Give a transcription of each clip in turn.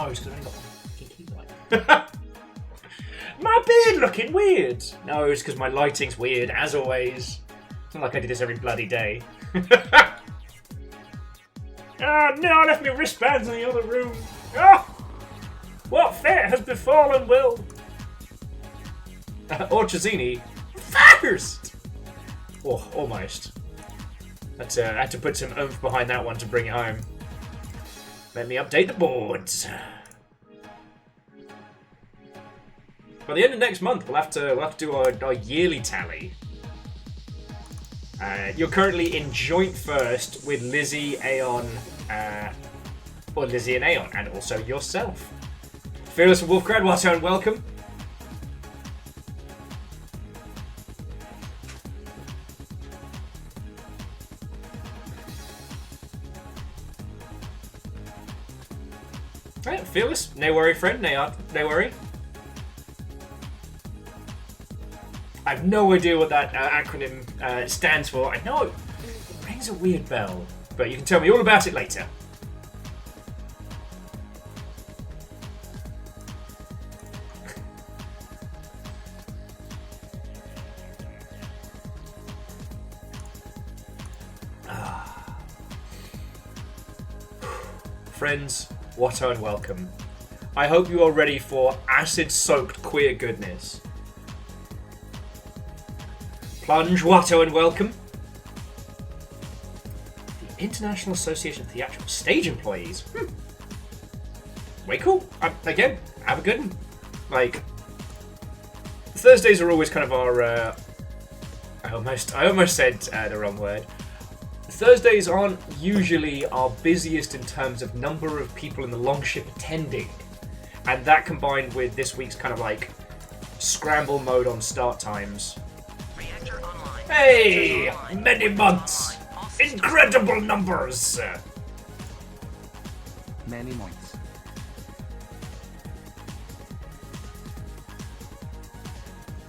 No, it's because I only got one key light. My beard looking weird. No, it's because my lighting's weird, as always. It's not like I do this every bloody day. Oh no, I left my wristbands in the other room. Oh! What fate has befallen Will? Orchazini first! Oh, almost. I had to put some oomph behind that one to bring it home. Let me update the boards. By the end of next month, we'll have to do our yearly tally. You're currently in joint first with Lizzie, Aeon, or Lizzie and Aeon, and also yourself. Fearless and Wolfcrad, Watto, and welcome. Alright, Fearless, no worry, friend, no worry. I have no idea what that acronym stands for. I know it rings a weird bell, but you can tell me all about it later. Friends, Watto and welcome. I hope you are ready for acid-soaked queer goodness. Plunge, Watto, and welcome. The International Association of Theatrical Stage Employees. Way cool. Again, have a good one. Like, Thursdays are always kind of our... I almost said the wrong word. Thursdays aren't usually our busiest in terms of number of people in the longship attending. And that combined with this week's kind of like scramble mode on start times. Hey! Many months! Incredible numbers! Many months.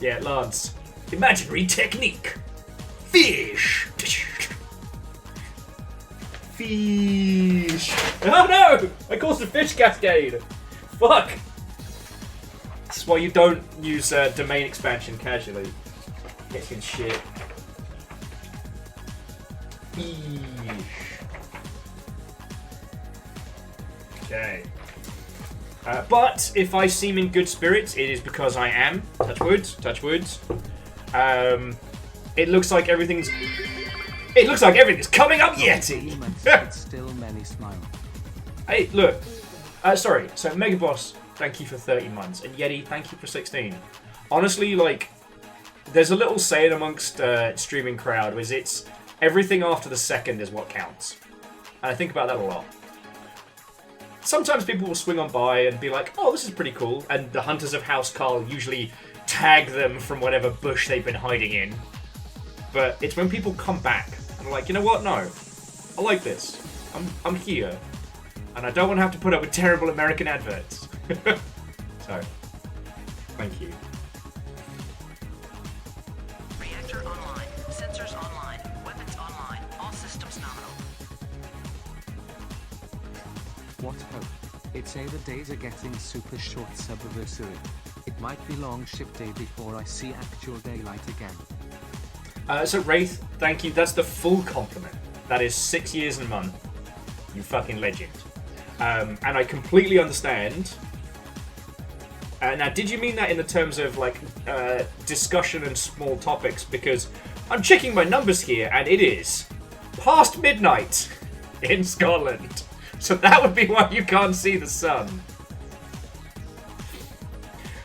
Yeah, Lance. Imaginary technique. Fish! Fish! Oh no! I caused a fish cascade! Fuck! That's why you don't use domain expansion casually. Get in shit. Okay. But if I seem in good spirits, it is because I am. Touch wood. Touch wood. It looks like everything's coming up, Yeti. It's still many smile. Hey, look. Sorry. So Mega Boss, thank you for 30 months, and Yeti, thank you for 16. Honestly, like, there's a little saying amongst streaming crowd, is it's everything after the second is what counts. And I think about that a lot. Sometimes people will swing on by and be like, oh, this is pretty cool. And the Hunters of House Carl usually tag them from whatever bush they've been hiding in. But it's when people come back and are like, you know what? No. I like this. I'm here. And I don't want to have to put up with terrible American adverts. So, thank you. Reactor online. Sensors online. Weapons online. All systems nominal. What hope? It's either days are getting super short subiversary. It might be long ship day before I see actual daylight again. So Wraith, thank you. That's the full compliment. That is 6 years and a month. You fucking legend. And I completely understand. Now, did you mean that in the terms of like discussion and small topics? Because I'm checking my numbers here, and it is past midnight in Scotland. So that would be why you can't see the sun.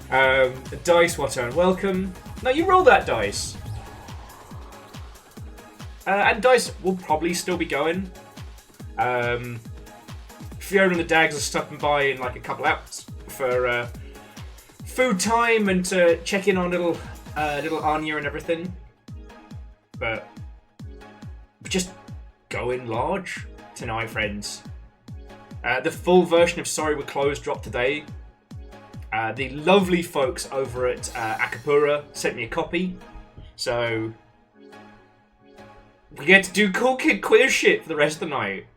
Dice, what on? Welcome. No, you roll that dice. And dice will probably still be going. Fiona and the Dags are stopping by in like a couple hours for food time and to check in on little Anya and everything. But just going large tonight, friends. The full version of Sorry We're Closed dropped today. The lovely folks over at Akapura sent me a copy. So we get to do cool kid queer shit for the rest of the night.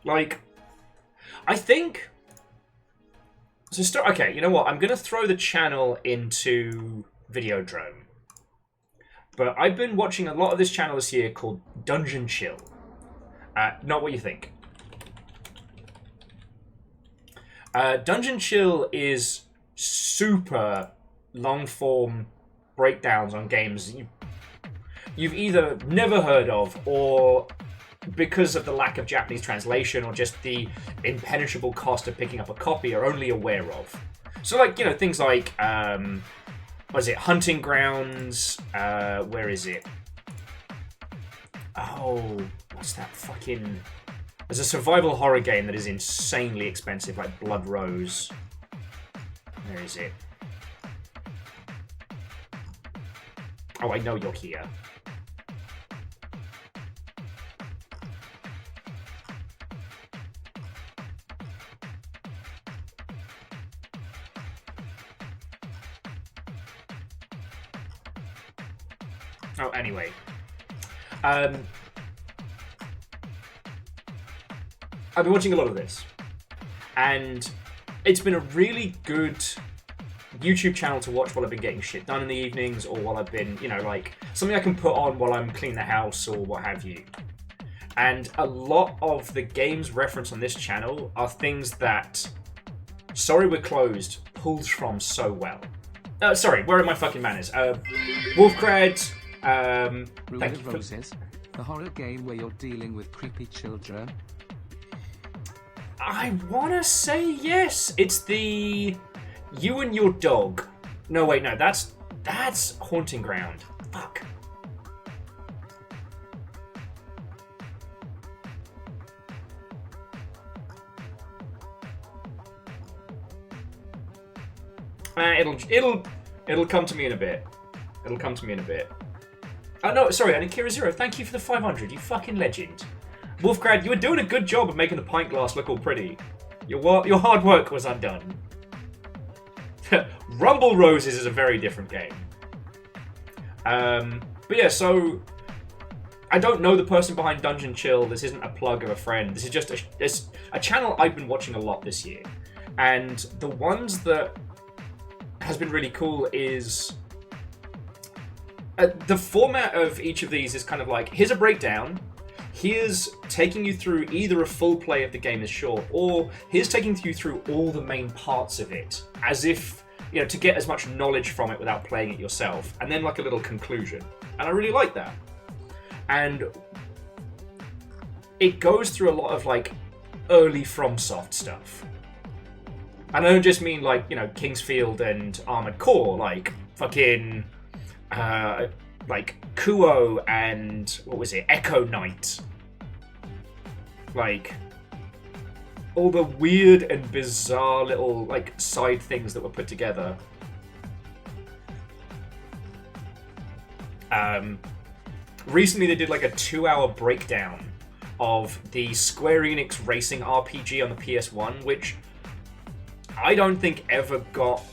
Like, I think So, okay, you know what? I'm going to throw the channel into Videodrome. But I've been watching a lot of this channel this year called Dungeon Chill. Not what you think. Dungeon Chill is super long-form breakdowns on games you've either never heard of, or because of the lack of Japanese translation, or just the impenetrable cost of picking up a copy, are only aware of. So, like, you know, things like, what is it? Hunting Grounds. Where is it? Oh, what's that fucking... There's a survival horror game that is insanely expensive, like Blood Rose. Where is it? Oh, I know you're here. Oh, anyway. I've been watching a lot of this, and it's been a really good YouTube channel to watch while I've been getting shit done in the evenings, or while I've been, you know, like, something I can put on while I'm cleaning the house or what have you. And a lot of the games referenced on this channel are things that Sorry We're Closed pulls from so well. Sorry, where are my fucking manners? Wolfcred, Ruin of Roses, the horror game where you're dealing with creepy children. I wanna say yes. It's the You and Your Dog. No, wait, no, that's Haunting Ground. Fuck. It'll come to me in a bit. It'll come to me in a bit. No, sorry, and Akira Zero, thank you for the 500, you fucking legend. Wolfcrad, you were doing a good job of making the pint glass look all pretty. Your hard work was undone. Rumble Roses is a very different game. But yeah, so I don't know the person behind Dungeon Chill. This isn't a plug of a friend. This is just a channel I've been watching a lot this year. And the ones that has been really cool is... the format of each of these is kind of like, here's a breakdown, here's taking you through either a full play if the game is short, or here's taking you through all the main parts of it, as if, you know, to get as much knowledge from it without playing it yourself, and then like a little conclusion. And I really like that. And it goes through a lot of like early FromSoft stuff. And I don't just mean like, you know, Kingsfield and Armored Core, like fucking like Kuo and what was it, Echo Knight. Like all the weird and bizarre little like side things that were put together. Recently they did like a 2-hour breakdown of the Square Enix racing RPG on the PS1, which I don't think ever got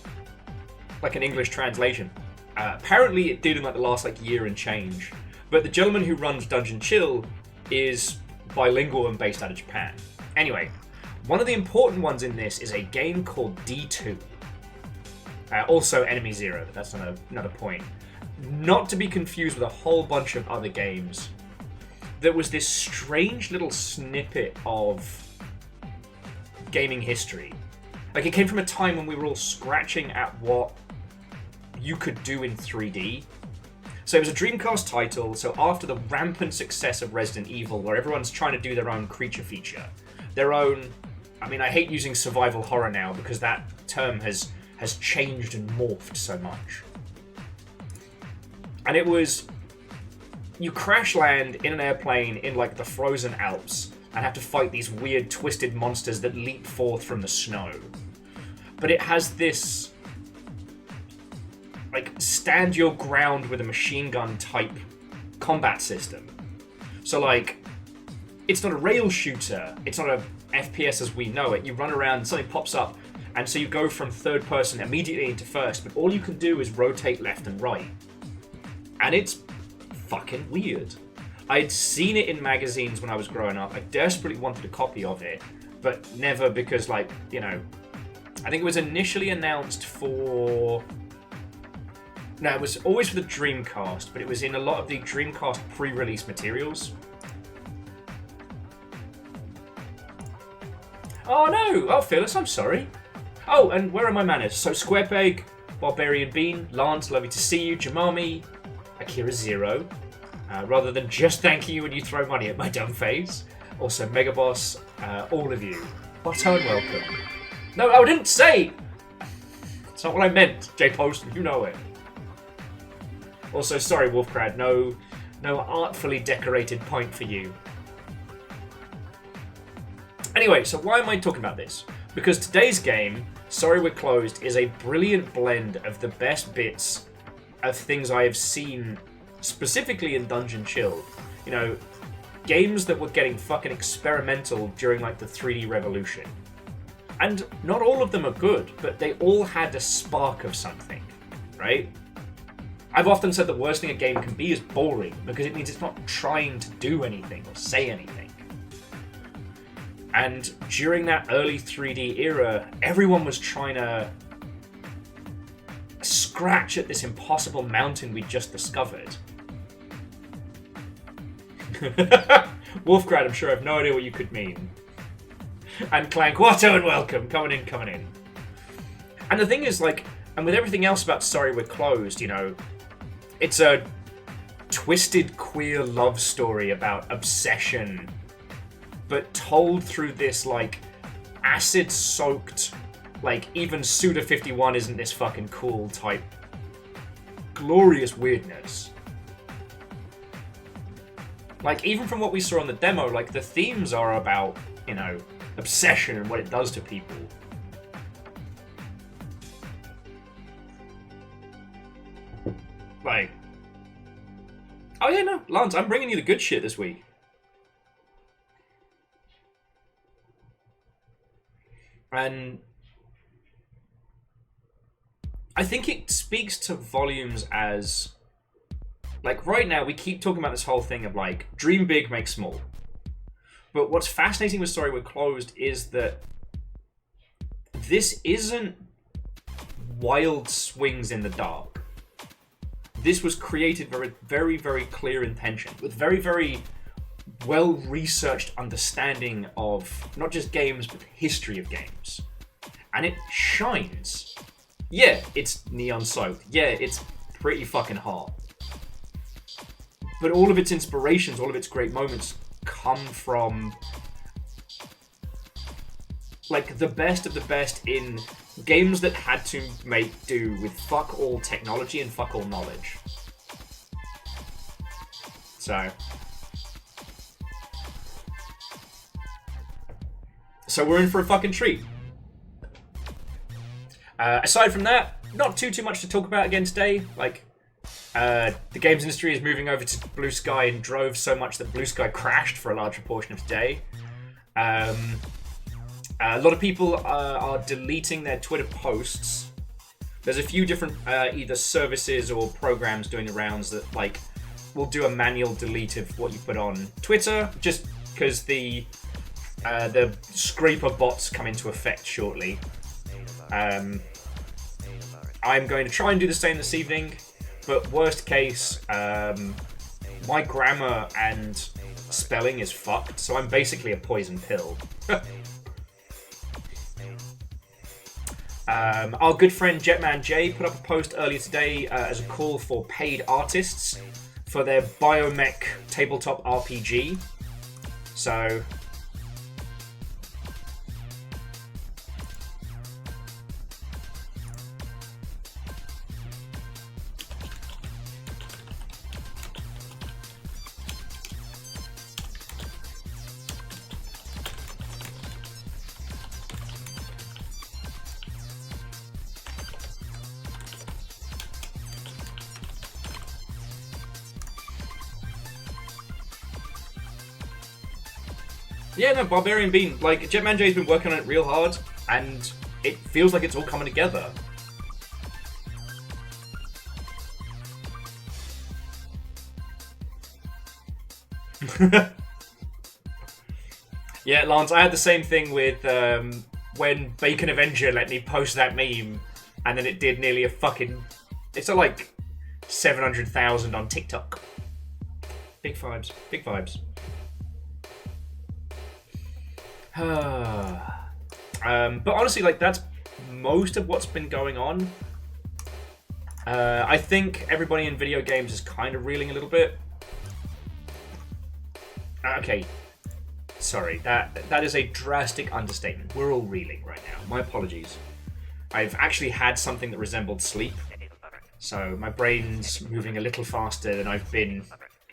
like an English translation. Apparently it did in like the last like year and change. But the gentleman who runs Dungeon Chill is bilingual and based out of Japan. Anyway, one of the important ones in this is a game called D2. Also Enemy Zero, but that's another point. Not to be confused with a whole bunch of other games. There was this strange little snippet of gaming history. Like, it came from a time when we were all scratching at what you could do in 3D. So it was a Dreamcast title, so after the rampant success of Resident Evil, where everyone's trying to do their own creature feature, their own... I mean, I hate using survival horror now, because that term has changed and morphed so much. And it was... You crash land in an airplane in, like, the frozen Alps, and have to fight these weird, twisted monsters that leap forth from the snow. But it has this, like, stand your ground with a machine gun type combat system. So, like, it's not a rail shooter, it's not a FPS as we know it. You run around and something pops up, and so you go from third person immediately into first, but all you can do is rotate left and right. And it's fucking weird. I'd seen it in magazines when I was growing up. I desperately wanted a copy of it, but never, because, like, you know, I think it was initially announced for... No, it was always for the Dreamcast, but it was in a lot of the Dreamcast pre-release materials. Oh no! Oh, Phyllis, I'm sorry. Oh, and where are my manners? So, Squarepeg, Barbarian Bean, Lance, lovely to see you, Jamami, Akira Zero. Rather than just thanking you when you throw money at my dumb face. Also, Megaboss, all of you. What and welcome. No, I didn't say! It's not what I meant, J Post, you know it. Also, sorry, Wolfcrad, no artfully decorated point for you. Anyway, so why am I talking about this? Because today's game, Sorry We're Closed, is a brilliant blend of the best bits of things I have seen specifically in Dungeon Chill. You know, games that were getting fucking experimental during like the 3D revolution. And not all of them are good, but they all had a spark of something, right? I've often said the worst thing a game can be is boring, because it means it's not trying to do anything or say anything. And during that early 3D era, everyone was trying to scratch at this impossible mountain we just discovered. Wolfgrad, I'm sure I have no idea what you could mean. And Clank, Watto and welcome, coming in. And the thing is, like, and with everything else about Sorry We're Closed, you know, it's a twisted queer love story about obsession, but told through this, like, acid-soaked, like, even Suda51 isn't this fucking cool type glorious weirdness. Like, even from what we saw on the demo, like, the themes are about, you know, obsession and what it does to people. Like, oh yeah, no, Lance, I'm bringing you the good shit this week. And I think it speaks to volumes as, like, right now we keep talking about this whole thing of, like, dream big, make small. But what's fascinating with Sorry We're Closed is that this isn't wild swings in the dark. This was created with very, very clear intention, with very, very well-researched understanding of not just games, but the history of games. And it shines. Yeah, it's neon-soaked. Yeah, it's pretty fucking hot. But all of its inspirations, all of its great moments come from, like, the best of the best in games that had to make do with fuck all technology and fuck all knowledge. So we're in for a fucking treat. Aside from that, not too much to talk about again today. Like, the games industry is moving over to Blue Sky in droves so much that Blue Sky crashed for a larger portion of today. A lot of people are deleting their Twitter posts. There's a few different either services or programs doing the rounds that, like, will do a manual delete of what you put on Twitter, just because the scraper bots come into effect shortly. I'm going to try and do the same this evening, but worst case, my grammar and spelling is fucked, so I'm basically a poison pill. Our good friend Jetman J put up a post earlier today as a call for paid artists for their Biomech tabletop RPG. So, yeah, no, Barbarian Bean. Like, Jetman J's been working on it real hard, and it feels like it's all coming together. Yeah, Lance, I had the same thing with when Bacon Avenger let me post that meme, and then it did nearly a fucking... It's like 700,000 on TikTok. Big vibes. Big vibes. But honestly, like, that's most of what's been going on. I think everybody in video games is kind of reeling a little bit. Okay. Sorry, that is a drastic understatement. We're all reeling right now. My apologies. I've actually had something that resembled sleep, so my brain's moving a little faster than I've been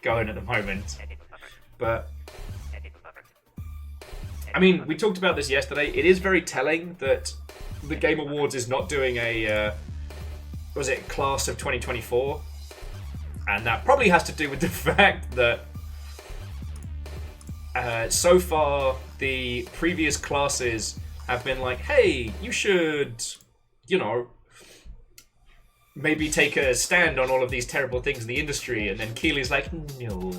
going at the moment. But I mean, we talked about this yesterday. It is very telling that the Game Awards is not doing a was it class of 2024, and that probably has to do with the fact that so far the previous classes have been like, hey, you should, you know, maybe take a stand on all of these terrible things in the industry, and then Keely's like, no.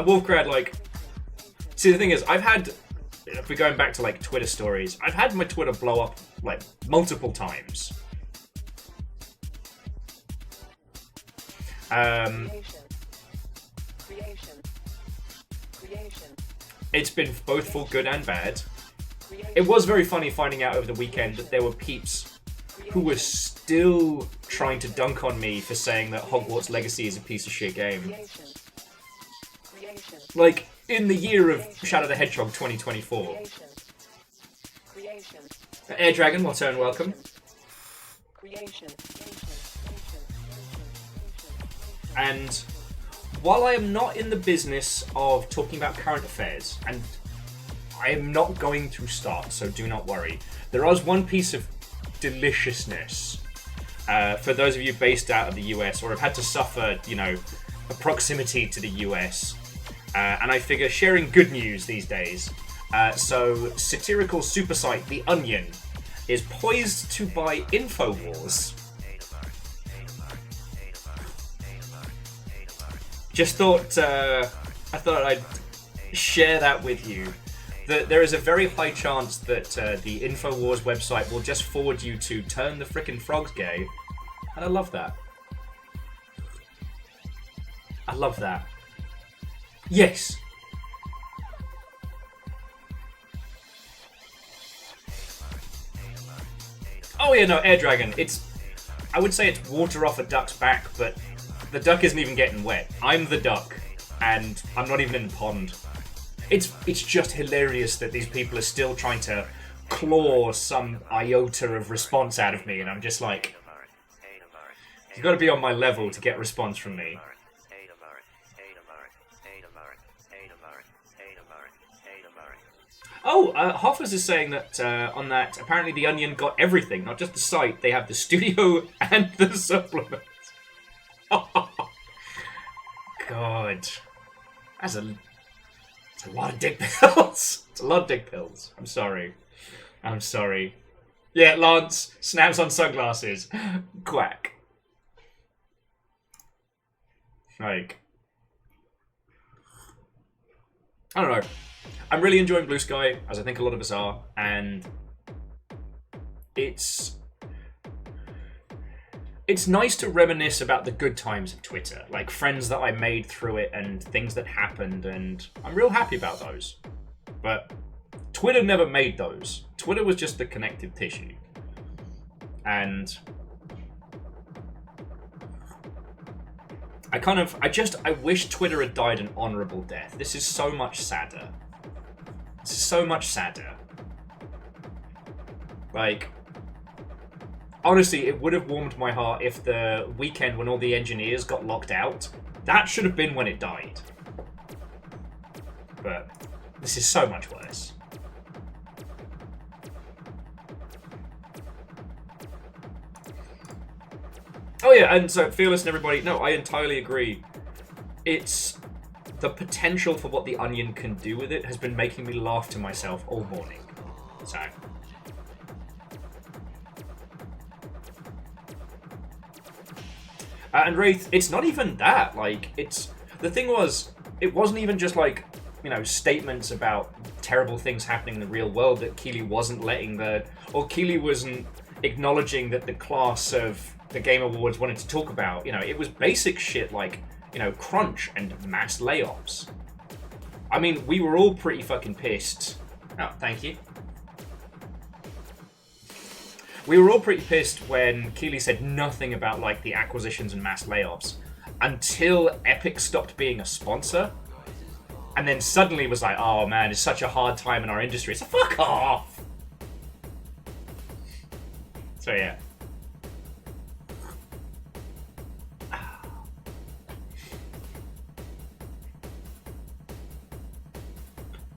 Wolfgrad, like, see, the thing is, I've had, if we're going back to like Twitter stories, I've had my Twitter blow up like multiple times. It's been both for good and bad. It was very funny finding out over the weekend that there were peeps who were still trying to dunk on me for saying that Hogwarts Legacy is a piece of shit game. Like, in the year of Shadow the Hedgehog 2024. Air Dragon, well turn, welcome. And while I am not in the business of talking about current affairs, and I am not going to start, so do not worry, there is one piece of deliciousness for those of you based out of the US or have had to suffer, you know, a proximity to the US. And I figure sharing good news these days. So satirical super site The Onion is poised to buy InfoWars. Just thought I thought I'd share that with you. That there is a very high chance that the InfoWars website will just forward you to Turn the Frickin' Frogs Gay, and I love that. I love that. Yes. Oh yeah, no, Air Dragon. I would say it's water off a duck's back, but the duck isn't even getting wet. I'm the duck, and I'm not even in the pond. It's just hilarious that these people are still trying to claw some iota of response out of me, and I'm just like, you've got to be on my level to get response from me. Oh, Hoffers is saying that on that, apparently The Onion got everything, not just the site. They have the studio and the supplements. God. That's a lot of dick pills. It's a lot of dick pills. I'm sorry. I'm sorry. Yeah, Lance, snaps on sunglasses. Quack. Like, I don't know. I'm really enjoying Blue Sky, as I think a lot of us are, and it's nice to reminisce about the good times of Twitter, like friends that I made through it and things that happened, and I'm real happy about those. But Twitter never made those. Twitter was just the connective tissue. And I wish Twitter had died an honorable death. This is so much sadder. This is so much sadder. Like, honestly, it would have warmed my heart if the weekend when all the engineers got locked out, that should have been when it died. But this is so much worse. Oh yeah, and so Fearless and everybody, no, I entirely agree. It's the potential for what The Onion can do with it has been making me laugh to myself all morning. So And Wraith, it's not even that. Like, the thing was, it wasn't even just like, you know, statements about terrible things happening in the real world that Keighley wasn't Keighley wasn't acknowledging that the class of the Game Awards wanted to talk about. You know, it was basic shit like, you know, crunch and mass layoffs. I mean, we were all pretty fucking pissed. Oh, thank you. We were all pretty pissed when Keighley said nothing about, like, the acquisitions and mass layoffs until Epic stopped being a sponsor. And then suddenly was like, oh man, it's such a hard time in our industry. It's like, fuck off! So yeah.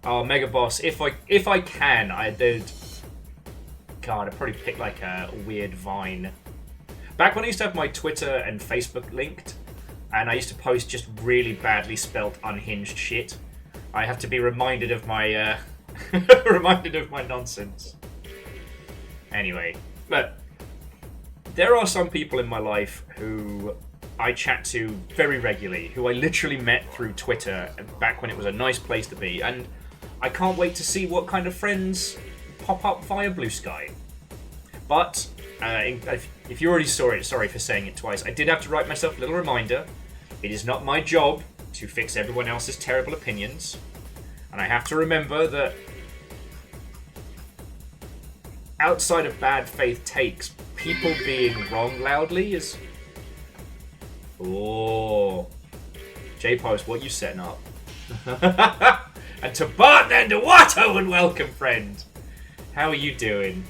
Oh, Mega Boss, if I can, God, I'd probably pick like a weird Vine. Back when I used to have my Twitter and Facebook linked, and I used to post just really badly spelt unhinged shit, I have to be reminded of my nonsense. Anyway, but there are some people in my life who I chat to very regularly, who I literally met through Twitter back when it was a nice place to be, and I can't wait to see what kind of friends pop up via Blue Sky. But if you already saw it, sorry for saying it twice, I did have to write myself a little reminder. It is not my job to fix everyone else's terrible opinions, and I have to remember that outside of bad faith takes, people being wrong loudly is... Oh, J-Post, what you setting up? And to Bart and to Watto and welcome, friend. How are you doing?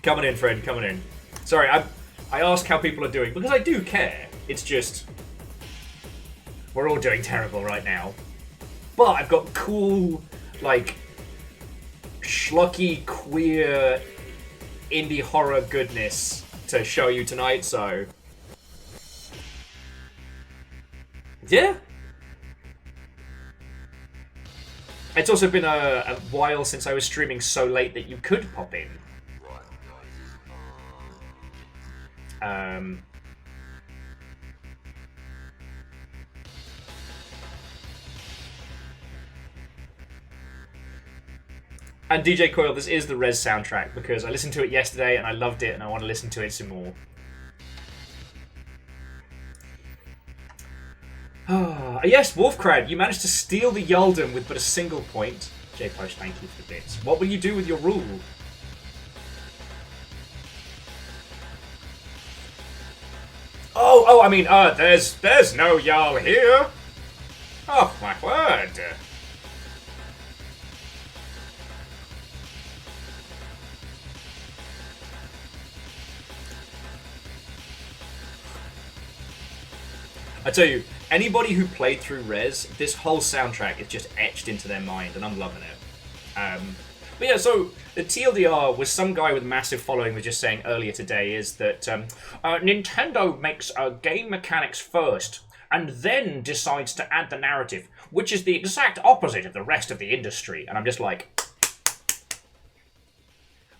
Coming in, friend, coming in. Sorry, I ask how people are doing because I do care. It's just we're all doing terrible right now. But I've got cool, like, schlocky, queer, indie horror goodness to show you tonight, so... Yeah. It's also been a while since I was streaming so late that you could pop in. And DJ Coil, this is the Res soundtrack because I listened to it yesterday and I loved it and I want to listen to it some more. Yes, Wolfcrad, you managed to steal the Yalden with but a single point. J-Post, thank you for the bits. What will you do with your rule? Oh, I mean, there's no Jarl here. Oh, my word. I tell you, anybody who played through Res, this whole soundtrack is just etched into their mind, and I'm loving it. But yeah, so the TLDR was some guy with a massive following was just saying earlier today is that Nintendo makes game mechanics first and then decides to add the narrative, which is the exact opposite of the rest of the industry. And I'm just like...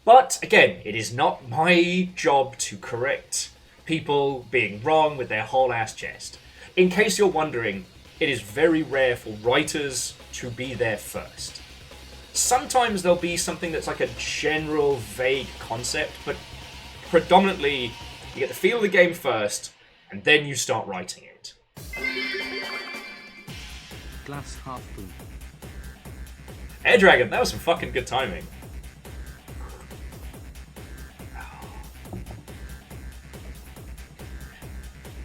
But, again, it is not my job to correct people being wrong with their whole ass chest. In case you're wondering, it is very rare for writers to be there first. Sometimes there'll be something that's like a general, vague concept, but predominantly you get the feel of the game first, and then you start writing it. Glass half full. Air Dragon, that was some fucking good timing.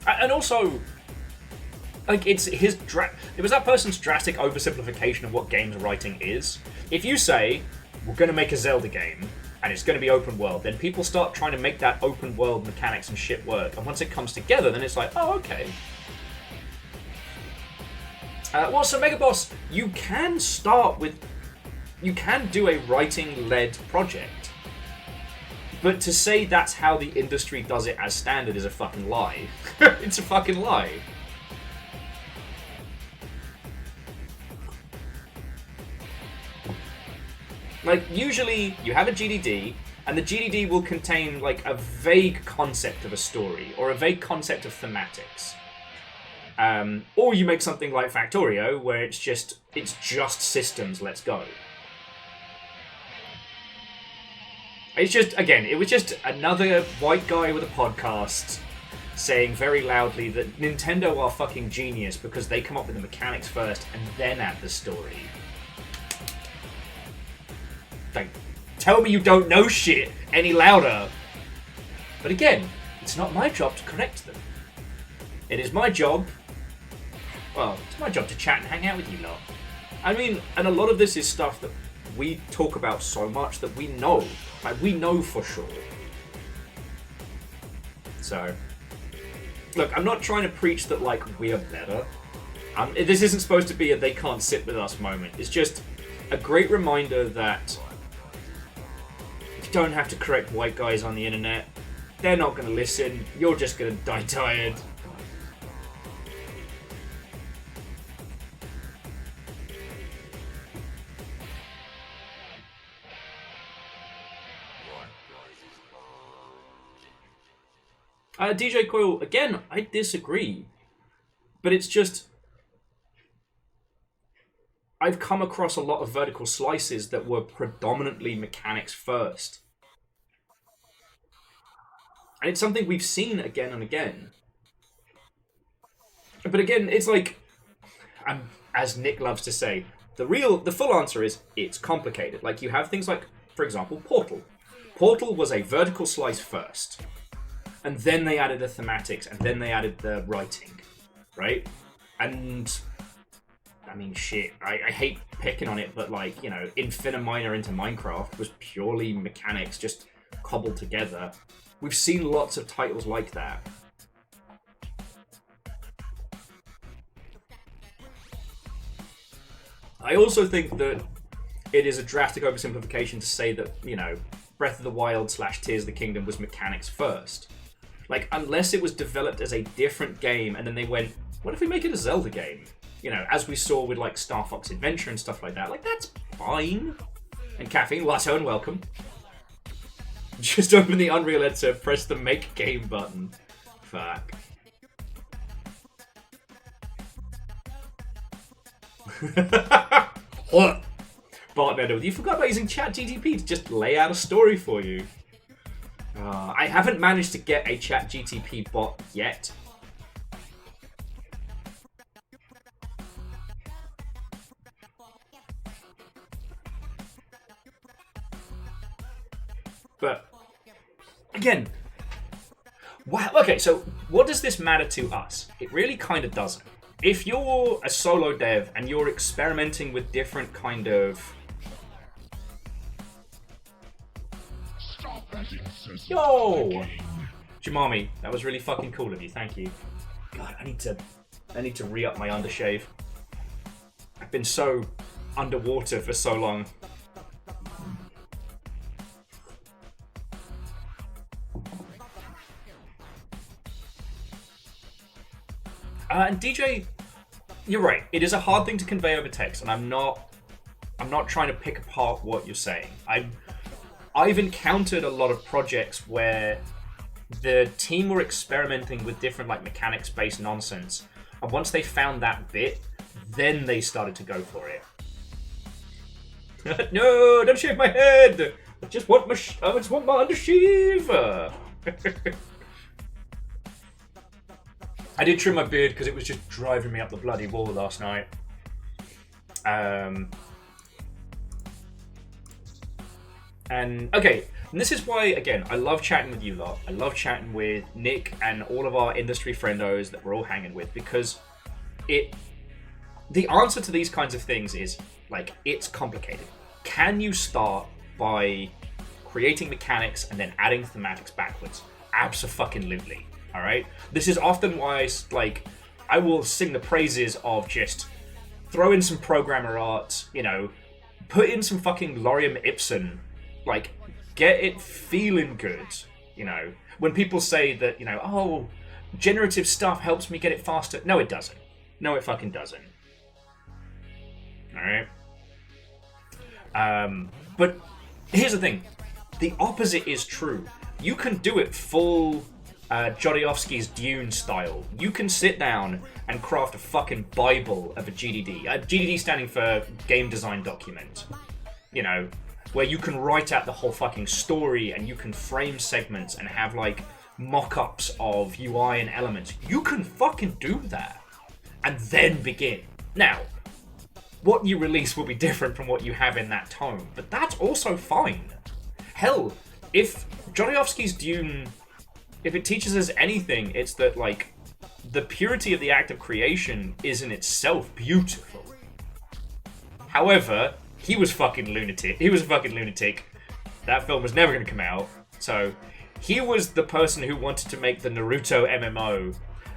And also, like, it was that person's drastic oversimplification of what games writing is. If you say, we're going to make a Zelda game, and it's going to be open world, then people start trying to make that open world mechanics and shit work. And once it comes together, then it's like, oh, okay. Well, so Mega Boss, you can do a writing-led project. But to say that's how the industry does it as standard is a fucking lie. It's a fucking lie. Like, usually, you have a GDD, And the GDD will contain like a vague concept of a story or a vague concept of thematics. Or you make something like Factorio where it's just systems, let's go. It's just, again, it was just another white guy with a podcast saying very loudly that Nintendo are fucking genius because they come up with the mechanics first and then add the story. Like, tell me you don't know shit any louder. But again, it's not my job to correct them. It is my job... Well, it's my job to chat and hang out with you lot. I mean, and a lot of this is stuff that we talk about so much that we know. Like, we know for sure. So... Look, I'm not trying to preach that, like, we are better. This isn't supposed to be a they can't sit with us moment. It's just a great reminder that you don't have to correct white guys on the internet. They're not going to listen. You're just going to die tired. DJ Coil, again, I disagree. But it's just... I've come across a lot of vertical slices that were predominantly mechanics first. And it's something we've seen again and again. But again, it's like... as Nick loves to say, the full answer is, it's complicated. Like, you have things like, for example, Portal. Portal was a vertical slice first. And then they added the thematics, and then they added the writing, right? And, I mean, shit, I hate picking on it, but, like, you know, Infiniminer into Minecraft was purely mechanics, just cobbled together. We've seen lots of titles like that. I also think that it is a drastic oversimplification to say that, you know, Breath of the Wild / Tears of the Kingdom was mechanics first. Like, unless it was developed as a different game, and then they went, what if we make it a Zelda game? You know, as we saw with, like, Star Fox Adventure and stuff like that. Like, that's fine. And Caffeine, Lasso, and welcome. Just open the Unreal Editor, press the Make Game button. Fuck. What? Bart Meadow, you forgot about using ChatGTP to just lay out a story for you. I haven't managed to get a ChatGTP bot yet. But, again, wow, okay, so what does this matter to us? It really kind of doesn't. If you're a solo dev and you're experimenting with different kind of... Yo! Jimami, that was really fucking cool of you, thank you. God, I need to re-up my undershave. I've been so underwater for so long. And DJ, you're right. It is a hard thing to convey over text, and I'm not trying to pick apart what you're saying. I've encountered a lot of projects where the team were experimenting with different like mechanics-based nonsense, and once they found that bit, then they started to go for it. No, don't shave my head. I just want my undershave. I did trim my beard because it was just driving me up the bloody wall last night. And okay, and this is why, again, I love chatting with you lot. I love chatting with Nick and all of our industry friendos that we're all hanging with, because the answer to these kinds of things is, like, it's complicated. Can you start by creating mechanics and then adding thematics backwards? Abso-fucking-lutely. All right. This is often why, like, I will sing the praises of just throw in some programmer art, you know, put in some fucking Lorem Ipsum, like, get it feeling good, you know. When people say that, you know, oh, generative stuff helps me get it faster. No, it doesn't. No, it fucking doesn't. All right. But here's the thing. The opposite is true. You can do it full Jodorowsky's Dune style. You can sit down and craft a fucking Bible of a GDD. GDD standing for Game Design Document. You know, where you can write out the whole fucking story and you can frame segments and have like mock-ups of UI and elements. You can fucking do that. And then begin. Now, what you release will be different from what you have in that tome, but that's also fine. Hell, if Jodorowsky's Dune, if it teaches us anything, it's that, like, the purity of the act of creation is in itself beautiful. However, he was fucking lunatic. He was a fucking lunatic. That film was never going to come out. So, he was the person who wanted to make the Naruto MMO,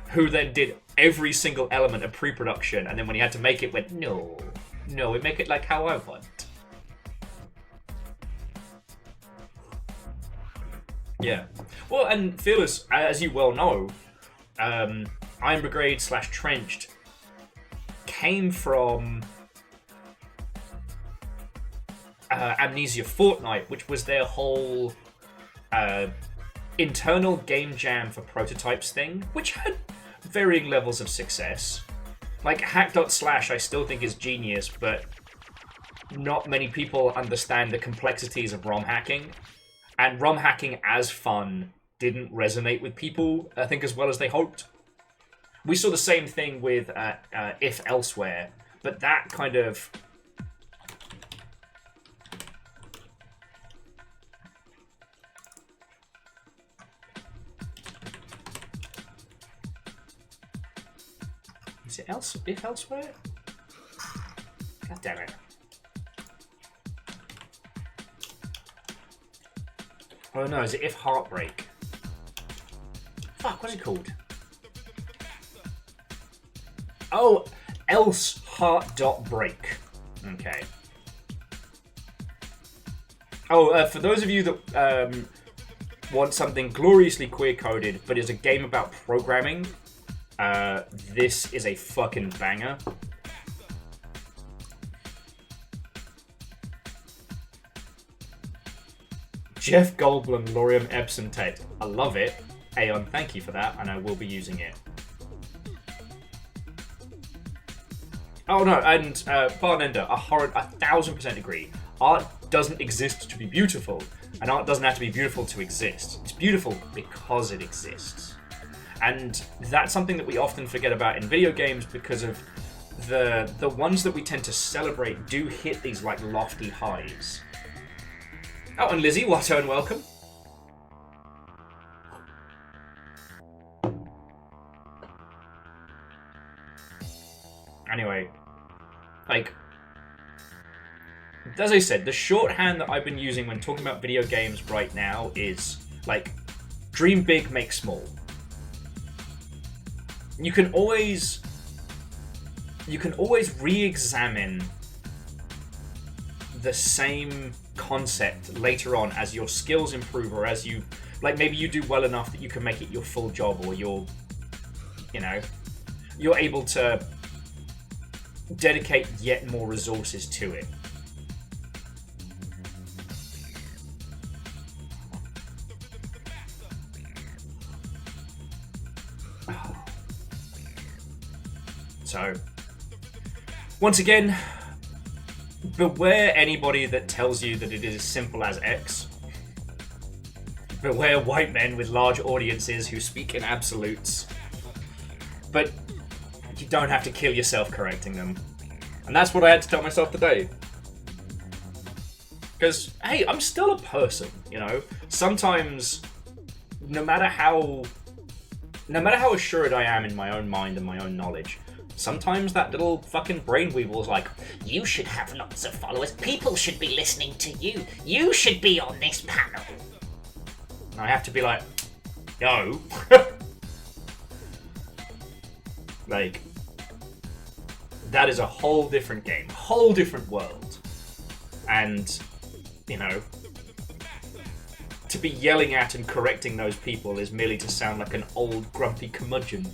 who then did every single element of pre-production, and then when he had to make it, went, no, we make it like how I want. Yeah. Well, and Fearless, as you well know, Iron Brigade / Trenched came from Amnesia Fortnite, which was their whole internal game jam for prototypes thing, which had varying levels of success. Like hack.slash I still think is genius, but not many people understand the complexities of ROM hacking. And ROM hacking as fun didn't resonate with people, I think, as well as they hoped. We saw the same thing with If Elsewhere, but that kind of... Is it If Elsewhere? God damn it. Oh no, is it If Heartbreak? Fuck, what's it called? Oh, Else Heart.break. Okay. Oh, for those of you that want something gloriously queer-coded, but is a game about programming, this is a fucking banger. Jeff Goldblum, Lorem Ipsum text. I love it. Aeon, thank you for that, and I will be using it. Oh no, and Barnender, 1,000% agree. Art doesn't exist to be beautiful, and art doesn't have to be beautiful to exist. It's beautiful because it exists. And that's something that we often forget about in video games because of the ones that we tend to celebrate do hit these like lofty highs. Oh, and Lizzie, Watto, and welcome. Anyway, like, as I said, the shorthand that I've been using when talking about video games right now is, like, dream big, make small. You can always re-examine the same concept later on as your skills improve, or as you, like, maybe you do well enough that you can make it your full job, or you're able to dedicate yet more resources to it. So, once again, beware anybody that tells you that it is as simple as X. Beware white men with large audiences who speak in absolutes. But you don't have to kill yourself correcting them. And that's what I had to tell myself today. Because, hey, I'm still a person, you know? Sometimes, no matter how assured I am in my own mind and my own knowledge, sometimes that little fucking brain weevil is like, you should have lots of followers. People should be listening to you. You should be on this panel. And I have to be like, no. Like, that is a whole different game. Whole different world. And, you know, to be yelling at and correcting those people is merely to sound like an old grumpy curmudgeon.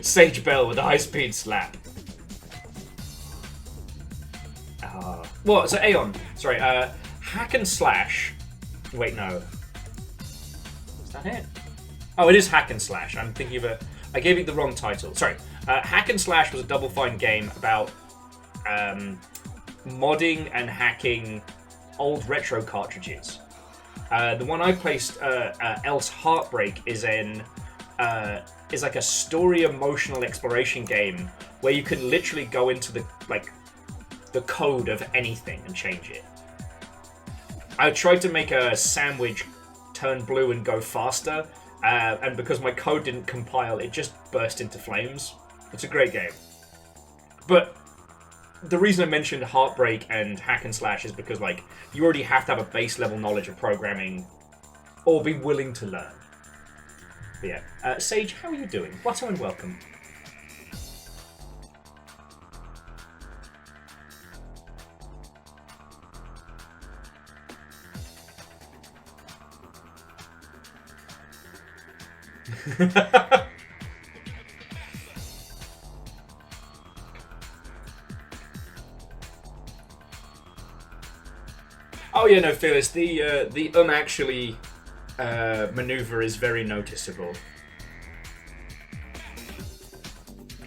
Sage Bell with a high-speed slap. Well, so Aeon, sorry, hack and slash. Wait, no. Is that it? Oh, it is hack and slash. I'm thinking of a. I gave it the wrong title. Sorry. Hack and slash was a Double Fine game about modding and hacking old retro cartridges. The one I placed, Else Heartbreak, is like a story emotional exploration game where you can literally go into the code of anything and change it. I tried to make a sandwich turn blue and go faster, and because my code didn't compile, it just burst into flames. It's a great game. But the reason I mentioned Heartbreak and hack and slash is because you already have to have a base level knowledge of programming or be willing to learn. But yeah. Sage, how are you doing? Watto and welcome. Oh yeah, no, Phyllis. The actually maneuver is very noticeable.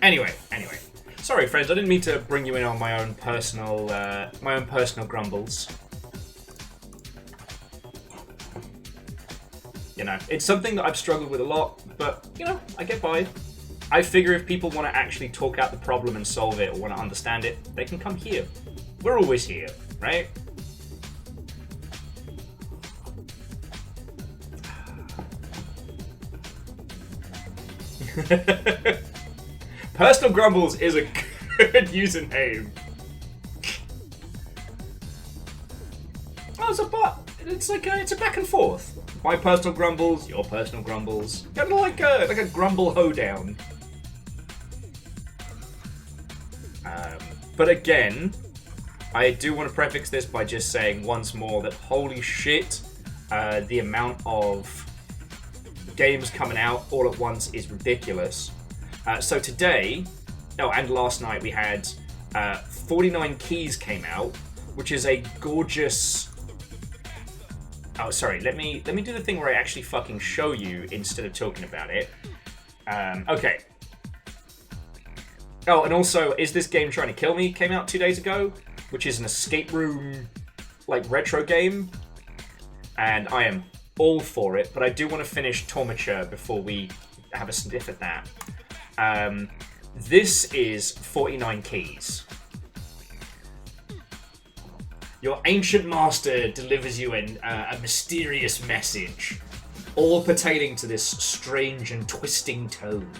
Anyway. Sorry, friends. I didn't mean to bring you in on my own personal grumbles. You know, it's something that I've struggled with a lot, but I get by. I figure if people want to actually talk out the problem and solve it, or want to understand it, they can come here. We're always here, right? Personal Grumbles is a good username. Oh, it's a back and forth. My personal grumbles, your personal grumbles. Kind of like a grumble hoedown. But again, I do want to prefix this by just saying once more that holy shit, the amount of games coming out all at once is ridiculous. So today, and last night we had 49 Keys came out, which is a gorgeous. Oh, sorry. Let me do the thing where I actually fucking show you instead of talking about it. Okay. Oh, and also, Is This Game Trying to Kill Me came out 2 days ago, which is an escape room retro game, and I am all for it. But I do want to finish Tormature before we have a sniff at that. This is 49 Keys. Your ancient master delivers you a mysterious message, all pertaining to this strange and twisting tone.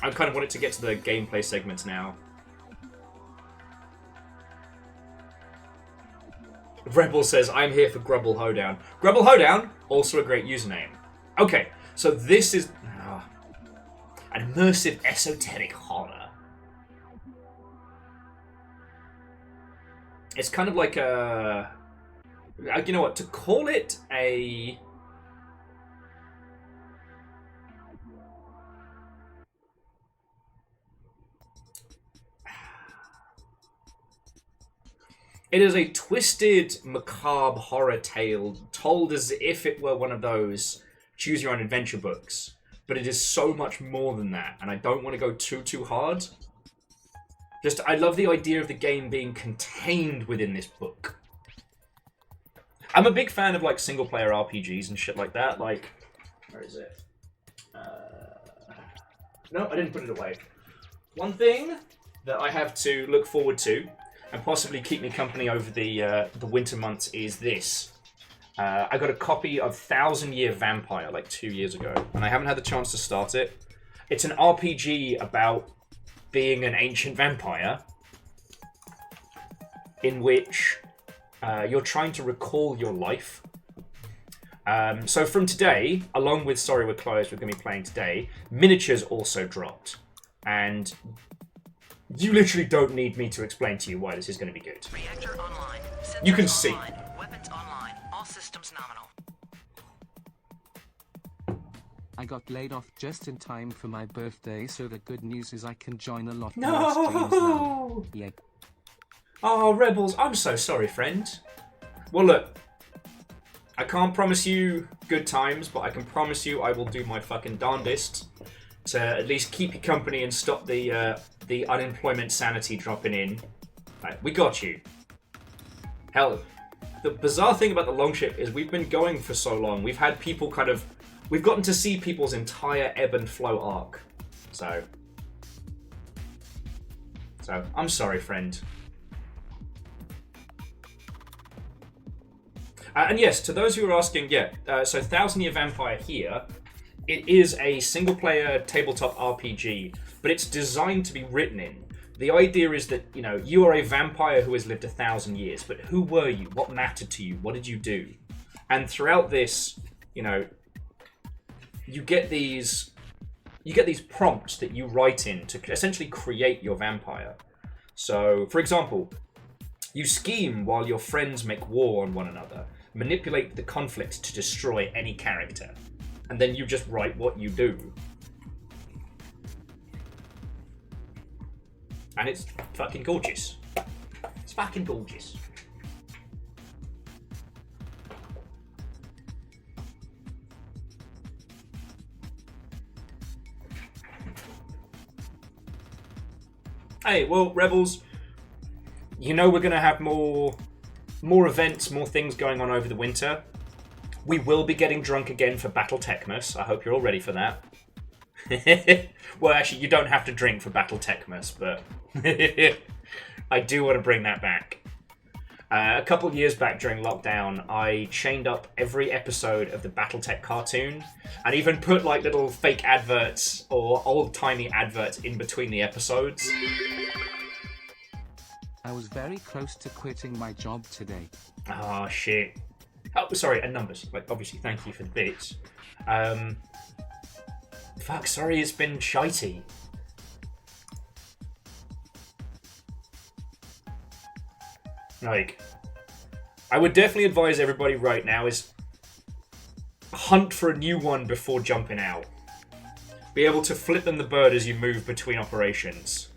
I kind of wanted to get to the gameplay segments now. Rebel says, I'm here for Grubble Hoedown. Grubble Hoedown, also a great username. Okay, so this is an immersive esoteric horror. It's kind of like a... You know what, to call it a... It is a twisted, macabre horror tale told as if it were one of those choose your own adventure books. But it is so much more than that, and I don't want to go too hard. Just, I love the idea of the game being contained within this book. I'm a big fan of single player RPGs and shit like that. Where is it? No, I didn't put it away. One thing that I have to look forward to and possibly keep me company over the winter months is this. I got a copy of 1,000 Year Vampire 2 years ago, and I haven't had the chance to start it. It's an RPG about being an ancient vampire in which you're trying to recall your life. So from today, along with Sorry We're Closed, we're going to be playing today, miniatures also dropped. And you literally don't need me to explain to you why this is going to be good. Reactor online. Sensors You can see. Online. Weapons online. All systems nominal. I got laid off just in time for my birthday, so the good news is I can join a lot more streams now. No! Yeah. Oh, Rebels, I'm so sorry, friend. Well, look, I can't promise you good times, but I can promise you I will do my fucking darndest to at least keep you company and stop the unemployment sanity dropping in. Right, we got you. Hell, the bizarre thing about the Longship is we've been going for so long. We've had people we've gotten to see people's entire ebb and flow arc. So I'm sorry, friend. And yes, to those who are asking, so 1000 Year Vampire here, it is a single-player tabletop RPG, but it's designed to be written in. The idea is that, you are a vampire who has lived 1,000 years, but who were you? What mattered to you? What did you do? And throughout this, you get these prompts that you write in to essentially create your vampire. So, for example, you scheme while your friends make war on one another, manipulate the conflict to destroy any character, and then you just write what you do. And it's fucking gorgeous. It's fucking gorgeous. Hey, well, Rebels, we're going to have more events, more things going on over the winter. We will be getting drunk again for Battle Techmas. I hope you're all ready for that. Well, actually, you don't have to drink for Battle Techmas, but I do want to bring that back. A couple of years back during lockdown, I chained up every episode of the Battletech cartoon and even put like little fake adverts or old-timey adverts in between the episodes. I was very close to quitting my job today. Oh, shit. Oh, sorry, and numbers. Like, obviously, thank you for the bits. Fuck, sorry, it's been shitey. Like, I would definitely advise everybody right now is hunt for a new one before jumping out. Be able to flip them the bird as you move between operations.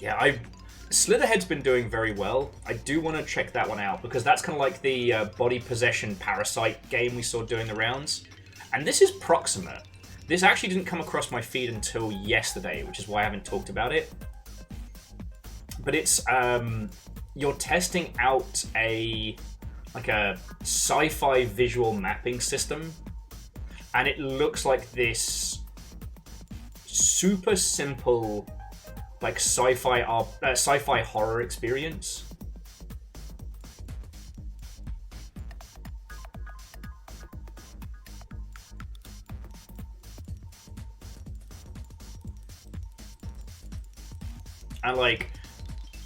Yeah, Slitherhead's been doing very well. I do want to check that one out, because that's kind of like the body possession parasite game we saw doing the rounds. And this is proximate. This actually didn't come across my feed until yesterday, which is why I haven't talked about it. But it's, you're testing out a sci-fi visual mapping system. And it looks like this super simple like sci-fi horror experience. And like,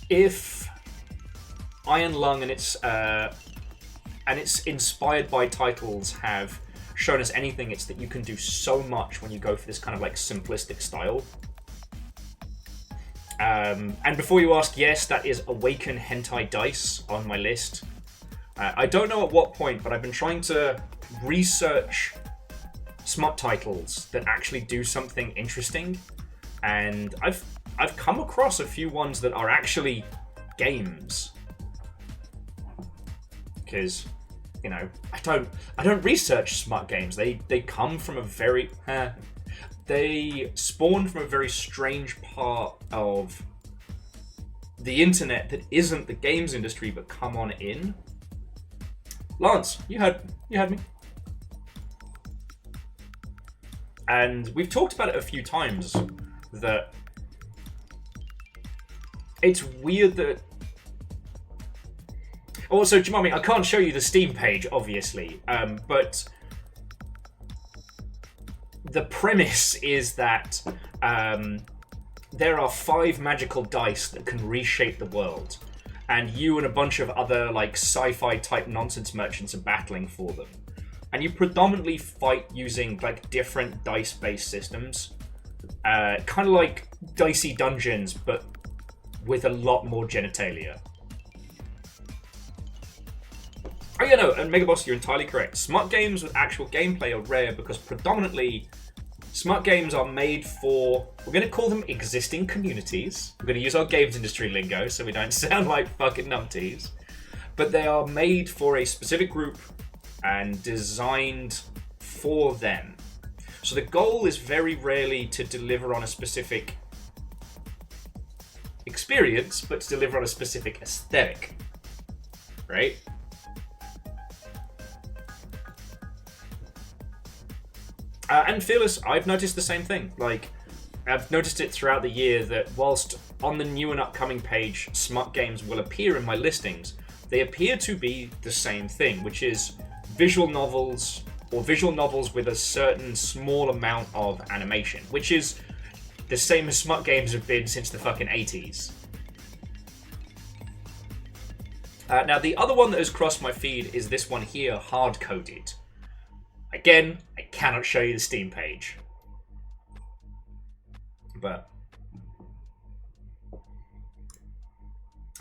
if Iron Lung and its inspired by titles have shown us anything, it's that you can do so much when you go for this kind of like simplistic style. And before you ask, yes, that is Awaken Hentai Dice on my list. I don't know at what point, but I've been trying to research smut titles that actually do something interesting, and I've come across a few ones that are actually games. Because, I don't research smut games. They come from a very they spawn from a very strange part of the internet that isn't the games industry, but come on in. Lance, you heard me. And we've talked about it a few times, that it's weird that... Also, Jamami, I can't show you the Steam page, obviously, but the premise is that there are 5 magical dice that can reshape the world, and you and a bunch of other like sci-fi type nonsense merchants are battling for them. and you predominantly fight using like different dice-based systems, kind of like Dicey Dungeons, but with a lot more genitalia. Oh yeah, no, and Megaboss, you're entirely correct. Smut games with actual gameplay are rare because predominantly smut games are made for, we're going to call them existing communities. We're going to use our games industry lingo so we don't sound like fucking numpties. But they are made for a specific group and designed for them. So the goal is very rarely to deliver on a specific experience, but to deliver on a specific aesthetic. Right? And Fearless, I've noticed the same thing. Like, I've noticed it throughout the year that whilst on the new and upcoming page, smut games will appear in my listings, they appear to be the same thing, which is visual novels or visual novels with a certain small amount of animation, which is the same as smut games have been since the fucking 80s. Now, the other one that has crossed my feed is this one here, hard-coded. Again, I cannot show you the Steam page. But...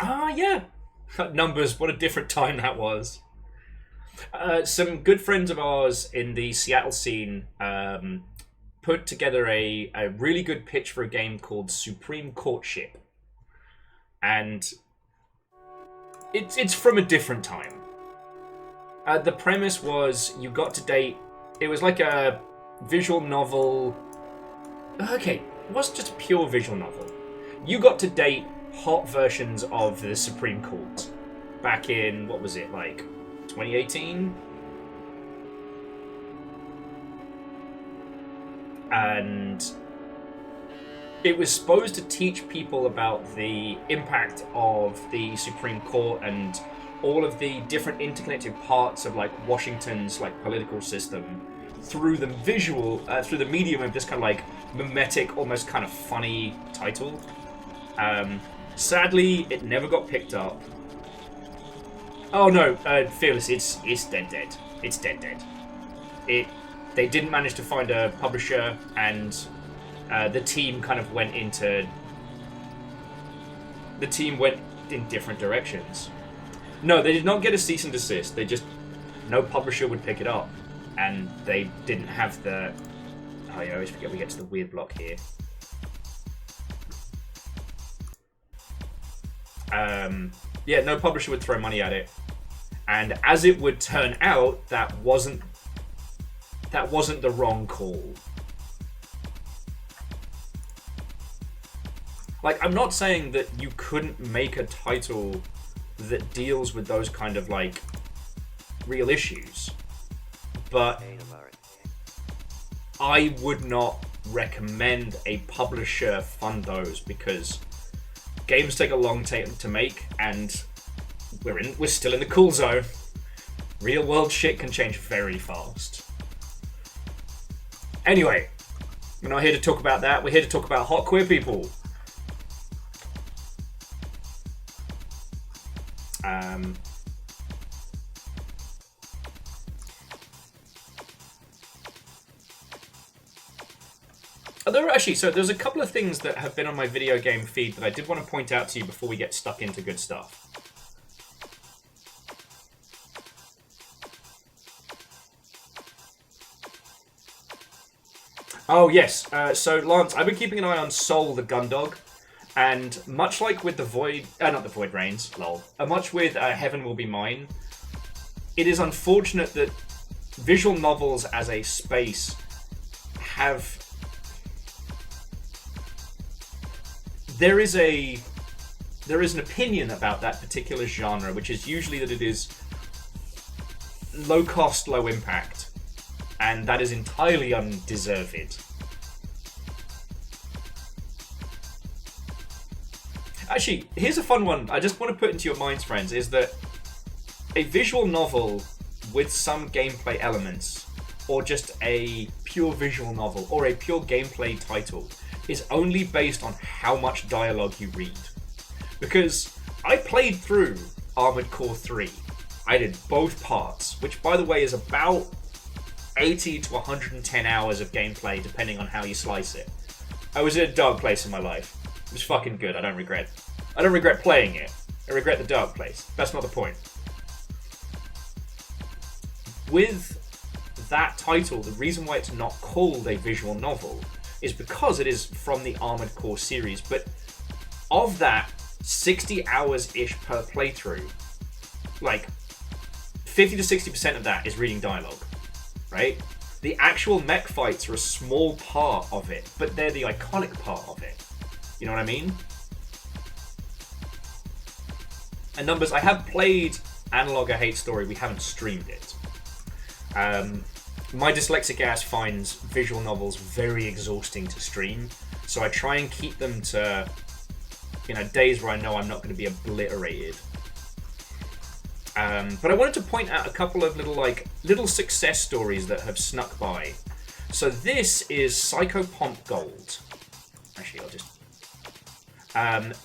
yeah. Numbers, what a different time that was. Some good friends of ours in the Seattle scene put together a really good pitch for a game called Supreme Courtship. And it's from a different time. The premise was you got to date... It was like a visual novel... Okay, it wasn't just a pure visual novel. You got to date hot versions of the Supreme Court. Back in, what was it, like 2018? And it was supposed to teach people about the impact of the Supreme Court and all of the different interconnected parts of like Washington's like political system through the visual, through the medium of this kind of like mimetic, almost kind of funny title. Sadly, it never got picked up. Oh no, Fearless, it's dead. It's dead. They didn't manage to find a publisher, and the team kind of went into... The team went in different directions. No, they did not get a cease and desist. They just... No publisher would pick it up. And they didn't have the... Oh, yeah, I always forget we get to the weird block here. Yeah, no publisher would throw money at it. And as it would turn out, that wasn't the wrong call. Like, I'm not saying that you couldn't make a title that deals with those kind of, like, real issues. But I would not recommend a publisher fund those because games take a long time to make, and we're still in the cool zone. Real world shit can change very fast. Anyway, we're not here to talk about that. We're here to talk about hot queer people. There's a couple of things that have been on my video game feed that I did want to point out to you before we get stuck into good stuff. Oh yes, so Lance, I've been keeping an eye on Soul the Gundog, and much like with the Void, not the Void Reigns, lol, much with Heaven Will Be Mine, it is unfortunate that visual novels as a space have... There is an opinion about that particular genre, which is usually that it is low cost, low impact, and that is entirely undeserved. Actually, here's a fun one I just want to put into your minds, friends, is that a visual novel with some gameplay elements, or just a pure visual novel, or a pure gameplay title, is only based on how much dialogue you read. Because I played through Armored Core 3. I did both parts, which by the way is about 80 to 110 hours of gameplay, depending on how you slice it. I was in a dark place in my life. It was fucking good. I don't regret playing it. I regret the dark place. That's not the point. With that title, the reason why it's not called a visual novel is because it is from the Armored Core series, but of that, 60 hours-ish per playthrough, like 50 to 60% of that is reading dialogue, right? The actual mech fights are a small part of it, but they're the iconic part of it. You know what I mean? And numbers, I have played Analog A Hate Story, we haven't streamed it. My dyslexic ass finds visual novels very exhausting to stream, so I try and keep them to, days where I know I'm not going to be obliterated. But I wanted to point out a couple of little success stories that have snuck by. So this is Psychopomp Gold. Actually, I'll just...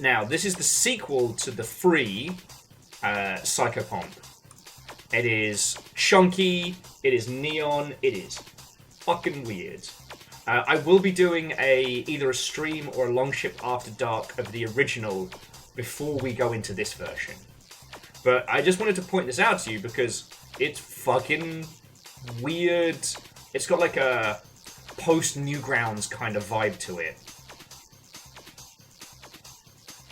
now, this is the sequel to the free Psychopomp. It is chunky, it is neon, it is fucking weird. I will be doing either a stream or a long ship after dark of the original before we go into this version. But I just wanted to point this out to you because it's fucking weird. It's got like a post-Newgrounds kind of vibe to it.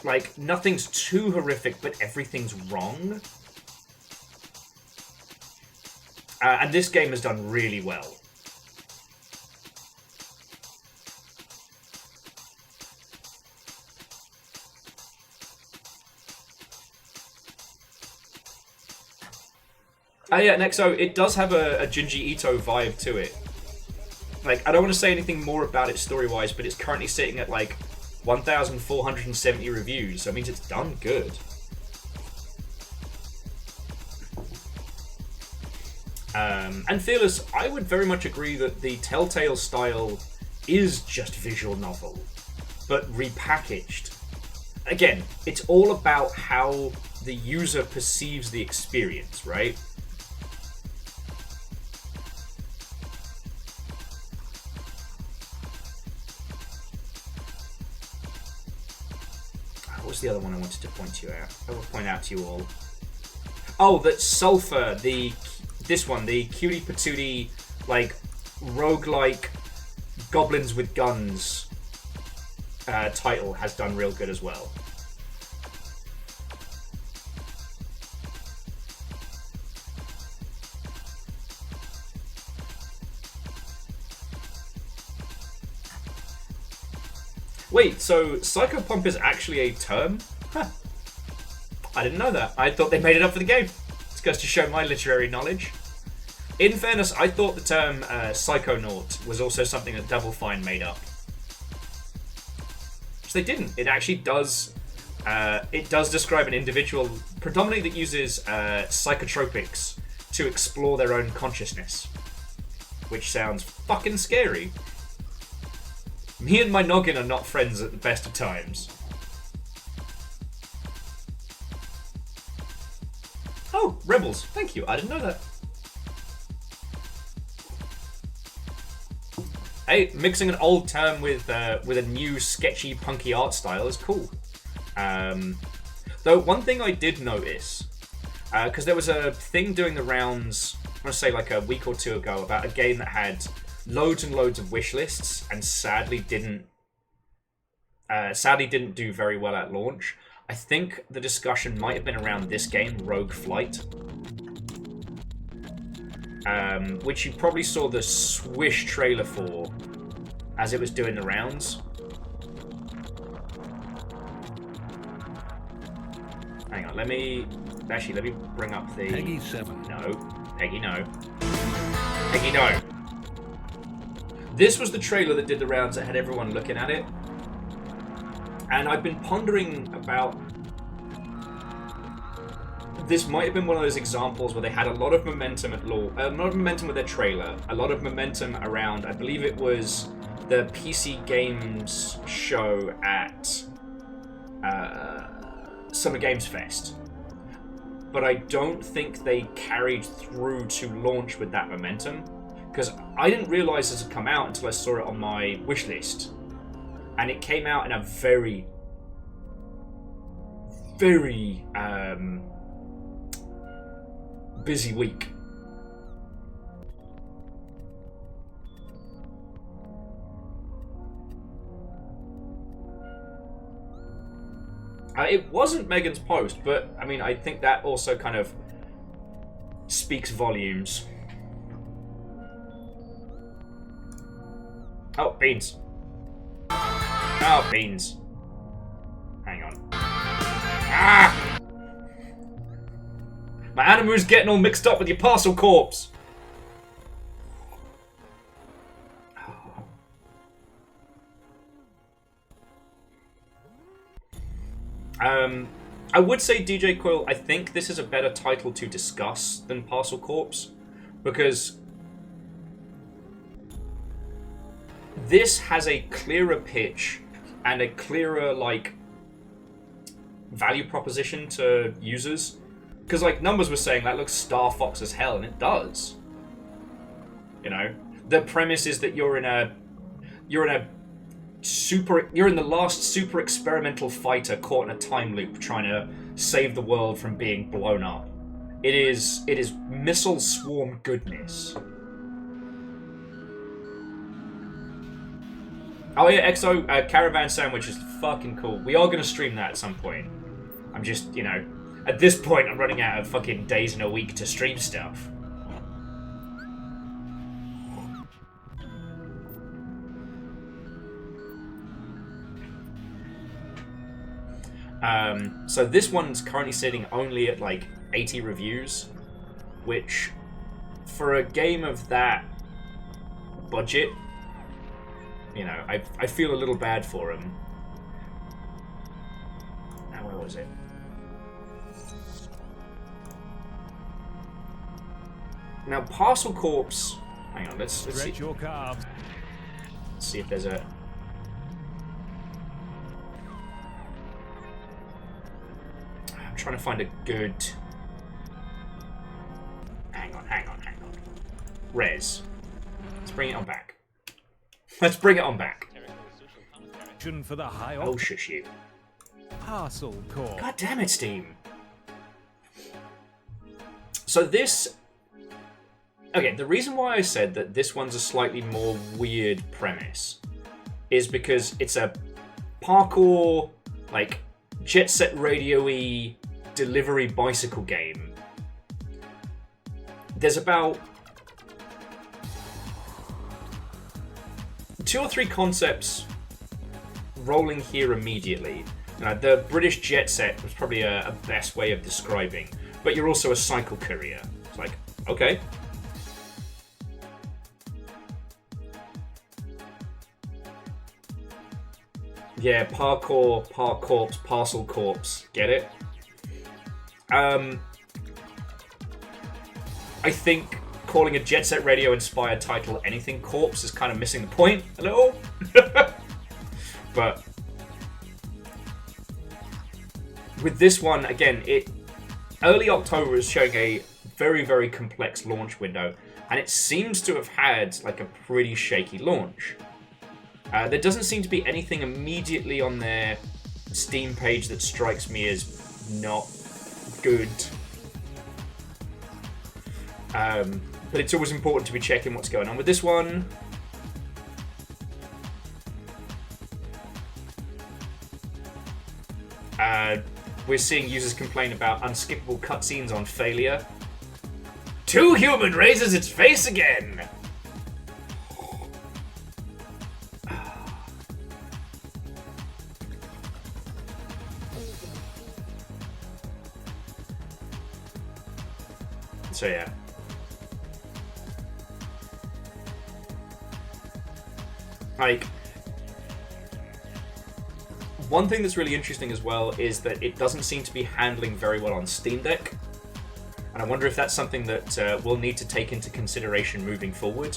Like, nothing's too horrific, but everything's wrong. And this game has done really well. Yeah, Nexo, it does have a Junji Ito vibe to it. Like, I don't want to say anything more about it story-wise, but it's currently sitting at, 1,470 reviews, so it means it's done good. And Fearless, I would very much agree that the Telltale style is just visual novel, but repackaged. Again, it's all about how the user perceives the experience, right? What's the other one I wanted to point out to you all? Oh, that Sulphur, the cutie patootie, roguelike goblins with guns title has done real good as well. Wait, so Psychopomp is actually a term? Huh. I didn't know that. I thought they made it up for the game. This goes to show my literary knowledge. In fairness, I thought the term Psychonaut was also something that Double Fine made up. So they didn't. It actually does... it does describe an individual predominantly that uses psychotropics to explore their own consciousness. Which sounds fucking scary. Me and my noggin are not friends at the best of times. Oh, Rebels. Thank you. I didn't know that. Hey, mixing an old term with a new sketchy, punky art style is cool. Though, one thing I did notice, because there was a thing doing the rounds, I want to say a week or two ago, about a game that had loads and loads of wish lists and sadly didn't do very well at launch. I think the discussion might have been around this game, Rogue Flight, which you probably saw the swish trailer for as it was doing the rounds. Hang on, let me bring up the... Peggy 7. No. Peggy, no. Peggy, no. This was the trailer that did the rounds that had everyone looking at it. And I've been pondering about... This might have been one of those examples where they had a lot of momentum a lot of momentum with their trailer, a lot of momentum around, I believe it was the PC Games show at Summer Games Fest. But I don't think they carried through to launch with that momentum. because I didn't realize this had come out until I saw it on my wish list, and it came out in a very, very busy week. It wasn't Megan's post, but I mean, I think that also kind of speaks volumes. Oh, beans. Oh, beans. Hang on. Ah! My Animu's getting all mixed up with your parcel corpse. I would say DJ Quill, I think this is a better title to discuss than Parcel Corpse, because this has a clearer pitch and a clearer, like, value proposition to users. Because, like, Numbers was saying that looks Star Fox as hell, and it does. You know? The premise is that you're in the last super experimental fighter caught in a time loop trying to save the world from being blown up. It is missile swarm goodness. Oh yeah, EXO Caravan Sandwich is fucking cool. We are gonna stream that at some point. I'm just, you know, at this point I'm running out of fucking days in a week to stream stuff. So this one's currently sitting only at like 80 reviews, which for a game of that budget, you know, I feel a little bad for him. Now, where was it? Now, Parcel Corpse. Hang on, let's see. Your calves. Let's see if there's a. I'm trying to find a good. Hang on. Res. Let's bring it on back. Let's bring it on back. For the high Oh, shush you. Parcel Corp. God damn it, Steam. So this. Okay, the reason why I said that this one's a slightly more weird premise is because it's a parkour, like, Jet Set Radio-y delivery bicycle game. There's about 2 or 3 concepts rolling here immediately. Now, the British Jet Set was probably a best way of describing, but you're also a cycle courier. It's like, okay. Yeah, parkour, corpse, parcel corpse. Get it? I think calling a Jet Set Radio inspired title anything corpse is kind of missing the point a little. But with this one, again, early October is showing a very, very complex launch window, and it seems to have had like a pretty shaky launch. There doesn't seem to be anything immediately on their Steam page that strikes me as not good. But it's always important to be checking what's going on with this one. We're seeing users complain about unskippable cutscenes on failure. 2 human raises its face again! So yeah. Like, one thing that's really interesting as well is that it doesn't seem to be handling very well on Steam Deck. And I wonder if that's something that we'll need to take into consideration moving forward.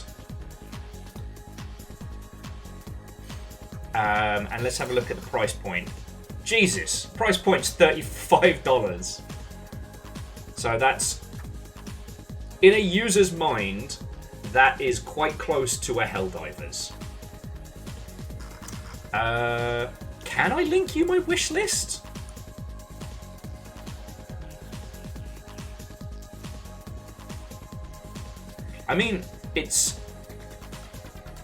And let's have a look at the price point. Jesus, price point's $35. So that's, in a user's mind, that is quite close to a Helldivers. Can I link you my wish list? I mean, it's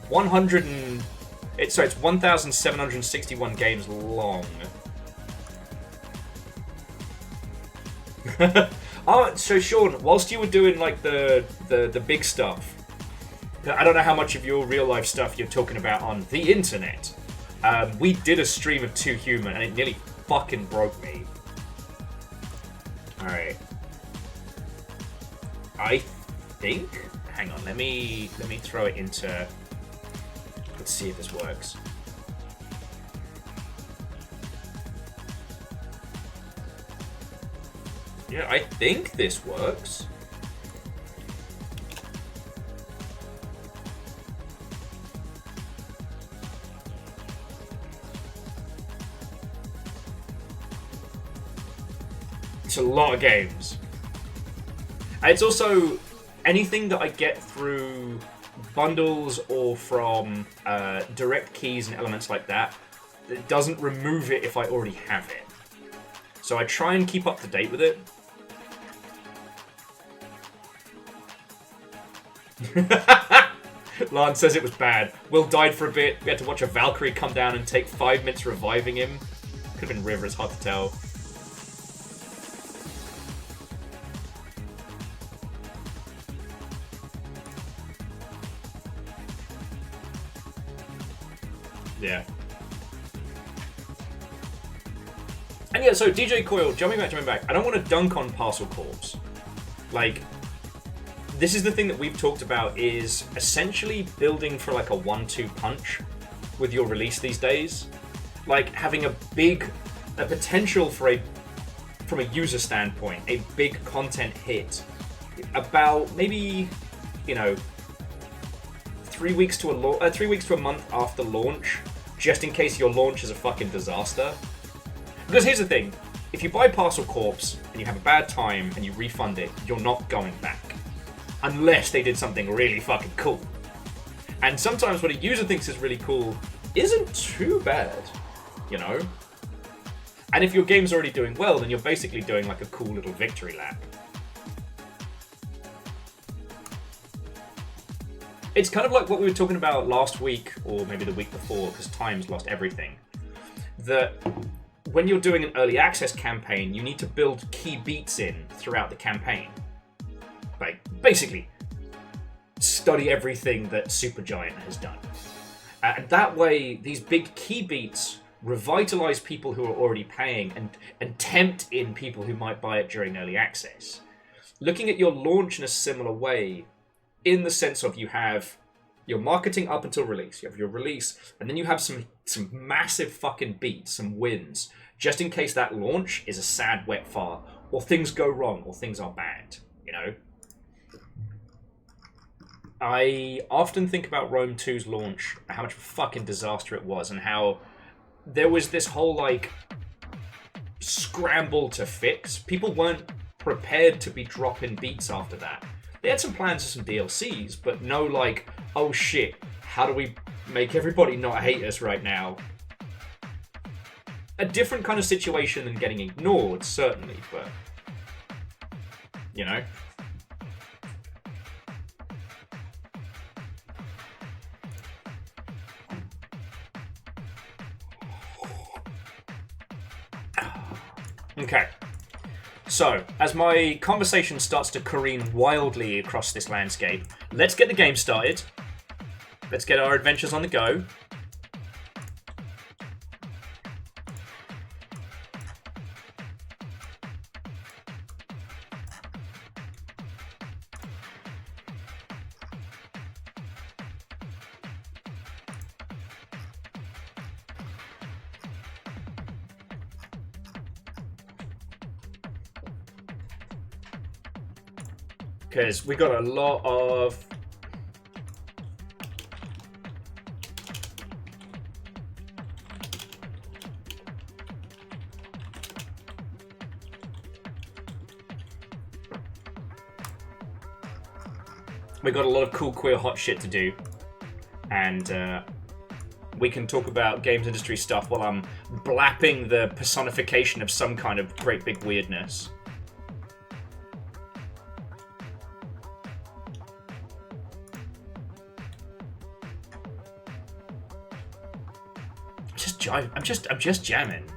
1,761 games long. Oh, so Sean, whilst you were doing like the big stuff, I don't know how much of your real life stuff you're talking about on the internet. We did a stream of 2 Human and it nearly fucking broke me. Alright. I think... Hang on, let me throw it into... Let's see if this works. Yeah, I think this works. It's a lot of games. And it's also anything that I get through bundles or from direct keys and elements like that, it doesn't remove it if I already have it. So I try and keep up to date with it. Lance says it was bad. Will died for a bit. We had to watch a Valkyrie come down and take 5 minutes reviving him. Could have been River, it's hard to tell. Yeah. And yeah, so DJ Coil, jumping back. I don't want to dunk on Parcel Corps. Like, this is the thing that we've talked about, is essentially building for like a 1-2 punch with your release these days. Like having a potential for from a user standpoint, a big content hit about maybe, 3 weeks to a month after launch, just in case your launch is a fucking disaster. Because here's the thing, if you buy Parcel Corps and you have a bad time and you refund it, you're not going back. Unless they did something really fucking cool. And sometimes what a user thinks is really cool isn't too bad, And if your game's already doing well, then you're basically doing like a cool little victory lap. It's kind of like what we were talking about last week, or maybe the week before, because time's lost everything. That when you're doing an early access campaign, you need to build key beats in throughout the campaign. Like, basically, study everything that Supergiant has done. And that way, these big key beats revitalize people who are already paying and tempt in people who might buy it during early access. Looking at your launch in a similar way, in the sense of you have your marketing up until release, you have your release, and then you have some massive fucking beats, some wins, just in case that launch is a sad wet fart, or things go wrong, or things are bad, I often think about Rome 2's launch, how much of a fucking disaster it was, and how there was this whole, scramble to fix. People weren't prepared to be dropping beats after that. They had some plans for some DLCs, but no, oh shit, how do we make everybody not hate us right now? A different kind of situation than getting ignored, certainly, but, Okay, so as my conversation starts to careen wildly across this landscape, let's get the game started. Let's get our adventures on the go. Because we got a lot of... We got a lot of cool queer hot shit to do, and we can talk about games industry stuff while I'm blapping the personification of some kind of great big weirdness. I'm just jamming.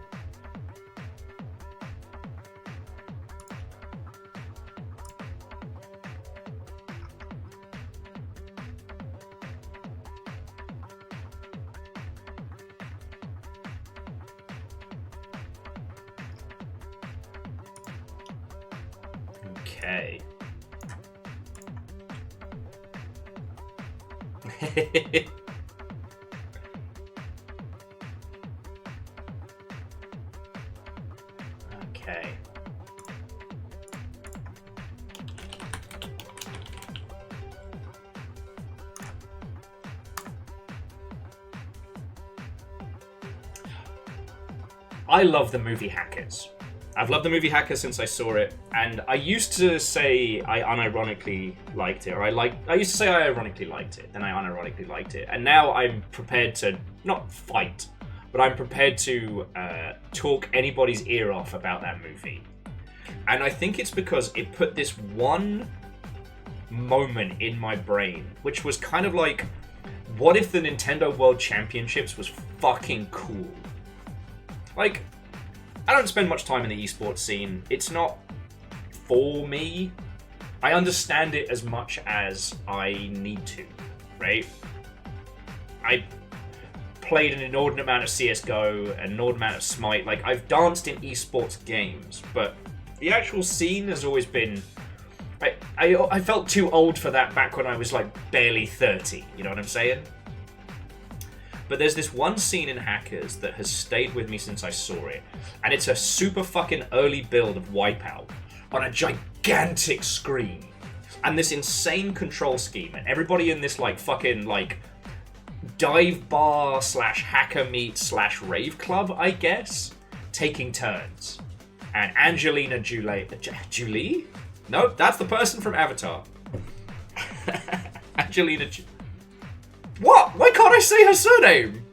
Okay. Okay. I love the movie Hackers. I've loved the movie Hackers since I saw it, and I used to say I unironically liked it, or I used to say I ironically liked it, then I unironically liked it, and now I'm prepared to not fight, but I'm prepared to talk anybody's ear off about that movie. And I think it's because it put this one moment in my brain, which was kind of like, what if the Nintendo World Championships was fucking cool? Like, I don't spend much time in the esports scene. It's not for me. I understand it as much as I need to, right? I played an inordinate amount of CSGO, an inordinate amount of Smite. Like, I've danced in esports games, but the actual scene has always been... I felt too old for that back when I was, like, barely 30. You know what I'm saying? But there's this one scene in Hackers that has stayed with me since I saw it. And it's a super fucking early build of Wipeout on a gigantic screen. And this insane control scheme. And everybody in this, like, fucking, like, dive bar slash hacker meet slash rave club, I guess, taking turns. And Angelina Jolie? No, that's the person from Avatar. Angelina Jolie. What? Why can't I say her surname?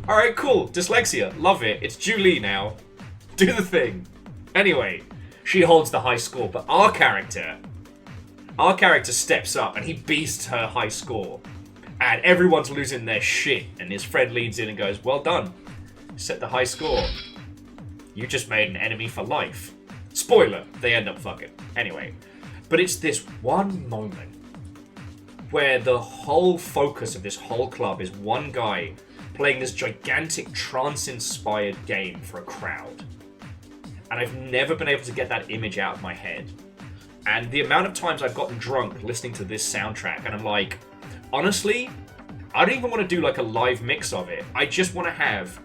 Alright, cool. Dyslexia. Love it. It's Julie now. Do the thing. Anyway, she holds the high score, but our character steps up and he beasts her high score. And everyone's losing their shit. And his friend leads in and goes, well done. Set the high score. You just made an enemy for life. Spoiler, they end up fucking. Anyway. But it's this one moment where the whole focus of this whole club is one guy playing this gigantic trance-inspired game for a crowd. And I've never been able to get that image out of my head. And the amount of times I've gotten drunk listening to this soundtrack, and I'm like, honestly, I don't even want to do like a live mix of it. I just want to have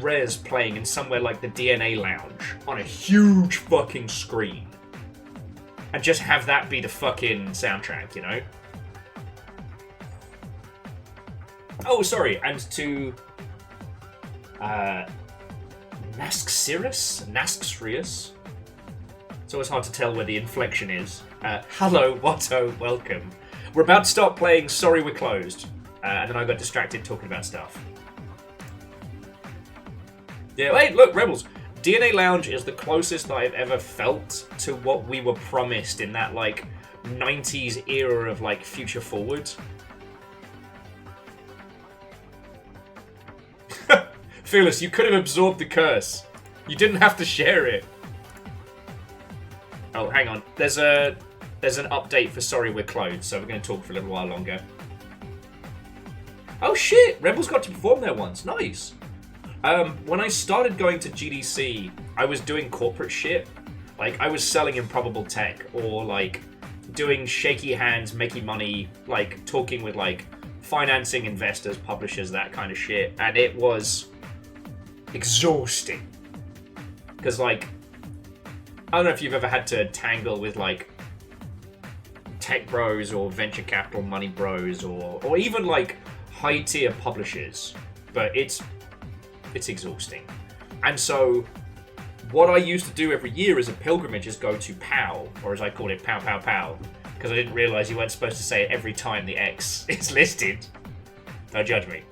Rez playing in somewhere like the DNA Lounge on a huge fucking screen. And just have that be the fucking soundtrack, you know? Oh, sorry, and to Naskxrius? It's always hard to tell where the inflection is. Hello, Watto, welcome. We're about to start playing Sorry We're Closed, and then I got distracted talking about stuff. Yeah, hey, look, Rebels. DNA Lounge is the closest that I've ever felt to what we were promised in that, like, 90s era of, like, Future Forward. Fearless, you could have absorbed the curse. You didn't have to share it. Oh, hang on. There's an update for Sorry We're Closed, so we're going to talk for a little while longer. Oh shit! Rebels got to perform there once. Nice. When I started going to GDC, I was doing corporate shit. Like, I was selling improbable tech, or, like, doing shaky hands, making money, like, talking with, like, financing investors, publishers, that kind of shit. And it was exhausting. Because, like, I don't know if you've ever had to tangle with, like, tech bros or venture capital money bros or even, like, high-tier publishers. But it's exhausting. And so what I used to do every year as a pilgrimage is go to POW, or as I call it, Pow Pow Pow, because I didn't realise you weren't supposed to say it every time the X is listed. Don't judge me.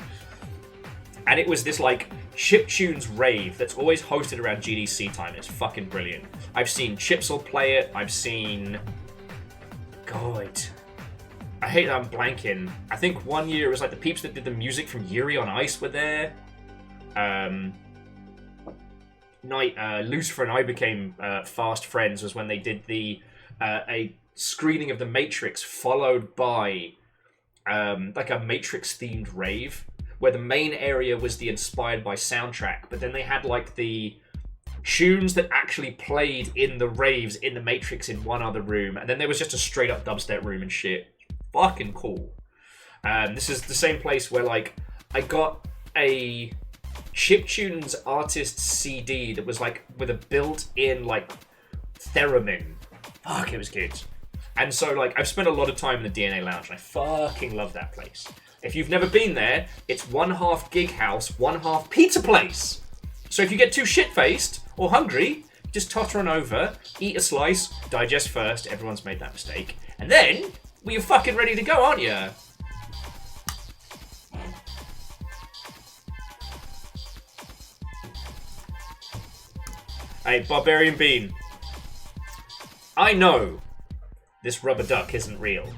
And it was this like chiptunes rave that's always hosted around GDC time. It's fucking brilliant. I've seen Chipsel play it. I've seen... God. I hate that I'm blanking. I think one year it was like the peeps that did the music from Yuri on Ice were there. Lucifer and I became fast friends was when they did the a screening of The Matrix followed by like a Matrix themed rave where the main area was the inspired by soundtrack, but then they had like the tunes that actually played in the raves in The Matrix in one other room, and then there was just a straight up dubstep room and shit. Fucking cool. This is the same place where like I got a chiptunes artist CD that was like with a built-in like theremin. Fuck, it was good. And so like I've spent a lot of time in the DNA Lounge and I fucking love that place. If you've never been there, it's 1/2 gig house, 1/2 pizza place. So if you get too shit-faced or hungry, just totter on over, eat a slice, digest first, everyone's made that mistake, and then you're fucking ready to go, aren't you? Hey, Barbarian Bean. I know this rubber duck isn't real.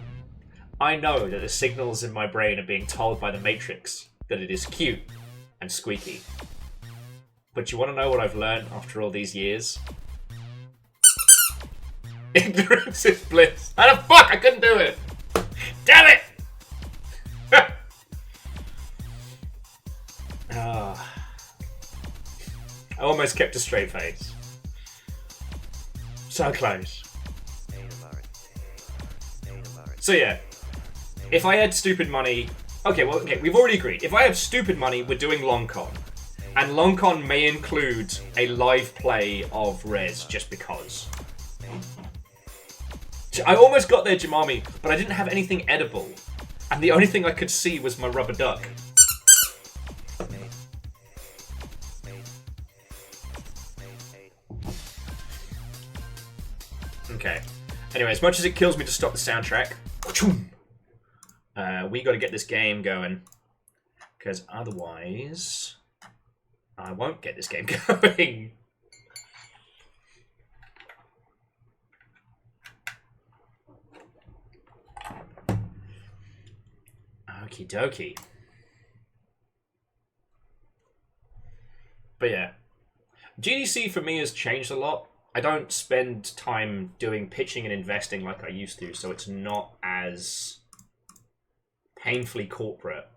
I know that the signals in my brain are being told by the Matrix that it is cute and squeaky. But you want to know what I've learned after all these years? Ignorance is bliss. How the fuck? I couldn't do it. Damn it! I almost kept a straight face. So close. So yeah, if I had stupid money... Okay, we've already agreed. If I have stupid money, we're doing LongCon. And LongCon may include a live play of Rez, just because. I almost got there, Jamami, but I didn't have anything edible. And the only thing I could see was my rubber duck. Okay. Anyway, as much as it kills me to stop the soundtrack, we got to get this game going. Because otherwise, I won't get this game going. Okie dokie. But yeah, GDC for me has changed a lot. I don't spend time doing pitching and investing like I used to, so it's not as painfully corporate.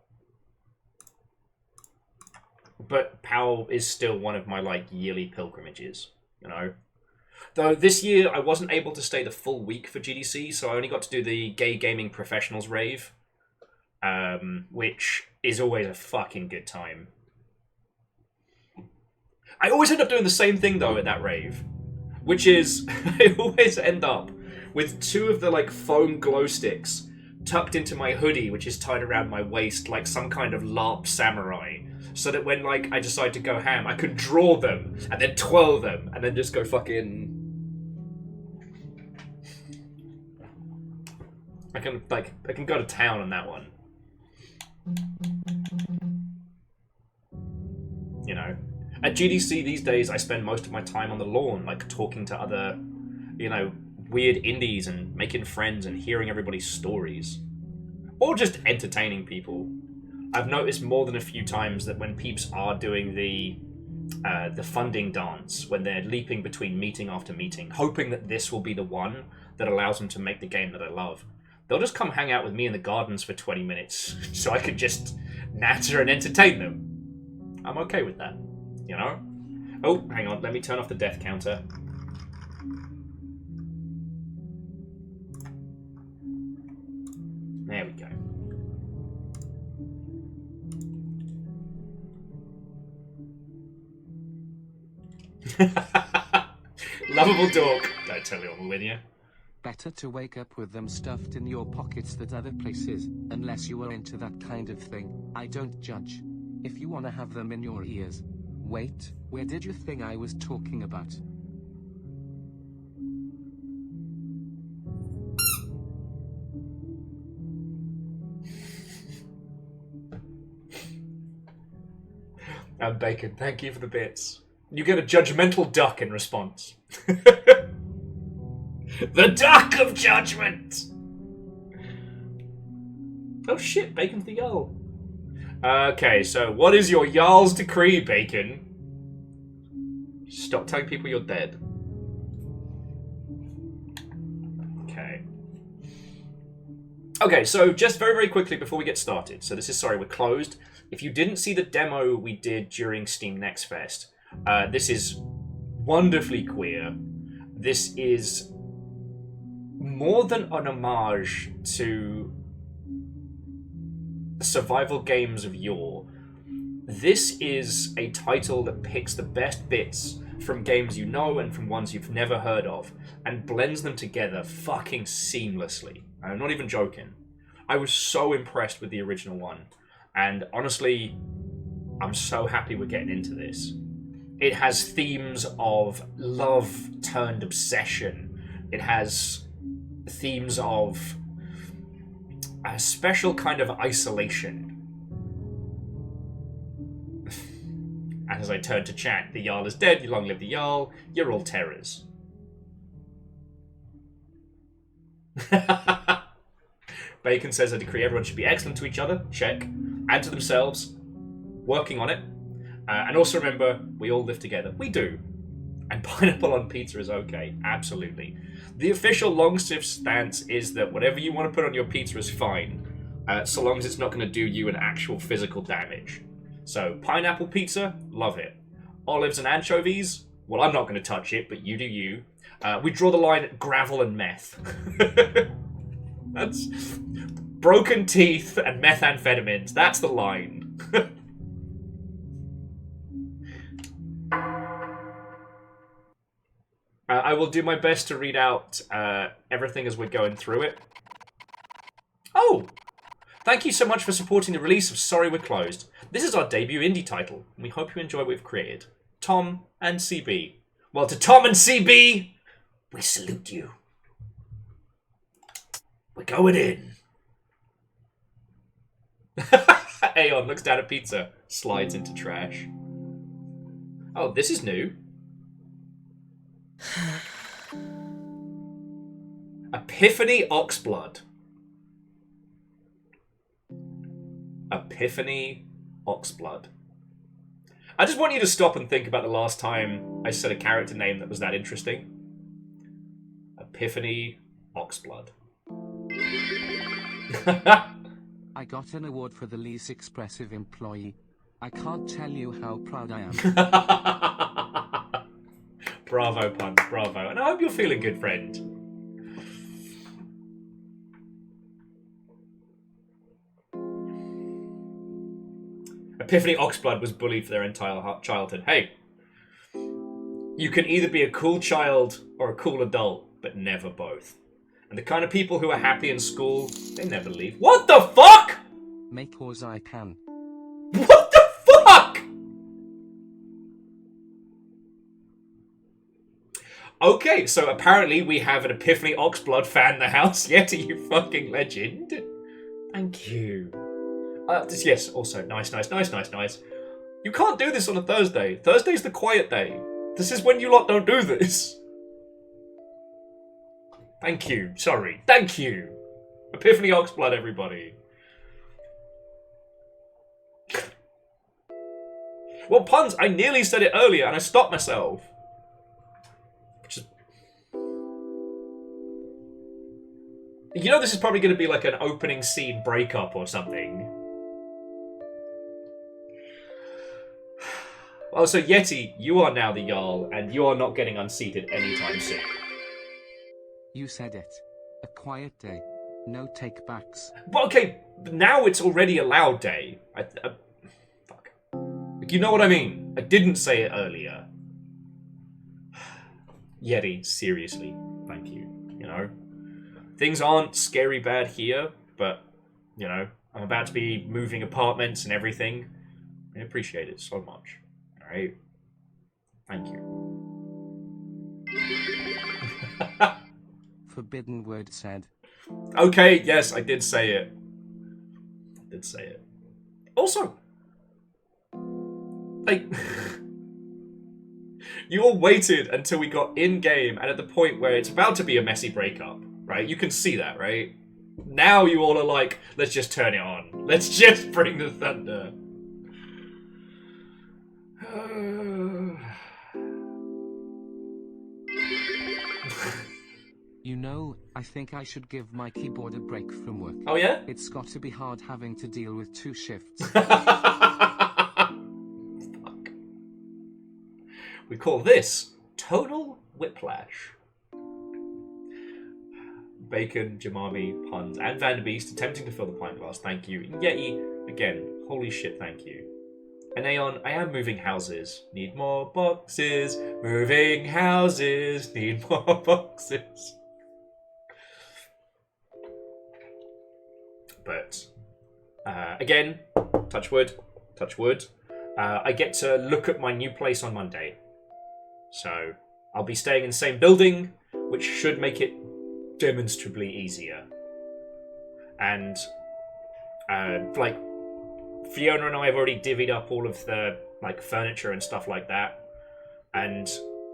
But PAL is still one of my like yearly pilgrimages, you know. Though this year I wasn't able to stay the full week for GDC, so I only got to do the Gay Gaming Professionals rave, which is always a fucking good time. I always end up doing the same thing though at that rave, which is I always end up with 2 of the like foam glow sticks tucked into my hoodie, which is tied around my waist like some kind of LARP samurai, so that when like I decide to go ham, I can draw them and then twirl them and then just go fucking. I can go to town on that one. You know, at GDC these days, I spend most of my time on the lawn, like talking to other, you know, weird indies and making friends and hearing everybody's stories, or just entertaining people. I've noticed more than a few times that when peeps are doing the funding dance, when they're leaping between meeting after meeting, hoping that this will be the one that allows them to make the game that I love, they'll just come hang out with me in the gardens for 20 minutes so I could just natter and entertain them. I'm okay with that, you know? Oh, hang on, let me turn off the death counter. There we go. Lovable dork. Don't tell me I'm with you. Better to wake up with them stuffed in your pockets than other places, unless you are into that kind of thing. I don't judge. If you want to have them in your ears. Wait, where did you think I was talking about? And Bacon, thank you for the bits. You get a judgmental duck in response. The duck of judgment! Oh shit, Bacon's the Jarl. Okay, so what is your Jarl's decree, Bacon? Stop telling people you're dead. Okay. Okay, so just very, very quickly before we get started. So this is, sorry, we're closed. If you didn't see the demo we did during Steam Next Fest, this is wonderfully queer. This is more than an homage to survival games of yore. This is a title that picks the best bits from games you know and from ones you've never heard of and blends them together fucking seamlessly. I'm not even joking. I was so impressed with the original one, and honestly, I'm so happy we're getting into this. It has themes of love turned obsession. It has themes of a special kind of isolation. And as I turn to chat, the Jarl is dead, you long live the Jarl, you're all terrors. Bacon says, I decree everyone should be excellent to each other, check, and to themselves, working on it. And also remember, we all live together. We do. And pineapple on pizza is okay, absolutely. The official long stiff stance is that whatever you want to put on your pizza is fine, so long as it's not going to do you an actual physical damage. So, pineapple pizza, love it. Olives and anchovies, well, I'm not going to touch it, but you do you. We draw the line at gravel and meth. That's broken teeth and methamphetamines. That's the line. I will do my best to read out everything as we're going through it. Oh! Thank you so much for supporting the release of Sorry We're Closed. This is our debut indie title, and we hope you enjoy what we've created. Tom and CB. Well, to Tom and CB, we salute you. We're going in. Aeon looks down at pizza, slides into trash. Oh, this is new. Epiphany Oxblood. Epiphany Oxblood. I just want you to stop and think about the last time I said a character name that was that interesting. Epiphany Oxblood. I got an award for the least expressive employee. I can't tell you how proud I am. Bravo, Punt, bravo. And I hope you're feeling good, friend. Epiphany Oxblood was bullied for their entire childhood. Hey, you can either be a cool child or a cool adult, but never both. And the kind of people who are happy in school, they never leave. What the fuck?! Make cause I can. What the fuck?! Okay, so apparently we have an Epiphany Oxblood fan in the house. Yeti, you fucking legend. Thank you. Yes, also, nice. You can't do this on a Thursday. Thursday's the quiet day. This is when you lot don't do this. Thank you. Sorry. Thank you. Epiphany Oxblood, everybody. Well, puns, I nearly said it earlier and I stopped myself. Which is... You know this is probably going to be like an opening scene breakup or something. Oh, so Yeti, you are now the Jarl, and you are not getting unseated anytime soon. You said it. A quiet day. No take-backs. But okay, now it's already a loud day. Fuck. You know what I mean? I didn't say it earlier. Yeti, seriously, thank you. You know? Things aren't scary bad here, but, you know, I'm about to be moving apartments and everything. I appreciate it so much. Alright? Thank you. Forbidden word said. Okay, yes, I did say it. Also, Like, you all waited until we got in-game and at the point where it's about to be a messy breakup, right? You can see that, right? Now you all are like, let's just turn it on. Let's just bring the thunder. You know, I think I should give my keyboard a break from work. Oh, yeah? It's got to be hard having to deal with 2 shifts. Fuck. We call this total whiplash. Bacon, Jamami, Puns, and Vanderbeest attempting to fill the pint glass. Thank you. Yeti, again, holy shit, thank you. And Aeon, I am moving houses. Need more boxes. Moving houses. Need more boxes. But, again, touch wood. I get to look at my new place on Monday. So, I'll be staying in the same building, which should make it demonstrably easier. And, like, Fiona and I have already divvied up all of the, like, furniture and stuff like that. And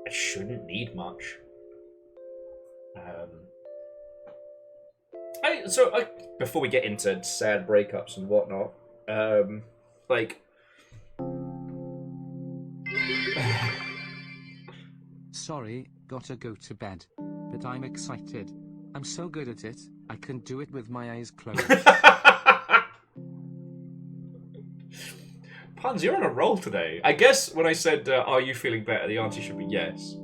it shouldn't need much. Before we get into sad breakups and whatnot, like... Sorry, gotta go to bed. But I'm excited. I'm so good at it, I can do it with my eyes closed. Puns, you're on a roll today. I guess when I said, are you feeling better, the answer should be yes.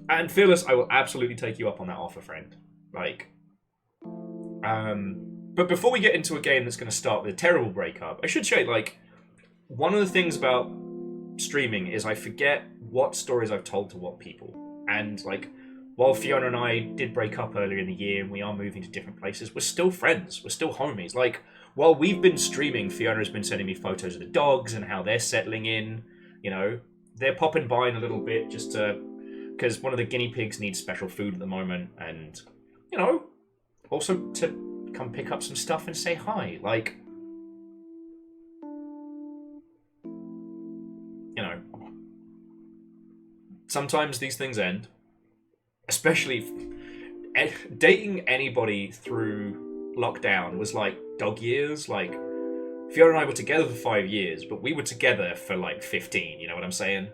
And Fearless, I will absolutely take you up on that offer, friend. Like, but before we get into a game that's going to start with a terrible breakup, I should say, like, one of the things about streaming is I forget what stories I've told to what people. And, like, while Fiona and I did break up earlier in the year and we are moving to different places, we're still friends. We're still homies. Like, while we've been streaming, Fiona's been sending me photos of the dogs and how they're settling in. You know, they're popping by in a little bit just to... because one of the guinea pigs needs special food at the moment. And, you know, also to come pick up some stuff and say hi. Like, you know, sometimes these things end. Especially dating anybody through lockdown was like dog years. Like, Fiona and I were together for 5 years, but we were together for like 15, you know what I'm saying?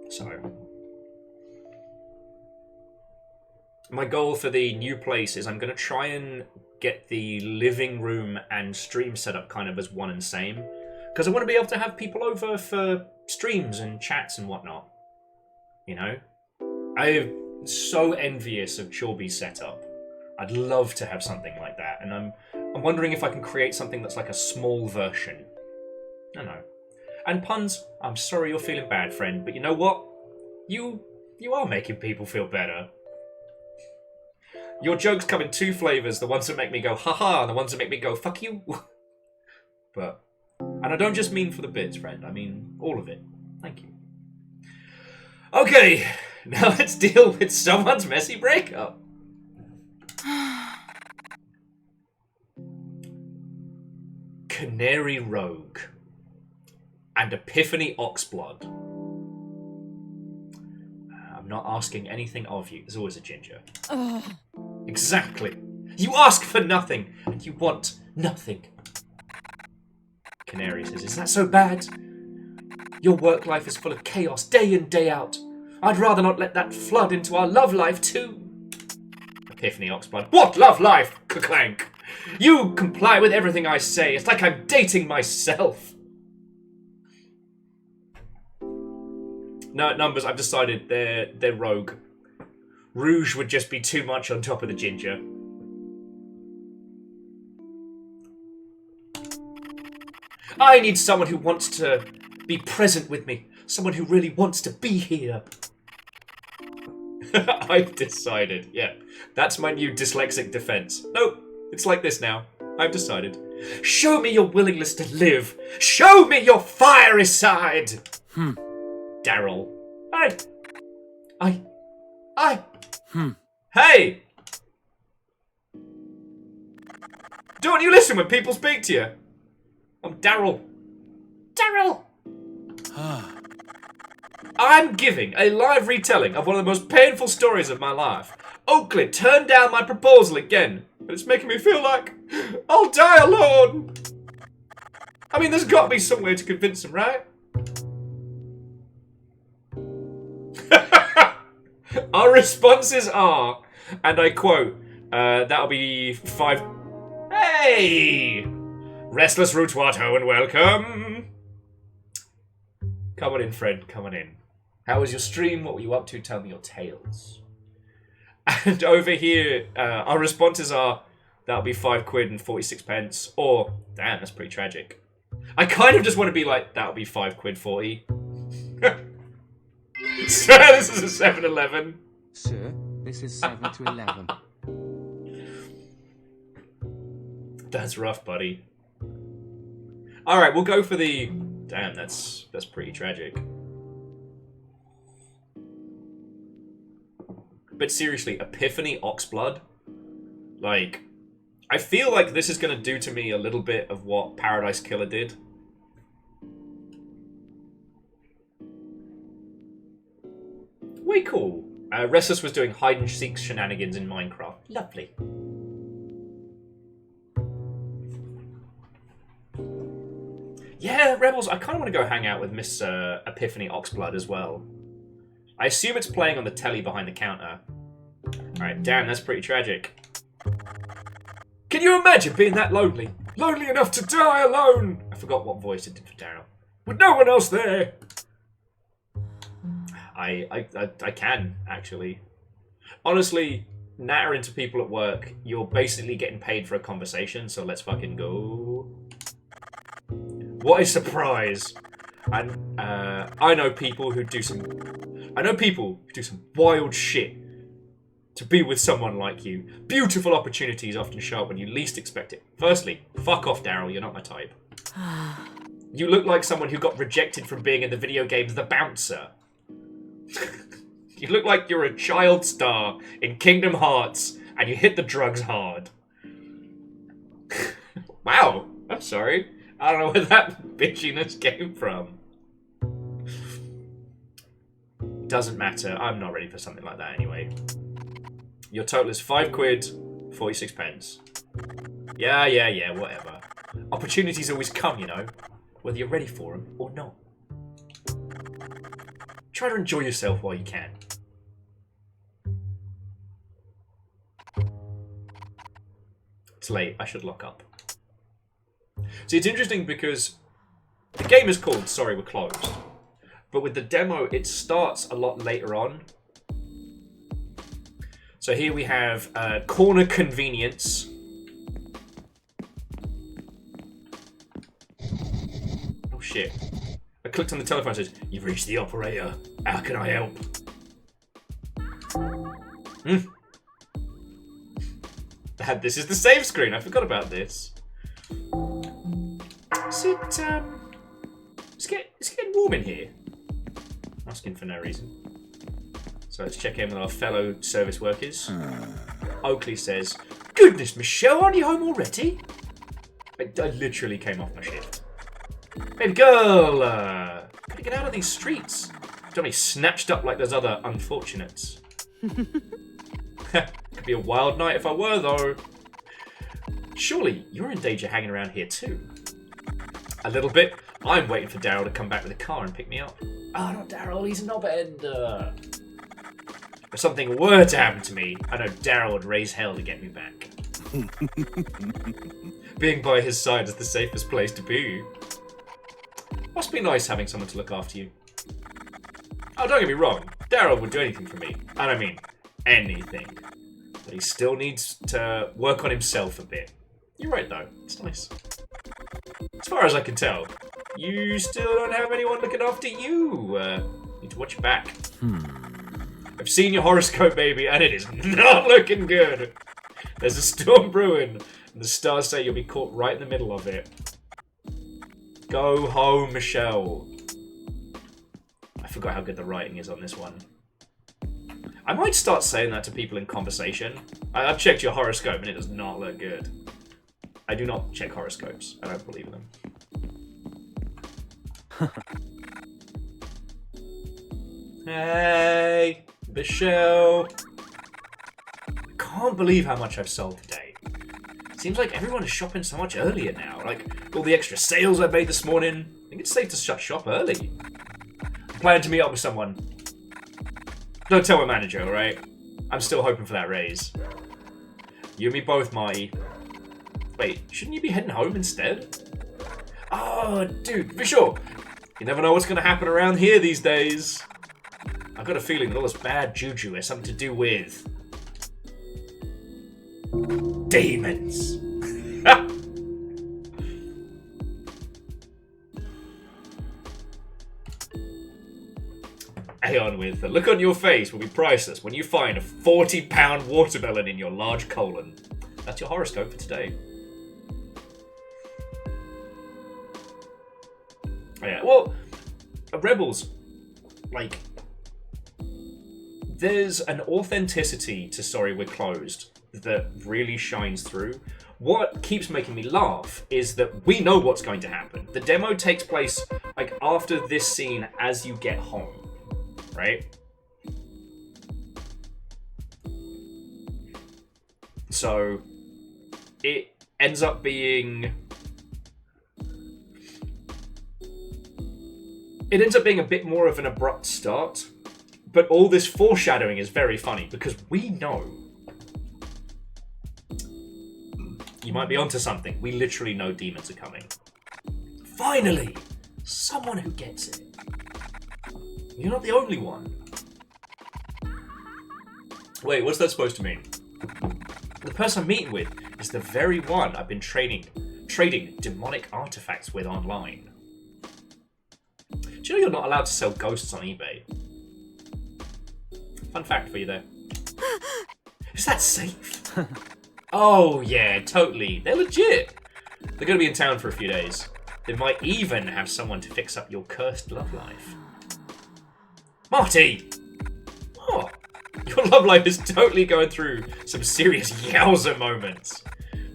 So, my goal for the new place is I'm going to try and get the living room and stream set up kind of as one and same. Because I want to be able to have people over for streams and chats and whatnot. You know? I'm so envious of Chorby's setup. I'd love to have something like that. And I'm wondering if I can create something that's like a small version. I don't know. And Puns, I'm sorry you're feeling bad, friend, but you know what? You are making people feel better. Your jokes come in 2 flavors, the ones that make me go, haha, and the ones that make me go, fuck you. But, and I don't just mean for the bits, friend, I mean all of it. Thank you. Okay, now let's deal with someone's messy breakup. Canary Rogue and Epiphany Oxblood. I'm not asking anything of you. There's always a ginger. Exactly. You ask for nothing, and you want nothing. Canary says, is that so bad? Your work life is full of chaos day in, day out. I'd rather not let that flood into our love life too. Epiphany Oxblood. What love life? Clank. You comply with everything I say. It's like I'm dating myself. No, Numbers, I've decided they're rogue. Rouge would just be too much on top of the ginger. I need someone who wants to be present with me. Someone who really wants to be here. I've decided. Yeah, that's my new dyslexic defense. Nope, it's like this now. I've decided. Show me your willingness to live. Show me your fiery side. Daryl. Hey! Don't you listen when people speak to you? I'm Daryl. Daryl! I'm giving a live retelling of one of the most painful stories of my life. Oakley turned down my proposal again, and it's making me feel like I'll die alone. I mean, there's got to be some way to convince him, right? Our responses are, and I quote, that'll be 5... Hey! Restless Rootwato and welcome. Come on in, friend, come on in. How was your stream? What were you up to? Tell me your tales. And over here, our responses are, that'll be £5 and 46 pence, or, damn, that's pretty tragic. I kind of just want to be like, that'll be £5 40. So this is a 7-Eleven. Sir, this is 7 to 11. That's rough, buddy. Alright, we'll go for the... Damn, that's pretty tragic. But seriously, Epiphany Oxblood? Like, I feel like this is going to do to me a little bit of what Paradise Killer did. Way cool. Restless was doing hide-and-seek shenanigans in Minecraft. Lovely. Yeah, Rebels, I kind of want to go hang out with Miss Epiphany Oxblood as well. I assume it's playing on the telly behind the counter. Alright, damn, that's pretty tragic. Can you imagine being that lonely? Lonely enough to die alone! I forgot what voice it did for Daryl. With no one else there! I can, actually. Honestly, nattering to people at work, you're basically getting paid for a conversation, so let's fucking go. What a surprise! And I know people who do some wild shit to be with someone like you. Beautiful opportunities often show up when you least expect it. Firstly, fuck off, Daryl. You're not my type. You look like someone who got rejected from being in the video game The Bouncer. You look like you're a child star in Kingdom Hearts and you hit the drugs hard. Wow. I'm sorry. I don't know where that bitchiness came from. Doesn't matter. I'm not ready for something like that anyway. Your total is £5, 46 pence. Yeah, whatever. Opportunities always come, you know. Whether you're ready for them or not. Try to enjoy yourself while you can. It's late. I should lock up. See, it's interesting because the game is called Sorry We're Closed. But with the demo, it starts a lot later on. So here we have corner convenience. Oh shit. I clicked on the telephone and says, "You've reached the operator. How can I help?" This is the save screen. I forgot about this. Is it, it's getting warm in here. Asking for no reason. So let's check in with our fellow service workers. Oakley says, "Goodness, Michelle, aren't you home already?" I literally came off my shift. Baby girl, gotta get out of these streets. Don't be snatched up like those other unfortunates. Could be a wild night if I were, though. Surely you're in danger hanging around here too. A little bit. I'm waiting for Daryl to come back with a car and pick me up. Oh, not Daryl, he's a knobhead. If something were to happen to me, I know Daryl would raise hell to get me back. Being by his side is the safest place to be. Must be nice having someone to look after you. Oh, don't get me wrong. Daryl would do anything for me. And I mean, anything. But he still needs to work on himself a bit. You're right, though. It's nice. As far as I can tell, you still don't have anyone looking after you. Need to watch your back. I've seen your horoscope, baby, and it is not looking good. There's a storm brewing, and the stars say you'll be caught right in the middle of it. Go home, Michelle. I forgot how good the writing is on this one. I might start saying that to people in conversation. I've checked your horoscope, and it does not look good. I do not check horoscopes. I don't believe in them. Hey, Michelle. I can't believe how much I've sold today. Seems like everyone is shopping so much earlier now. Like, all the extra sales I made this morning. I think it's safe to shut shop early. I'm planning to meet up with someone. Don't tell my manager, alright? I'm still hoping for that raise. You and me both, Marty. Wait, shouldn't you be heading home instead? Oh, dude, for sure. You never know what's going to happen around here these days. I've got a feeling that all this bad juju has something to do with... demons. Aeon with the look on your face will be priceless when you find a 40-pound watermelon in your large colon. That's your horoscope for today. Oh, yeah, well, Rebels, like, there's an authenticity to Sorry We're Closed that really shines through. What keeps making me laugh is that we know what's going to happen. The demo takes place, like, after this scene as you get home, right? So, it ends up being... It ends up being a bit more of an abrupt start, but all this foreshadowing is very funny because we know. You might be onto something. We literally know demons are coming. Finally! Someone who gets it. You're not the only one. Wait, what's that supposed to mean? The person I'm meeting with is the very one I've been trading demonic artifacts with online. Do you know you're not allowed to sell ghosts on eBay? Fun fact for you there. Is that safe? Oh yeah, totally. They're legit. They're going to be in town for a few days. They might even have someone to fix up your cursed love life. Marty! Oh, your love life is totally going through some serious yowza moments.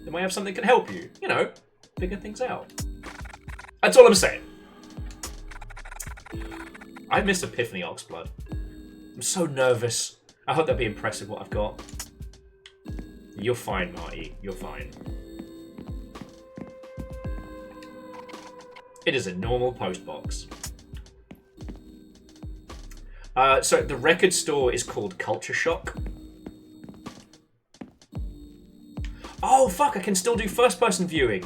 They might have something that can help you. You know, figure things out. That's all I'm saying. I miss Epiphany Oxblood. I'm so nervous. I hope they'll be impressed with what I've got. You're fine, Marty. You're fine. It is a normal postbox. So the record store is called Culture Shock. Oh, fuck, I can still do first-person viewing.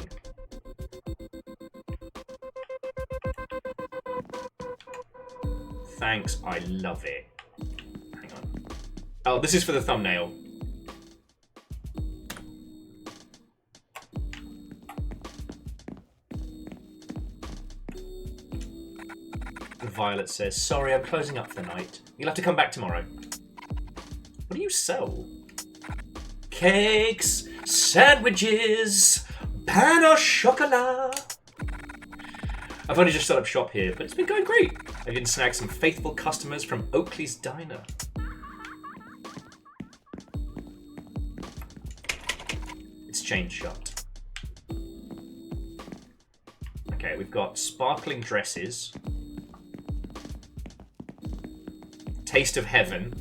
Thanks, I love it. Hang on. Oh, this is for the thumbnail. Violet says, sorry, I'm closing up for the night. You'll have to come back tomorrow. What do you sell? Cakes, sandwiches, pain au chocolat. I've only just set up shop here, but it's been going great. I've even snagged some faithful customers from Oakley's Diner. It's chained shut. Okay, we've got sparkling dresses. Taste of Heaven.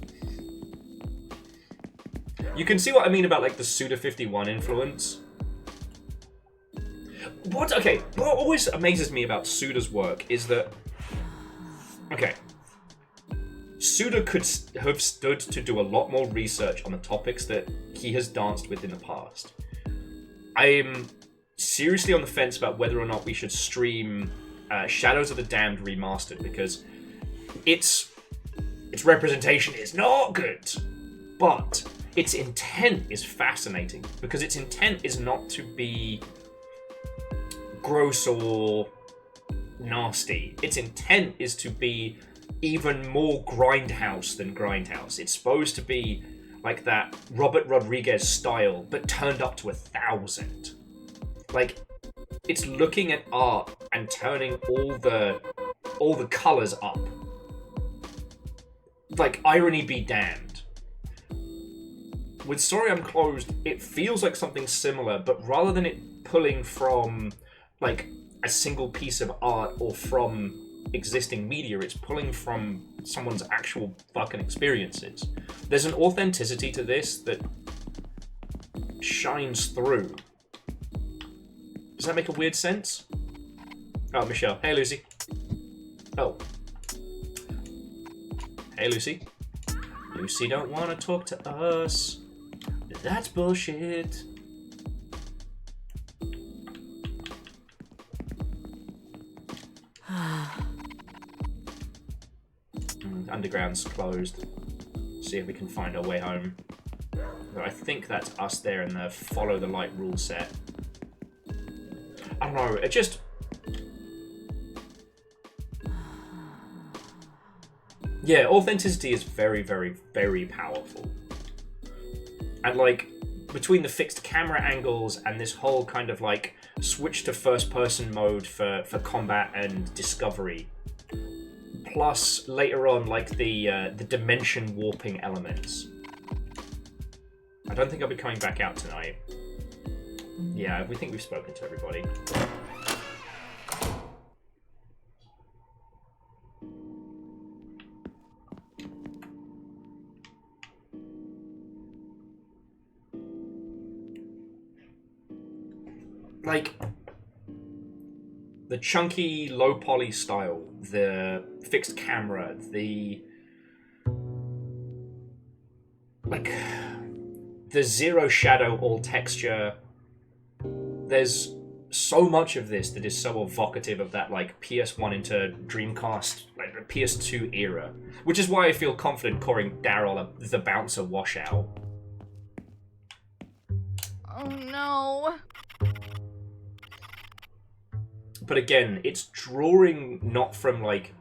You can see what I mean about like the Suda 51 influence. What always amazes me about Suda's work is that, okay, Suda could have stood to do a lot more research on the topics that he has danced with in the past. I'm seriously on the fence about whether or not we should stream Shadows of the Damned Remastered, because its representation is not good, but its intent is fascinating, because its intent is not to be gross or nasty. Its intent is to be even more grindhouse than grindhouse. It's supposed to be like that Robert Rodriguez style, but turned up to 1,000. Like, it's looking at art and turning all the colors up. Like, irony be damned. With Sorry I'm Closed, it feels like something similar, but rather than it pulling from like a single piece of art or from existing media. It's pulling from someone's actual fucking experiences. There's an authenticity to this that shines through. Does that make a weird sense? Oh, Michelle. Hey, Lucy. Oh. Hey, Lucy. Lucy don't want to talk to us. That's bullshit. Underground's closed. See if we can find our way home. But I think that's us there in the follow the light rule set. I don't know, it just... Yeah, authenticity is very, very, very powerful. And like, between the fixed camera angles and this whole kind of like switch to first person mode for combat and discovery, plus later on like the dimension warping elements. I don't think I'll be coming back out tonight. Yeah, we think we've spoken to everybody. Like, the chunky, low poly style, the fixed camera, the zero shadow, all texture. There's so much of this that is so evocative of that like PS1 into Dreamcast, like the PS2 era, which is why I feel confident calling Daryl the bouncer washout. Oh no. But again, it's drawing not from like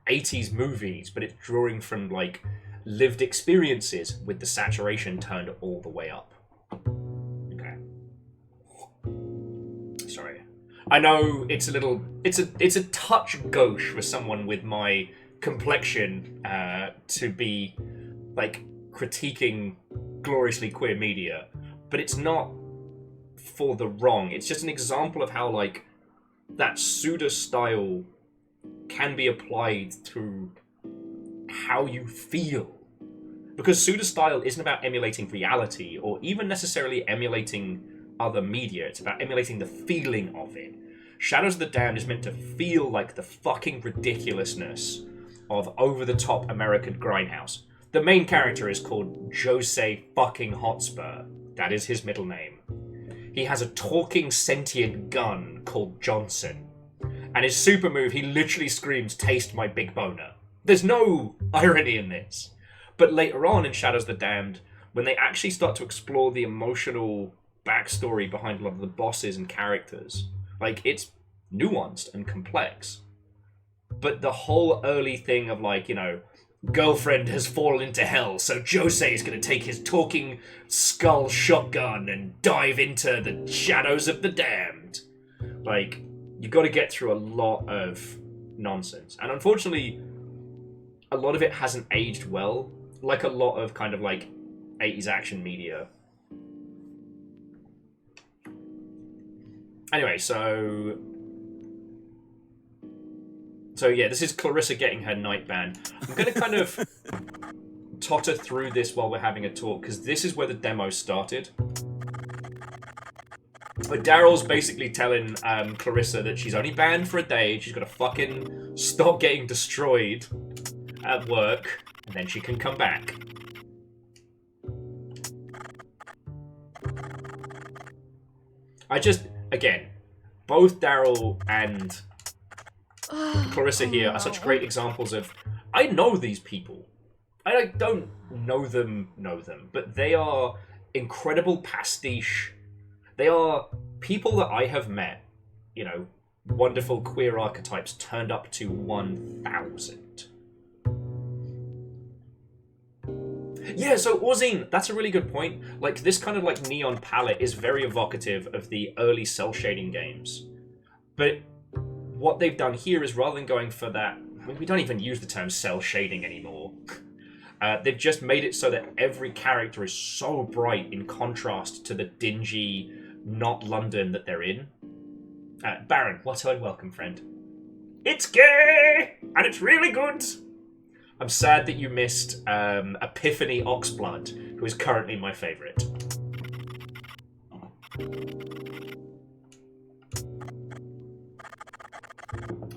80s movies, but it's drawing from like lived experiences with the saturation turned all the way up. Okay. Sorry. I know it's a little, it's a touch gauche for someone with my complexion to be like critiquing gloriously queer media, but it's not for the wrong. It's just an example of how like that pseudo style can be applied to how you feel. Because pseudo style isn't about emulating reality or even necessarily emulating other media. It's about emulating the feeling of it. Shadows of the Damned is meant to feel like the fucking ridiculousness of over-the-top American grindhouse. The main character is called Jose fucking Hotspur. That is his middle name. He has a talking sentient gun called Johnson. And his super move, he literally screams, "Taste my big boner." There's no irony in this. But later on in Shadows of the Damned, when they actually start to explore the emotional backstory behind a lot of the bosses and characters, like, it's nuanced and complex. But the whole early thing of, like, you know, girlfriend has fallen into hell, so Jose is going to take his talking skull shotgun and dive into the Shadows of the Damned. Like, you got to get through a lot of nonsense. And unfortunately, a lot of it hasn't aged well, like a lot of kind of like 80s action media. Anyway, so yeah, this is Clarissa getting her night ban. I'm going to kind of totter through this while we're having a talk, because this is where the demo started. But Daryl's basically telling Clarissa that she's only banned for a day, she's got to fucking stop getting destroyed at work, and then she can come back. Again, both Daryl and Clarissa here are such great examples of, I know these people. I don't know them, but they are incredible pastiche. They are people that I have met, you know, wonderful queer archetypes turned up to 1,000. Yeah, so Orzine, that's a really good point. Like, this kind of like neon palette is very evocative of the early cell shading games. But what they've done here is, rather than going for that, I mean, we don't even use the term cell shading anymore. They've just made it so that every character is so bright in contrast to the dingy, not London that they're in. Baron, what a welcome, friend. It's gay! And it's really good! I'm sad that you missed Epiphany Oxblood, who is currently my favourite.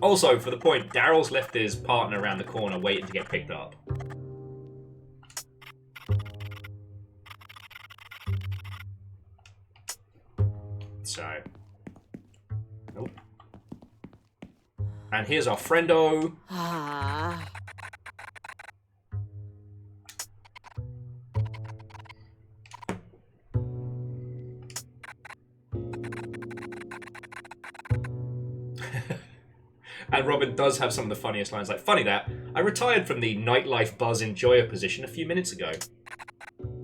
Also, for the point, Daryl's left his partner around the corner waiting to get picked up. So. Nope. And here's our friendo. Ah. And Robin does have some of the funniest lines, like, funny that, I retired from the nightlife buzz enjoyer position a few minutes ago.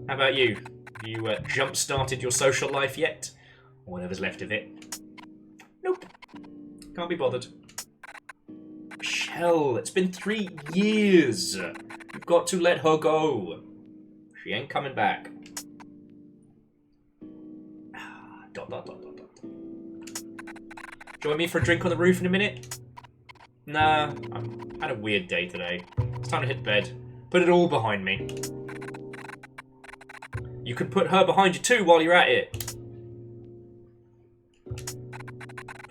How about you? Have you jump-started your social life yet? Or whatever's left of it? Nope. Can't be bothered. Michelle, it's been 3 years. You've got to let her go. She ain't coming back. Dot, dot, dot, dot, dot. Join me for a drink on the roof in a minute? Nah, I've had a weird day today. It's time to hit bed. Put it all behind me. You can put her behind you too while you're at it.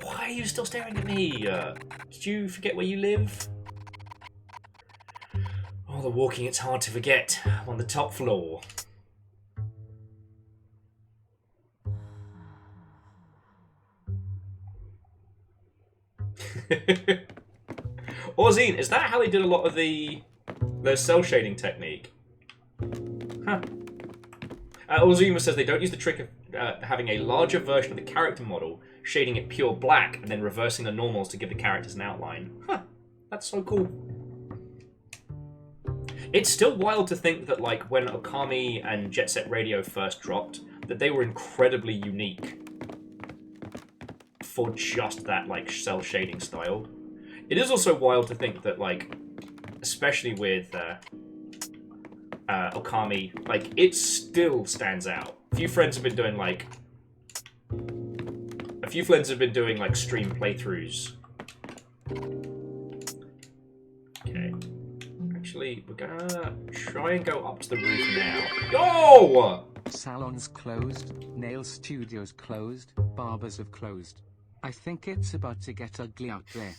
Why are you still staring at me? Did you forget where you live? Oh, the walking, it's hard to forget. I'm on the top floor. Orzine, is that how they did a lot of the cell shading technique? Huh. Orzine says they don't use the trick of having a larger version of the character model, shading it pure black, and then reversing the normals to give the characters an outline. Huh. That's so cool. It's still wild to think that, like, when Okami and Jet Set Radio first dropped, that they were incredibly unique for just that, like, cell shading style. It is also wild to think that, like, especially with Okami, like, it still stands out. A few friends have been doing, like, stream playthroughs. Okay. Actually, we're gonna try and go up to the roof now. Yo! Salons closed, nail studios closed, barbers have closed. I think it's about to get ugly out there.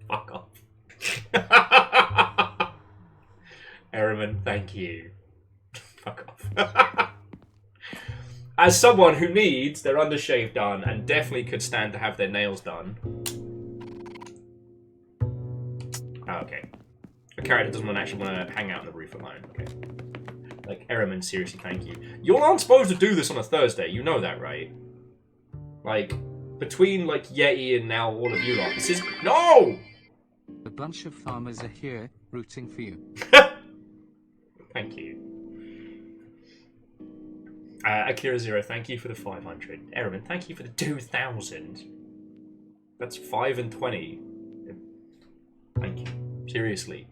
Fuck off. Ehrman, thank you. Fuck off. As someone who needs their undershave done and definitely could stand to have their nails done. Oh, okay. A character doesn't actually want to hang out on the roof alone. Okay. Like, Ehrman, seriously, thank you. You aren't supposed to do this on a Thursday. You know that, right? Like, between, like, Yeti and now all of you lot, this is... No! A bunch of farmers are here, rooting for you. Thank you. Akira Zero, thank you for the 500. Ehrman, thank you for the 2,000. That's 5 and 20. Thank you. Seriously.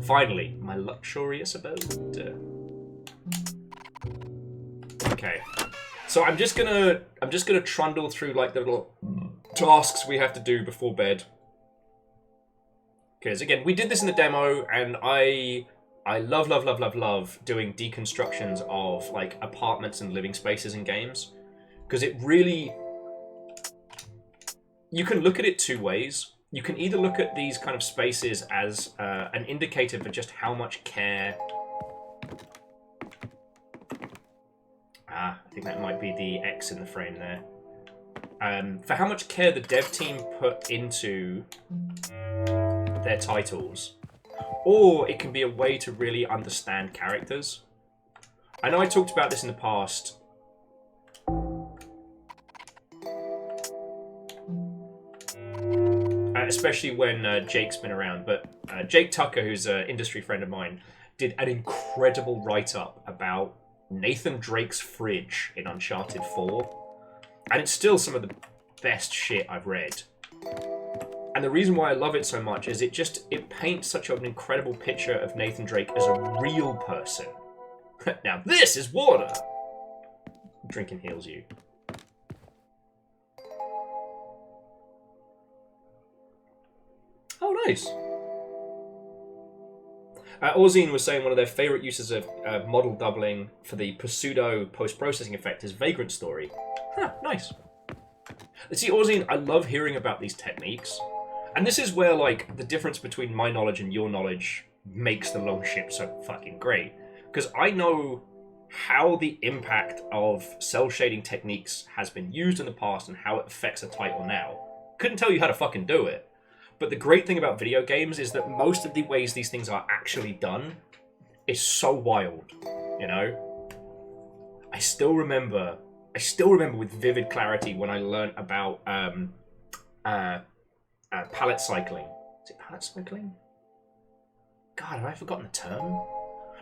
Finally, my luxurious abode. Okay. So I'm just gonna trundle through, like, the little tasks we have to do before bed. Because again, we did this in the demo, and I love doing deconstructions of, like, apartments and living spaces in games. Because it really... You can look at it two ways. You can either look at these kind of spaces as an indicator for just how much care... I think that might be the X in the frame there. For how much care the dev team put into their titles. Or it can be a way to really understand characters. I know I talked about this in the past. Especially when Jake's been around. But Jake Tucker, who's an industry friend of mine, did an incredible write-up about Nathan Drake's fridge in Uncharted 4. And it's still some of the best shit I've read. And the reason why I love it so much is it paints such an incredible picture of Nathan Drake as a real person. Now this is water! Drinking heals you. Oh, nice. Orzine was saying one of their favorite uses of model doubling for the pseudo post-processing effect is Vagrant Story. Huh, nice. See, Orzine, I love hearing about these techniques. And this is where, like, the difference between my knowledge and your knowledge makes the Lone Ship so fucking great. Because I know how the impact of cell shading techniques has been used in the past and how it affects a title now. Couldn't tell you how to fucking do it. But the great thing about video games is that most of the ways these things are actually done is so wild, you know? I still remember with vivid clarity when I learned about pallet cycling. Is it pallet cycling? God, have I forgotten the term?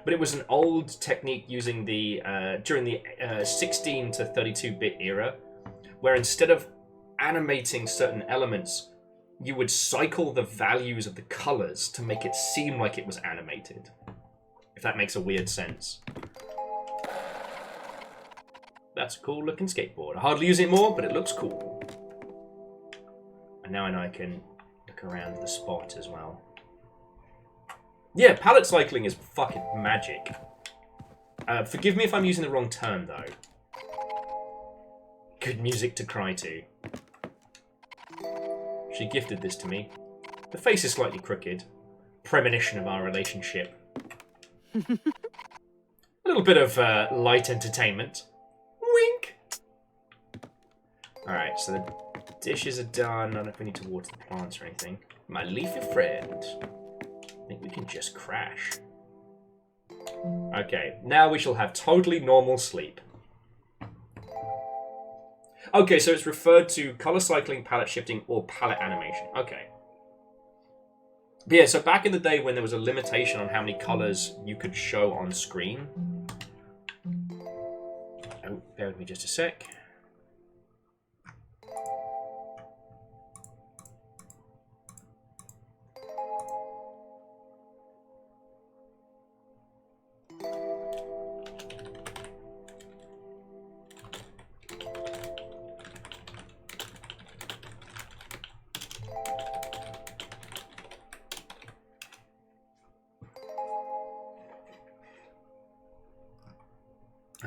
But it was an old technique using the during the 16 to 32-bit era, where instead of animating certain elements, you would cycle the values of the colors to make it seem like it was animated. If that makes a weird sense. That's a cool looking skateboard. I hardly use it more, but it looks cool. And now I know I can look around the spot as well. Yeah, pallet cycling is fucking magic. Forgive me if I'm using the wrong term, though. Good music to cry to. She gifted this to me. The face is slightly crooked. Premonition of our relationship. A little bit of light entertainment. Wink! Alright, so the dishes are done. I don't know if we need to water the plants or anything. My leafy friend. I think we can just crash. Okay, now we shall have totally normal sleep. Okay, so it's referred to color cycling, palette shifting, or palette animation. Okay. But yeah, so back in the day when there was a limitation on how many colors you could show on screen. Oh, bear with me just a sec.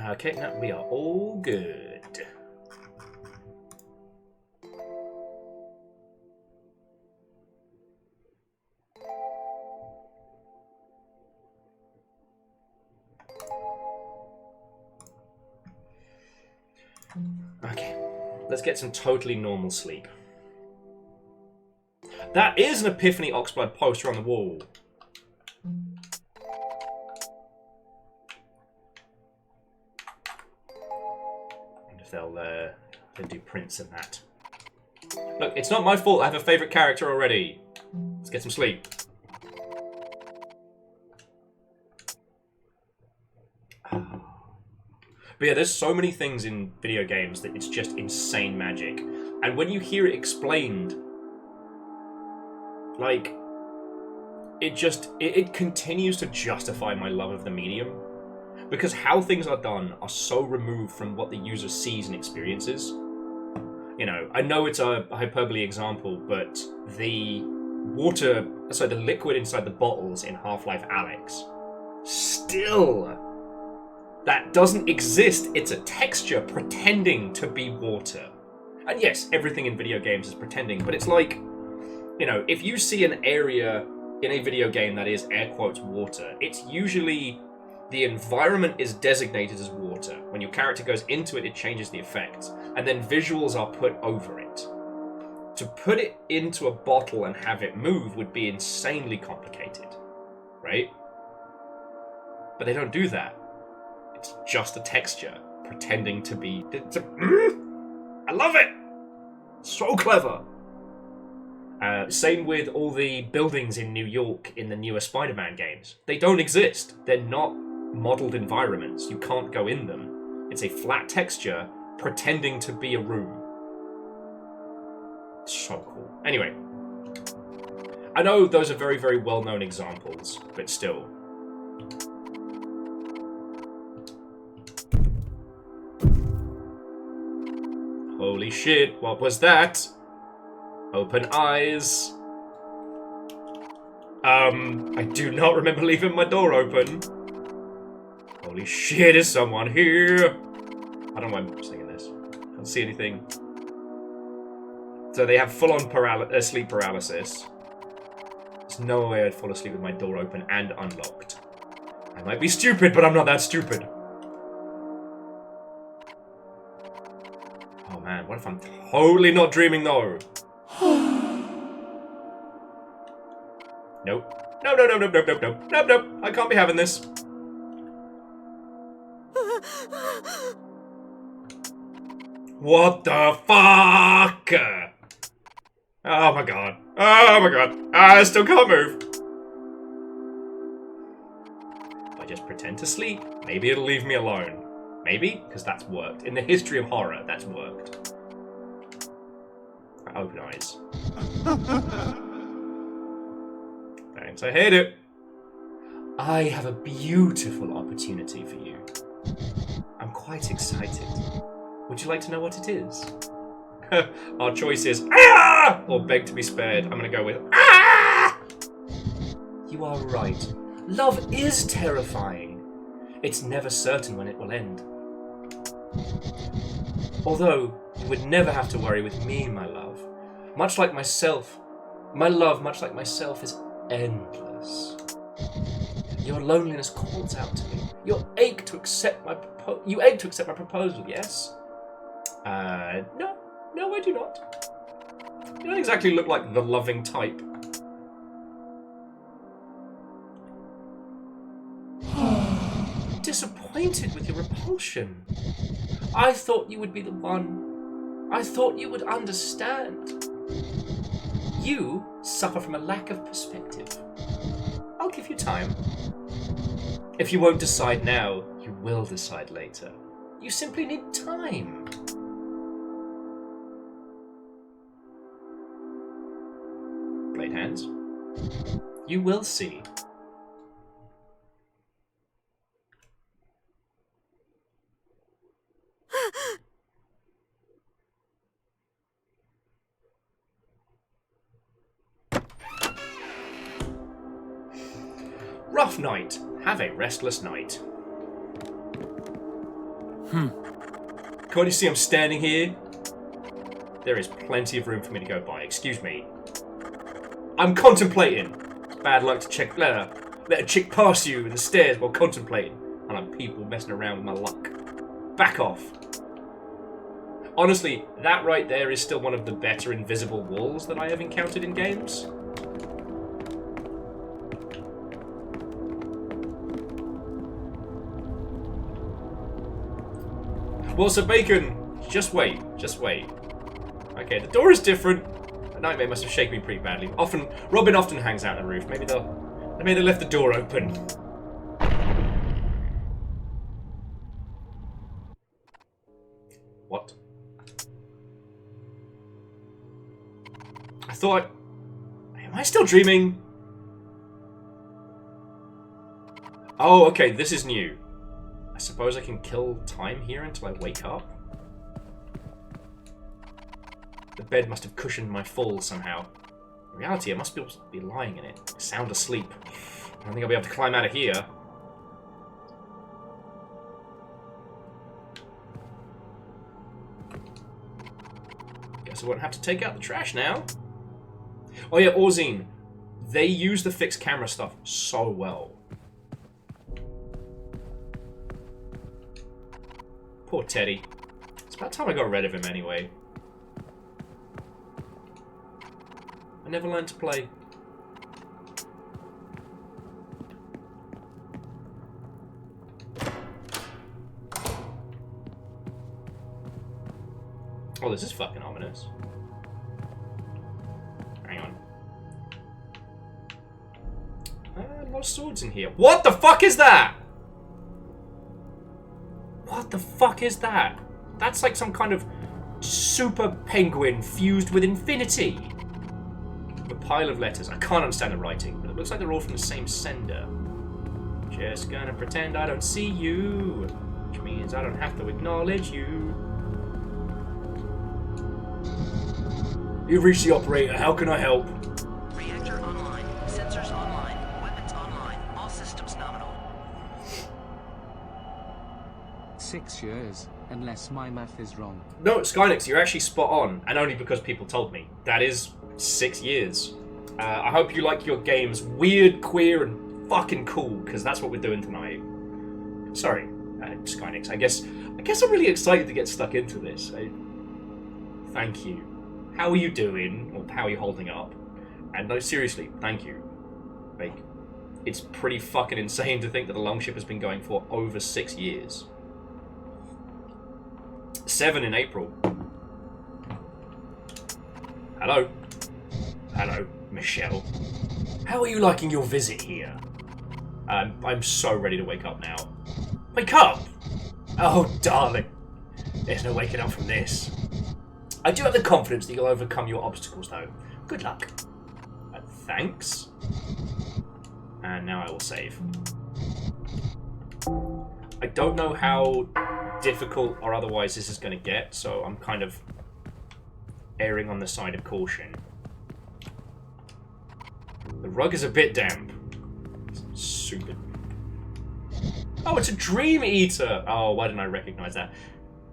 Okay, now we are all good. Okay, let's get some totally normal sleep. That is an Epiphany Oxblood poster on the wall. They'll do prints of that. Look, it's not my fault I have a favourite character already. Let's get some sleep. But yeah, there's so many things in video games that it's just insane magic. And when you hear it explained, like, it continues to justify my love of the medium. Because how things are done are so removed from what the user sees and experiences. You know, I know it's a hyperbole example, but the liquid inside the bottles in Half-Life Alyx, still, that doesn't exist. It's a texture pretending to be water. And yes, everything in video games is pretending, but it's like, you know, if you see an area in a video game that is air quotes water, it's usually the environment is designated as water. When your character goes into it, it changes the effects. And then visuals are put over it. To put it into a bottle and have it move would be insanely complicated. Right? But they don't do that. It's just a texture pretending to be... I love it! So clever! Same with all the buildings in New York in the newer Spider-Man games. They don't exist. They're not modeled environments. You can't go in them. It's a flat texture pretending to be a room. So cool. Anyway, I know those are very, very well-known examples, but still. Holy shit, what was that? Open eyes. I do not remember leaving my door open. Holy shit, is someone here? I don't know why I'm singing this. I don't see anything. So they have full-on sleep paralysis. There's no way I'd fall asleep with my door open and unlocked. I might be stupid, but I'm not that stupid. Oh man, what if I'm totally not dreaming though? Nope. No, no, no, no, no, no, no, no, no. I can't be having this. What the fuck? Oh my god. Oh my god. I still can't move. If I just pretend to sleep, maybe it'll leave me alone. Maybe? Because that's worked. In the history of horror, that's worked. Open eyes. Thanks, I hate it. I have a beautiful opportunity for you. I'm quite excited. Would you like to know what it is? Our choice is ah! Or beg to be spared. I'm gonna go with ah! You are right. Love is terrifying. It's never certain when it will end. Although, you would never have to worry with me, my love. Much like myself, my love, much like myself, is endless. Your loneliness calls out to me. You ache to accept my proposal, yes? No. No, I do not. You don't exactly look like the loving type. Disappointed with your repulsion. I thought you would be the one. I thought you would understand. You suffer from a lack of perspective. I'll give you time. If you won't decide now, you will decide later. You simply need time. Blade hands. You will see. Rough night. Have a restless night. Can't you see I'm standing here? There is plenty of room for me to go by. Excuse me. I'm contemplating. It's bad luck to let a chick pass you in the stairs while contemplating. And I'm people messing around with my luck. Back off. Honestly, that right there is still one of the better invisible walls that I have encountered in games. Well, so Bacon, just wait. Okay, the door is different. The nightmare must have shaken me pretty badly. Robin often hangs out on the roof. Maybe they left the door open. What? I thought... Am I still dreaming? Oh, okay, this is new. I suppose I can kill time here until I wake up? The bed must have cushioned my fall somehow. In reality, I must be lying in it, sound asleep. I don't think I'll be able to climb out of here. Guess I won't have to take out the trash now. Oh yeah, Orzine. They use the fixed camera stuff so well. Poor Teddy. It's about time I got rid of him anyway. I never learned to play. Oh, this is fucking ominous. Hang on. A lot of swords in here. What the fuck is that? What the fuck is that? That's like some kind of super penguin fused with infinity. A pile of letters. I can't understand the writing, but it looks like they're all from the same sender. Just gonna pretend I don't see you, which means I don't have to acknowledge you. You've reached the operator. How can I help? Reactor online. Sensors online. 6 years, unless my math is wrong. No, Skynix, you're actually spot on, and only because people told me. That is 6 years. I hope you like your games weird, queer, and fucking cool, because that's what we're doing tonight. Sorry, Skynix. I guess I'm really excited to get stuck into this. Thank you. How are you doing? Or how are you holding up? And no, seriously, thank you. Like, it's pretty fucking insane to think that the Longship has been going for over 6 years. 7 in April. Hello. Hello, Michelle. How are you liking your visit here? I'm so ready to wake up now. Wake up! Oh, darling. There's no waking up from this. I do have the confidence that you'll overcome your obstacles, though. Good luck. Thanks. And now I will save. I don't know how difficult or otherwise this is going to get, so I'm kind of erring on the side of caution. The rug is a bit damp. Stupid. Oh, it's a Dream Eater! Oh, why didn't I recognise that?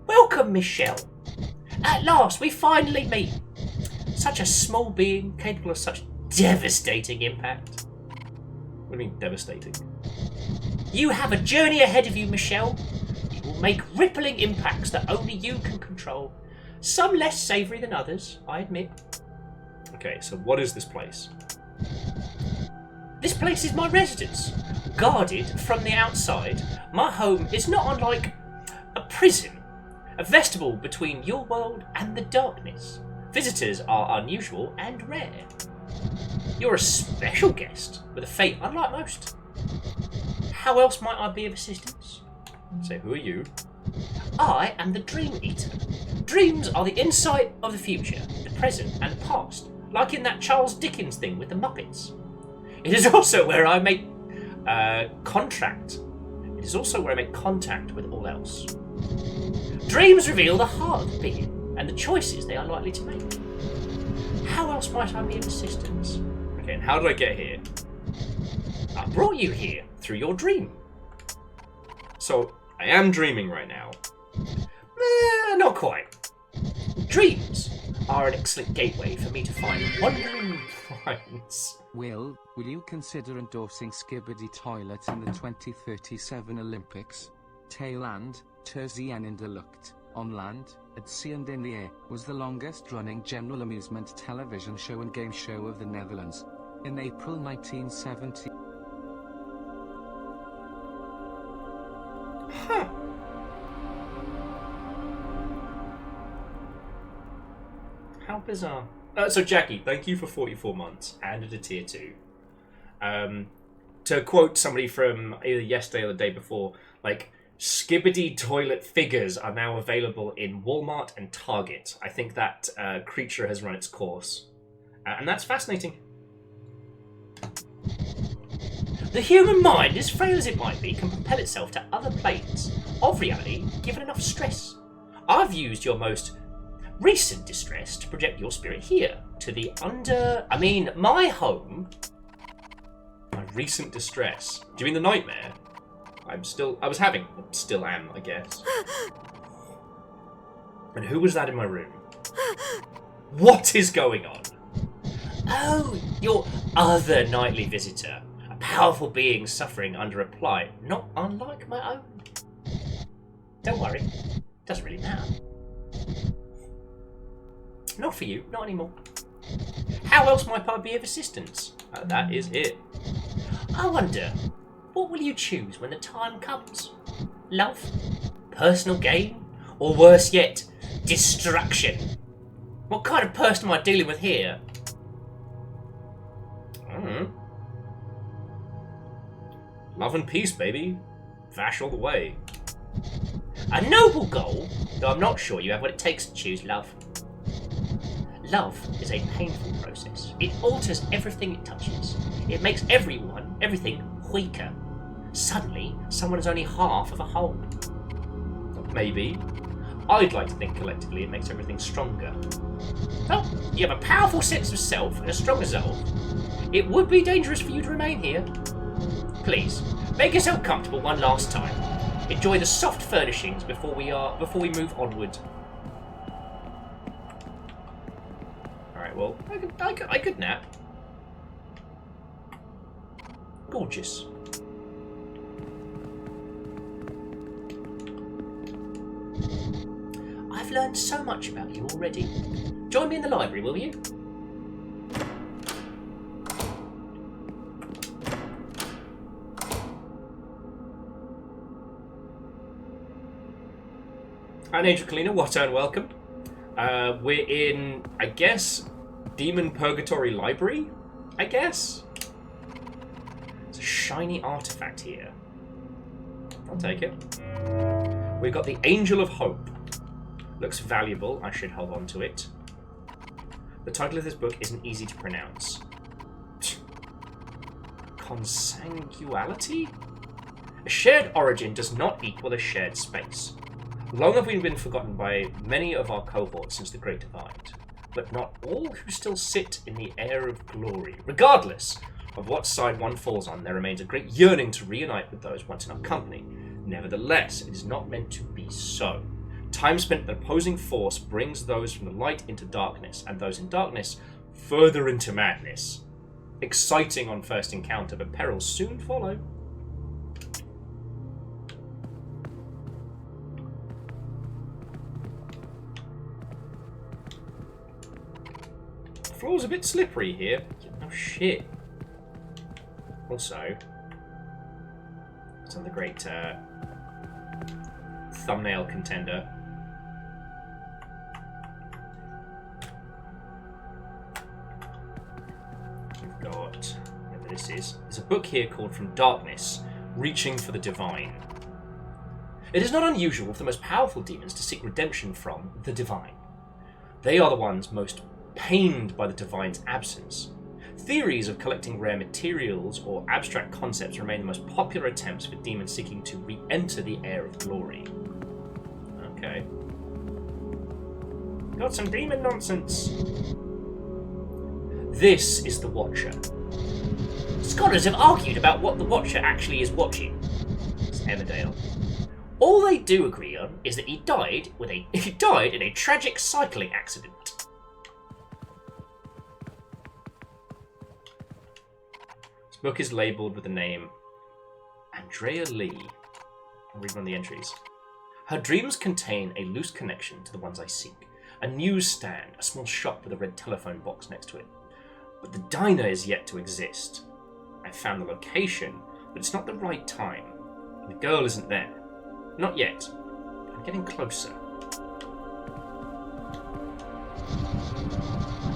Welcome, Michelle. At last, we finally meet. Such a small being, capable of such devastating impact. What do you mean, devastating? You have a journey ahead of you, Michelle. You will make rippling impacts that only you can control. Some less savoury than others, I admit. Okay, so what is this place? This place is my residence. Guarded from the outside, my home is not unlike a prison. A vestibule between your world and the darkness. Visitors are unusual and rare. You're a special guest, with a fate unlike most. How else might I be of assistance? So who are you? I am the Dream Eater. Dreams are the insight of the future, the present and the past, like in that Charles Dickens thing with the Muppets. It is also where I make contact with all else. Dreams reveal the heart of the being and the choices they are likely to make. How else might I be of assistance? Okay, and how did I get here? I brought you here through your dream. So, I am dreaming right now. Not quite. Dreams are an excellent gateway for me to find wandering finds. Will you consider endorsing Skibbity Toilet in the 2037 Olympics? Thailand, Terzian in Deluct, on land, at sea and in the air, was the longest-running general amusement television show and game show of the Netherlands. In April 1970... Huh. How bizarre. So Jackie, thank you for 44 months and a tier 2. To quote somebody from either yesterday or the day before, like, Skibbity toilet figures are now available in Walmart and Target. I think that creature has run its course. And that's fascinating. The human mind, as frail as it might be, can propel itself to other planes of reality given enough stress. I've used your most recent distress to project your spirit here, to the my home. My recent distress. Do you mean the nightmare? Still am, I guess. And who was that in my room? What is going on? Oh, your other nightly visitor. A powerful being suffering under a plight not unlike my own. Don't worry. Doesn't really matter. Not for you, not anymore. How else might I be of assistance? That is it. I wonder, what will you choose when the time comes? Love? Personal gain? Or worse yet, destruction? What kind of person am I dealing with here? I don't know. Love and peace, baby. Vash all the way. A noble goal, though I'm not sure you have what it takes to choose love. Love is a painful process. It alters everything it touches. It makes everything weaker. Suddenly, someone is only half of a whole. Maybe. I'd like to think collectively it makes everything stronger. Oh, you have a powerful sense of self and a strong resolve. It would be dangerous for you to remain here. Please, make yourself comfortable one last time. Enjoy the soft furnishings before we move onward. Alright, well, I could nap. Gorgeous. I've learned so much about you already. Join me in the library, will you? Hi, Angel Kalina. What and welcome. We're in, I guess, Demon Purgatory Library? I guess? It's a shiny artifact here. I'll take it. We've got the Angel of Hope. Looks valuable. I should hold on to it. The title of this book isn't easy to pronounce. Consanguality? A shared origin does not equal a shared space. Long have we been forgotten by many of our cohorts since the Great Divide, but not all who still sit in the air of glory. Regardless of what side one falls on, there remains a great yearning to reunite with those once in our company. Nevertheless, it is not meant to be so. Time spent with an opposing force brings those from the light into darkness, and those in darkness further into madness. Exciting on first encounter, but perils soon follow. The floor's a bit slippery here. Oh shit. Also, it's another great thumbnail contender. We've got, whatever this is, there's a book here called From Darkness, Reaching for the Divine. It is not unusual for the most powerful demons to seek redemption from the divine. They are the ones most pained by the divine's absence. Theories of collecting rare materials or abstract concepts remain the most popular attempts for demons seeking to re-enter the air of glory. Okay. Got some demon nonsense. This is the Watcher. Scholars have argued about what the Watcher actually is watching. It's Emmerdale. All they do agree on is that he died in a tragic cycling accident. This book is labelled with the name Andrea Lee. I'll read one of the entries. Her dreams contain a loose connection to the ones I seek. A newsstand, a small shop with a red telephone box next to it. But the diner is yet to exist. I've found the location, but it's not the right time. The girl isn't there. Not yet. I'm getting closer.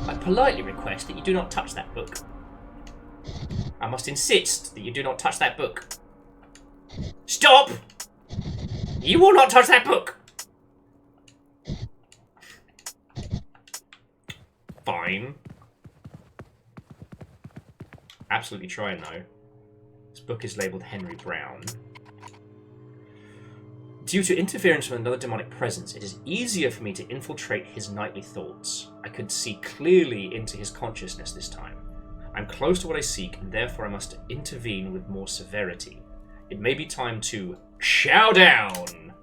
I politely request that you do not touch that book. I must insist that you do not touch that book. Stop! You will not touch that book! Fine. Absolutely trying though. This book is labelled Henry Brown. Due to interference from another demonic presence, it is easier for me to infiltrate his nightly thoughts. I could see clearly into his consciousness this time. I'm close to what I seek, and therefore I must intervene with more severity. It may be time to chow down!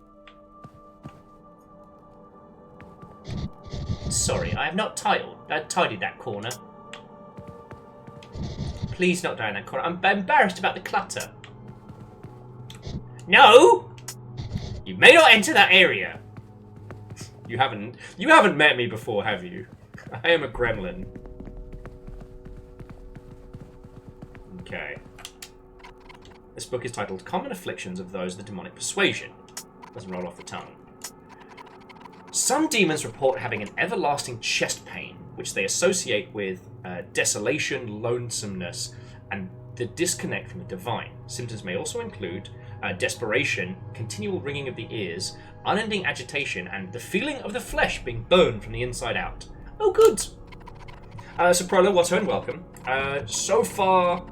Sorry, I have not tidied that corner. Please not down that corner. I'm embarrassed about the clutter. No! You may not enter that area. You haven't met me before, have you? I am a gremlin. Okay. This book is titled Common Afflictions of Those of the Demonic Persuasion. Doesn't roll off the tongue. Some demons report having an everlasting chest pain, which they associate with desolation, lonesomeness, and the disconnect from the divine. Symptoms may also include desperation, continual ringing of the ears, unending agitation, and the feeling of the flesh being burned from the inside out. Oh, good! So, Prolo, what's and welcome. So far,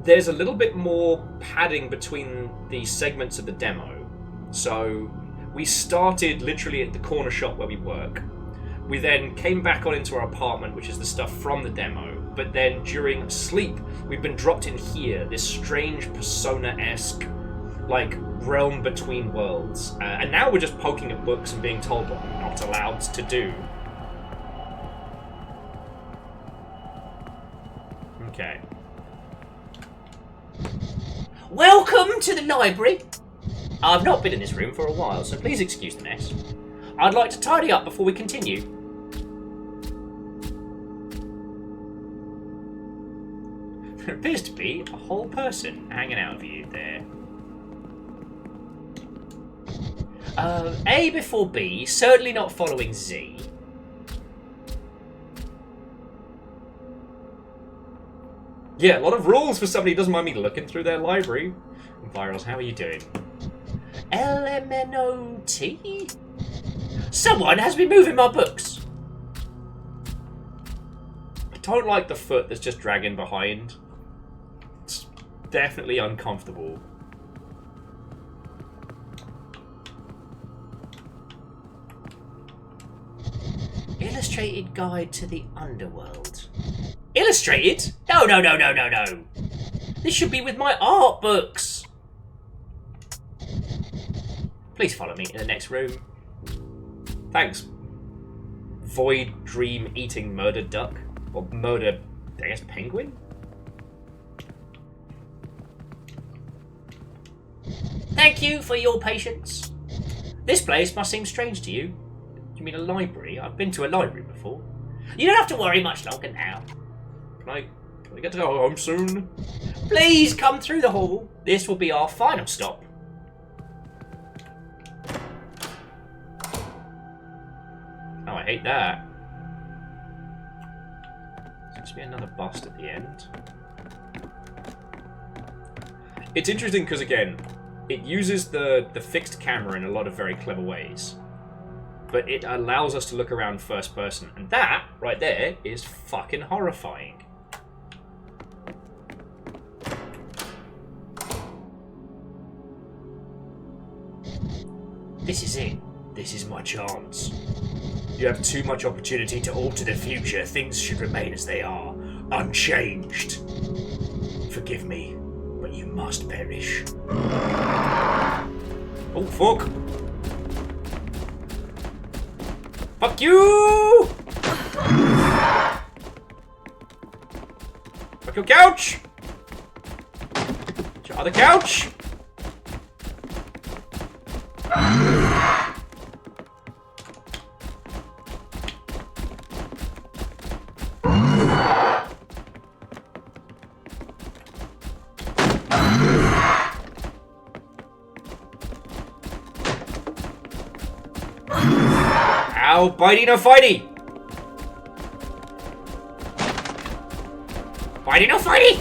there's a little bit more padding between the segments of the demo. So, we started literally at the corner shop where we work. We then came back on into our apartment, which is the stuff from the demo. But then during sleep, we've been dropped in here, this strange Persona-esque like, realm between worlds. And now we're just poking at books and being told what we're not allowed to do. Okay. Welcome to the library. I've not been in this room for a while, so please excuse the mess. I'd like to tidy up before we continue. There appears to be a whole person hanging out of you there. A before B, certainly not following Z. Yeah, a lot of rules for somebody who doesn't mind me looking through their library. Virals, how are you doing? LMNOT? Someone has been moving my books. I don't like the foot that's just dragging behind. It's definitely uncomfortable. Illustrated Guide to the Underworld. Illustrated? No. This should be with my art books. Please follow me in the next room. Thanks. Void Dream Eating Murder Duck. Or Murder, I guess, Penguin? Thank you for your patience. This place must seem strange to you. You mean a library? I've been to a library before. You don't have to worry much longer now. Can I get to go home soon? Please come through the hall. This will be our final stop. Oh, I hate that. Seems to be another bust at the end. It's interesting because, again, it uses the fixed camera in a lot of very clever ways. But it allows us to look around first person. And that, right there, is fucking horrifying. This is it. This is my chance. You have too much opportunity to alter the future. Things should remain as they are, unchanged. Forgive me, but you must perish. Oh, fuck. Fuck you! Fuck your couch! Your other couch! Ow, bitey no fighty! Bitey no fighty!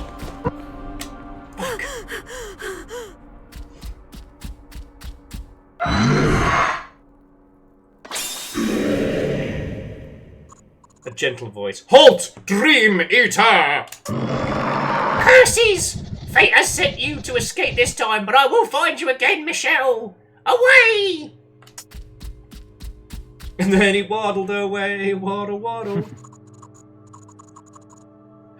Fuck. A gentle voice. Halt, Dream Eater! Curses! Fate has sent you to escape this time, but I will find you again, Michelle! Away! And then he waddled away, waddle, waddle.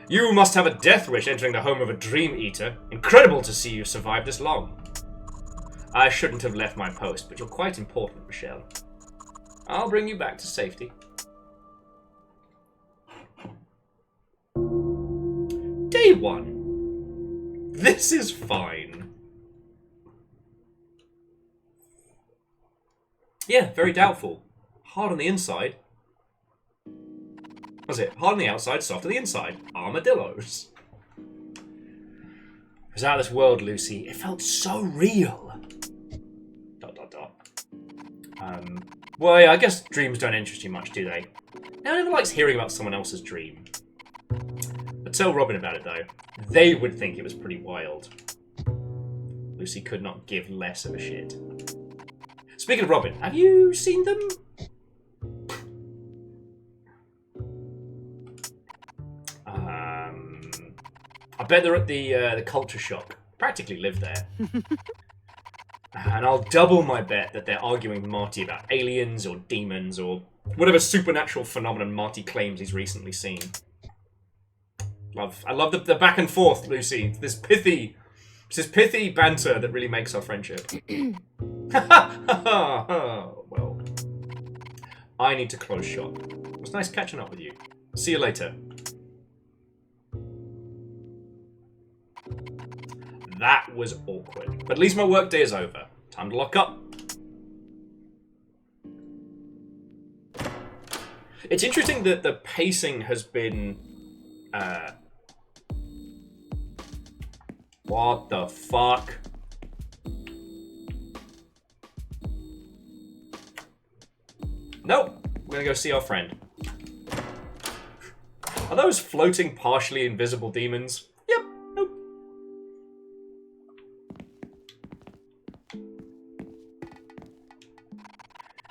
You must have a death wish entering the home of a Dream Eater. Incredible to see you survive this long. I shouldn't have left my post, but you're quite important, Michelle. I'll bring you back to safety. Day 1. This is fine. Yeah, very doubtful. Hard on the inside. What's it? Hard on the outside, soft on the inside. Armadillos. It was out of this world, Lucy. It felt so real. ... Well, yeah, I guess dreams don't interest you much, do they? No one ever likes hearing about someone else's dream. But tell Robin about it, though. They would think it was pretty wild. Lucy could not give less of a shit. Speaking of Robin, have you seen them? I bet they're at the culture shock. Practically live there. And I'll double my bet that they're arguing with Marty about aliens or demons or whatever supernatural phenomenon Marty claims he's recently seen. I love the back and forth, Lucy. This pithy, It's this pithy banter that really makes our friendship. Well, I need to close shop. It was nice catching up with you. See you later. That was awkward. But at least my work day is over. Time to lock up. It's interesting that the pacing has been... What the fuck? Nope. We're gonna go see our friend. Are those floating, partially invisible demons? Yep. Nope.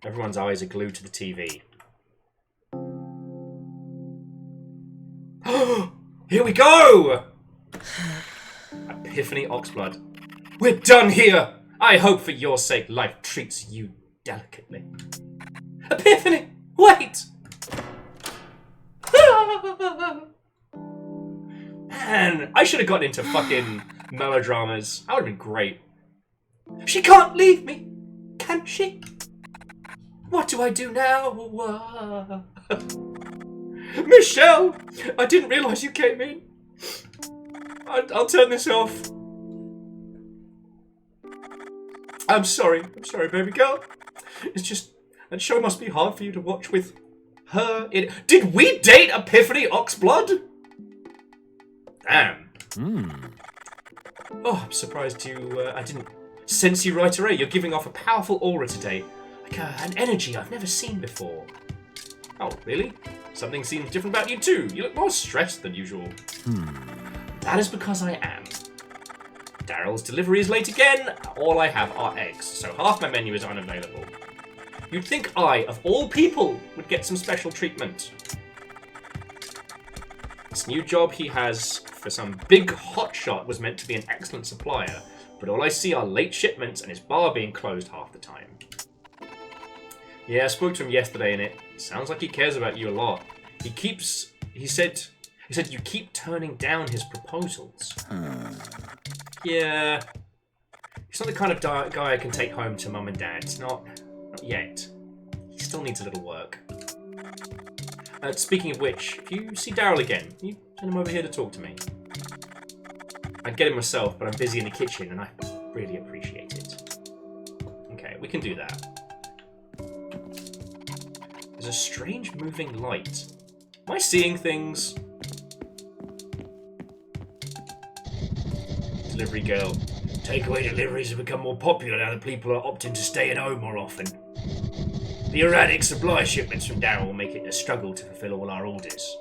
Everyone's eyes are glued to the TV. Here we go! Epiphany Oxblood. We're done here! I hope for your sake life treats you delicately. Epiphany! Wait! Man, I should have gotten into fucking melodramas. That would have been great. She can't leave me, can she? What do I do now? Michelle! I didn't realise you came in. I'll turn this off. I'm sorry, baby girl. It's just, that show must be hard for you to watch with her in... Did we date Epiphany Oxblood? Damn. Oh, I'm surprised you, I didn't sense you right away. You're giving off a powerful aura today. Like an energy I've never seen before. Oh, really? Something seems different about you too. You look more stressed than usual. That is because I am. Daryl's delivery is late again. All I have are eggs, so half my menu is unavailable. You'd think I, of all people, would get some special treatment. This new job he has for some big hotshot was meant to be an excellent supplier, but all I see are late shipments and his bar being closed half the time. Yeah, I spoke to him yesterday and it sounds like he cares about you a lot. He said you keep turning down his proposals. Yeah. He's not the kind of guy I can take home to mum and dad. Not yet. He still needs a little work. Speaking of which, if you see Daryl again, can you send him over here to talk to me? I'd get him myself, but I'm busy in the kitchen and I really appreciate it. Okay, we can do that. There's a strange moving light. Am I seeing things? Delivery girl. Takeaway deliveries have become more popular now that people are opting to stay at home more often. The erratic supply shipments from Daryl will make it a struggle to fulfill all our orders.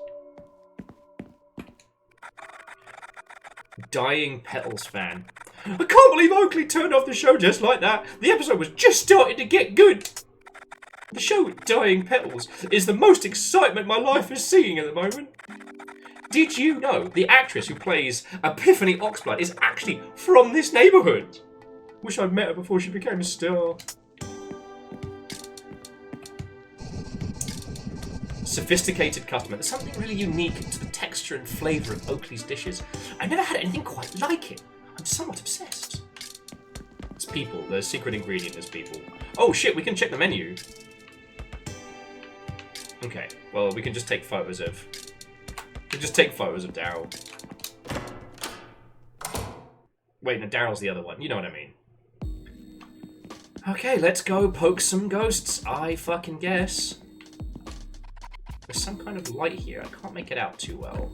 Dying Petals fan. I can't believe Oakley turned off the show just like that. The episode was just starting to get good. The show Dying Petals is the most excitement my life is seeing at the moment. Did you know the actress who plays Epiphany Oxblood is actually from this neighbourhood? Wish I'd met her before she became a star. Sophisticated customer. There's something really unique to the texture and flavour of Oakley's dishes. I've never had anything quite like it. I'm somewhat obsessed. It's people. The secret ingredient is people. Oh shit, we can check the menu. Okay, well, we can just take photos of... Daryl. Wait, no, Daryl's the other one. You know what I mean. Okay, let's go poke some ghosts, I fucking guess. There's some kind of light here. I can't make it out too well.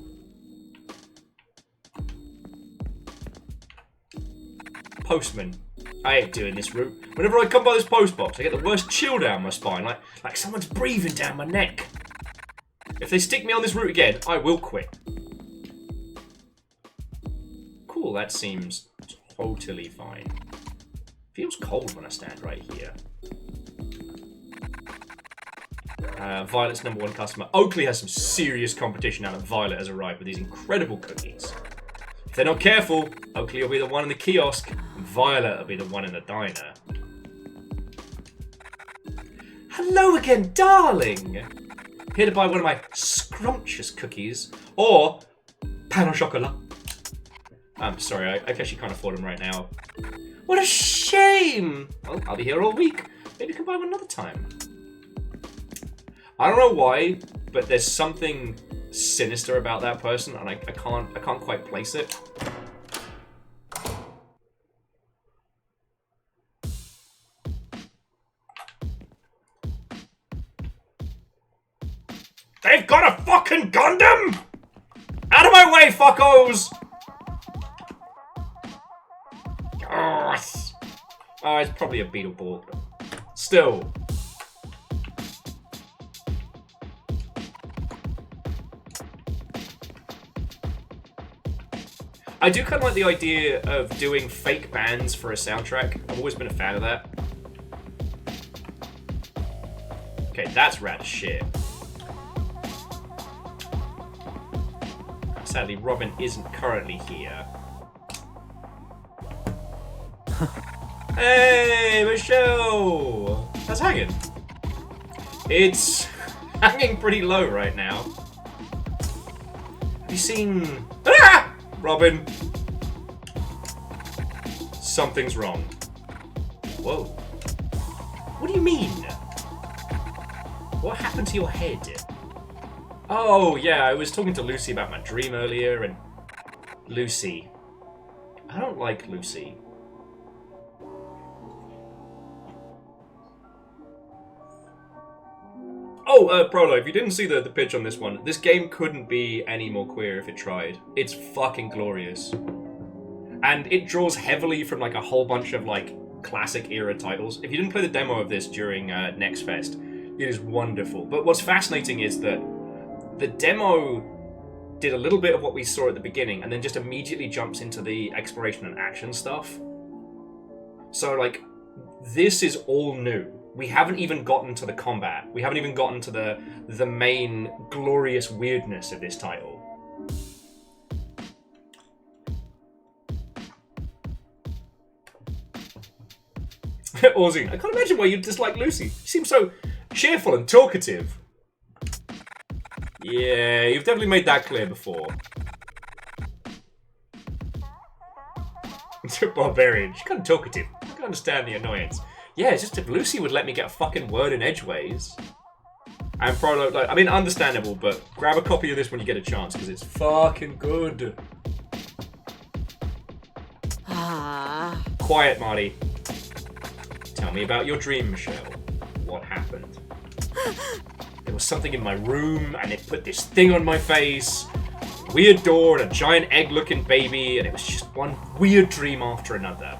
Postman. I ain't doing this route. Whenever I come by this post box, I get the worst chill down my spine, like someone's breathing down my neck. If they stick me on this route again, I will quit. Cool, that seems totally fine. Feels cold when I stand right here. Violet's #1 customer. Oakley has some serious competition now that Violet has arrived with these incredible cookies. If they're not careful, Oakley will be the one in the kiosk, and Violet will be the one in the diner. Hello again, darling! Here to buy one of my scrumptious cookies, or pain au chocolat. I'm sorry, I guess you can't afford them right now. What a shame! Well, I'll be here all week. Maybe you can buy them another time. I don't know why, but there's something sinister about that person, and I can't quite place it. They've got a fucking Gundam! Out of my way, fuckos! Yes. Oh, it's probably a Beetleborg. Still. I do kind of like the idea of doing fake bands for a soundtrack. I've always been a fan of that. Okay, that's rad as shit. Sadly, Robin isn't currently here. Hey, Michelle! How's hanging? It's hanging pretty low right now. Have you seen... Ah! Robin! Something's wrong. Whoa. What do you mean? What happened to your head? Oh, yeah, I was talking to Lucy about my dream earlier, and... Lucy. I don't like Lucy. Oh, Prolo, if you didn't see the pitch on this one, this game couldn't be any more queer if it tried. It's fucking glorious. And it draws heavily from, like, a whole bunch of, like, classic era titles. If you didn't play the demo of this during Next Fest, it is wonderful. But what's fascinating is that the demo did a little bit of what we saw at the beginning and then just immediately jumps into the exploration and action stuff. So, like, this is all new. We haven't even gotten to the combat. We haven't even gotten to the main glorious weirdness of this title. Ozzy, I can't imagine why you dislike Lucy. She seems so cheerful and talkative. Yeah, you've definitely made that clear before. Barbarian. She's kind of talkative. I can understand the annoyance. Yeah, it's just if Lucy would let me get a fucking word in edgeways. And probably, like, I mean, understandable, but grab a copy of this when you get a chance, because it's fucking good. Quiet, Marty. Tell me about your dream, Michelle. What happened? There was something in my room, and it put this thing on my face. A weird door and a giant egg-looking baby, and it was just one weird dream after another.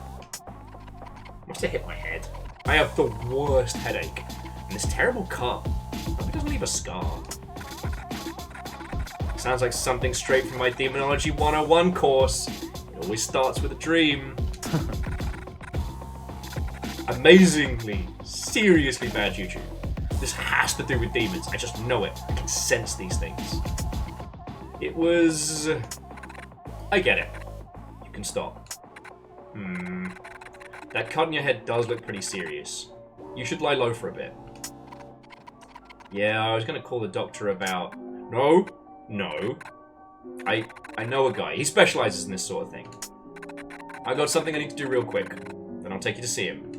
Must have hit my head. I have the worst headache. And this terrible cut. I hope it doesn't leave a scar. Sounds like something straight from my Demonology 101 course. It always starts with a dream. Amazingly, seriously bad YouTube. This has to do with demons. I just know it. I can sense these things. It was... I get it. You can stop. That cut in your head does look pretty serious. You should lie low for a bit. Yeah, I was gonna call the doctor about... No. I know a guy. He specializes in this sort of thing. I got something I need to do real quick. Then I'll take you to see him.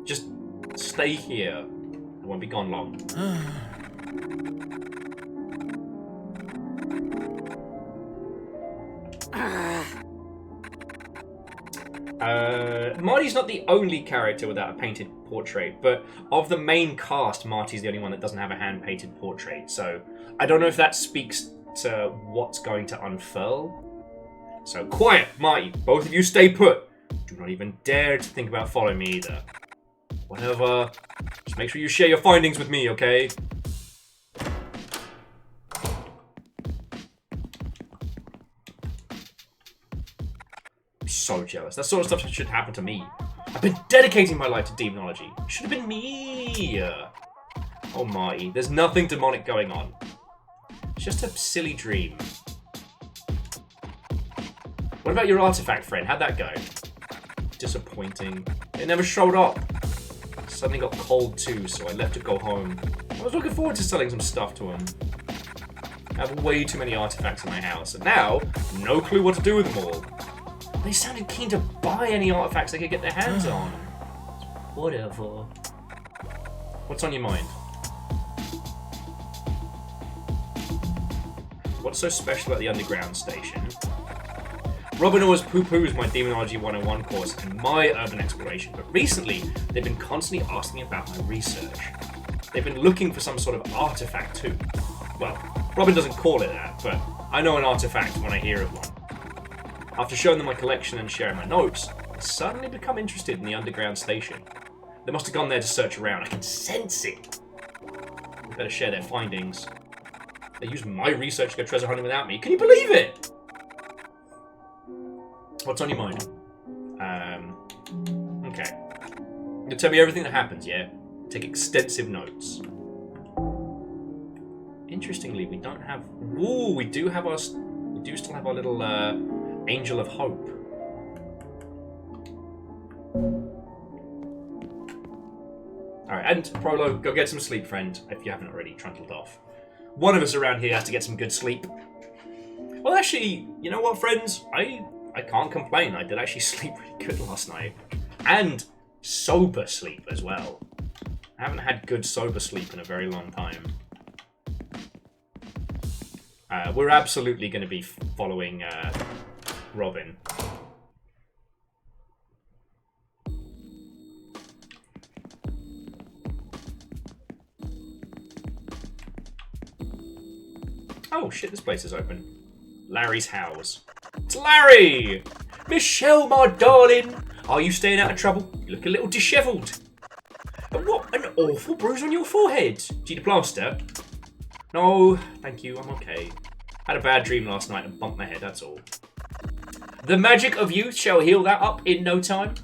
Just stay here. I won't be gone long. Marty's not the only character without a painted portrait, but of the main cast, Marty's the only one that doesn't have a hand-painted portrait, so I don't know if that speaks to what's going to unfurl. So quiet, Marty, both of you stay put. Do not even dare to think about following me either. Whatever, just make sure you share your findings with me, okay? I'm so jealous. That sort of stuff should happen to me. I've been dedicating my life to demonology. It should have been me. Oh, Marty, there's nothing demonic going on. It's just a silly dream. What about your artifact friend? How'd that go? Disappointing. It never showed up. Suddenly got cold too, so I left to go home. I was looking forward to selling some stuff to him. I have way too many artifacts in my house, and now, no clue what to do with them all. They sounded keen to buy any artifacts they could get their hands on. Whatever. What's on your mind? What's so special at the underground station? Robin always poo-poos my Demonology 101 course and my urban exploration, but recently they've been constantly asking about my research. They've been looking for some sort of artifact too. Well, Robin doesn't call it that, but I know an artifact when I hear of one. After showing them my collection and sharing my notes, I suddenly become interested in the underground station. They must have gone there to search around. I can sense it. We better share their findings. They used my research to go treasure hunting without me. Can you believe it? What's on your mind? Okay. You'll tell me everything that happens, yeah? Take extensive notes. Interestingly, we don't have... Ooh, we do have our... We do still have our little Angel of Hope. Alright, and Prolo, go get some sleep, friend, if you haven't already trundled off. One of us around here has to get some good sleep. Well, actually, you know what, friends? I can't complain. I did actually sleep really good last night. And sober sleep as well. I haven't had good sober sleep in a very long time. We're absolutely going to be following Robin. Oh shit, this place is open. Larry's house. It's Larry! Michelle, my darling! Are you staying out of trouble? You look a little dishevelled. And what an awful bruise on your forehead. Do you need a plaster? No, thank you, I'm okay. Had a bad dream last night and bumped my head, that's all. The magic of youth shall heal that up in no time.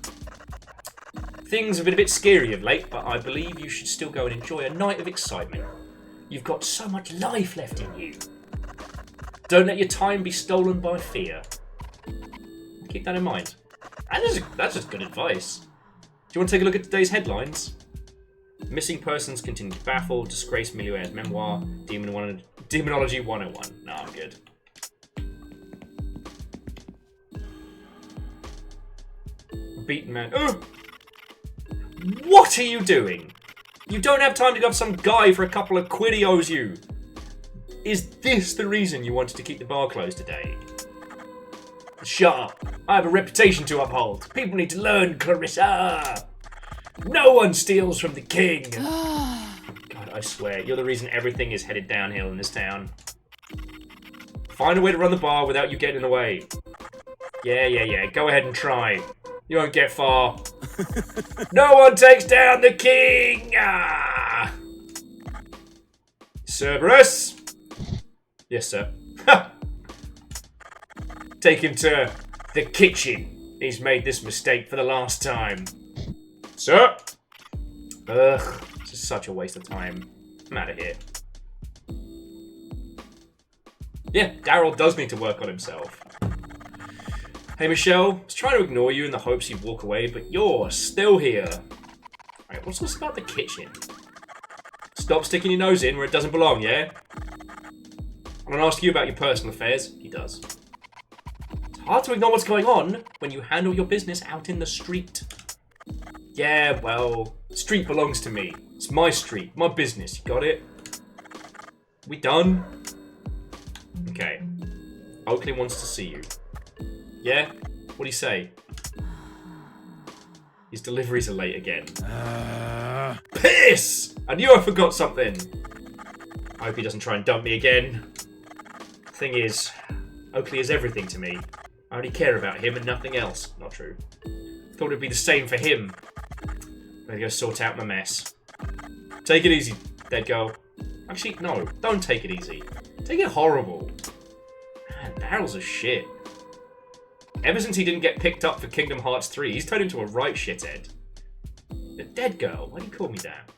Things have been a bit scary of late, but I believe you should still go and enjoy a night of excitement. You've got so much life left in you. Don't let your time be stolen by fear. Keep that in mind. And that's just good advice. Do you want to take a look at today's headlines? Missing persons continue to baffle. Disgraced millionaire's memoir. Demonology 101. No, I'm good. Beaten man. Oh! What are you doing? You don't have time to go up some guy for a couple of quid he owes you. Is this the reason you wanted to keep the bar closed today? Shut up. I have a reputation to uphold. People need to learn, Clarissa. No one steals from the king. God, I swear, you're the reason everything is headed downhill in this town. Find a way to run the bar without you getting in the way. Yeah. Go ahead and try. You won't get far. No one takes down the king! Ah! Cerberus? Yes, sir. Take him to the kitchen. He's made this mistake for the last time. Sir? Ugh, this is such a waste of time. I'm out of here. Yeah, Daryl does need to work on himself. Hey, Michelle. I was trying to ignore you in the hopes you'd walk away, but you're still here. Alright, what's this about the kitchen? Stop sticking your nose in where it doesn't belong, yeah? I'm gonna ask you about your personal affairs. He does. It's hard to ignore what's going on when you handle your business out in the street. Yeah, well, the street belongs to me. It's my street, my business, you got it? We done? Okay. Oakley wants to see you. Yeah? What'd he say? His deliveries are late again. Piss! I knew I forgot something. I hope he doesn't try and dump me again. Thing is, Oakley is everything to me. I only care about him and nothing else. Not true. Thought it'd be the same for him. Better go sort out my mess. Take it easy, dead girl. Actually, no, don't take it easy. Take it horrible. Man, Daryl's a shit. Ever since he didn't get picked up for Kingdom Hearts 3, he's turned into a right shithead. The dead girl? Why do you call me that?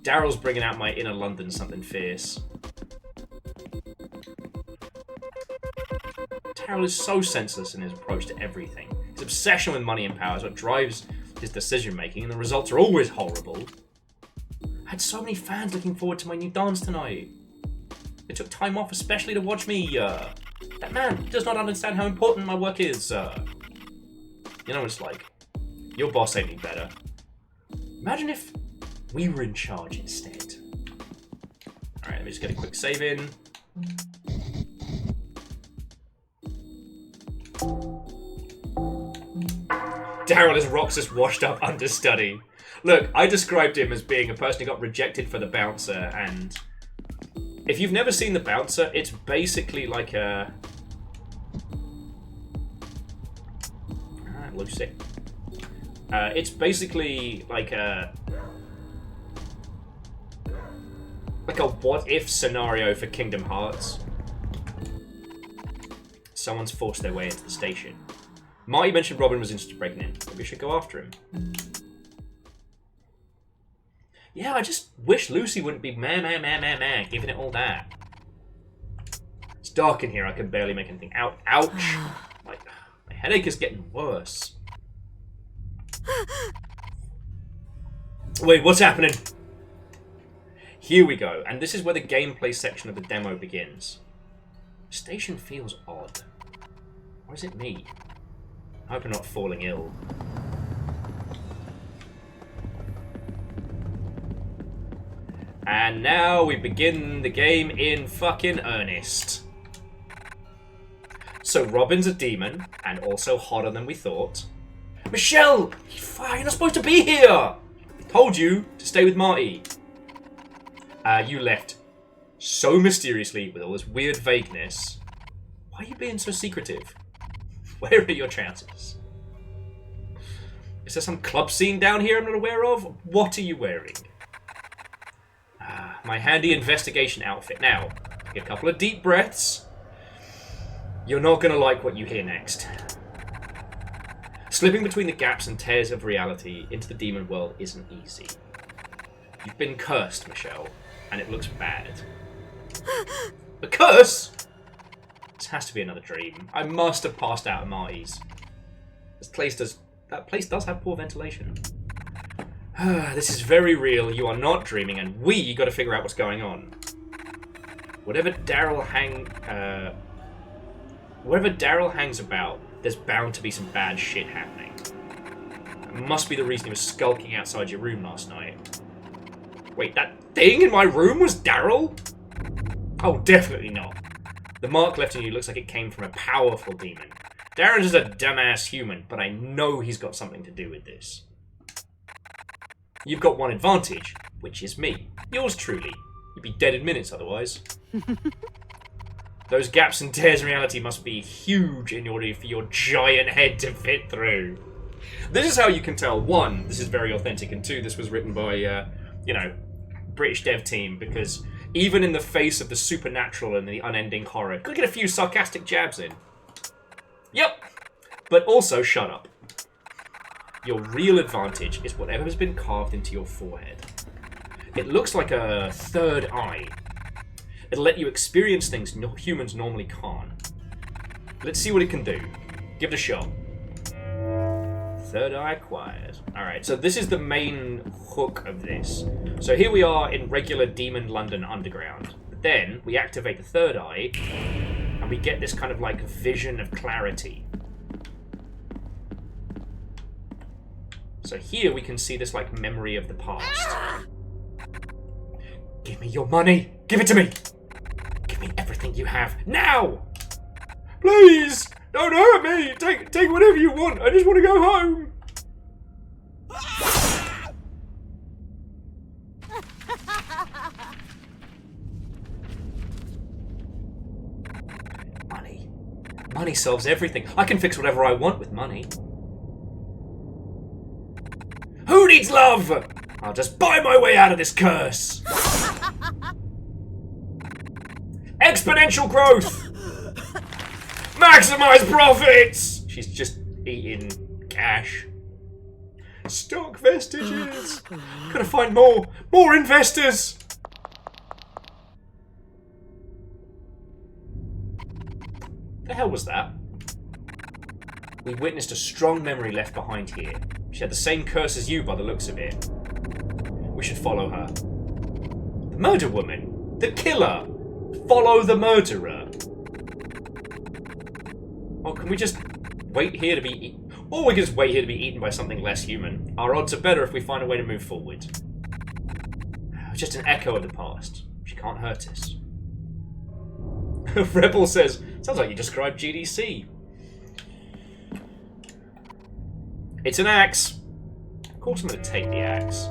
Daryl's bringing out my inner London something fierce. Daryl is so senseless in his approach to everything. His obsession with money and power is what drives his decision-making, and the results are always horrible. I had so many fans looking forward to my new dance tonight. They took time off especially to watch me, that man does not understand how important my work is, sir. You know what it's like. Your boss ain't any better. Imagine if we were in charge instead. Alright, let me just get a quick save in. Daryl is Roxas' washed-up understudy. Look, I described him as being a person who got rejected for the bouncer, and if you've never seen the bouncer, it's basically like a... Lucy. It's basically like a what-if scenario for Kingdom Hearts. Someone's forced their way into the station. Marty mentioned Robin was interested in breaking in. Maybe we should go after him. Yeah, I just wish Lucy wouldn't be giving it all that. It's dark in here, I can barely make anything out. Ouch! My headache is getting worse. Wait, what's happening? Here we go, and this is where the gameplay section of the demo begins. The station feels odd. Or is it me? I hope I'm not falling ill. And now we begin the game in fucking earnest. So Robin's a demon, and also hotter than we thought. Michelle! You're not supposed to be here! I told you to stay with Marty. You left so mysteriously with all this weird vagueness. Why are you being so secretive? Where are your chances? Is there some club scene down here I'm not aware of? What are you wearing? My handy investigation outfit. Now, take a couple of deep breaths. You're not going to like what you hear next. Slipping between the gaps and tears of reality into the demon world isn't easy. You've been cursed, Michelle, and it looks bad. A curse? This has to be another dream. I must have passed out at Marty's. That place does have poor ventilation. This is very real. You are not dreaming, and we got to figure out what's going on. Whatever Daryl hangs about, there's bound to be some bad shit happening. That must be the reason he was skulking outside your room last night. Wait, that thing in my room was Daryl? Oh, definitely not. The mark left on you looks like it came from a powerful demon. Darren's just a dumbass human, but I know he's got something to do with this. You've got one advantage, which is me. Yours truly. You'd be dead in minutes otherwise. Those gaps and tears in reality must be huge in order for your giant head to fit through. This is how you can tell, one, this is very authentic, and two, this was written by, British dev team, because even in the face of the supernatural and the unending horror, could get a few sarcastic jabs in. Yep. But also, shut up. Your real advantage is whatever has been carved into your forehead. It looks like a third eye. It'll let you experience things humans normally can't. Let's see what it can do. Give it a shot. Third eye acquired. Alright, so this is the main hook of this. So here we are in regular Demon London Underground. But then we activate the third eye, and we get this kind of like vision of clarity. So here we can see this like memory of the past. Give me your money! Give it to me! Give me everything you have, now! Please! Don't hurt me! Take whatever you want, I just want to go home! Money. Money solves everything. I can fix whatever I want with money. Who needs love? I'll just buy my way out of this curse. Exponential growth. Maximize profits. She's just eating cash. Stock vestiges. Gotta find more investors. The hell was that? We witnessed a strong memory left behind here. She had the same curse as you by the looks of it. We should follow her. The murder woman? The killer? Follow the murderer? Or can we just wait here to be or we can just wait here to be eaten by something less human. Our odds are better if we find a way to move forward. Just an echo of the past. She can't hurt us. Rebel says, sounds like you described GDC. It's an axe. Of course I'm going to take the axe.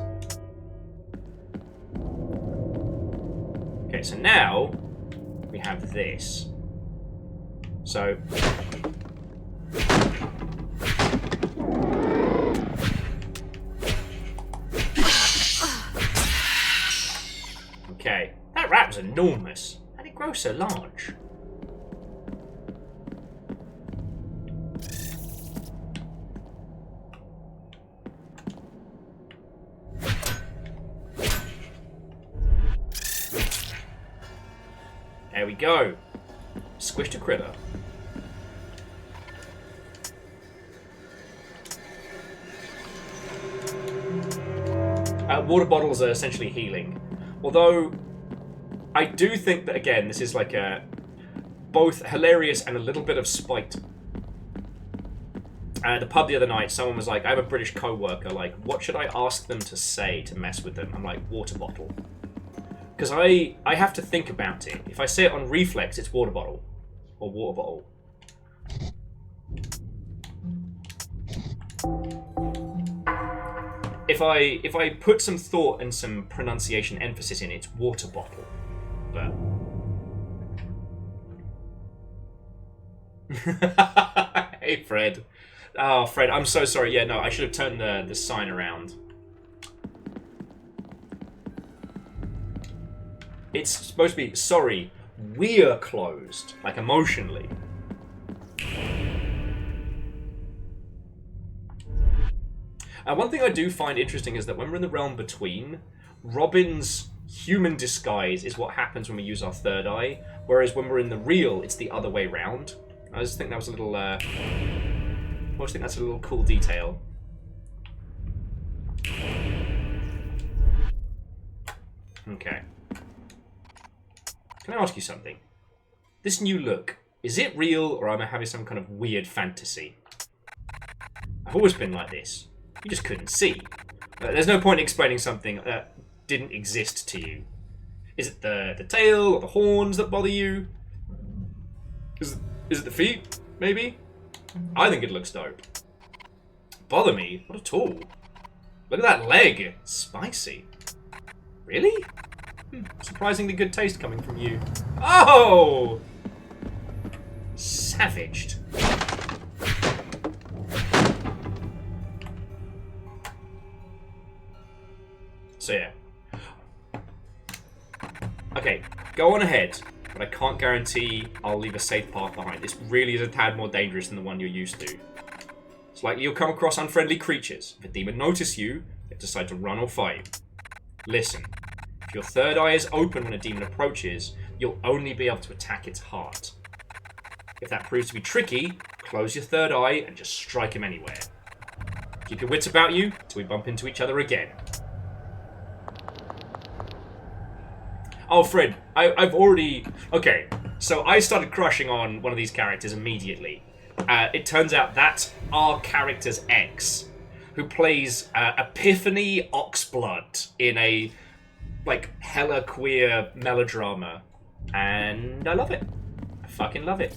Okay, so now we have this. So... Okay, that rat was enormous. How did it grow so large? There we go. Squished a critter. Water bottles are essentially healing. Although, I do think that, again, this is like a both hilarious and a little bit of spite. At the pub the other night, someone was like, I have a British co-worker, like, what should I ask them to say to mess with them? I'm like, water bottle. Because I have to think about it. If I say it on reflex, it's water bottle. Or water bottle. If I put some thought and some pronunciation emphasis in it, it's water bottle. But... Hey, Fred. Oh, Fred, I'm so sorry. Yeah, no, I should have turned the sign around. It's supposed to be, sorry, we're closed. Like, emotionally. One thing I do find interesting is that when we're in the realm between, Robin's human disguise is what happens when we use our third eye, whereas when we're in the real, it's the other way round. I just think that was a little, I always think that's a little cool detail. Okay. Can I ask you something? This new look, is it real or am I having some kind of weird fantasy? I've always been like this. You just couldn't see. There's no point in explaining something that didn't exist to you. Is it the tail or the horns that bother you? Is it the feet, maybe? I think it looks dope. Bother me? Not at all. Look at that leg. Spicy. Really? Surprisingly good taste coming from you. Oh! Savaged. So yeah. Okay, go on ahead, but I can't guarantee I'll leave a safe path behind. This really is a tad more dangerous than the one you're used to. It's likely you'll come across unfriendly creatures. If a demon notices you, they decide to run or fight. Listen, if your third eye is open when a demon approaches, you'll only be able to attack its heart. If that proves to be tricky, close your third eye and just strike him anywhere. Keep your wits about you till we bump into each other again. Oh, Fred, I've already... Okay, so I started crushing on one of these characters immediately. It turns out that's our character's ex, who plays Epiphany Oxblood in a, like, hella queer melodrama. And I love it. I fucking love it.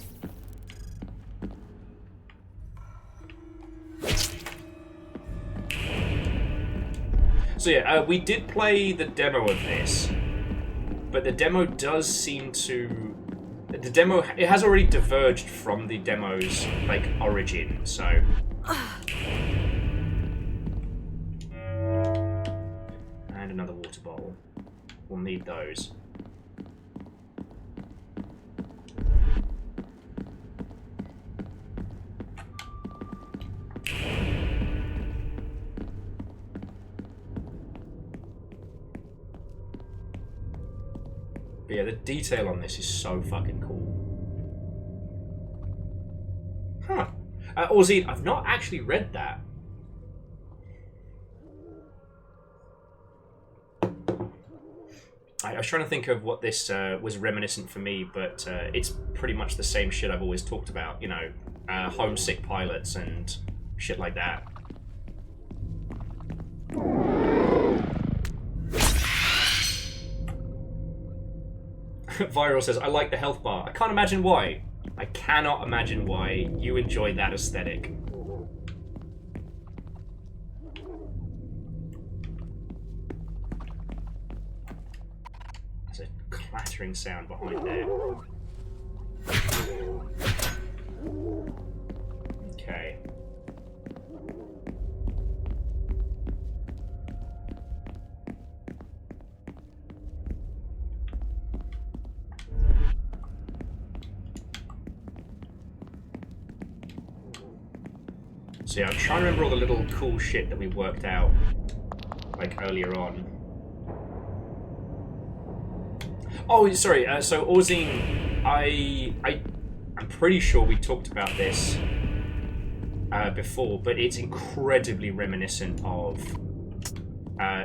So yeah, we did play the demo of this. But the demo does seem to... The demo... It has already diverged from the demo's, like, origin, so... And another water bowl. We'll need those. But yeah, the detail on this is so fucking cool. Huh. Ozzy, I've not actually read that. I was trying to think of what this was reminiscent for me, but it's pretty much the same shit I've always talked about. You know, homesick pilots and shit like that. Viral says, I like the health bar. I can't imagine why. I cannot imagine why you enjoy that aesthetic. There's a clattering sound behind there. Okay. So yeah, I'm trying to remember all the little cool shit that we worked out, like, earlier on. Oh, sorry, so Orzine, I'm pretty sure we talked about this before, but it's incredibly reminiscent of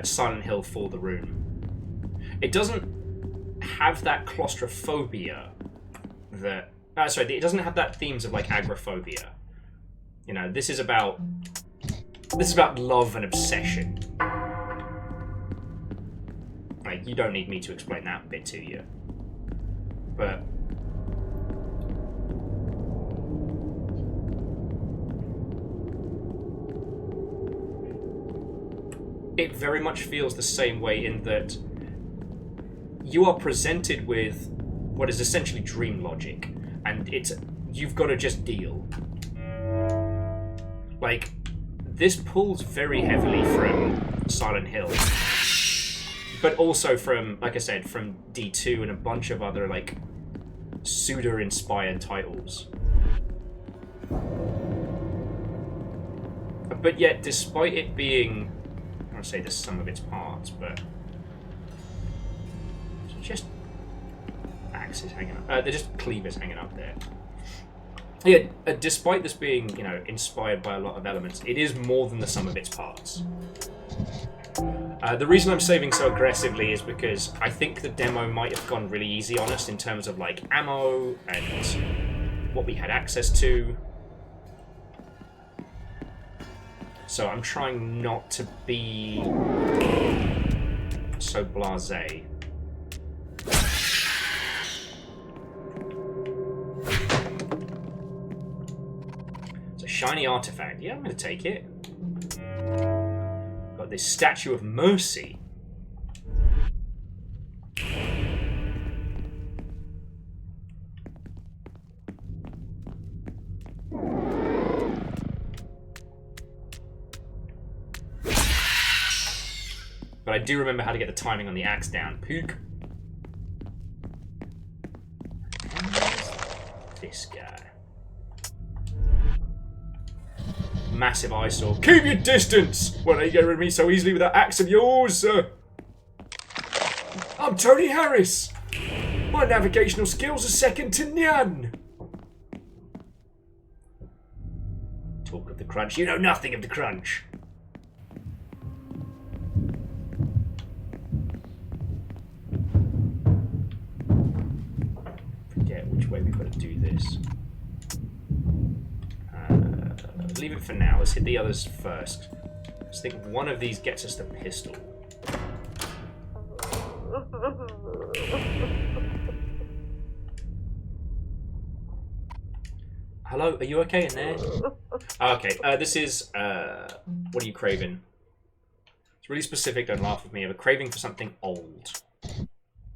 Silent Hill For the Room. It doesn't have that claustrophobia that... sorry, it doesn't have that themes of, like, agoraphobia. You know, this is about love and obsession. Like, you don't need me to explain that bit to you. But it very much feels the same way in that you are presented with what is essentially dream logic, and you've got to just deal. Like, this pulls very heavily from Silent Hill, but also from, like I said, from D2 and a bunch of other, like, Suda-inspired titles. But yet, despite it being, I want to say the sum of its parts, but it's just axes hanging up. They're just cleavers hanging up there. Yeah, despite this being, you know, inspired by a lot of elements, it is more than the sum of its parts. The reason I'm saving so aggressively is because I think the demo might have gone really easy on us in terms of, like, ammo and what we had access to. So I'm trying not to be so blasé. Shiny artifact. Yeah, I'm going to take it. Got this Statue of Mercy. But I do remember how to get the timing on the axe down. Pook. This guy. Massive eyesore. Keep your distance! Well, you get rid of me so easily with that axe of yours. I'm Tony Harris. My navigational skills are second to none. Talk of the crunch. You know nothing of the crunch. Forget which way we've got to do this. Leave it for now. Let's hit the others first. Let's think one of these gets us the pistol. Hello, are you okay in there? Okay, this is, what are you craving? It's really specific, don't laugh at me. I have a craving for something old.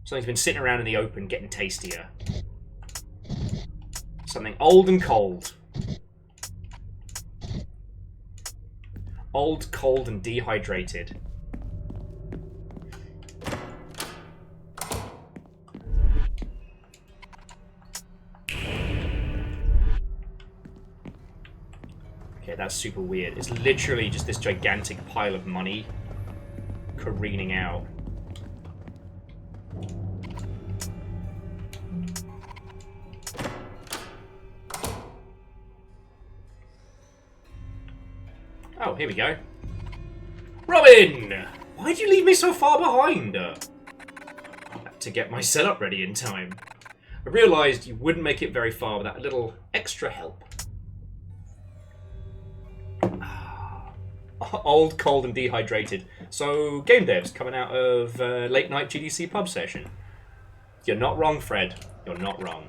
Something's been sitting around in the open getting tastier. Something old and cold. Old, cold, and dehydrated. Okay, that's super weird. It's literally just this gigantic pile of money careening out. Oh, here we go. Robin! Why'd you leave me so far behind? to get my setup ready in time. I realised you wouldn't make it very far without a little extra help. Old, cold, and dehydrated. So, game devs coming out of late night GDC pub session. You're not wrong, Fred. You're not wrong.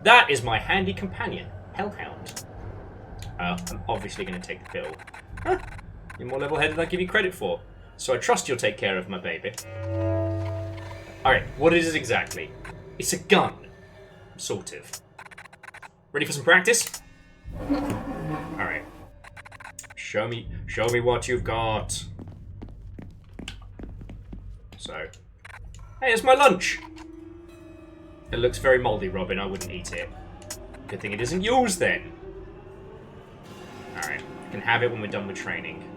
That is my handy companion, Hellhound. I'm obviously going to take the pill. Huh. You're more level-headed than I give you credit for. So I trust you'll take care of my baby. Alright, what is it exactly? It's a gun. Sort of. Ready for some practice? Alright. Show me what you've got. So. Hey, it's my lunch! It looks very mouldy, Robin. I wouldn't eat it. Good thing it isn't yours, then. Alright. You can have it when we're done with training.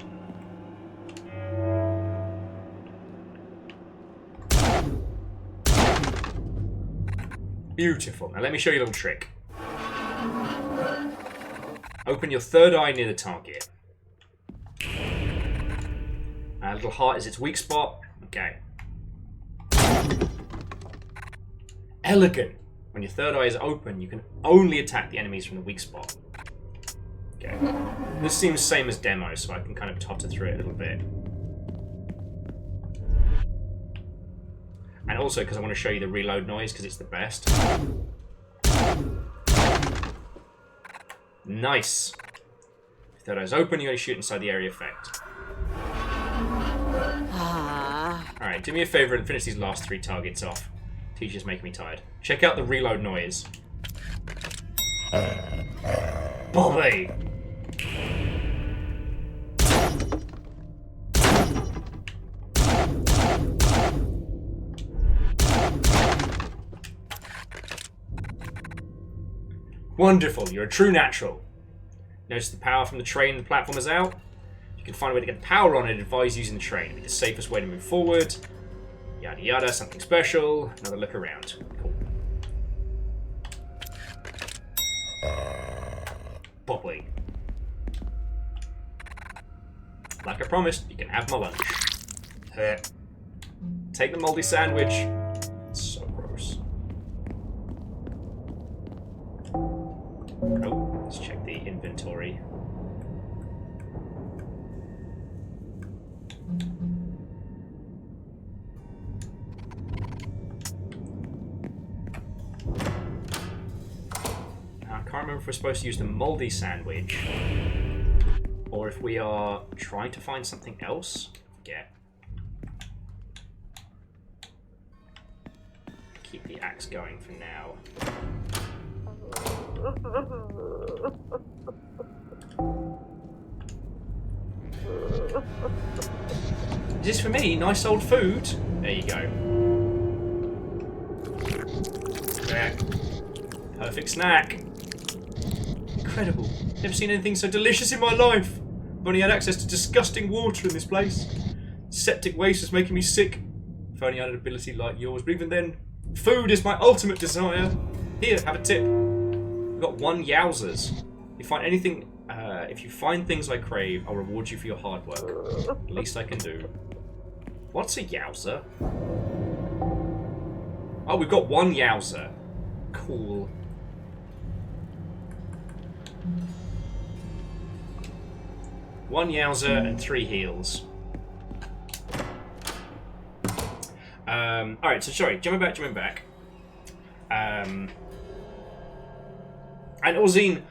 Beautiful. Now let me show you a little trick. Open your third eye near the target. A little heart is its weak spot. Okay. Elegant. When your third eye is open, you can only attack the enemies from the weak spot. Okay. This seems same as demo, so I can kind of totter through it a little bit. And also because I want to show you the reload noise, because it's the best. Nice. If third eye's open, you only shoot inside the area effect. Alright, do me a favour and finish these last 3 targets off. Teacher's making me tired. Check out the reload noise. Bobby! Wonderful, you're a true natural. Notice the power from the train the platform is out? You can find a way to get power on it and advise using the train. It'll be the safest way to move forward. Yada yada, something special. Another look around. Cool. Bobbly. Like I promised, you can have my lunch. Take the moldy sandwich. It's so gross. Oh, let's check the inventory. I can't remember if we're supposed to use the moldy sandwich or if we are trying to find something else. Forget. Keep the axe going for now. Is this for me? Nice old food? There you go. There. Perfect snack. Incredible. Never seen anything so delicious in my life. I've only had access to disgusting water in this place. Septic waste is making me sick. If only I had an ability like yours. But even then, food is my ultimate desire. Here, have a tip. We've got 1 Yowzers. If you find things I crave, I'll reward you for your hard work. Least I can do. What's a Yowzer? Oh, we've got 1 Yowzer. Cool. One Yowzer and 3 heals. Alright, so sorry, jumping back. And Ozine,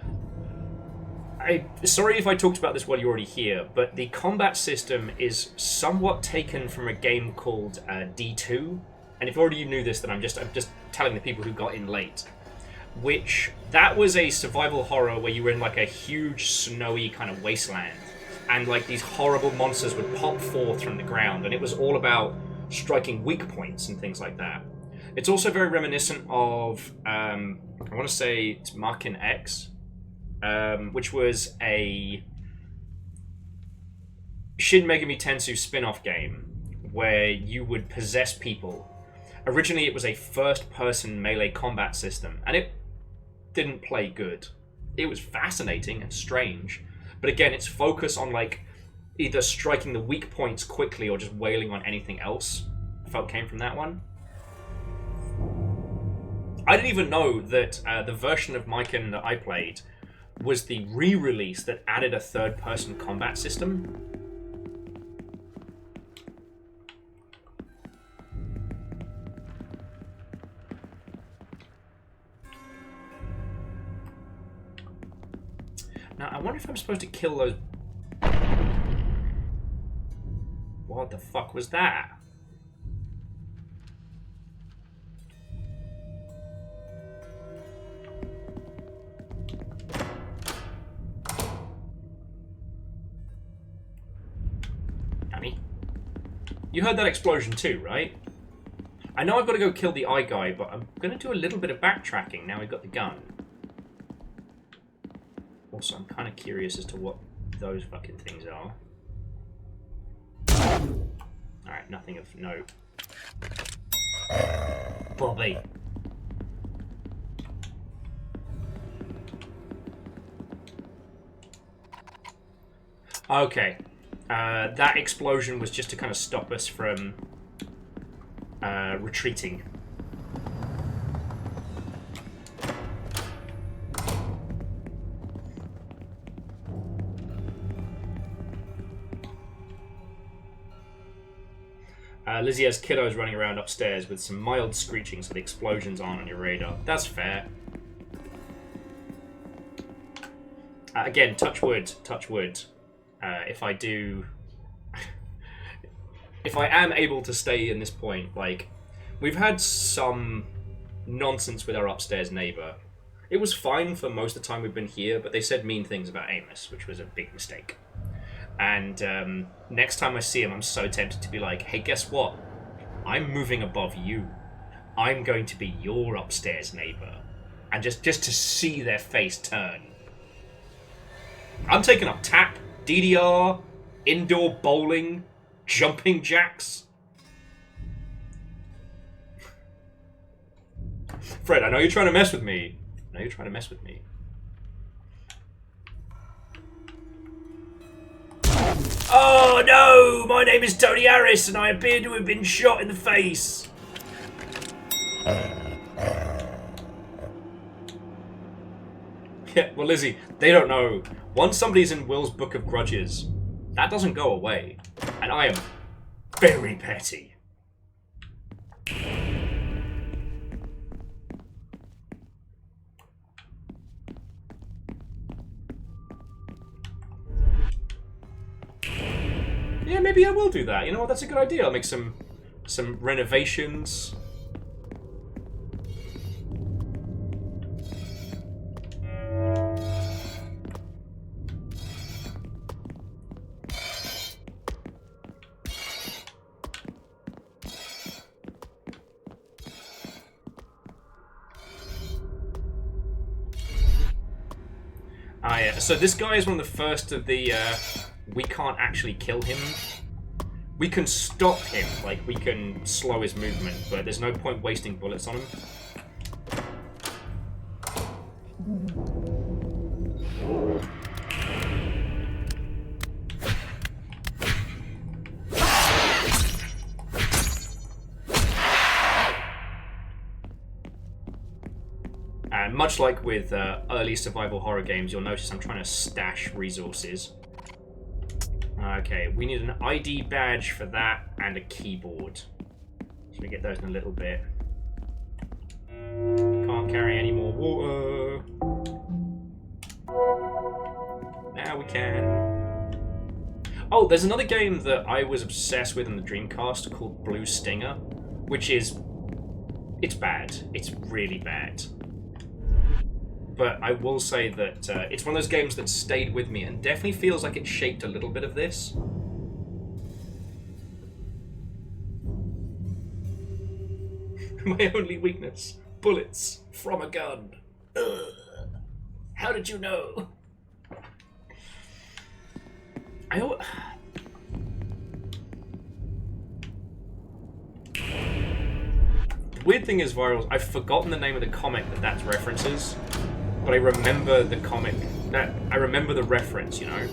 sorry if I talked about this while you're already here, but the combat system is somewhat taken from a game called D2. And if already you knew this, then I'm just telling the people who got in late. That was a survival horror where you were in like a huge snowy kind of wasteland. And like these horrible monsters would pop forth from the ground, and it was all about striking weak points and things like that. It's also very reminiscent of, I want to say it's Markin X, which was a Shin Megami Tensei spin-off game where you would possess people. Originally it was a first-person melee combat system, and it didn't play good. It was fascinating and strange, but again, its focus on like either striking the weak points quickly or just wailing on anything else, I felt came from that one. I didn't even know that the version of Viking that I played was the re-release that added a third-person combat system. Now, I wonder if I'm supposed to kill those... What the fuck was that? Danny? You heard that explosion too, right? I know I've got to go kill the eye guy, but I'm going to do a little bit of backtracking now we've got the gun. Also, I'm kind of curious as to what those fucking things are. Alright, nothing of note. Bobby. Okay. That explosion was just to kind of stop us from retreating. Lizzie has kiddos running around upstairs with some mild screeching so the explosions aren't on your radar. That's fair. Again, touch wood, touch wood. If I do... if I am able to stay in this point, like, we've had some nonsense with our upstairs neighbour. It was fine for most of the time we've been here, but they said mean things about Amos, which was a big mistake. And next time I see him, I'm so tempted to be like, hey, guess what? I'm moving above you. I'm going to be your upstairs neighbour. And just to see their face turn. I'm taking up tap, DDR, indoor bowling, jumping jacks. Fred, I know you're trying to mess with me. I know you're trying to mess with me. Oh no! My name is Tony Harris and I appear to have been shot in the face. Yeah, well, Lizzie, they don't know. Once somebody's in Will's Book of Grudges, that doesn't go away. And I am very petty. Yeah, maybe I will do that. You know what? That's a good idea. I'll make some renovations. Yeah. So this guy is one of the first of the... we can't actually kill him. We can stop him, like we can slow his movement, but there's no point wasting bullets on him. And much like with early survival horror games, you'll notice I'm trying to stash resources. Okay, we need an ID badge for that and a keyboard. So we get those in a little bit. Can't carry any more water. Now we can. Oh, there's another game that I was obsessed with in the Dreamcast called Blue Stinger, which is... it's bad. It's really bad. But I will say that it's one of those games that stayed with me and definitely feels like it shaped a little bit of this. My only weakness. Bullets from a gun. Ugh. How did you know? The weird thing is, Virals, I've forgotten the name of the comic that's references. But I remember the comic. I remember the reference, you know?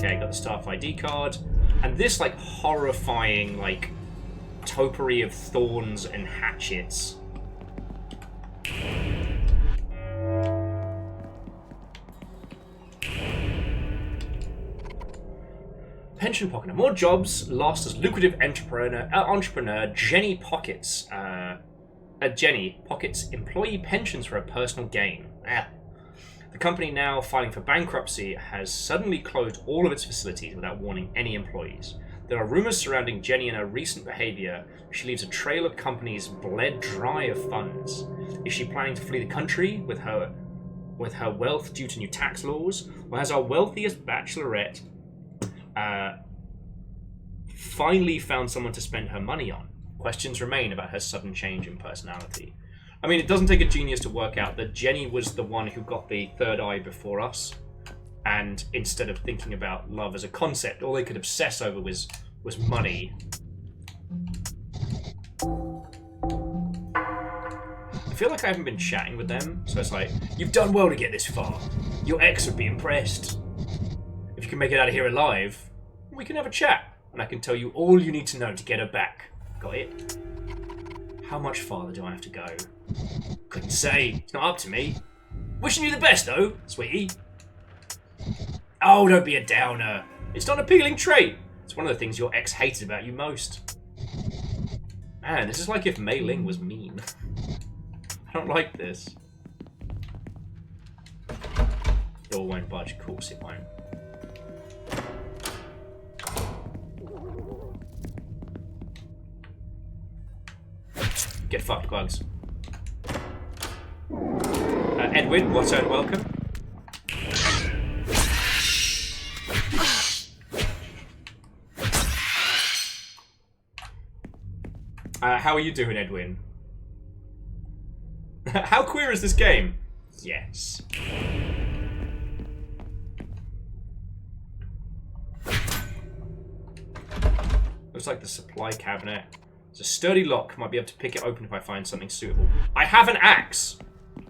Okay, got the staff ID card. And this, like, horrifying, like, topiary of thorns and hatchets. Pension pocket. More jobs lost as lucrative entrepreneur Jenny pockets. Jenny pockets employee pensions for her personal gain. The company, now filing for bankruptcy, has suddenly closed all of its facilities without warning any employees. There are rumors surrounding Jenny and her recent behavior. She leaves a trail of companies bled dry of funds. Is she planning to flee the country with her wealth due to new tax laws? Or has our wealthiest bachelorette finally found someone to spend her money on? Questions remain about her sudden change in personality. I mean, it doesn't take a genius to work out that Jenny was the one who got the third eye before us, and instead of thinking about love as a concept, all they could obsess over was money. I feel like I haven't been chatting with them, so it's like, you've done well to get this far. Your ex would be impressed. If you can make it out of here alive, we can have a chat, and I can tell you all you need to know to get her back. Got it? How much farther do I have to go? Couldn't say. It's not up to me. Wishing you the best, though, sweetie. Oh, don't be a downer. It's not an appealing trait. It's one of the things your ex hated about you most. Man, this is like if Mei Ling was mean. I don't like this. Door won't budge. Of course it won't. Get fucked, bugs. Edwin, what's up? Welcome. How are you doing, Edwin? How queer is this game? Yes. Looks like the supply cabinet. It's a sturdy lock. Might be able to pick it open if I find something suitable. I have an axe!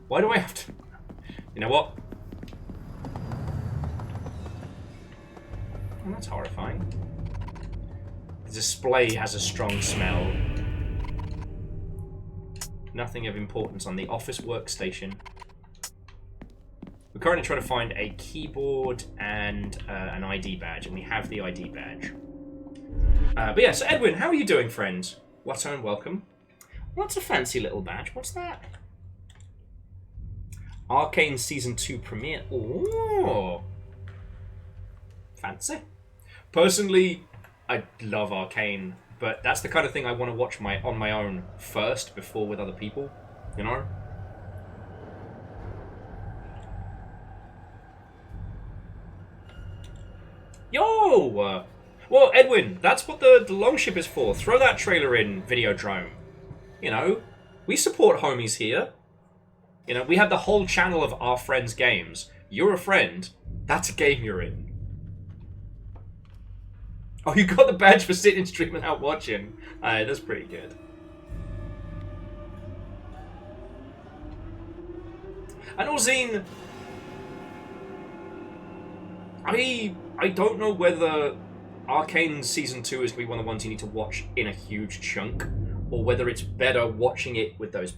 Why do I have to... You know what? Oh, that's horrifying. The display has a strong smell. Nothing of importance on the office workstation. We're currently trying to find a keyboard and an ID badge, and we have the ID badge. But yeah, so Edwin, how are you doing, friend? What and welcome. What's a fancy little badge? What's that? Arcane Season 2 premiere. Oh, fancy. Personally, I love Arcane, but that's the kind of thing I want to watch on my own first before with other people, you know? Yo! Well, Edwin, that's what the longship is for. Throw that trailer in, Videodrome. You know, we support homies here. You know, we have the whole channel of Our Friends Games. You're a friend. That's a game you're in. Oh, you got the badge for sitting in stream without watching. That's pretty good. And Orzine, I don't know whether Arcane Season 2 is going to be one of the ones you need to watch in a huge chunk, or whether it's better watching it with those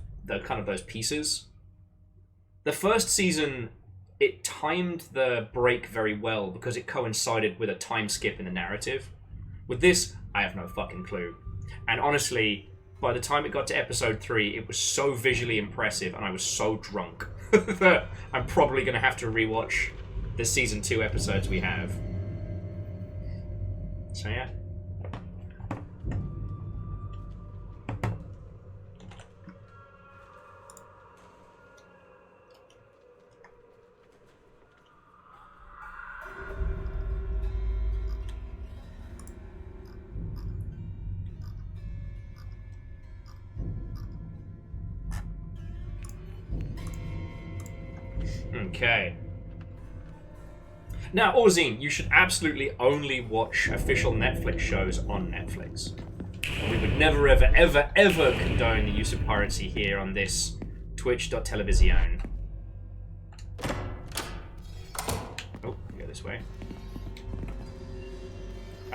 pieces. The first season, it timed the break very well because it coincided with a time skip in the narrative. With this, I have no fucking clue. And honestly, by the time it got to episode 3, it was so visually impressive and I was so drunk that I'm probably going to have to rewatch the Season 2 episodes we have. So yeah. Okay. Now, Orzine, you should absolutely only watch official Netflix shows on Netflix. We would never, ever, ever, ever condone the use of piracy here on this Twitch.television. Oh, go this way.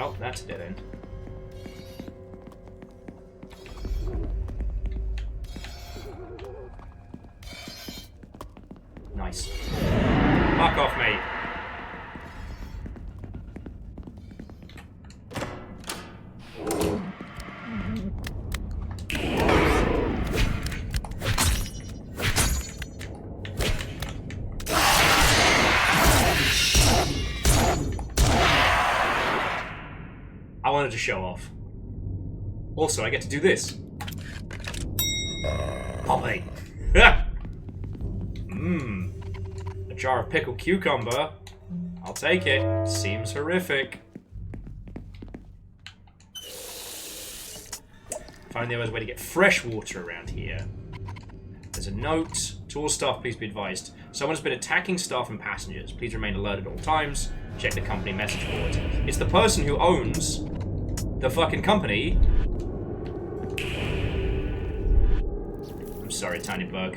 Oh, that's a dead end. Nice. Fuck off, mate. I wanted to show off. Also, I get to do this. Oh, mate. Mmm. A jar of pickled cucumber. I'll take it. Seems horrific. Find there was a way to get fresh water around here. There's a note. To all staff, please be advised. Someone has been attacking staff and passengers. Please remain alert at all times. Check the company message board. It's the person who owns the fucking company. I'm sorry, tiny bug.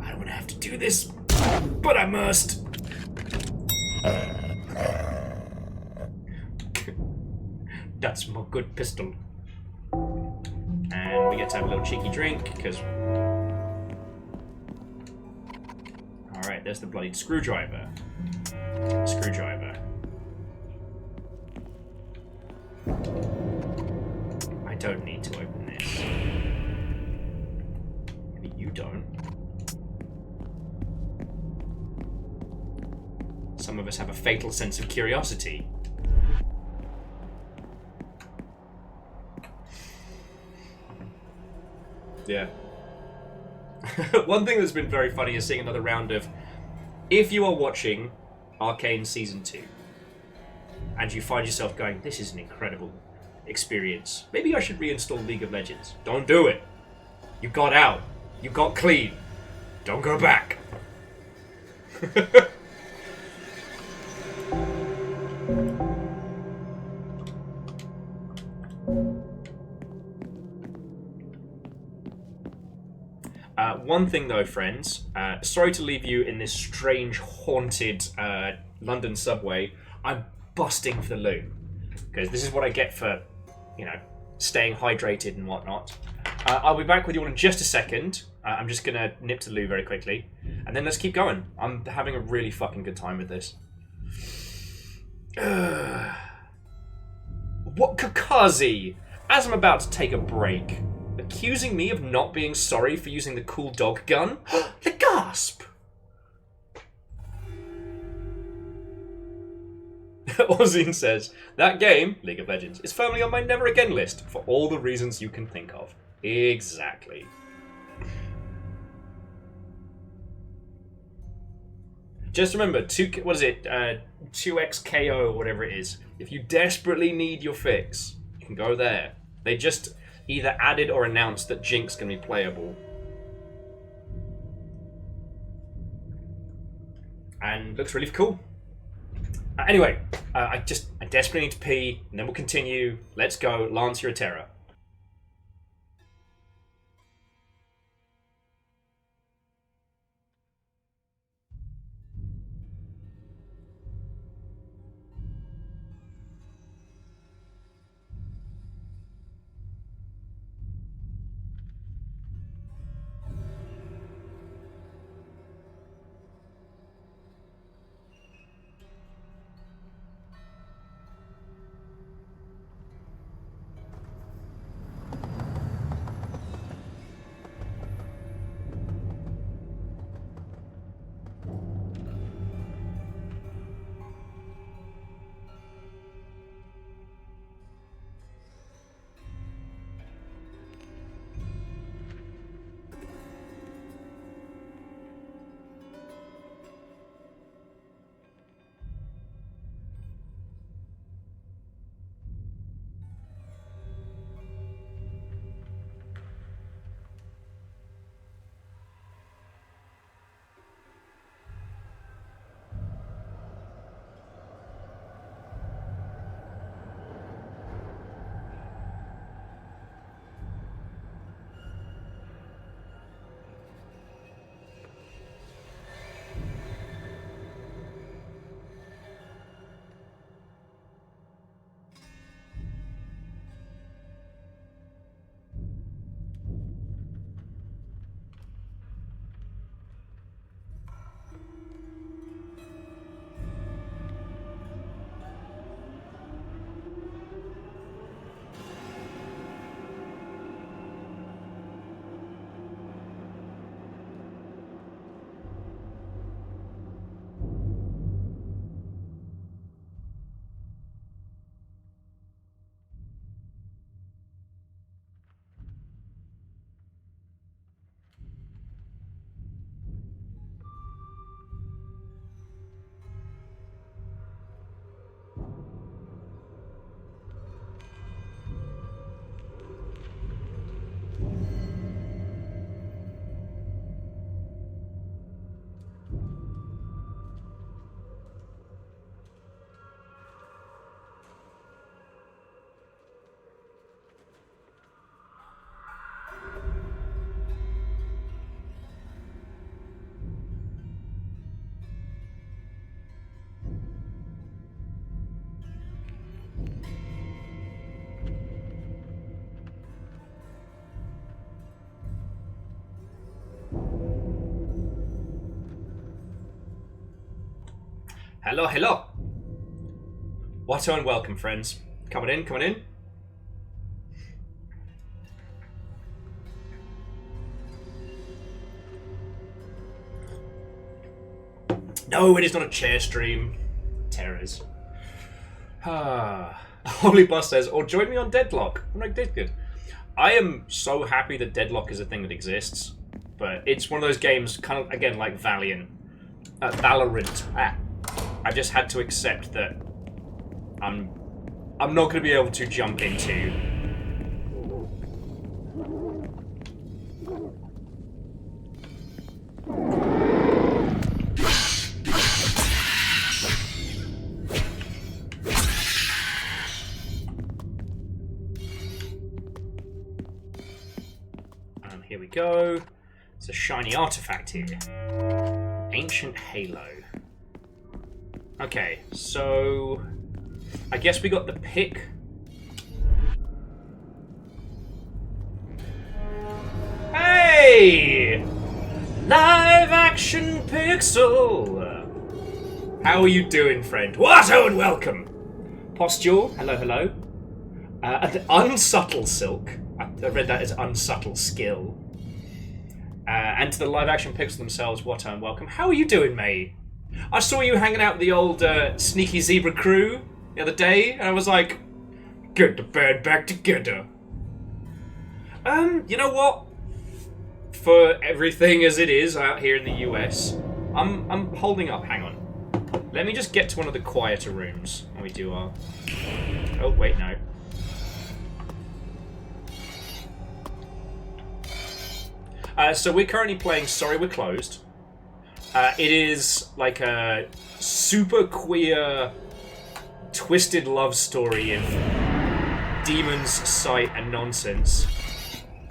I don't want to have to do this, but I must. That's my good pistol. And we get to have a little cheeky drink, because... Alright, there's the bloody screwdriver. Screwdriver. I don't need to open this. Maybe you don't. Some of us have a fatal sense of curiosity. Yeah. One thing that's been very funny is seeing another round of, if you are watching Arcane Season 2 and you find yourself going, this is an incredible experience, maybe I should reinstall League of Legends. Don't do it. You got out. You got clean. Don't go back. One thing though, friends, sorry to leave you in this strange, haunted London subway. I'm busting for the loo, because this is what I get for, you know, staying hydrated and whatnot. I'll be back with you all in just a second. I'm just going to nip to the loo very quickly, and then let's keep going. I'm having a really fucking good time with this. What, Kakazi? As I'm about to take a break, accusing me of not being sorry for using the cool dog gun? The gasp! Ozine says, that game, League of Legends, is firmly on my never again list for all the reasons you can think of. Exactly. Just remember, 2x KO or whatever it is. If you desperately need your fix, you can go there. They just either added or announced that Jinx can be playable. And looks really cool. Anyway, I desperately need to pee, and then we'll continue. Let's go. Lance, you're a terror. Hello, hello. What and welcome, friends. Coming in, coming in. No, it is not a chair stream. Terrors. Holy Bus says, or join me on Deadlock. I'm like, good. I am so happy that Deadlock is a thing that exists, but it's one of those games, kind of, again, like Valorant. I just had to accept that I'm not going to be able to jump into. Here we go. It's a shiny artifact here. Ancient Halo. Okay, so I guess we got the pick. Hey! Live action pixel! How are you doing, friend? What? Oh, and welcome! Postule, hello, hello. And unsubtle silk. I read that as unsubtle skill. And to the live action pixel themselves, what and welcome. How are you doing, mate? I saw you hanging out with the old Sneaky Zebra crew the other day, and I was like, get the band back together. You know what? For everything as it is out here in the US, I'm holding up. Hang on. Let me just get to one of the quieter rooms when we do our... Oh, wait, no. So we're currently playing Sorry We're Closed. It is like a super queer, twisted love story of demons, sight, and nonsense.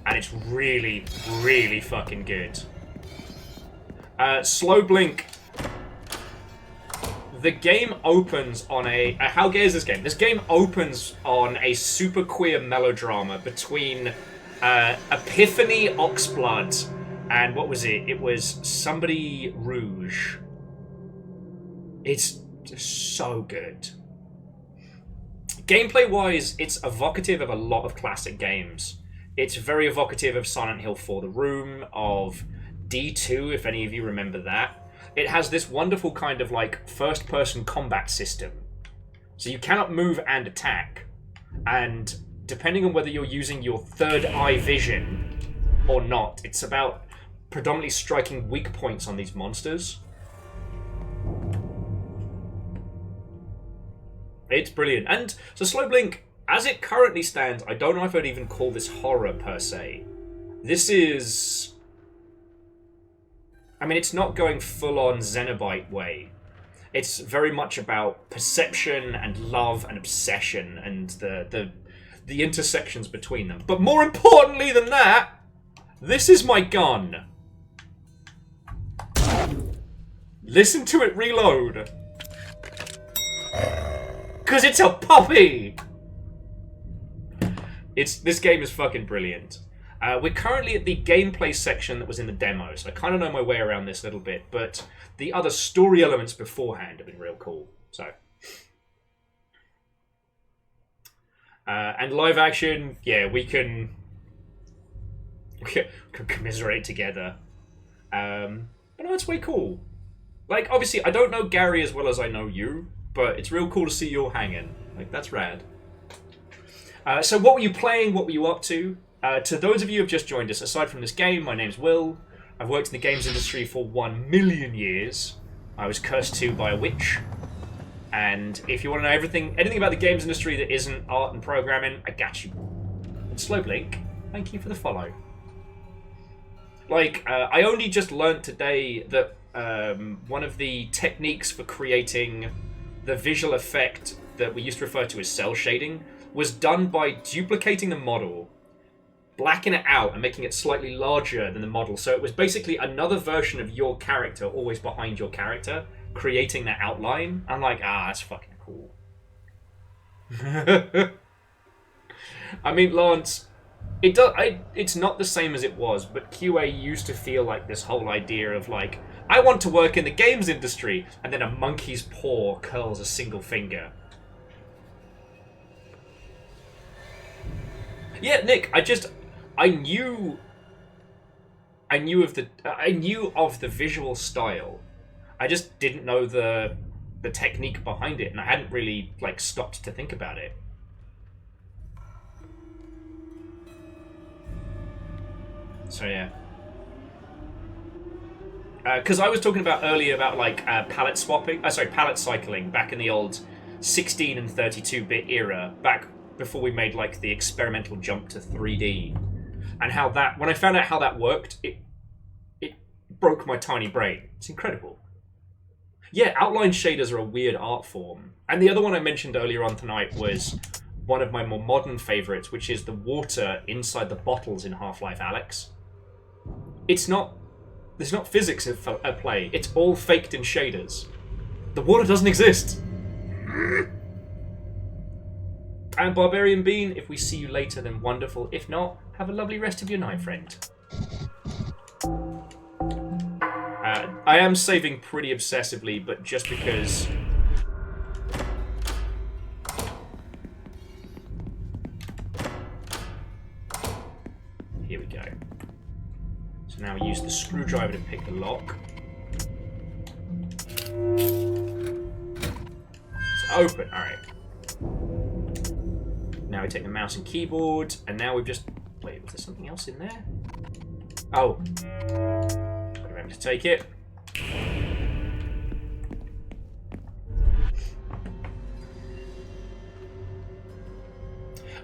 And it's really, really fucking good. Slow Blink. The game opens on a... how gay is this game? This game opens on a super queer melodrama between... Epiphany Oxblood, and what was it? It was Somebody Rouge. It's just so good. Gameplay-wise, it's evocative of a lot of classic games. It's very evocative of Silent Hill 4 The Room, of D2, if any of you remember that. It has this wonderful kind of like first-person combat system. So you cannot move and attack, and depending on whether you're using your third eye vision or not, it's about predominantly striking weak points on these monsters. It's brilliant. And so Slow Blink, as it currently stands, I don't know if I'd even call this horror per se. This is... I mean, it's not going full-on Xenobite way. It's very much about perception and love and obsession and the intersections between them. But more importantly than that, this is my gun. Listen to it reload. Because it's a puppy! This game is fucking brilliant. We're currently at the gameplay section that was in the demo, so I kind of know my way around this a little bit, but the other story elements beforehand have been real cool. So... and live action, yeah, we can commiserate together. But no, it's way cool. Like, obviously, I don't know Gary as well as I know you, but it's real cool to see you all hanging. Like, that's rad. So what were you playing? What were you up to? To those of you who have just joined us, aside from this game, my name's Will. I've worked in the games industry for 1,000,000 years. I was cursed to by a witch. And if you want to know anything about the games industry that isn't art and programming, I got you. And Slow Blink, thank you for the follow. Like, I only just learnt today that one of the techniques for creating the visual effect that we used to refer to as cell shading was done by duplicating the model, blacking it out, and making it slightly larger than the model. So it was basically another version of your character always behind your character, creating that outline. I'm like, that's fucking cool. I mean, Lance, it's not the same as it was, but QA used to feel like this whole idea of like I want to work in the games industry. And then a monkey's paw curls a single finger. Yeah, Nick, I knew of the visual style. I just didn't know the technique behind it, and I hadn't really like stopped to think about it. So yeah. Because I was talking about earlier about like palette cycling back in the old 16 and 32-bit era, back before we made like the experimental jump to 3D, and how that, when I found out how that worked, it broke my tiny brain. It's incredible. Yeah, outline shaders are a weird art form. And the other one I mentioned earlier on tonight was one of my more modern favorites, which is the water inside the bottles in Half-Life Alyx. There's not physics at play. It's all faked in shaders. The water doesn't exist. And Barbarian Bean, if we see you later, then wonderful. If not, have a lovely rest of your night, friend. I am saving pretty obsessively, but just because... Here we go. So now we use the screwdriver to pick the lock. It's open, alright. Now we take the mouse and keyboard, and now we've just... Wait, was there something else in there? Oh. Remember to take it.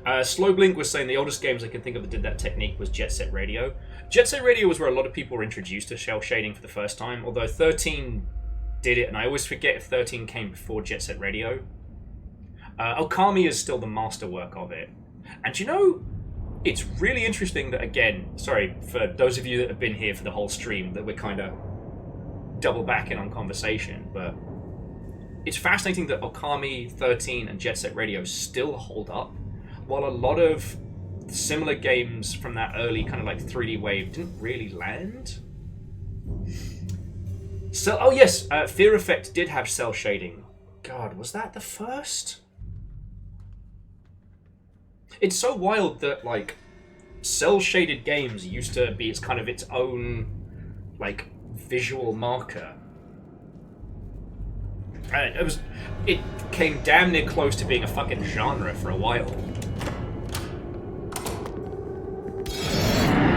Slowblink was saying the oldest games I can think of that did that technique was Jet Set Radio. Jet Set Radio was where a lot of people were introduced to shell shading for the first time, although 13 did it, and I always forget if 13 came before Jet Set Radio. Okami is still the masterwork of it. And you know, it's really interesting that, again, sorry, for those of you that have been here for the whole stream, that we're kind of double backing on conversation, but it's fascinating that Okami, 13, and Jet Set Radio still hold up, while a lot of similar games from that early kind of like 3D wave didn't really land. So, oh yes, Fear Effect did have cell shading. God, was that the first? It's so wild that like cell-shaded games used to be its kind of its own like visual marker. It came damn near close to being a fucking genre for a while.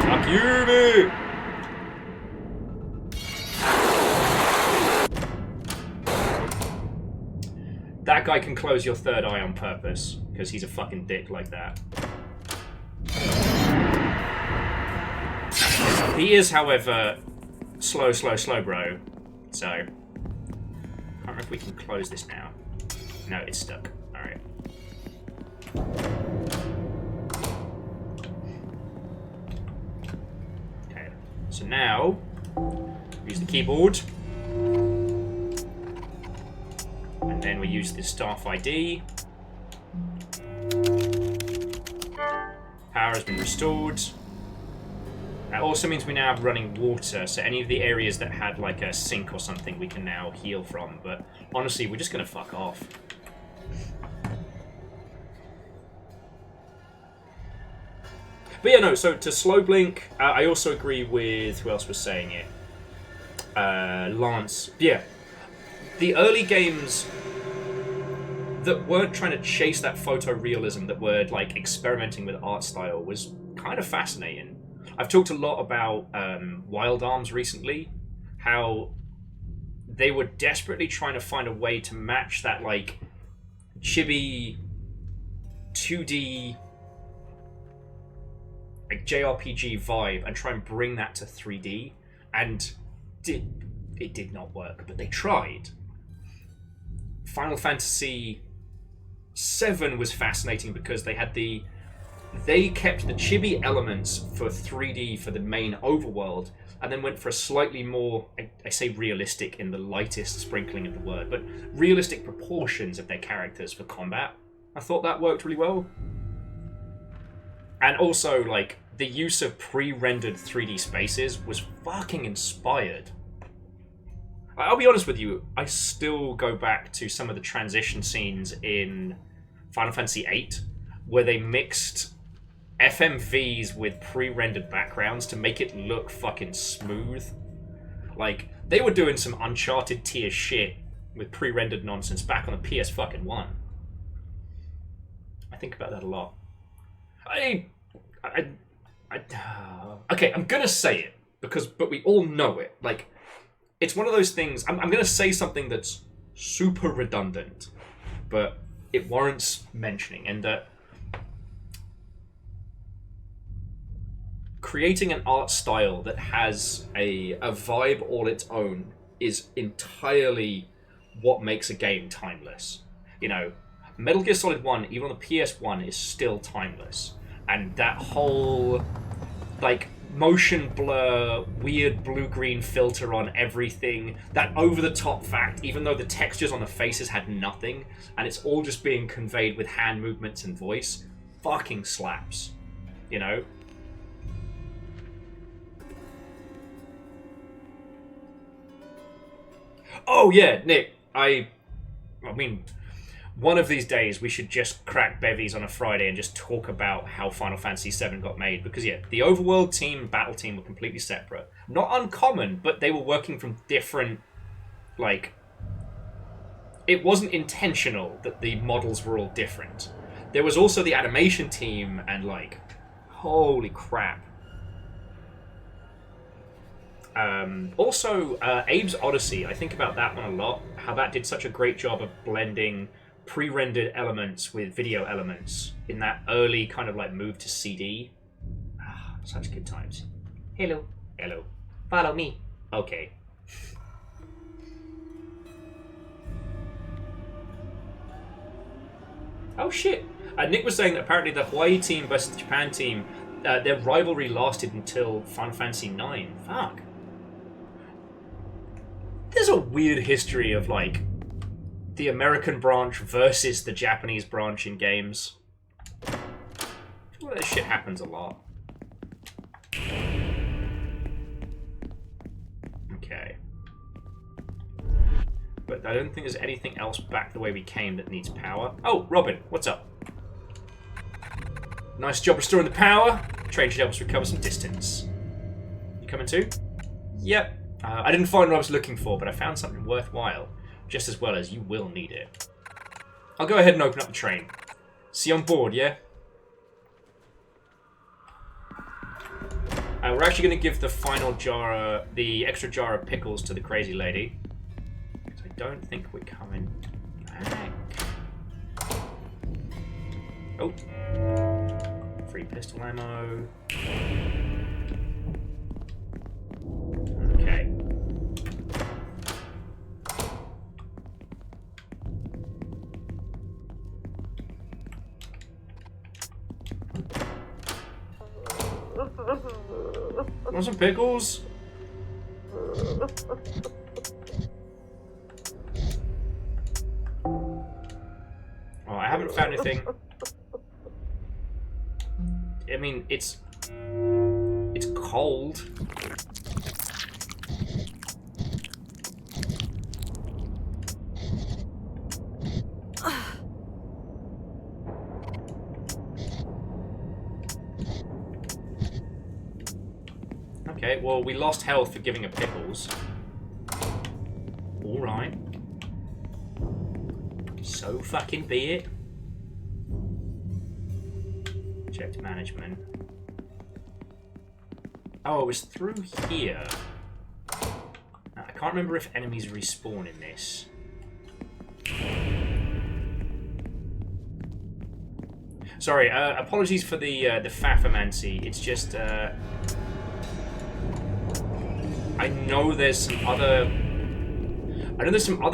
Fuck you, me! That guy can close your third eye on purpose, because he's a fucking dick like that. He is, however, slow, bro. So, I can't remember if we can close this now. No, it's stuck. Alright. Okay, so now, use the keyboard. And then we use the staff ID. Power has been restored. That also means we now have running water, so any of the areas that had like a sink or something we can now heal from, but honestly, we're just gonna fuck off. But yeah, no, so to slow blink, I also agree with, who else was saying it? Lance. Yeah. The early games that weren't trying to chase that photorealism, that were like experimenting with art style, was kind of fascinating. I've talked a lot about Wild Arms recently, how they were desperately trying to find a way to match that like chibi 2D like JRPG vibe and try and bring that to 3D, and it did not work, but they tried. Final Fantasy VII was fascinating because they kept the chibi elements for 3D for the main overworld, and then went for a slightly more, I say realistic in the lightest sprinkling of the word, but realistic proportions of their characters for combat. I thought that worked really well. And also, like, the use of pre-rendered 3D spaces was fucking inspired. I'll be honest with you, I still go back to some of the transition scenes in Final Fantasy VIII where they mixed FMVs with pre-rendered backgrounds to make it look fucking smooth. Like, they were doing some Uncharted tier shit with pre-rendered nonsense back on the PS fucking 1. I think about that a lot. Okay, I'm gonna say it but we all know it. Like, it's one of those things. I'm gonna say something that's super redundant, but it warrants mentioning. And creating an art style that has a vibe all its own is entirely what makes a game timeless. You know, Metal Gear Solid 1, even on the PS1, is still timeless. And that whole, like, motion blur, weird blue-green filter on everything, that over-the-top fact, even though the textures on the faces had nothing, and it's all just being conveyed with hand movements and voice, fucking slaps. You know? Oh yeah, Nick, I mean, one of these days we should just crack bevies on a Friday and just talk about how Final Fantasy VII got made. Because yeah, the overworld team and battle team were completely separate. Not uncommon, but they were working from different, like, it wasn't intentional that the models were all different. There was also the animation team and, like, holy crap. Also, Abe's Odyssey, I think about that one a lot. How that did such a great job of blending pre-rendered elements with video elements in that early kind of like move to CD. Ah, such good times. Hello. Hello. Follow me. Okay. Oh shit. Nick was saying that apparently the Hawaii team versus the Japan team, their rivalry lasted until Final Fantasy IX. Fuck. There's a weird history of, like, the American branch versus the Japanese branch in games. I feel like this shit happens a lot. Okay. But I don't think there's anything else back the way we came that needs power. Oh, Robin, what's up? Nice job restoring the power. Train should help us recover some distance. You coming too? Yep. I didn't find what I was looking for, but I found something worthwhile. Just as well as you will need it. I'll go ahead and open up the train. See you on board, yeah? We're actually going to give the final jar, the extra jar of pickles to the crazy lady. Because I don't think we're coming back. Oh. Free pistol ammo. Okay. Want some pickles? Oh, I haven't found anything. I mean, it's cold. Okay, well, we lost health for giving her pickles. Alright. So fucking be it. Checked management. Oh, it was through here. Now, I can't remember if enemies respawn in this. Sorry, apologies for the faffermancy. It's just, I know there's some other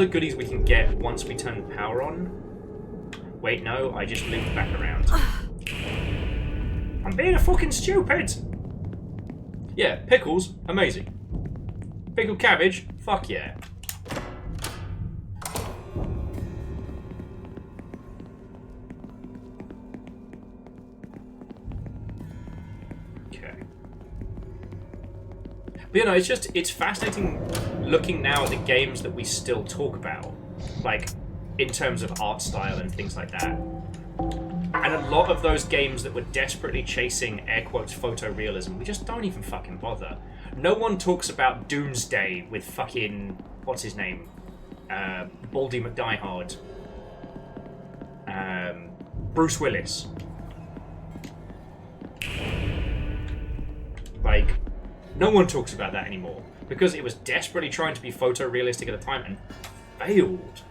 goodies we can get once we turn the power on. Wait, no, I just looped back around. I'm being a fucking stupid! Yeah, pickles, amazing. Pickled cabbage, fuck yeah. Okay. But you know, it's fascinating looking now at the games that we still talk about, like, in terms of art style and things like that, and a lot of those games that were desperately chasing, air quotes, photorealism, we just don't even fucking bother. No one talks about Doomsday with fucking, what's his name? Baldy McDiehard. Bruce Willis. Like, no one talks about that anymore because it was desperately trying to be photorealistic at the time and failed.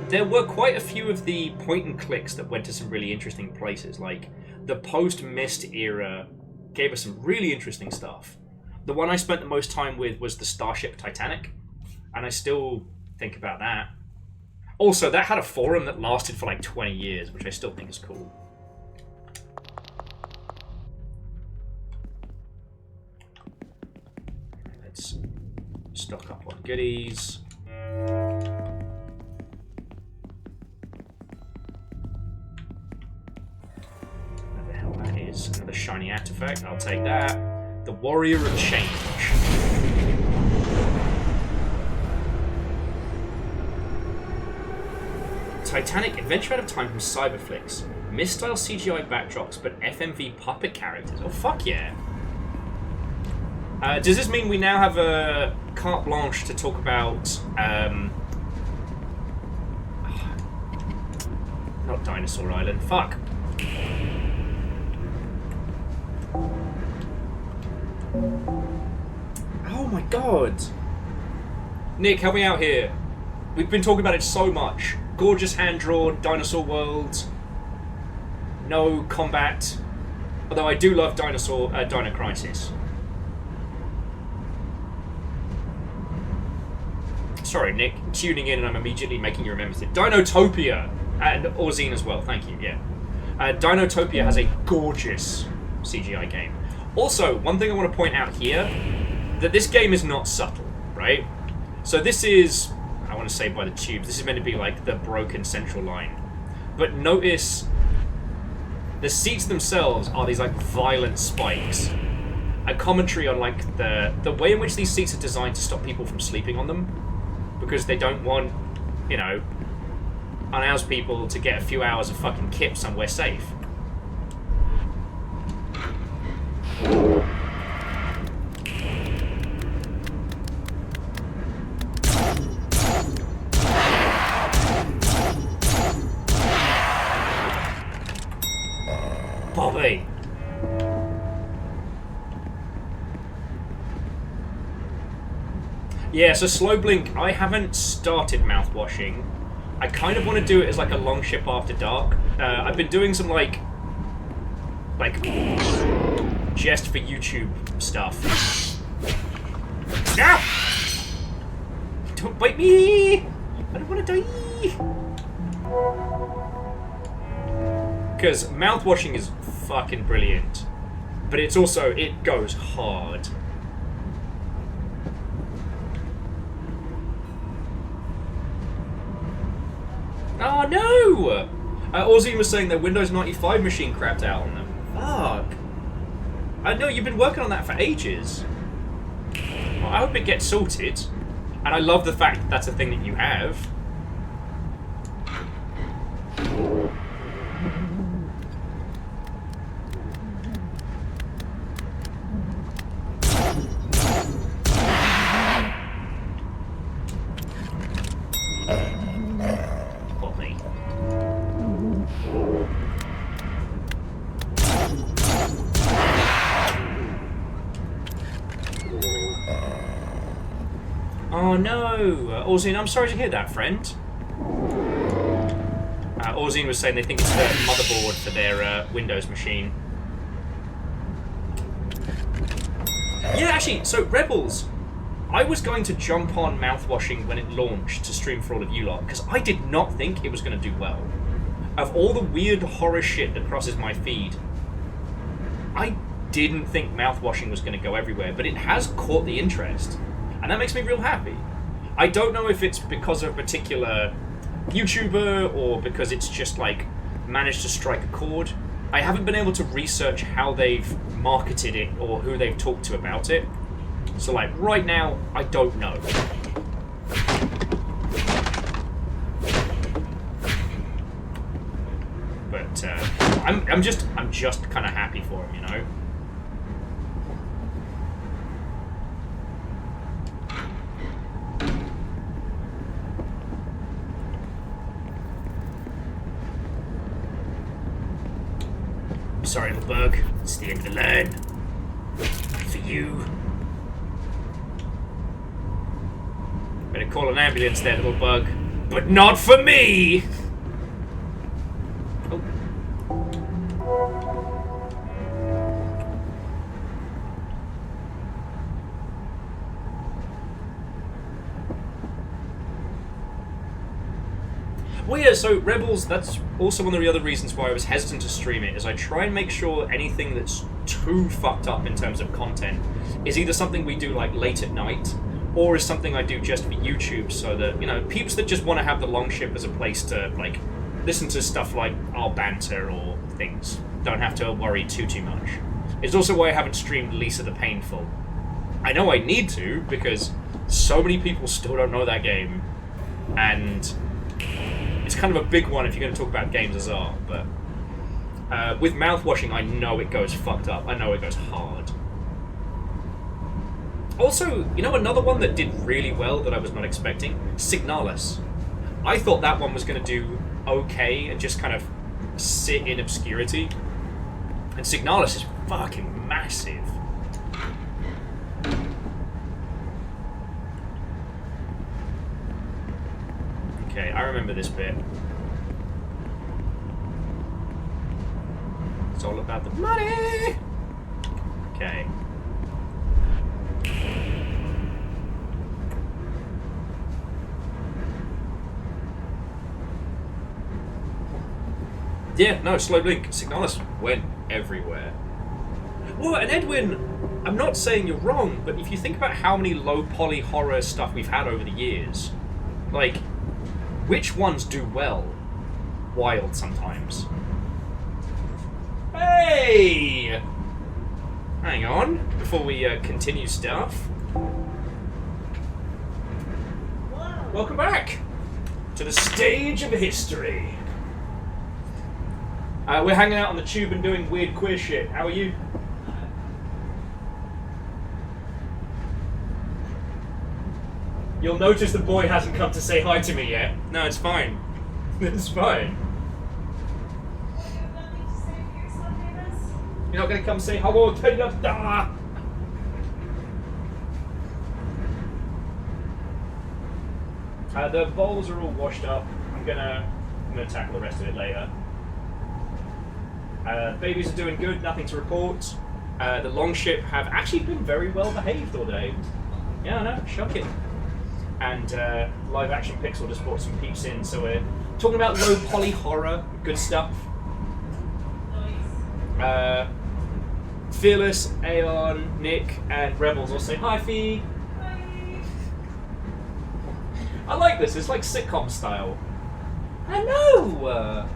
There were quite a few of the point and clicks that went to some really interesting places. Like, the post-Myst era gave us some really interesting stuff. The one I spent the most time with was the Starship Titanic, and I still think about that. Also, that had a forum that lasted for like 20 years, which I still think is cool. Let's stock up on goodies. What the hell that is? Another shiny artifact. I'll take that. The Warrior of Change. Titanic adventure out of time from Cyberflix. Myst-style CGI backdrops, but FMV puppet characters. Oh, fuck yeah. Does this mean we now have a carte blanche to talk about... not Dinosaur Island. Fuck. Oh my god. Nick, help me out here. We've been talking about it so much. Gorgeous hand-drawn dinosaur world. No combat. Although I do love Dino Crisis. Sorry, Nick. Tuning in and I'm immediately making you remember it. Dinotopia! And Orzine as well, thank you, yeah. Dinotopia has a gorgeous CGI game. Also, one thing I want to point out here, that this game is not subtle, right? So this is, I want to say by the tubes, this is meant to be like the broken central line. But notice, the seats themselves are these like violent spikes. A commentary on like the way in which these seats are designed to stop people from sleeping on them. Because they don't want, you know, unhoused people to get a few hours of fucking kip somewhere safe. Bobby! Yeah, so Slow Blink, I haven't started mouthwashing. I kind of want to do it as like a long ship after dark. I've been doing some like just for YouTube stuff. No! Don't bite me! I don't want to die! Because mouthwashing is fucking brilliant. But it's also, it goes hard. Oh no! Orzine was saying their Windows 95 machine crapped out on them. Fuck. I know you've been working on that for ages. Well, I hope it gets sorted. And I love the fact that that's a thing that you have. Oh no! Orzine, I'm sorry to hear that, friend. Orzine was saying they think it's the motherboard for their Windows machine. Yeah, actually, so Rebels, I was going to jump on mouthwashing when it launched to stream for all of you lot, because I did not think it was going to do well. Of all the weird horror shit that crosses my feed, I didn't think mouthwashing was going to go everywhere, but it has caught the interest. And that makes me real happy. I don't know if it's because of a particular YouTuber or because it's just like managed to strike a chord. I haven't been able to research how they've marketed it or who they've talked to about it. So, like, right now, I don't know. But I'm just kind of happy for him, you know. Sorry, little bug. It's the end of the line. For you. Better call an ambulance there, little bug. But not for me! Oh. Well, yeah, so Rebels, that's also one of the other reasons why I was hesitant to stream it, is I try and make sure anything that's too fucked up in terms of content is either something we do, like, late at night, or is something I do just for YouTube, so that, you know, peeps that just want to have the long ship as a place to, like, listen to stuff like our banter or things don't have to worry too much. It's also why I haven't streamed Lisa the Painful. I know I need to, because so many people still don't know that game, and it's kind of a big one if you're going to talk about games as are, but with mouthwashing, I know it goes fucked up. I know it goes hard. Also, you know another one that did really well that I was not expecting? Signalis. I thought that one was going to do okay and just kind of sit in obscurity. And Signalis is fucking massive. Okay, I remember this bit. It's all about the money! Okay. Yeah, no, slow blink. Signalis went everywhere. Well, and Edwin, I'm not saying you're wrong, but if you think about how many low poly horror stuff we've had over the years, like, which ones do well? Wild sometimes. Hey! Hang on, before we continue stuff. Welcome back to the stage of history. We're hanging out on the tube and doing weird queer shit. How are you? You'll notice the boy hasn't come to say hi to me yet. No, it's fine. It's fine. You're not gonna come say hello to your dad? The bowls are all washed up. I'm gonna tackle the rest of it later. Babies are doing good, nothing to report. The longship have actually been very well behaved all day. Yeah, I know, shocking. And live action Pixel just brought some peeps in, so we're talking about low poly horror, good stuff. Fearless, Aeon, Nick, and Rebels all say hi, Fee. Hi. I like this, it's like sitcom style. I know!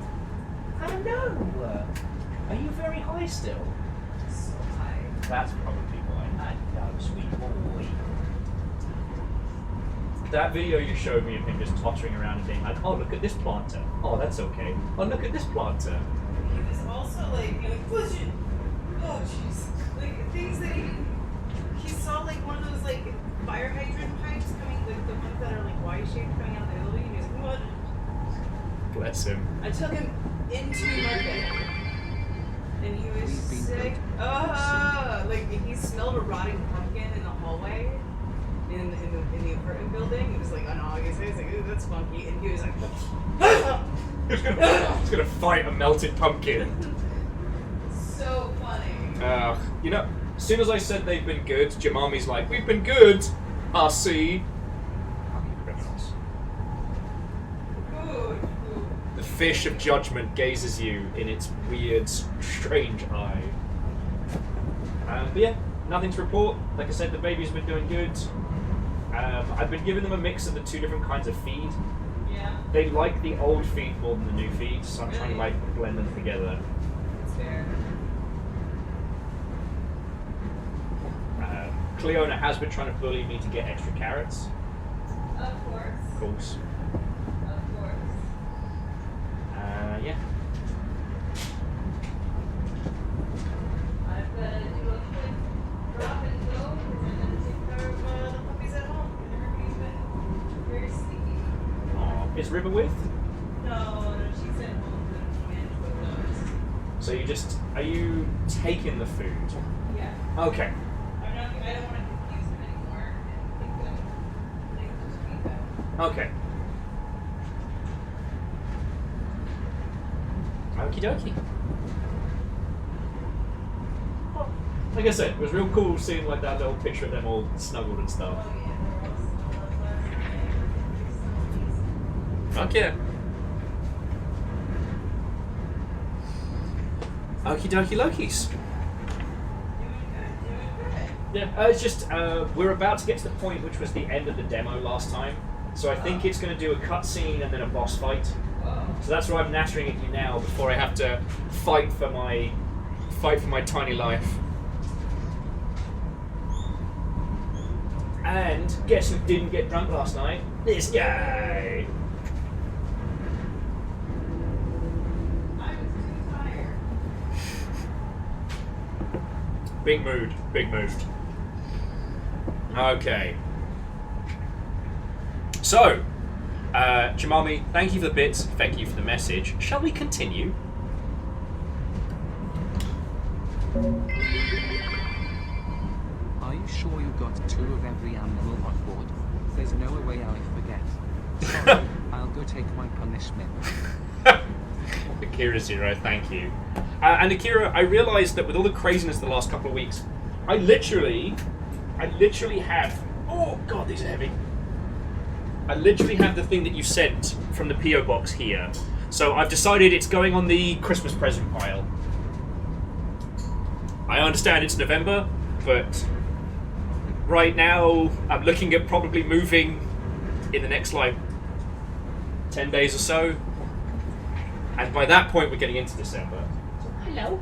I know! Are you very high still? So high. That's probably why. I know, sweet boy. That video you showed me of him just tottering around and being like, oh, look at this planter. Oh, that's okay. Oh, look at this planter. He was also like, you know, pushing. Oh, jeez. Like, things that he saw, like, one of those, like, fire hydrant pipes coming, like, the ones that are, like, Y-shaped coming out of the building, and he was like, what? Bless him. I took him into the market, and he was sick. Like, he smelled a rotting pumpkin in the hallway. In the apartment building, it was like on August. He was like, "Ooh, that's funky," and he was like, He's gonna fight a melted pumpkin. so funny. You know, as soon as I said they've been good, Jamami's like, we've been good, RC. Criminals. Good. The fish of judgment gazes you in its weird, strange eye. But yeah, nothing to report. Like I said, the baby's been doing good. I've been giving them a mix of the two different kinds of feed. Yeah, They like the old feet more than the new feet, so I'm trying to like blend them together. it's fair. Cleona has been trying to bully me to get extra carrots. Of course. Of course. Of course. Yeah. I've got to do a quick drop and go and then take care of the puppies at home. Everybody's been very sleepy. Aw, is River with? No, she's at home and with those. So you just are you taking the food? Yeah. Okay. I don't want to confuse them anymore and think that they can just feed them. Okay. Okie dokie. Well, like I said, it was real cool seeing like that little picture of them all snuggled and stuff. Oh yeah, they're all Fuck yeah. Okie dokie Lokis. Yeah, it's just we're about to get to the point which was the end of the demo last time. So I think it's going to do a cutscene and then a boss fight. So that's why I'm nattering at you now before I have to fight for my tiny life. And guess who didn't get drunk last night? This guy. I was too tired. Big mood. Big mood. Okay. So, Jamami, thank you for the bits. Thank you for the message. Shall we continue? Are you sure you got 2 of every animal on board? There's no way I forget. Sorry, I'll go take my punishment. Akira Zero, thank you. And Akira, I realised that with all the craziness the last couple of weeks, I literally have... Oh, God, these are heavy. I literally have the thing that you sent from the P.O. box here. So I've decided it's going on the Christmas present pile. I understand it's November, but right now I'm looking at probably moving in the next, 10 days or so. And by that point, we're getting into December. So, hello.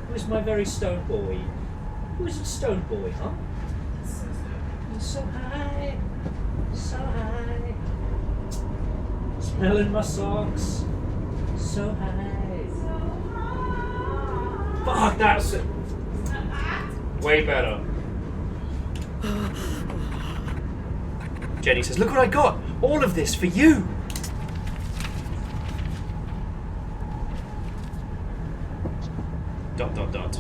Who's my very stone boy? Who's a stone boy, huh? So high, so high. Smelling my socks, so high. Fuck, that's it. Way better. Jenny says, look what I got. All of this for you. Dot, dot, dot.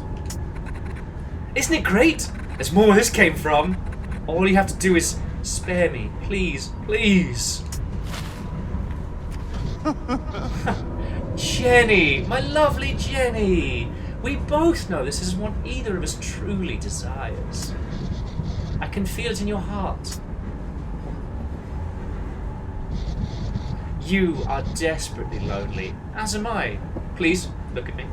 Isn't it great? There's more where this came from. All you have to do is spare me. Please, please. Jenny, my lovely Jenny. We both know this isn't what either of us truly desires. I can feel it in your heart. You are desperately lonely, as am I. Please, look at me.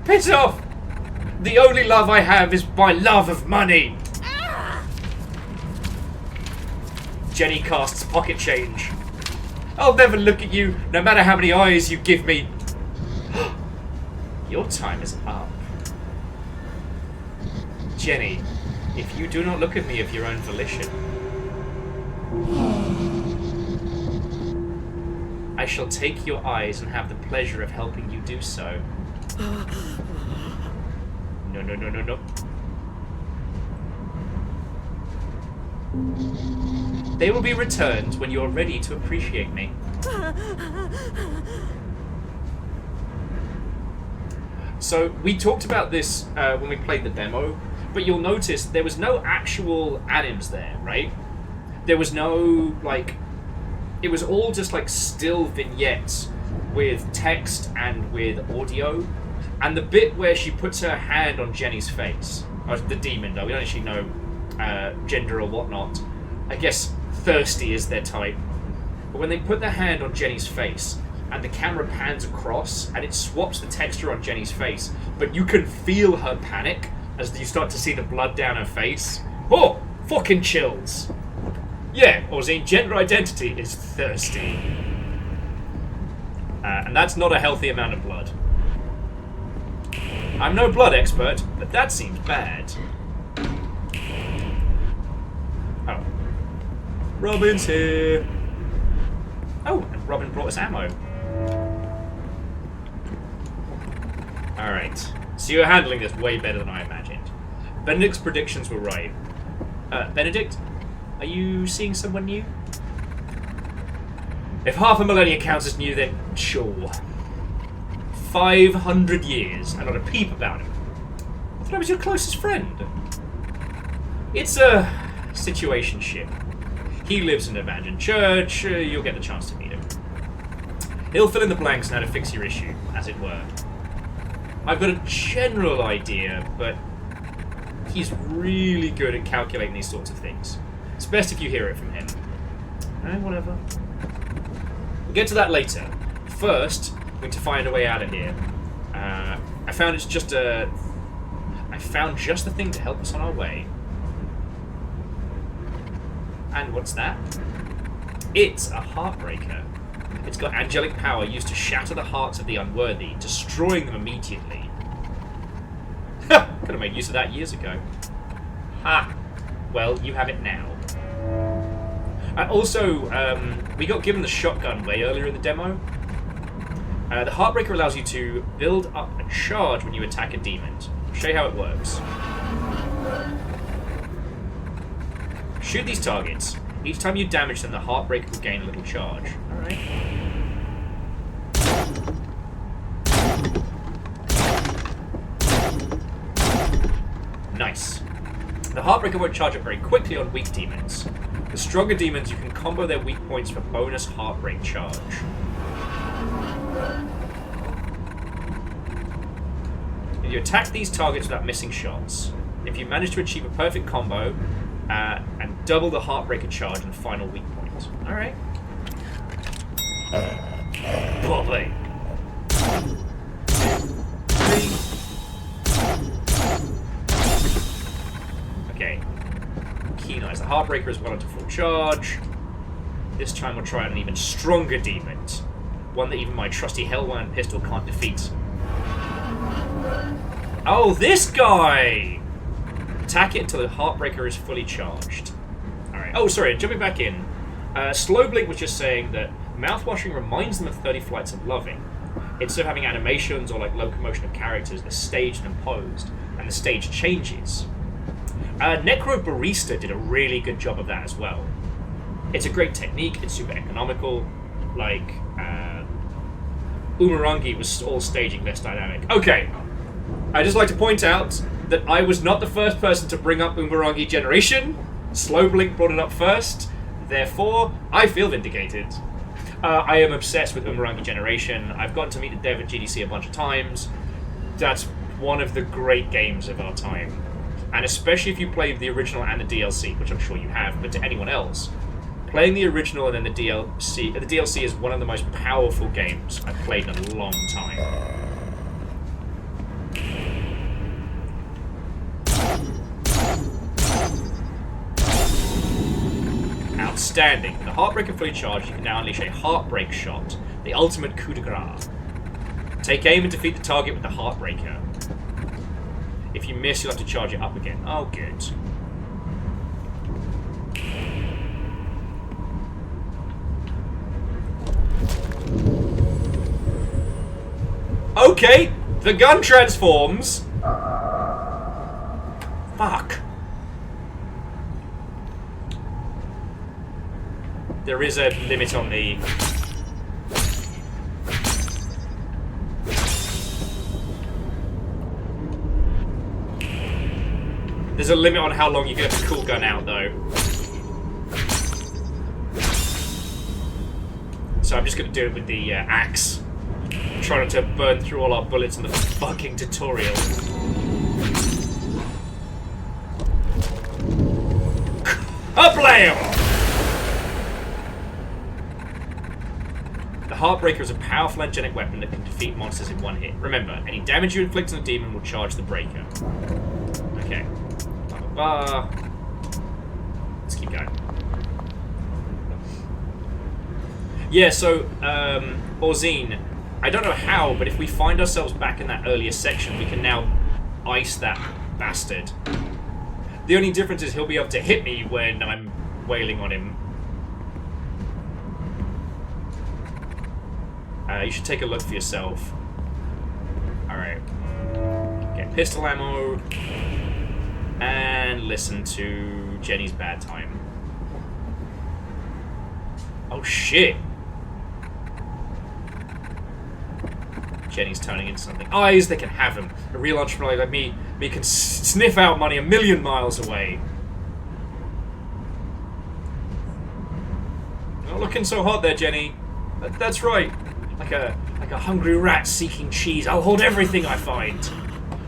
Piss off! The only love I have is my love of money. Jenny casts pocket change. I'll never look at you, no matter how many eyes you give me. Your time is up. Jenny, if you do not look at me of your own volition, I shall take your eyes and have the pleasure of helping you do so. No, no, no, no, no. They will be returned when you are ready to appreciate me. So, we talked about this when we played the demo, but you'll notice there was no actual anims there, right? There was no, it was all just, still vignettes with text and with audio. And the bit where she puts her hand on Jenny's face, or the demon though, we don't actually know gender or whatnot. I guess thirsty is their type. But when they put their hand on Jenny's face, and the camera pans across, and it swaps the texture on Jenny's face, but you can feel her panic as you start to see the blood down her face. Oh, fucking chills. Yeah, or the gender identity is thirsty. And that's not a healthy amount of blood. I'm no blood expert, but that seems bad. Oh. Robin's here. Oh, and Robin brought us ammo. Alright. So you're handling this way better than I imagined. Benedict's predictions were right. Benedict? Are you seeing someone new? If half a millennia counts as new, then sure. 500 years, and not a peep about him. I thought I was your closest friend. It's a situationship. He lives in an abandoned church, you'll get the chance to meet him. He'll fill in the blanks on how to fix your issue, as it were. I've got a general idea, but he's really good at calculating these sorts of things. It's best if you hear it from him. Whatever. We'll get to that later. First, we need to find a way out of here. I found just the thing to help us on our way. And what's that? It's a heartbreaker. It's got angelic power used to shatter the hearts of the unworthy, destroying them immediately. Ha! Could have made use of that years ago. Ha! Well, you have it now. Also, we got given the shotgun way earlier in the demo. The Heartbreaker allows you to build up a charge when you attack a demon. I'll show you how it works. Shoot these targets. Each time you damage them, the Heartbreaker will gain a little charge. Alright. Nice. The Heartbreaker won't charge up very quickly on weak demons. The stronger demons, you can combo their weak points for bonus Heartbreak charge. You attack these targets without missing shots. If you manage to achieve a perfect combo, and double the Heartbreaker charge and final weak point. Alright. Bobby. 3. Okay. Keen eyes. The Heartbreaker is well into full charge. This time we'll try an even stronger demon. One that even my trusty Hellwind pistol can't defeat. Oh, this guy! Attack it until the Heartbreaker is fully charged. Alright. Oh, sorry, jumping back in. Slowblink was just saying that mouthwashing reminds them of 30 Flights of Loving. Instead of having animations or like locomotion of characters, they're staged and imposed, and the stage changes. Necro Barista did a really good job of that as well. It's a great technique, it's super economical. Like, Umurangi was all staging less dynamic. Okay, I'd just like to point out that I was not the first person to bring up Umurangi Generation. Slowblink brought it up first. Therefore, I feel vindicated. I am obsessed with Umurangi Generation. I've gotten to meet the dev at GDC a bunch of times. That's one of the great games of our time. And especially if you played the original and the DLC, which I'm sure you have, but to anyone else, playing the original and then the DLC is one of the most powerful games I've played in a long time. Outstanding. With the Heartbreaker fully charged, you can now unleash a Heartbreak Shot, the ultimate coup de grace. Take aim and defeat the target with the Heartbreaker. If you miss, you'll have to charge it up again. Oh, good. Okay, the gun transforms. Fuck. There is a limit on the... There's a limit on how long you get the cool gun out, though. So I'm just going to do it with the axe. Try not to burn through all our bullets in the fucking tutorial. Kablam! The Heartbreaker is a powerful angelic weapon that can defeat monsters in one hit. Remember, any damage you inflict on a demon will charge the breaker. Okay. Let's keep going. Yeah, so, Orzine, I don't know how, but if we find ourselves back in that earlier section, we can now ice that bastard. The only difference is he'll be able to hit me when I'm wailing on him. You should take a look for yourself. Alright. Get pistol ammo. And listen to Jenny's bad time. Oh shit! Jenny's turning into something. Eyes, they can have him. A real entrepreneur like me can sniff out money a million miles away. Not looking so hot there, Jenny. That's right. Like a hungry rat seeking cheese. I'll hold everything I find.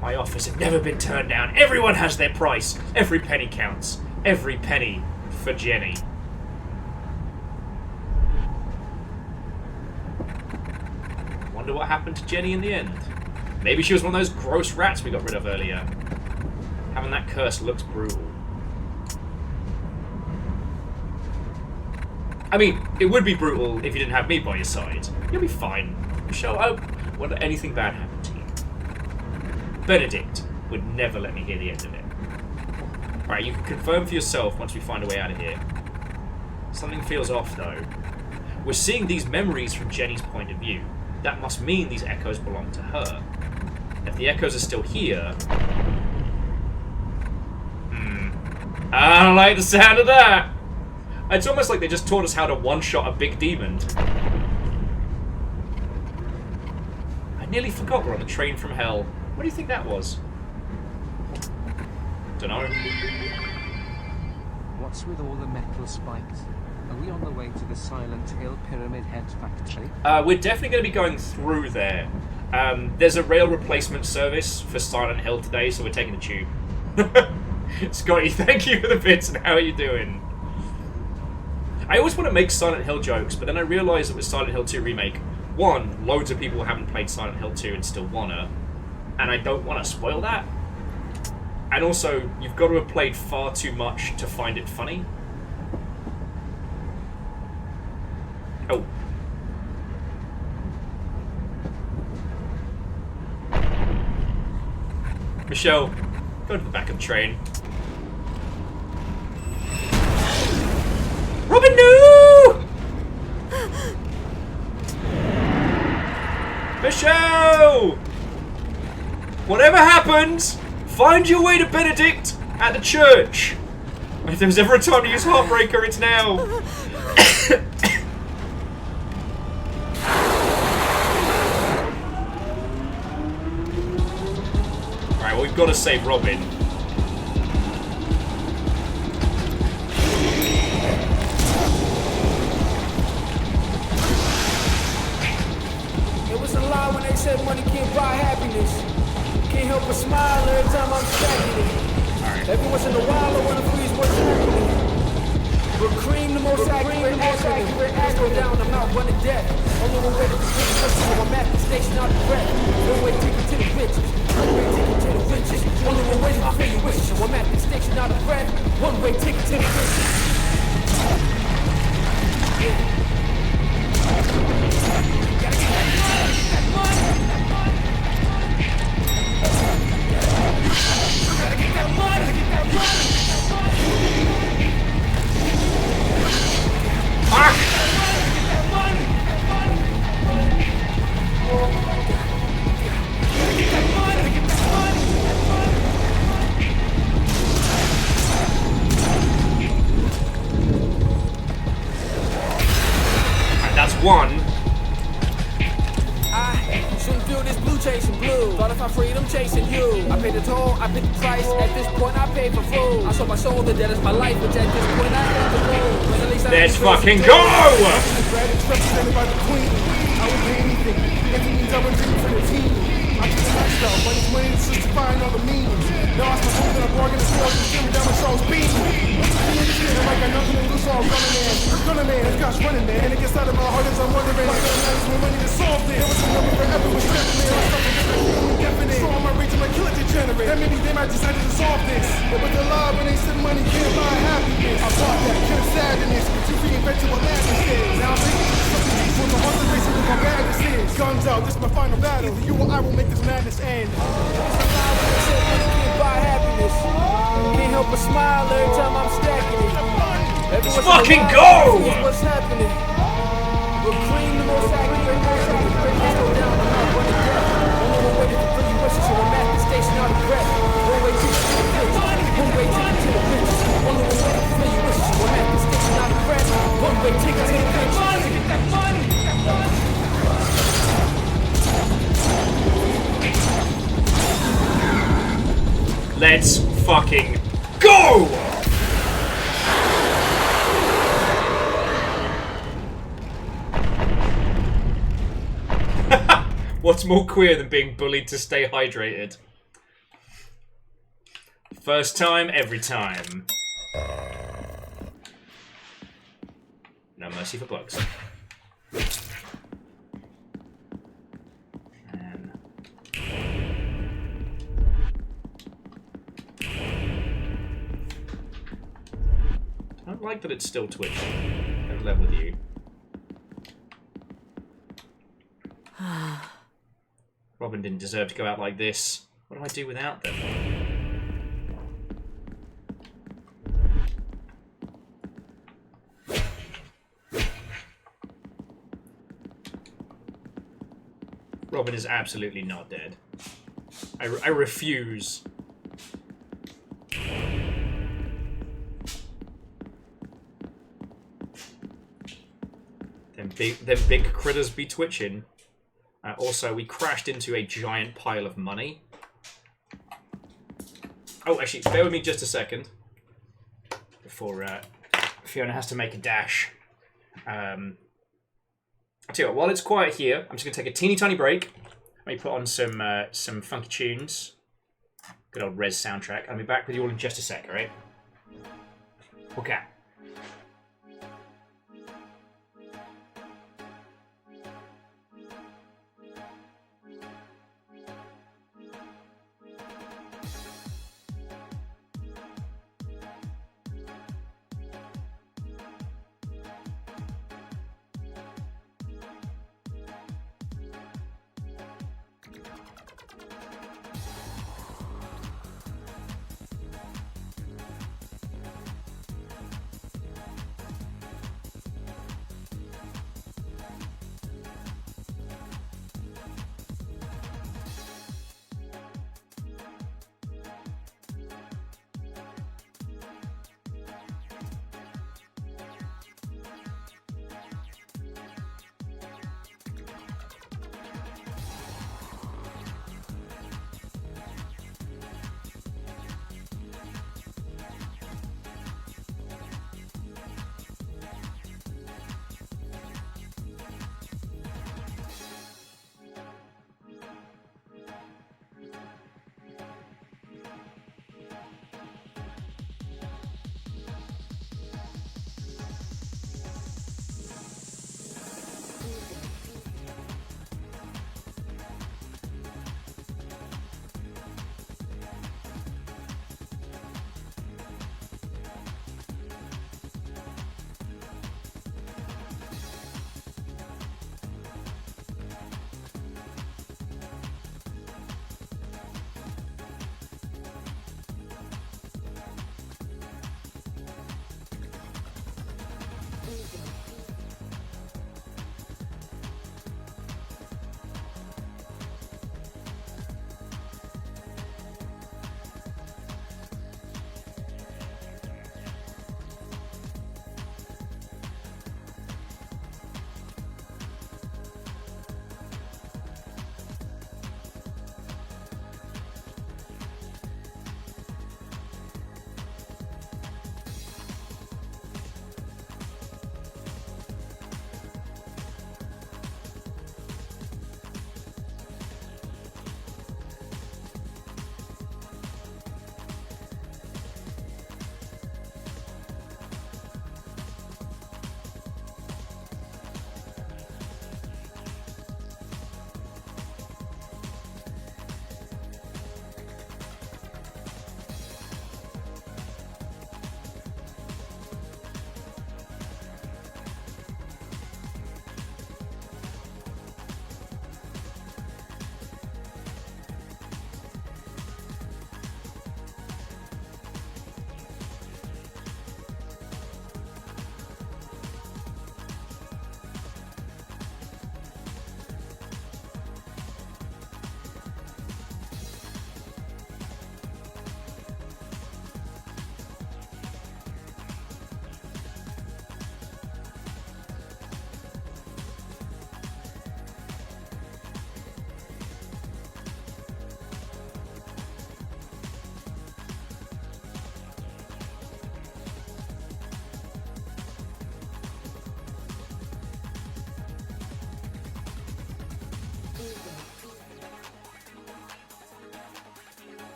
My offers have never been turned down. Everyone has their price. Every penny counts. Every penny for Jenny. Wonder what happened to Jenny in the end. Maybe she was one of those gross rats we got rid of earlier. Having that curse looks brutal. I mean, it would be brutal if you didn't have me by your side. You'll be fine. Michelle, I won't let anything bad happen to you. Benedict would never let me hear the end of it. Alright, you can confirm for yourself once we find a way out of here. Something feels off, though. We're seeing these memories from Jenny's point of view. That must mean these echoes belong to her. If the echoes are still here... I don't like the sound of that! It's almost like they just taught us how to one-shot a big demon. I nearly forgot we're on the train from hell. What do you think that was? Dunno. What's with all the metal spikes? Are we on the way to the Silent Hill Pyramid Head Factory? We're definitely going to be going through there. There's a rail replacement service for Silent Hill today, so we're taking the tube. Scotty, thank you for the bits, and how are you doing? I always want to make Silent Hill jokes, but then I realised that with Silent Hill 2 Remake, one, loads of people haven't played Silent Hill 2 and still wanna, and I don't want to spoil that. And also, you've got to have played far too much to find it funny. Oh. Michelle, go to the back of the train. Robin, no! Michelle! Whatever happens, find your way to Benedict at the church. If there was ever a time to use Heartbreaker, it's now. Alright, well, we've got to save Robin. It was a lie when they said money can't buy happiness. Can't help but smile every time I'm stacking it. Every once in a while I wanna freeze what's happening. But cream the most accurate acronym. Go down, I'm not running death. Only one way to the riches, so I'm at the station out of breath. One way ticket to the riches. One way ticket to the riches. Only one way to fulfill your wishes, so I'm at the station out of breath. One way ticket to the riches. Gotta get that money. Gotta get that money. That's one. I shouldn't feel this blue chasing blue. Thought if I freedom chasing you. I paid the toll, I paid the price. At this point, I paid for food. I sold my soul, the debt is my life, which at this point I have to lose. But at least Let's fucking go! Represented by the queen. I would pay anything. If it means I would drink for the team. I took the lifestyle, but it's money that's justifying all the means. Now I spent hope that I bargain the sales and steering down my soul's beat. I'm like I got nothing to lose, so I'm running man. That's God's running man. And it gets out of my heart as I'm wondering. Why don't I more money to solve this? There was a number forever with stepping in. I'm stuck in definite. So I'm reaching my killer degenerate. That maybe they might decide to solve this. But with the lie, when they said money can't buy happiness. I bought that, cure sadness. But you reinvented what madness is. Now I'm thinking something final battle. Either you or I will make this madness end. Can't buy happiness. Can't help but smile every time I'm stacking it. Let's fucking go! What's happening? We're clean, the most accurate emotion. Let's go down the line, running death. Only one way to fulfill your wishes, so I'm at the station out of breath. One way ticket to the village, one way ticket to the riches. Only one way to fulfill your wishes, so I'm at the station out of breath. One way ticket to the riches. Get that money, get that money. Let's fucking go! What's more queer than being bullied to stay hydrated? First time, every time. No mercy for plugs. And I don't like that it's still twitching. I'm level with you. Robin didn't deserve to go out like this. What do I do without them? Robin is absolutely not dead. I refuse. Them big critters be twitching. Also, we crashed into a giant pile of money. Oh, actually, bear with me just a second. Before Fiona has to make a dash. I'll tell you what, while it's quiet here, I'm just going to take a teeny tiny break. Let me put on some funky tunes. Good old Res soundtrack. I'll be back with you all in just a sec, alright? Okay.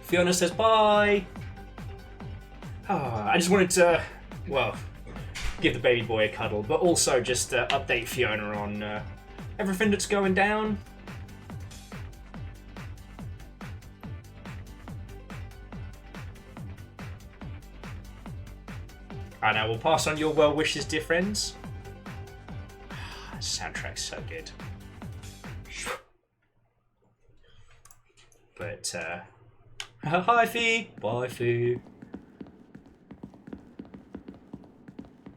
Fiona says bye. I just wanted to, well, give the baby boy a cuddle, but also just update Fiona on everything that's going down. And I will pass on your well wishes, dear friends. Soundtrack's so good. But, hi, Fee. Bye, Fee.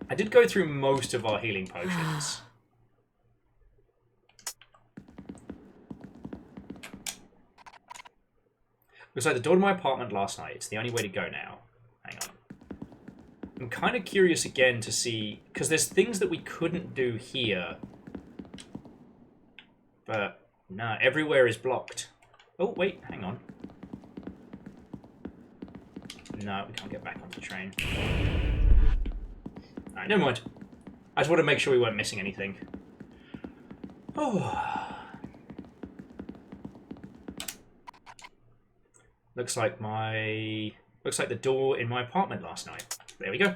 I did go through most of our healing potions. Looks like the door to my apartment last night. It's the only way to go now. Hang on. I'm kind of curious again to see... Because there's things that we couldn't do here. But, no, everywhere is blocked. Oh, wait, hang on. No, we can't get back onto the train. Alright, never mind. I just want to make sure we weren't missing anything. Oh. Looks like the door in my apartment last night. There we go.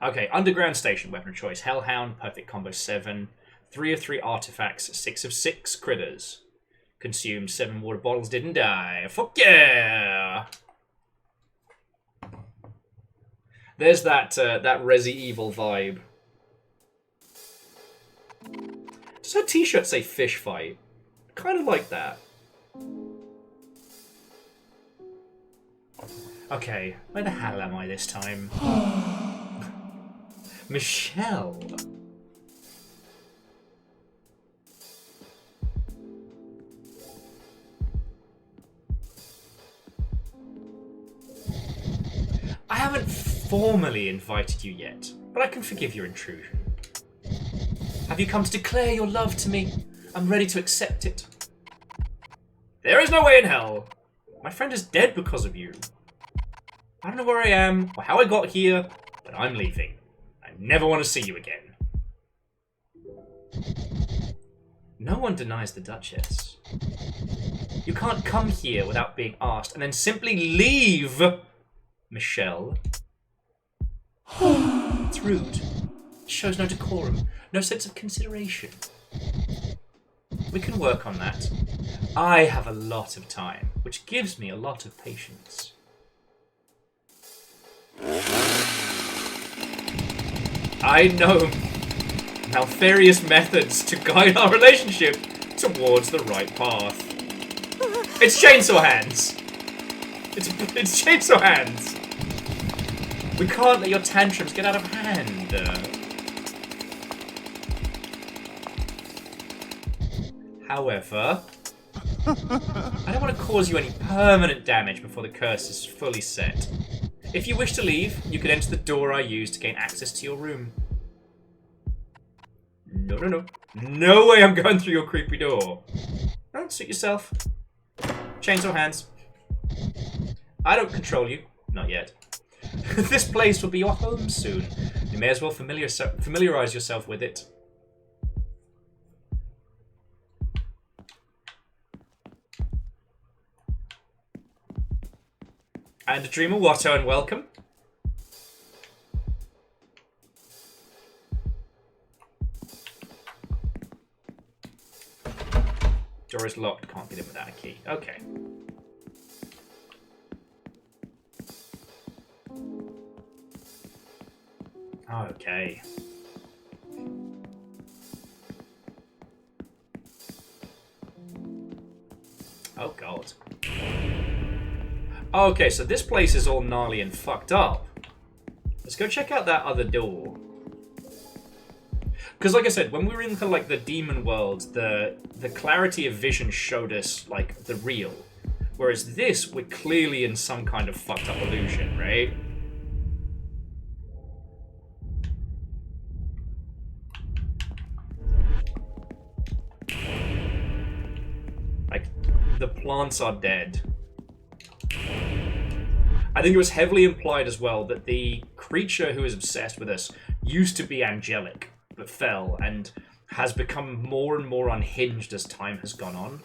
Okay, underground station, weapon of choice. Hellhound, perfect combo 7. 3 of 3 artifacts, 6 of 6 critters. Consumed 7 water bottles, didn't die. Fuck yeah! There's that Resi Evil vibe. Does her t-shirt say fish fight? Kind of like that. Okay, where the hell am I this time? Michelle. I haven't formally invited you yet, but I can forgive your intrusion. Have you come to declare your love to me? I'm ready to accept it. There is no way in hell. My friend is dead because of you. I don't know where I am or how I got here, but I'm leaving. I never want to see you again. No one denies the Duchess. You can't come here without being asked and then simply leave, Michelle. It's rude. It shows no decorum, no sense of consideration. We can work on that. I have a lot of time, which gives me a lot of patience. I know nefarious methods to guide our relationship towards the right path. It's chainsaw hands. It's chainsaw hands. We can't let your tantrums get out of hand. However, I don't want to cause you any permanent damage before the curse is fully set. If you wish to leave, you can enter the door I used to gain access to your room. No, no, no. No way I'm going through your creepy door. Don't suit yourself. Chainsaw hands. I don't control you. Not yet. This place will be your home soon. You may as well familiarize yourself with it. And a Dreamer Watto, and welcome. Door is locked, can't get in without a key. Okay. Okay. Oh god. Okay, so this place is all gnarly and fucked up. Let's go check out that other door. Because, like I said, when we were in kind of like the demon world, the clarity of vision showed us like the real, whereas this, we're clearly in some kind of fucked up illusion, right? Like the plants are dead. I think it was heavily implied as well that the creature who is obsessed with us used to be angelic, but fell, and has become more and more unhinged as time has gone on.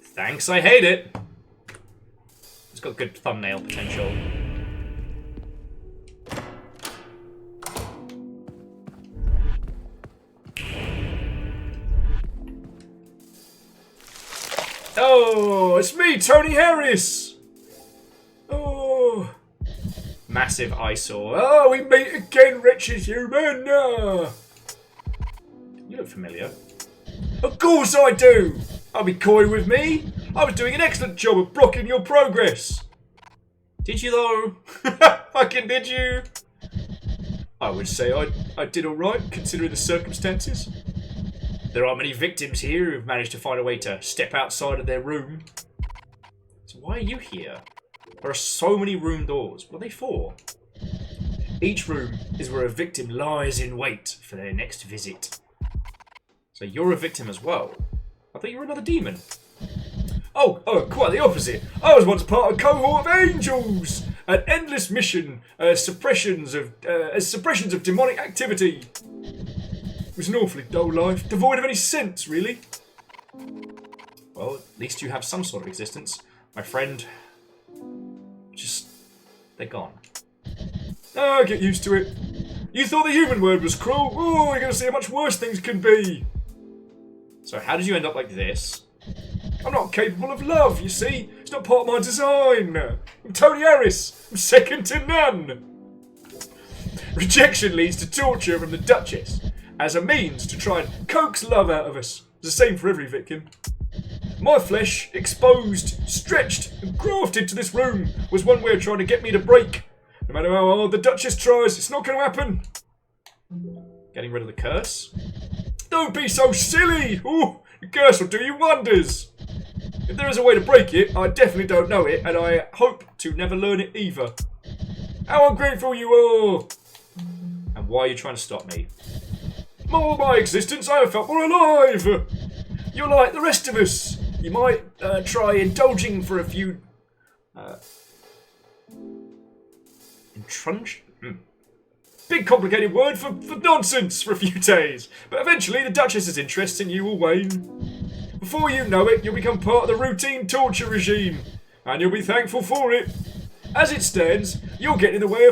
Thanks, I hate it. It's got good thumbnail potential. Oh, it's me, Tony Harris. Oh, massive eyesore. Oh, we meet again, wretched human. You look familiar. Of course I do. I'll be coy with me. I was doing an excellent job of blocking your progress. Did you though? Fucking did you? I would say I did alright, considering the circumstances. There aren't many victims here who've managed to find a way to step outside of their room. So why are you here? There are so many room doors. What are they for? Each room is where a victim lies in wait for their next visit. So you're a victim as well. I thought you were another demon. Oh, quite the opposite. I was once part of a cohort of angels. An endless mission as suppressions of demonic activity. It was an awfully dull life, devoid of any sense, really. Well, at least you have some sort of existence. My friend, they're gone. Oh, get used to it. You thought the human word was cruel? Oh, you're going to see how much worse things can be. So how did you end up like this? I'm not capable of love, you see. It's not part of my design. I'm Tony Harris. I'm second to none. Rejection leads to torture from the Duchess as a means to try and coax love out of us. It's the same for every victim. My flesh, exposed, stretched, and grafted to this room, was one way of trying to get me to break. No matter how hard the Duchess tries, it's not going to happen. Getting rid of the curse? Don't be so silly! Ooh, the curse will do you wonders! If there is a way to break it, I definitely don't know it, and I hope to never learn it either. How ungrateful you are! And why are you trying to stop me? All my existence, I have felt more alive! You're like the rest of us. You might try indulging for a few... Big complicated word for nonsense for a few days. But eventually the Duchess's interest in you will wane. Before you know it, you'll become part of the routine torture regime. And you'll be thankful for it. As it stands, you're getting in the way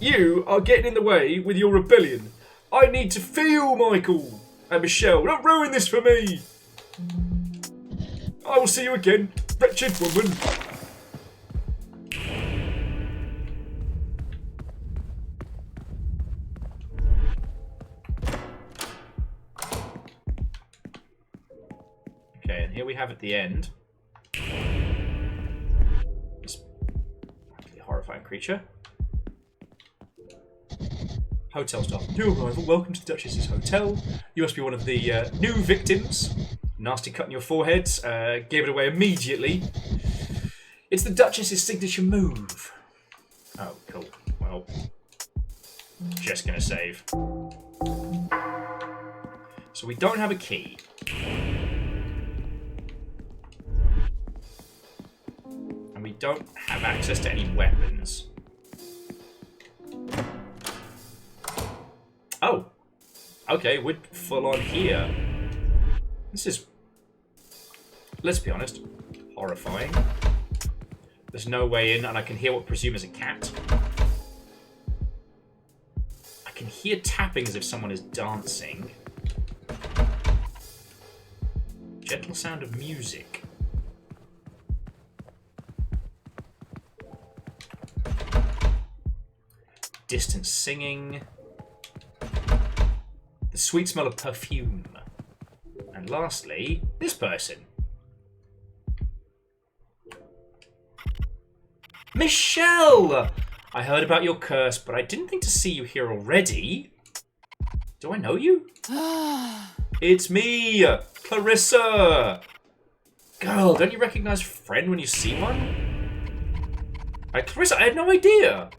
you are getting in the way with your rebellion. I need to feel Michael. And Michelle, don't ruin this for me. I will see you again, wretched woman. Okay, and here we have at the end this horrifying creature. Hotel staff. New arrival. Welcome to the Duchess's hotel. You must be one of the new victims. Nasty cut in your foreheads. Gave it away immediately. It's the Duchess's signature move. Oh, cool. Well, just gonna save. So we don't have a key. And we don't have access to any weapons. Oh, okay, we're full on here. This is, let's be honest, horrifying. There's no way in, and I can hear what I presume is a cat. I can hear tapping as if someone is dancing. Gentle sound of music. Distant singing. The sweet smell of perfume. And lastly, this person. Michelle! I heard about your curse, but I didn't think to see you here already. Do I know you? It's me, Clarissa! Girl, don't you recognize a friend when you see one? Clarissa, I had no idea!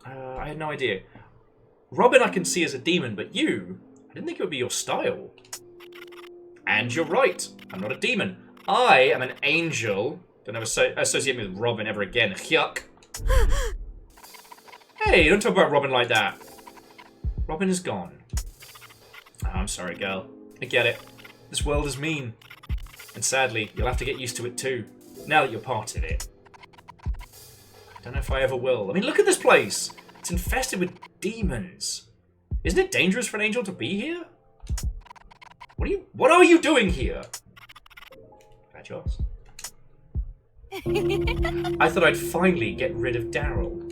I had no idea. Robin I can see as a demon, but you, I didn't think it would be your style. And you're right. I'm not a demon. I am an angel. Don't ever associate me with Robin ever again. Yuck. Hey, don't talk about Robin like that. Robin is gone. Oh, I'm sorry, girl. I get it. This world is mean. And sadly, you'll have to get used to it too. Now that you're part of it. I don't know if I ever will. I mean, look at this place. It's infested with demons. Isn't it dangerous for an angel to be here? What are you doing here? Glad you asked. I thought I'd finally get rid of Daryl.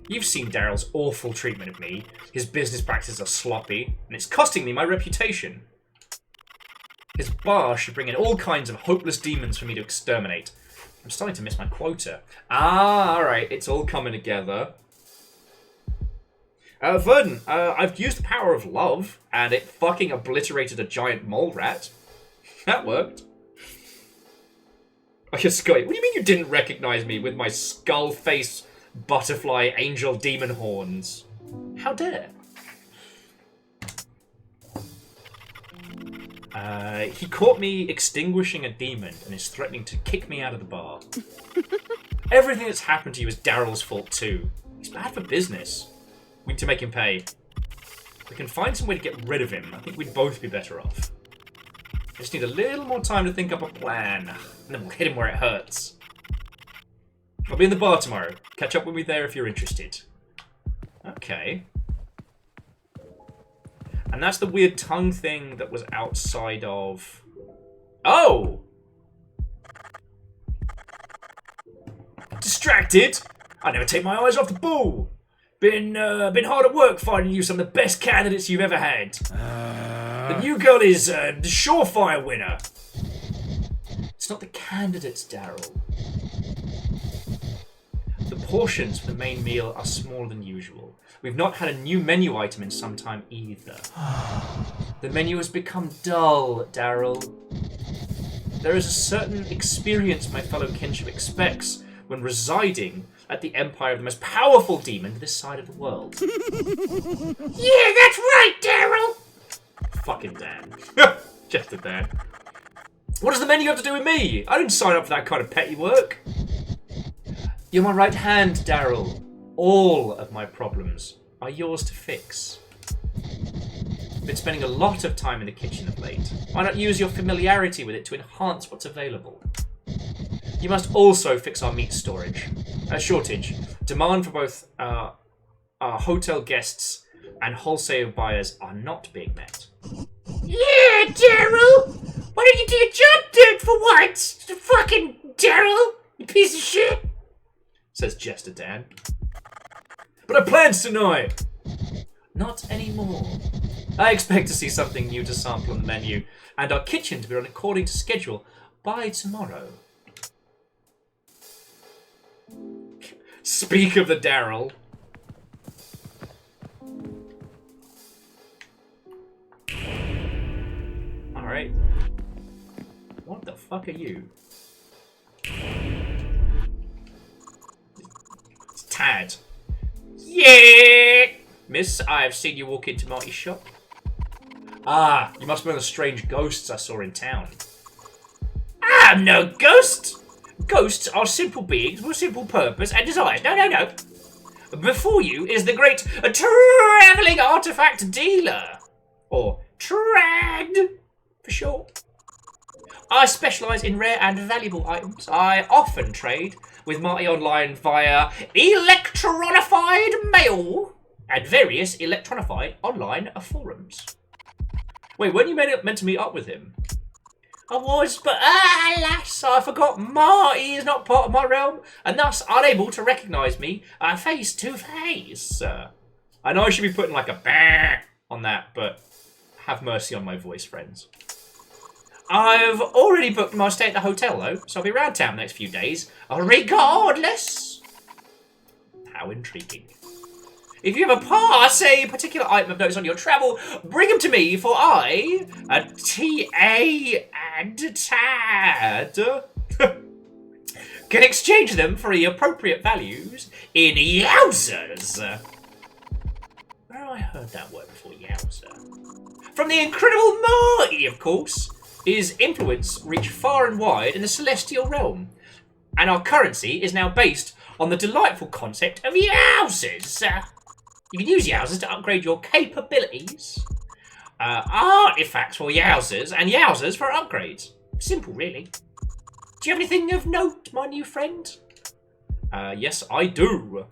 You've seen Daryl's awful treatment of me. His business practices are sloppy, and it's costing me my reputation. His bar should bring in all kinds of hopeless demons for me to exterminate. I'm starting to miss my quota. Ah, alright, it's all coming together. Verdon, I've used the power of love, and it fucking obliterated a giant mole rat. That worked. Oh, you're Scotty. What do you mean you didn't recognize me with my skull face, butterfly, angel, demon horns? How dare? He caught me extinguishing a demon and is threatening to kick me out of the bar. Everything that's happened to you is Daryl's fault too. He's bad for business. We need to make him pay. If we can find some way to get rid of him, I think we'd both be better off. I just need a little more time to think up a plan, and then we'll hit him where it hurts. I'll be in the bar tomorrow. Catch up with me there if you're interested. Okay. And that's the weird tongue thing that was outside of... Oh! Distracted? I never take my eyes off the ball. Been hard at work finding you some of the best candidates you've ever had. The new girl is the surefire winner. It's not the candidates, Daryl. The portions for the main meal are smaller than usual. We've not had a new menu item in some time either. The menu has become dull, Daryl. There is a certain experience my fellow kinship expects when residing at the empire of the most powerful demon this side of the world. Yeah, that's right, Daryl! Fucking Dan. Just a Dan. What does the menu have to do with me? I didn't sign up for that kind of petty work. You're my right hand, Daryl. All of my problems are yours to fix. Been spending a lot of time in the kitchen of late. Why not use your familiarity with it to enhance what's available? You must also fix our meat shortage. Demand for both our hotel guests and wholesale buyers are not being met. Yeah, Daryl! Why don't you do your job, dude, for once? Fucking Daryl, you piece of shit! Says Jester Dan. But I plans tonight! Not anymore. I expect to see something new to sample on the menu, and our kitchen to be run according to schedule by tomorrow. Speak of the Daryl. Alright. What the fuck are you? It's Tad. Yeah! Miss, I've seen you walk into Marty's shop. Ah, you must be one of the strange ghosts I saw in town. I'm no ghost! Ghosts are simple beings with simple purpose and desires. No. Before you is the great travelling artifact dealer. Or Trad, for short. I specialise in rare and valuable items. I often trade with Marty online via electronified mail and various electronified online forums. Wait, weren't you meant to meet up with him? I was, but alas, I forgot Marty is not part of my realm, and thus unable to recognise me face to face. I know I should be putting like a bah on that, but have mercy on my voice, friends. I've already booked my stay at the hotel, though, so I'll be around town the next few days, regardless. How intriguing. If you ever pass a particular item of notice on your travel, bring them to me, for I, T.A. and Tad, can exchange them for the appropriate values in Yowzers. I heard that word before, yowza. From the incredible Marty, of course. His influence reached far and wide in the celestial realm. And our currency is now based on the delightful concept of yowzers. You can use yowzers to upgrade your capabilities. Artifacts for yowzers and yowzers for upgrades. Simple, really. Do you have anything of note, my new friend? Yes, I do.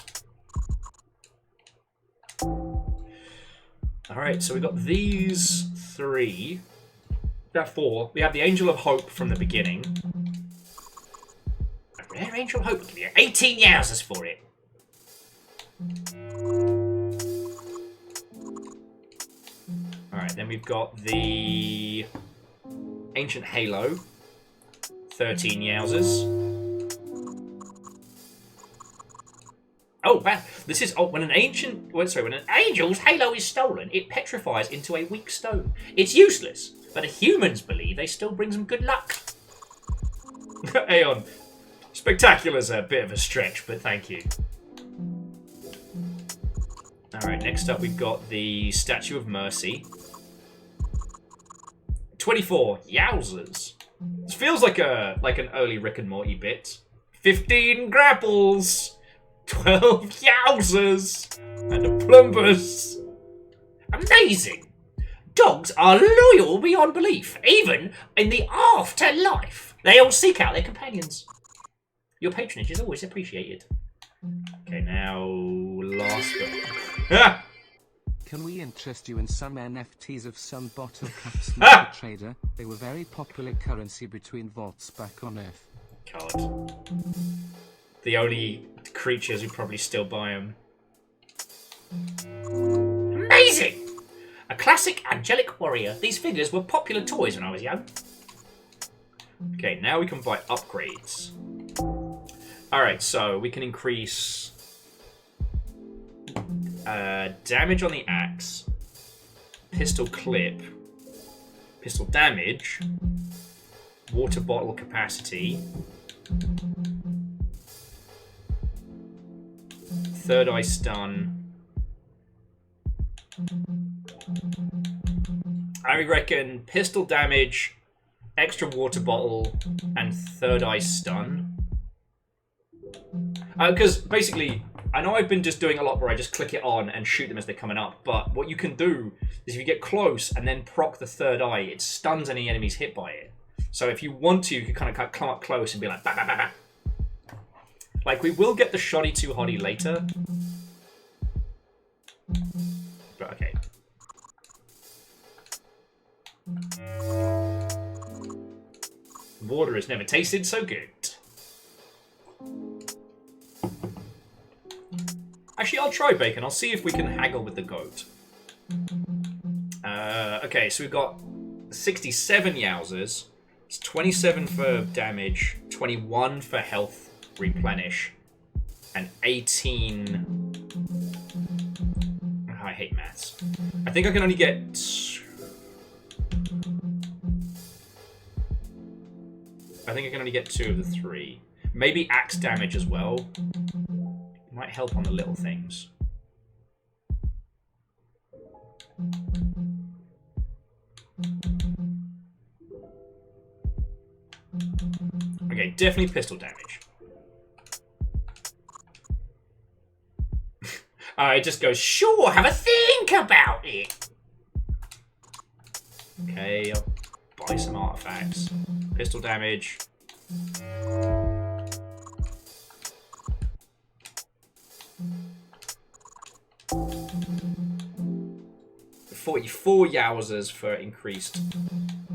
Alright, so we've got these 3. There are 4. We have the Angel of Hope from the beginning. A rare Angel of Hope will give you 18 yowzers for it. Alright, then we've got the Ancient Halo. 13 yowzers. Oh, wow. This is when an angel's halo is stolen, it petrifies into a weak stone. It's useless, but the humans believe they still brings them good luck. Aeon, spectacular's a bit of a stretch, but thank you. Alright, next up we've got the Statue of Mercy. 24 yowzers. This feels like an early Rick and Morty bit. 15 grapples. 12 yowzers and a plumbus. Amazing! Dogs are loyal beyond belief, even in the afterlife. They all seek out their companions. Your patronage is always appreciated. Okay, now last but Can we interest you in some NFTs of some bottle caps market trader? They were very popular currency between vaults back on Earth. God. The only creatures who probably still buy them. Amazing! A classic angelic warrior. These figures were popular toys when I was young. Okay, now we can buy upgrades. Alright, so we can increase damage on the axe, pistol clip, pistol damage, water bottle capacity, third eye stun. I reckon pistol damage, extra water bottle, and third eye stun. Because basically, I know I've been just doing a lot where I just click it on and shoot them as they're coming up, but what you can do is if you get close and then proc the third eye, it stuns any enemies hit by it. So if you want to, you can kind of come up close and be like, bah, bah, bah, bah. Like, we will get the shoddy too hotty later. But okay. Water has never tasted so good. Actually, I'll try bacon. I'll see if we can haggle with the goat. Okay, so we've got 67 yowzers. It's 27 for damage, 21 for health replenish, and 18... I hate maths. I think I can only get... I think I can only get 2 of the 3. Maybe axe damage as well. Might help on the little things. Okay, definitely pistol damage. It just goes, sure, have a think about it. Okay, I'll buy some artifacts. Pistol damage. 44 yowzers for increased.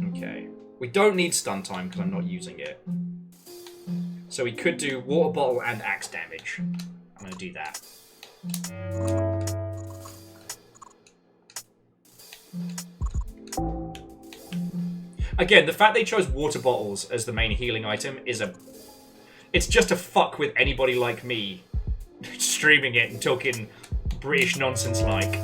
Okay. We don't need stun time because I'm not using it. So we could do water bottle and axe damage. I'm going to do that. Again, the fact they chose water bottles as the main healing item is it's just to fuck with anybody like me streaming it and talking British nonsense like.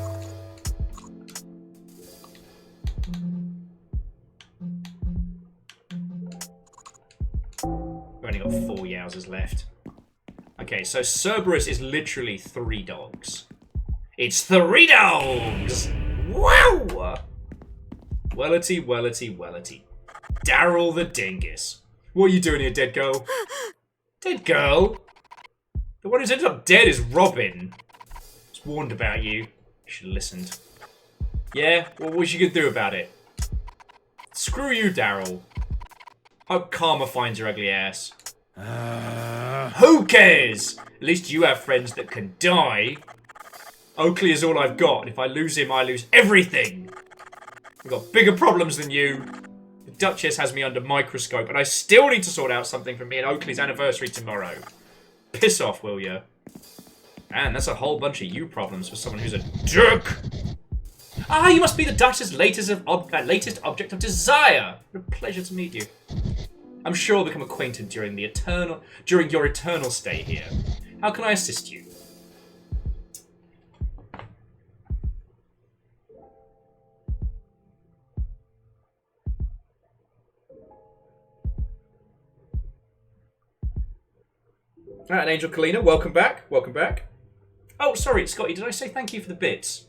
We've only got 4 yowzers left. Okay, so Cerberus is literally 3 dogs. It's Three Dogs! Wow! Wellity, wellity, wellity. Daryl the Dingus. What are you doing here, dead girl? Dead girl? The one who's ended up dead is Robin. I was warned about you. You should have listened. Yeah? What was you gonna do about it? Screw you, Daryl. Hope karma finds your ugly ass. Who cares? At least you have friends that can die. Oakley is all I've got, and if I lose him, I lose everything. I've got bigger problems than you. The Duchess has me under microscope, and I still need to sort out something for me and Oakley's anniversary tomorrow. Piss off, will ya? Man, that's a whole bunch of you problems for someone who's a jerk. Ah, you must be the Duchess' latest object of desire. What a pleasure to meet you. I'm sure we'll become acquainted during your eternal stay here. How can I assist you? Alright, Angel Kalina, welcome back. Welcome back. Oh, sorry, Scotty, did I say thank you for the bits?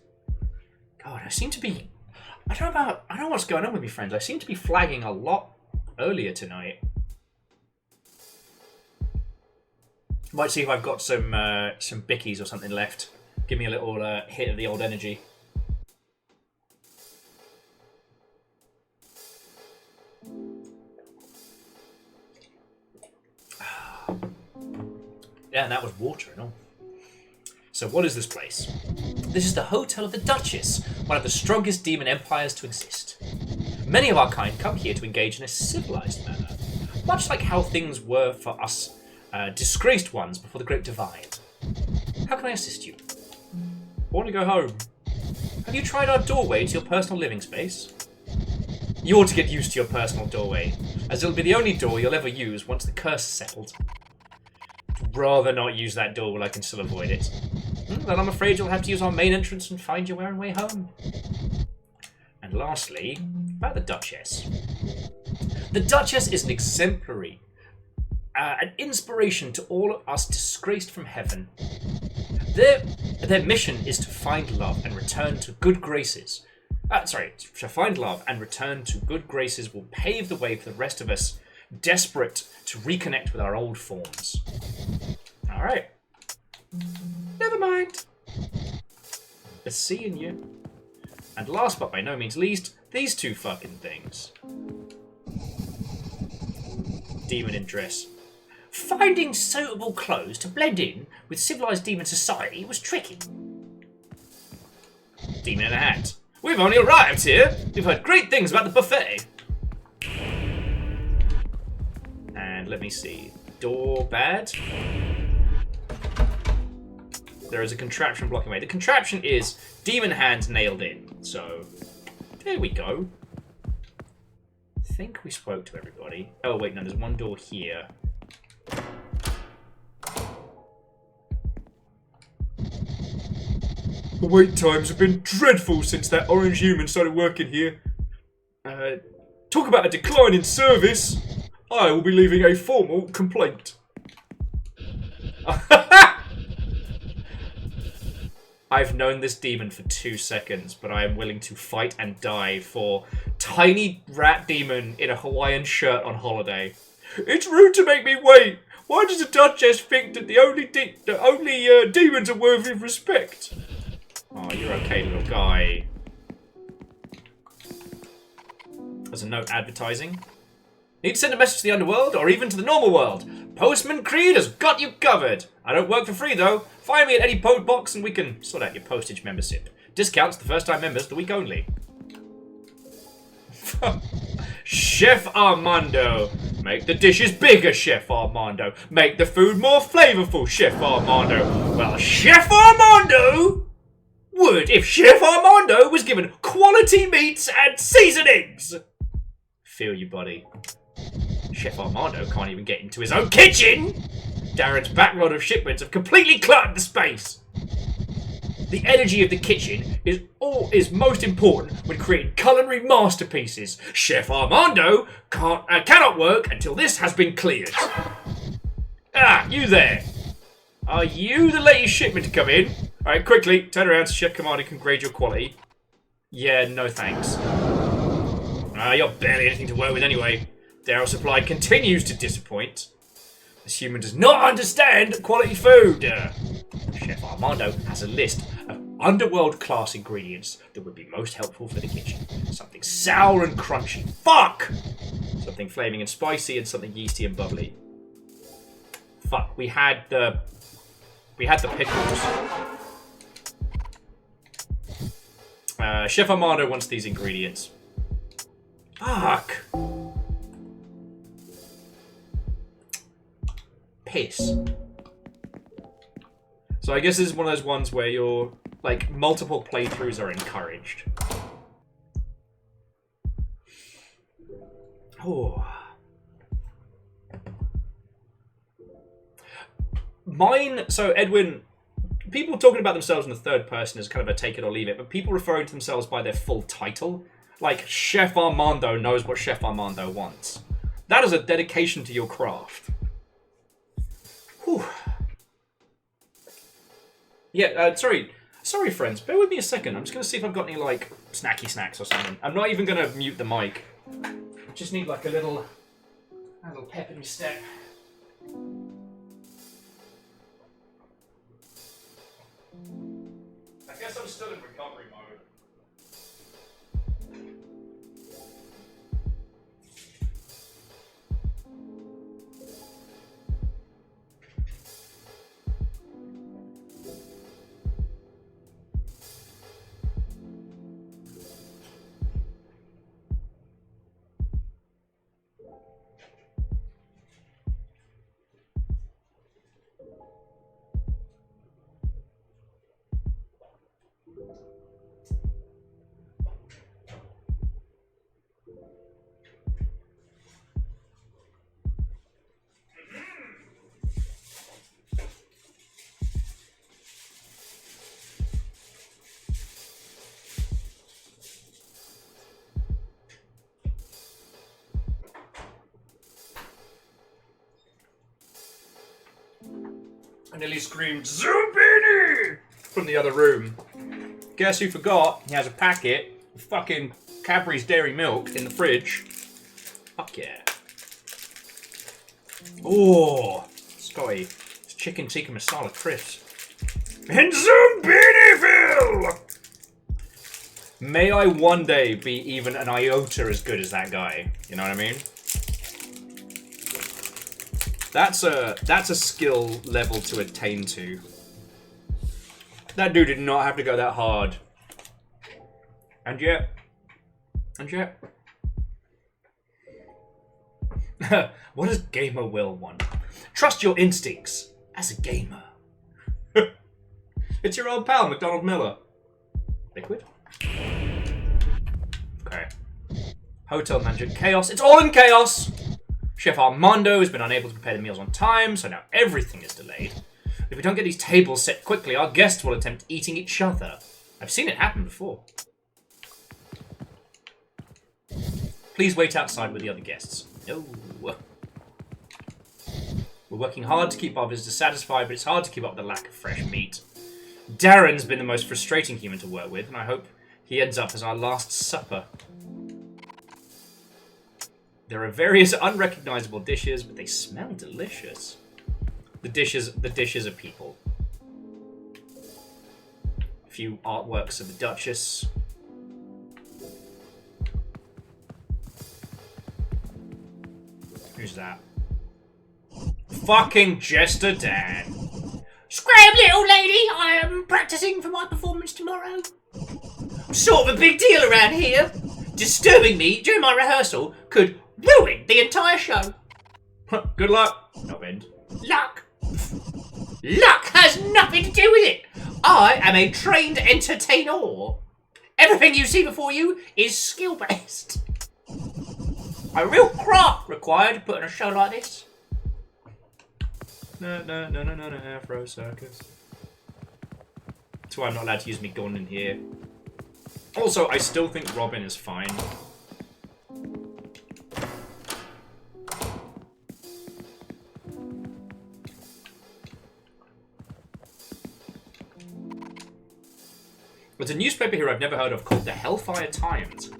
God, I seem to be... I don't know what's going on with me, friends. I seem to be flagging a lot earlier tonight. Might see if I've got some bickies or something left. Give me a little hit of the old energy. Yeah, and that was water and all. So what is this place? This is the Hotel of the Duchess, one of the strongest demon empires to exist. Many of our kind come here to engage in a civilized manner, much like how things were for us disgraced ones before the Great Divide. How can I assist you? I want to go home. Have you tried our doorway to your personal living space? You ought to get used to your personal doorway, as it'll be the only door you'll ever use once the curse is settled. I'd rather not use that door when I can still avoid it. Then I'm afraid you'll have to use our main entrance and find your own way home. And lastly, about the Duchess. The Duchess is an exemplary, an inspiration to all of us disgraced from heaven. Their mission is to find love and return to good graces. To find love and return to good graces will pave the way for the rest of us, desperate to reconnect with our old forms. Alright. Never mind. But seeing you. And last but by no means least, these two fucking things. Demon in dress. Finding suitable clothes to blend in with civilized demon society was tricky. Demon in a hat. We've only arrived here. We've heard great things about the buffet. And let me see. Door bad. There is a contraption blocking way. The contraption is demon hands nailed in. So, there we go. I think we spoke to everybody. Oh, wait, no, there's one door here. The wait times have been dreadful since that orange human started working here. Talk about a decline in service. I will be leaving a formal complaint. I've known this demon for 2 seconds, but I am willing to fight and die for tiny rat demon in a Hawaiian shirt on holiday. It's rude to make me wait. Why does the Duchess think that the only demons are worthy of respect? Oh, you're okay, little guy. There's a note advertising. Need to send a message to the underworld, or even to the normal world. Postman Creed has got you covered. I don't work for free, though. Find me at any post box and we can sort out your postage membership. Discounts to first-time members the week only. Chef Armando. Make the dishes bigger, Chef Armando. Make the food more flavorful, Chef Armando. Well, Chef Armando would if Chef Armando was given quality meats and seasonings. Feel you, buddy. Chef Armando can't even get into his own kitchen. Darren's backlog of shipments have completely cluttered the space. The energy of the kitchen is most important when creating culinary masterpieces. Chef Armando cannot work until this has been cleared. Ah, you there. Are you the latest shipment to come in? Alright, quickly, turn around so Chef Commander can grade your quality. Yeah, no thanks. You're barely anything to work with anyway. Darrow Supply continues to disappoint. This human does not understand quality food. Chef Armando has a list of underworld-class ingredients that would be most helpful for the kitchen. Something sour and crunchy. Fuck! Something flaming and spicy, and something yeasty and bubbly. Fuck, we had the pickles. Chef Armando wants these ingredients. Fuck. Piss. So I guess this is one of those ones where you're, like, multiple playthroughs are encouraged. Oh. Mine, so Edwin, people talking about themselves in the third person is kind of a take it or leave it, but people referring to themselves by their full title, like Chef Armando knows what Chef Armando wants. That is a dedication to your craft. Whew. Yeah, sorry friends, bear with me a second. I'm just going to see if I've got any, like, snacky snacks or something. I'm not even going to mute the mic. I just need, like, a little pep in my step. I guess I'm still in recovery mode. I nearly screamed, Zumbini! From the other room. Guess who forgot? He has a packet of fucking Cadbury's Dairy Milk in the fridge. Fuck yeah. Oh, Scotty. It's chicken tikka masala crisps. In Zumbiniville! May I one day be even an iota as good as that guy. You know what I mean? That's a skill level to attain to. That dude did not have to go that hard. And yet. What does Gamer Will want? Trust your instincts as a gamer. It's your old pal, McDonald Miller. Liquid? Okay. Hotel manager, chaos. It's all in chaos! Chef Armando has been unable to prepare the meals on time, so now everything is delayed. If we don't get these tables set quickly, our guests will attempt eating each other. I've seen it happen before. Please wait outside with the other guests. No. We're working hard to keep our visitors satisfied, but it's hard to keep up with the lack of fresh meat. Darren's been the most frustrating human to work with, and I hope he ends up as our last supper. There are various unrecognizable dishes, but they smell delicious. The dishes are people. A few artworks of the Duchess. Who's that? Fucking Jester Dan. Scram, little lady! I am practicing for my performance tomorrow. Sort of a big deal around here. Disturbing me during my rehearsal could ruin the entire show. Good luck. No end. Luck. Luck has nothing to do with it. I am a trained entertainer. Everything you see before you is skill-based. A real craft required to put on a show like this. No, Afro Circus. That's why I'm not allowed to use my gun in here. Also, I still think Robin is fine. There's a newspaper here I've never heard of called the Hellfire Times.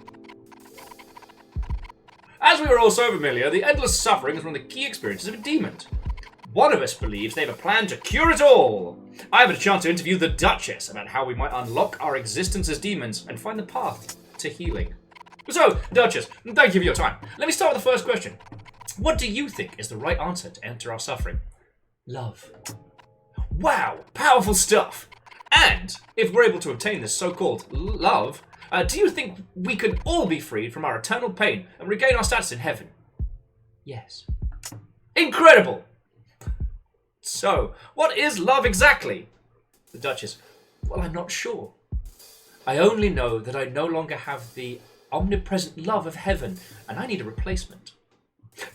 As we are all so familiar, the endless suffering is one of the key experiences of a demon. One of us believes they have a plan to cure it all. I have had a chance to interview the Duchess about how we might unlock our existence as demons and find the path to healing. So, Duchess, thank you for your time. Let me start with the first question. What do you think is the right answer to enter our suffering? Love. Wow, powerful stuff. And if we're able to obtain this so-called love, do you think we could all be freed from our eternal pain and regain our status in heaven? Yes. Incredible! So, what is love exactly? The Duchess. Well, I'm not sure. I only know that I no longer have the omnipresent love of heaven, and I need a replacement.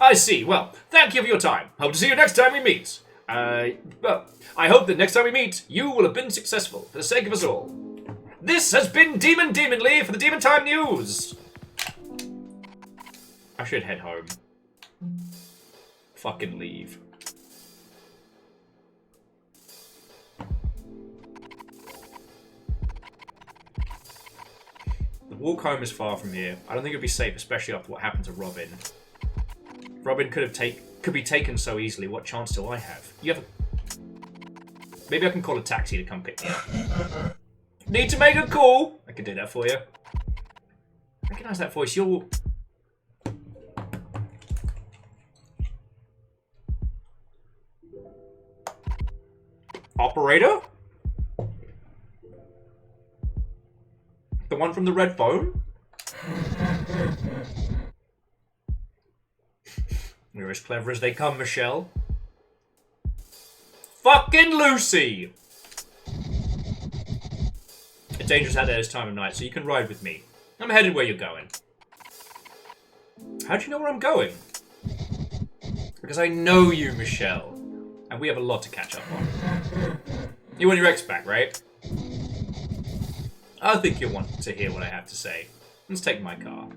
I see. Well, thank you for your time. Hope to see you next time we meet. Well, I hope that next time we meet, you will have been successful for the sake of us all. This has been Demonly for the Demon Time News. I should head home. Fucking leave. The walk home is far from here. I don't think it'd be safe, especially after what happened to Robin. Robin could be taken so easily. What chance do I have? You have a... Maybe I can call a taxi to come pick me up. Need to make a call. I can do that for you. Recognize that voice. You're... Operator? The one from the red phone? You're as clever as they come, Michelle. Fucking Lucy! It's dangerous out there this time of night, so you can ride with me. I'm headed where you're going. How do you know where I'm going? Because I know you, Michelle. And we have a lot to catch up on. You want your ex back, right? I think you'll want to hear what I have to say. Let's take my car.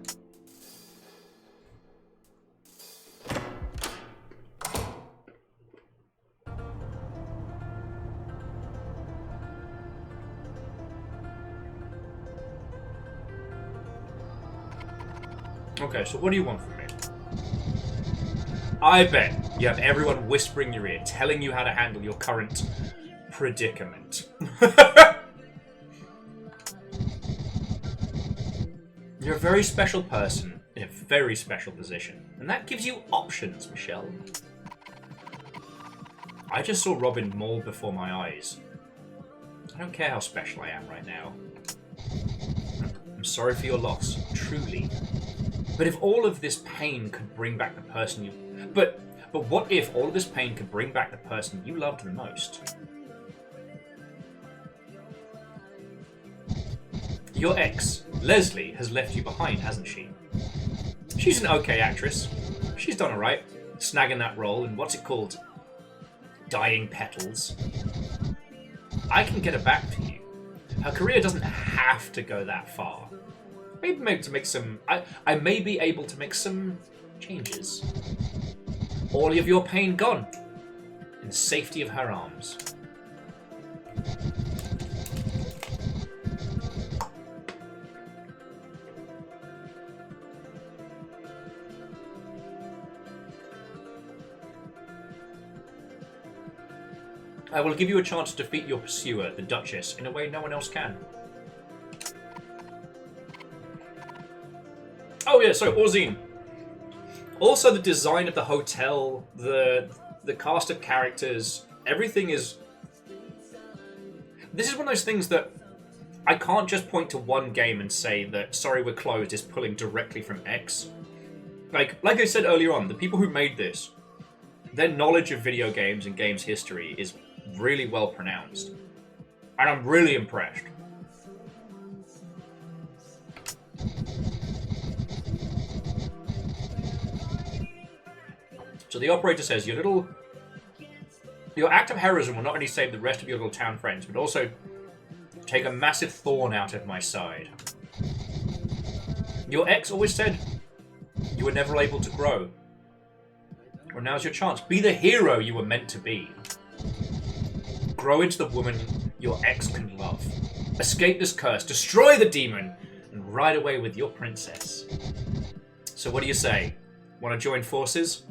Okay, so what do you want from me? I bet you have everyone whispering in your ear, telling you how to handle your current predicament. You're a very special person in a very special position, and that gives you options, Michelle. I just saw Robin mauled before my eyes. I don't care how special I am right now. I'm sorry for your loss, truly. But if all of this pain could bring back the person you... But what if all of this pain could bring back the person you loved the most? Your ex, Leslie, has left you behind, hasn't she? She's an okay actress. She's done alright, snagging that role in, what's it called? Dying Petals. I can get her back to you. Her career doesn't have to go that far. Maybe to make some... I may be able to make some changes. All of your pain gone. In the safety of her arms. I will give you a chance to defeat your pursuer, the Duchess, in a way no one else can. Oh yeah, so Orzine. Also the design of the hotel, the cast of characters, everything is... This is one of those things that I can't just point to one game and say that Sorry We're Closed is pulling directly from X. Like I said earlier on, the people who made this, their knowledge of video games and games history is really well pronounced. And I'm really impressed. So the operator says, your act of heroism will not only save the rest of your little town friends, but also take a massive thorn out of my side. Your ex always said you were never able to grow. Well, now's your chance. Be the hero you were meant to be. Grow into the woman your ex can love. Escape this curse, destroy the demon, and ride away with your princess. So what do you say? Want to join forces?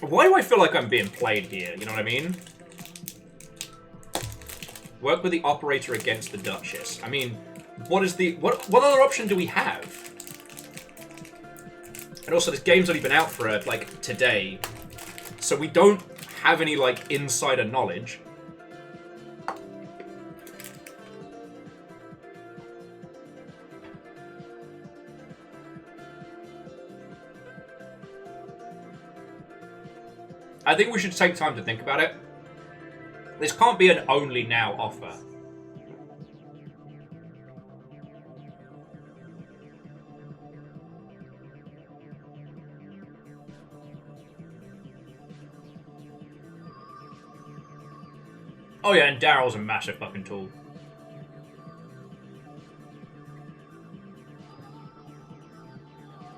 Why do I feel like I'm being played here? You know what I mean? Work with the operator against the Duchess. I mean, what other option do we have? And also, this game's only been out for, like, today. So we don't have any, like, insider knowledge. I think we should take time to think about it. This can't be an only now offer. Oh yeah, and Daryl's a massive fucking tool.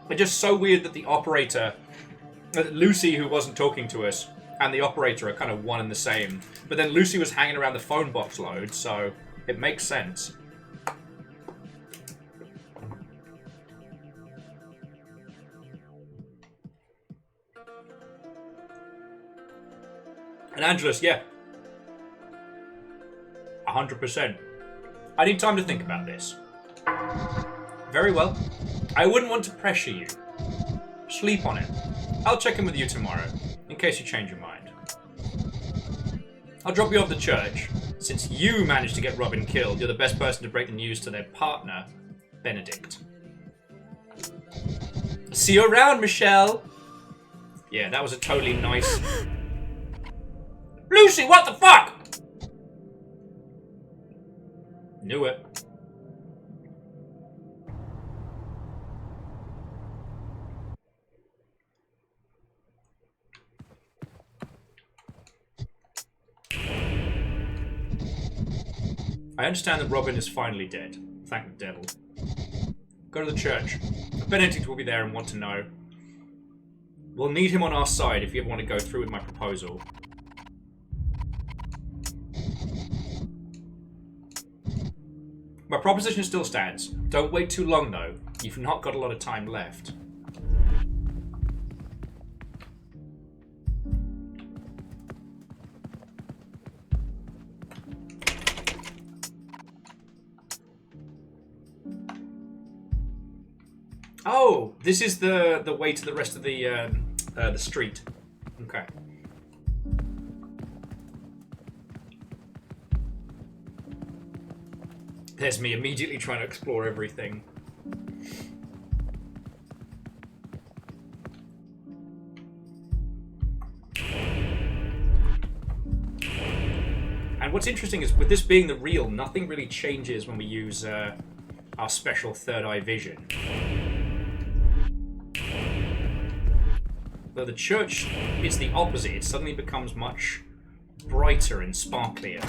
It's just so weird that the operator... Lucy, who wasn't talking to us, and the operator are kind of one and the same. But then Lucy was hanging around the phone box load, so it makes sense. And Angelus, yeah. 100%. I need time to think about this. Very well. I wouldn't want to pressure you. Sleep on it. I'll check in with you tomorrow, in case you change your mind. I'll drop you off the church. Since you managed to get Robin killed, you're the best person to break the news to their partner, Benedict. See you around, Michelle! Yeah, that was a totally nice... Lucy, what the fuck?! Knew it. I understand that Robin is finally dead. Thank the devil. Go to the church. Benedict will be there and want to know. We'll need him on our side if you ever want to go through with my proposal. My proposition still stands. Don't wait too long, though. You've not got a lot of time left. Oh, this is the way to the rest of the street. Okay. There's me immediately trying to explore everything. And what's interesting is, with this being the real, nothing really changes when we use our special third eye vision. Though the church is the opposite, it suddenly becomes much brighter and sparklier.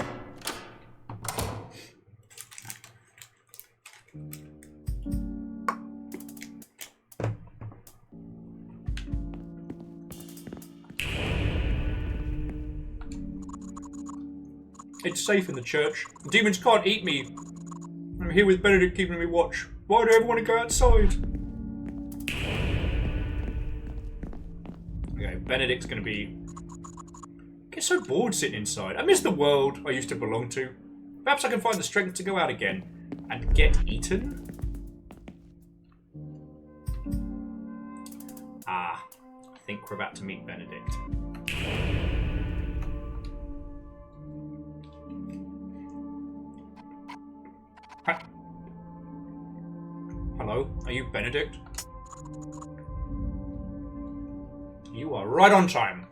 It's safe in the church. The demons can't eat me. I'm here with Benedict keeping me watch. Why do I ever want to go outside? Okay, Benedict's gonna be... I get so bored sitting inside. I miss the world I used to belong to. Perhaps I can find the strength to go out again and get eaten? Ah, I think we're about to meet Benedict. Hello, are you Benedict? You are right on time.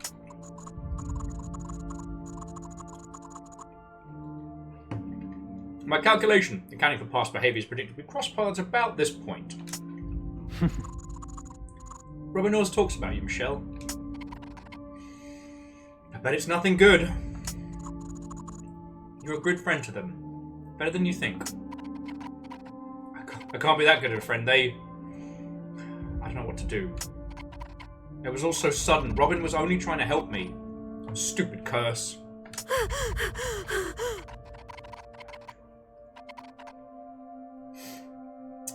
My calculation, accounting for past behaviours, predicted we cross paths about this point. Robin always talks about you, Michelle. I bet it's nothing good. You're a good friend to them. Better than you think. I can't be that good of a friend. I don't know what to do. It was all so sudden. Robin was only trying to help me. Stupid curse.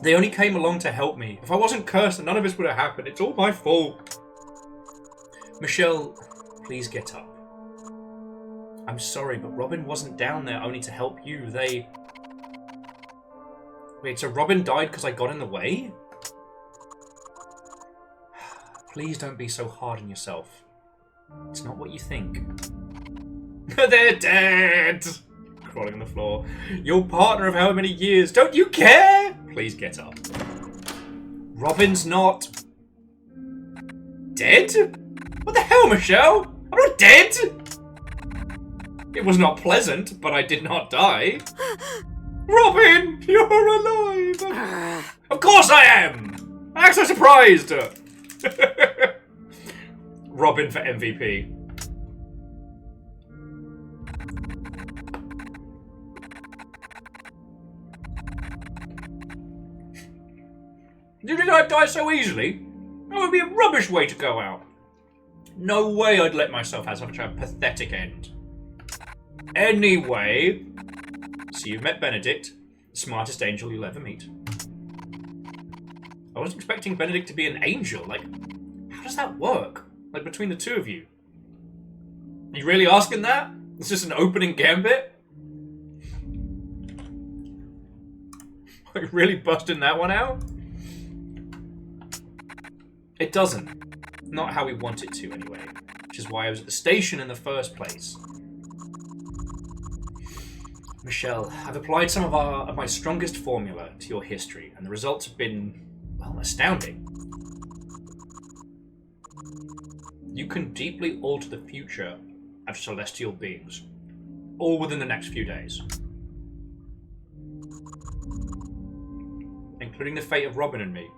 They only came along to help me. If I wasn't cursed, none of this would have happened. It's all my fault. Michelle, please get up. I'm sorry, but Robin wasn't down there only to help you. Wait, so Robin died because I got in the way? Please don't be so hard on yourself. It's not what you think. They're dead! Crawling on the floor. Your partner of how many years? Don't you care? Please get up. Robin's not... dead? What the hell, Michelle? I'm not dead! It was not pleasant, but I did not die. Robin, you're alive! Of course I am! I'm so surprised! Robin for MVP. Did I die so easily? That would be a rubbish way to go out. No way I'd let myself have such a pathetic end. Anyway, so you've met Benedict, the smartest angel you'll ever meet. I wasn't expecting Benedict to be an angel. Like, how does that work? Like, between the two of you? Are you really asking that? It's just an opening gambit? Like, really busting that one out? It doesn't. Not how we want it to, anyway. Which is why I was at the station in the first place. Michelle, I've applied some of my strongest formula to your history, and the results have been, well, astounding. You can deeply alter the future of celestial beings, all within the next few days. Including the fate of Robin and me.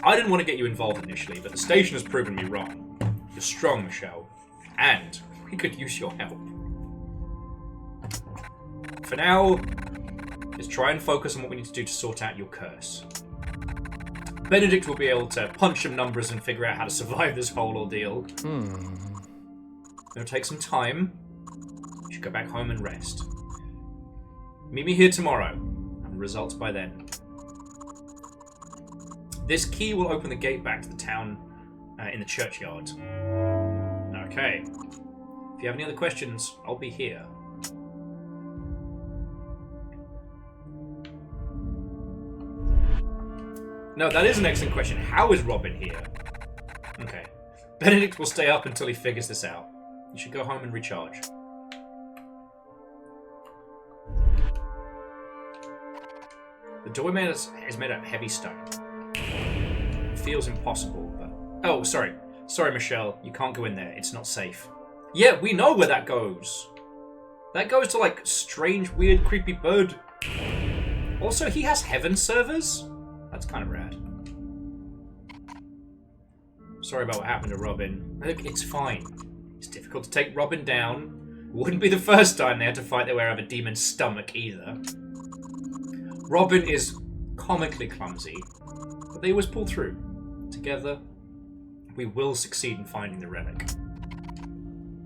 I didn't want to get you involved initially, but the station has proven me wrong. You're strong, Michelle, and we could use your help. For now, just try and focus on what we need to do to sort out your curse. Benedict will be able to punch some numbers and figure out how to survive this whole ordeal. It'll take some time. You should go back home and rest. Meet me here tomorrow, and the results by then. This key will open the gate back to the town in the churchyard. Okay. If you have any other questions, I'll be here. No, that is an excellent question. How is Robin here? Okay. Benedict will stay up until he figures this out. You should go home and recharge. The doorway is made of heavy stone. It feels impossible, but... Oh, sorry. Sorry, Michelle. You can't go in there. It's not safe. Yeah, we know where that goes. That goes to, like, strange, weird, creepy bird. Also, he has heaven servers? That's kind of rad. Sorry about what happened to Robin. Look, it's fine. It's difficult to take Robin down. Wouldn't be the first time they had to fight their way out of a demon's stomach, either. Robin is comically clumsy, but they always pull through. Together, we will succeed in finding the relic.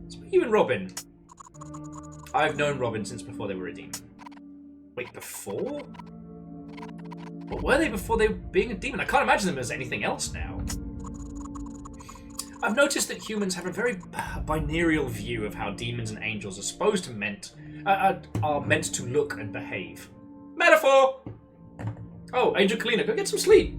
So you and Robin. I've known Robin since before they were a demon. Wait, before? What were they before they were being a demon? I can't imagine them as anything else now. I've noticed that humans have a very binary view of how demons and angels are supposed to are meant to look and behave. Metaphor! Oh, Angel Kalina, go get some sleep.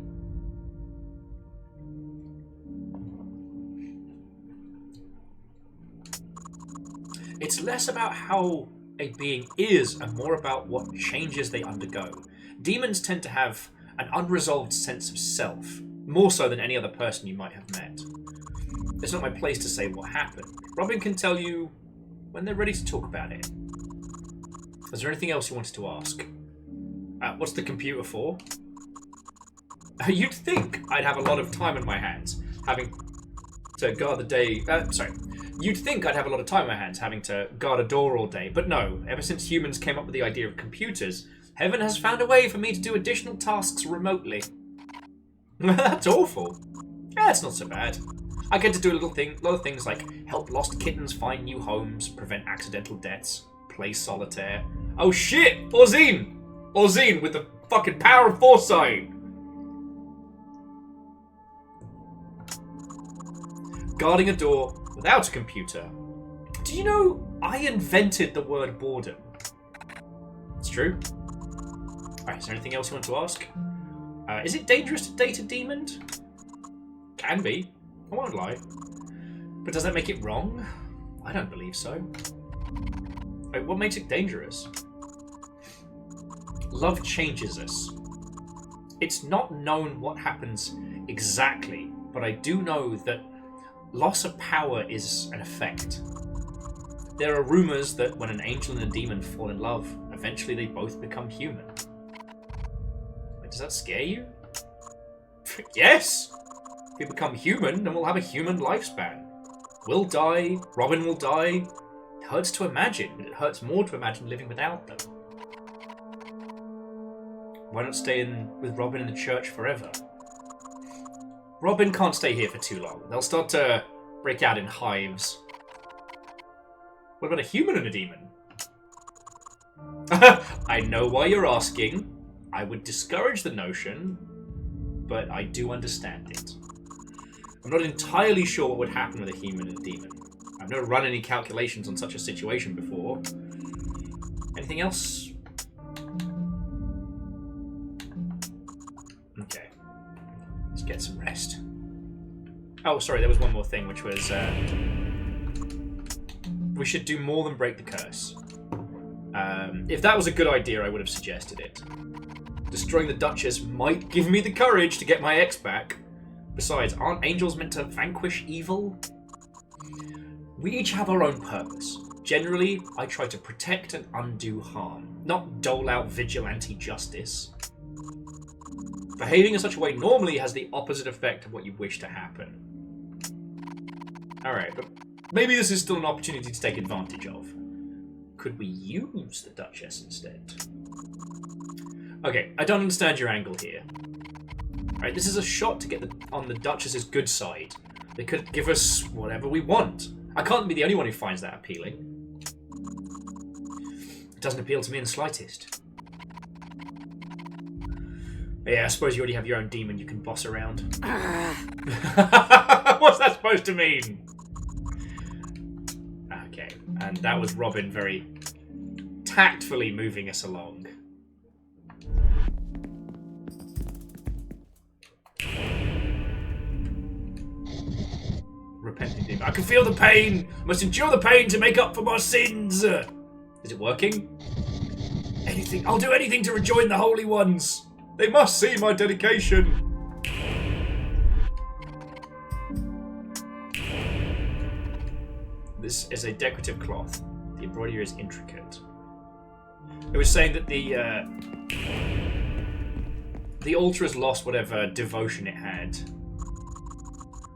It's less about how a being is and more about what changes they undergo. Demons tend to have an unresolved sense of self, more so than any other person you might have met. It's not my place to say what happened. Robin can tell you when they're ready to talk about it. Is there anything else you wanted to ask? What's the computer for? You'd think I'd have a lot of time on my hands, having to guard the day... You'd think I'd have a lot of time on my hands, having to guard a door all day, but no. Ever since humans came up with the idea of computers, heaven has found a way for me to do additional tasks remotely. That's awful. Yeah, it's not so bad. I get to do a lot of things like help lost kittens find new homes, prevent accidental deaths, play solitaire. Oh shit! Orzine! Orzine with the fucking power of foresight! Guarding a door without a computer. Do you know I invented the word boredom? It's true. Alright, is there anything else you want to ask? Is it dangerous to date a demon? Can be. I won't lie. But does that make it wrong? I don't believe so. Wait, what makes it dangerous? Love changes us. It's not known what happens exactly, but I do know that loss of power is an effect. There are rumors that when an angel and a demon fall in love, eventually they both become human. Wait, does that scare you? Yes! If we become human, then we'll have a human lifespan. We'll die, Robin will die. It hurts to imagine, but it hurts more to imagine living without them. Why not stay with Robin in the church forever? Robin can't stay here for too long. They'll start to break out in hives. What about a human and a demon? I know why you're asking. I would discourage the notion, but I do understand it. I'm not entirely sure what would happen with a human and a demon. I've never run any calculations on such a situation before. Anything else? Okay. Let's get some rest. Oh, sorry, there was one more thing, which was... we should do more than break the curse. If that was a good idea, I would have suggested it. Destroying the Duchess might give me the courage to get my ex back. Besides, aren't angels meant to vanquish evil? We each have our own purpose. Generally, I try to protect and undo harm, not dole out vigilante justice. Behaving in such a way normally has the opposite effect of what you wish to happen. Alright, but maybe this is still an opportunity to take advantage of. Could we use the Duchess instead? Okay, I don't understand your angle here. Alright, this is a shot to get on the Duchess's good side. They could give us whatever we want. I can't be the only one who finds that appealing. It doesn't appeal to me in the slightest. Yeah, I suppose you already have your own demon you can boss around. What's that supposed to mean? Okay, and that was Robin very tactfully moving us along. Repenting demon. I can feel the pain! I must endure the pain to make up for my sins! Is it working? Anything. I'll do anything to rejoin the Holy Ones! They must see my dedication! This is a decorative cloth. The embroidery is intricate. It was saying that the altar has lost whatever devotion it had.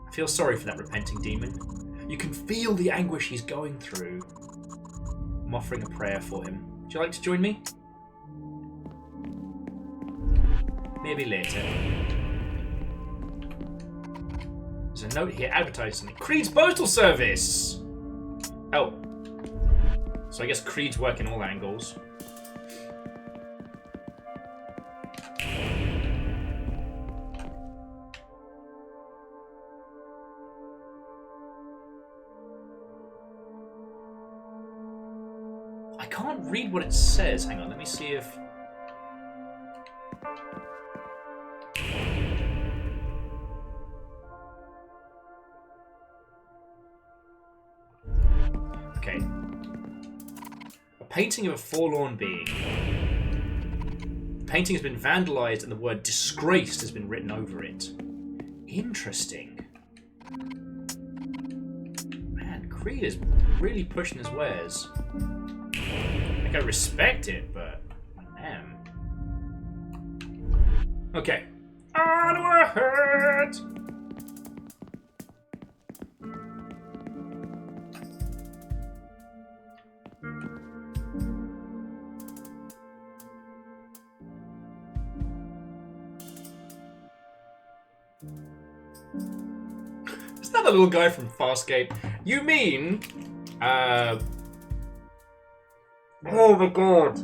I feel sorry for that repenting demon. You can feel the anguish he's going through. I'm offering a prayer for him. Would you like to join me? Maybe later. There's a note here advertising something. Creed's Postal Service! Oh. So I guess Creed's work in all angles. I can't read what it says. Hang on, let me see if... Okay. A painting of a forlorn being. The painting has been vandalized and the word disgraced has been written over it. Interesting. Man, Creed is really pushing his wares. Like, I respect it, but man. Okay. Onward! Is not the little guy from Farscape. You mean... Oh my god.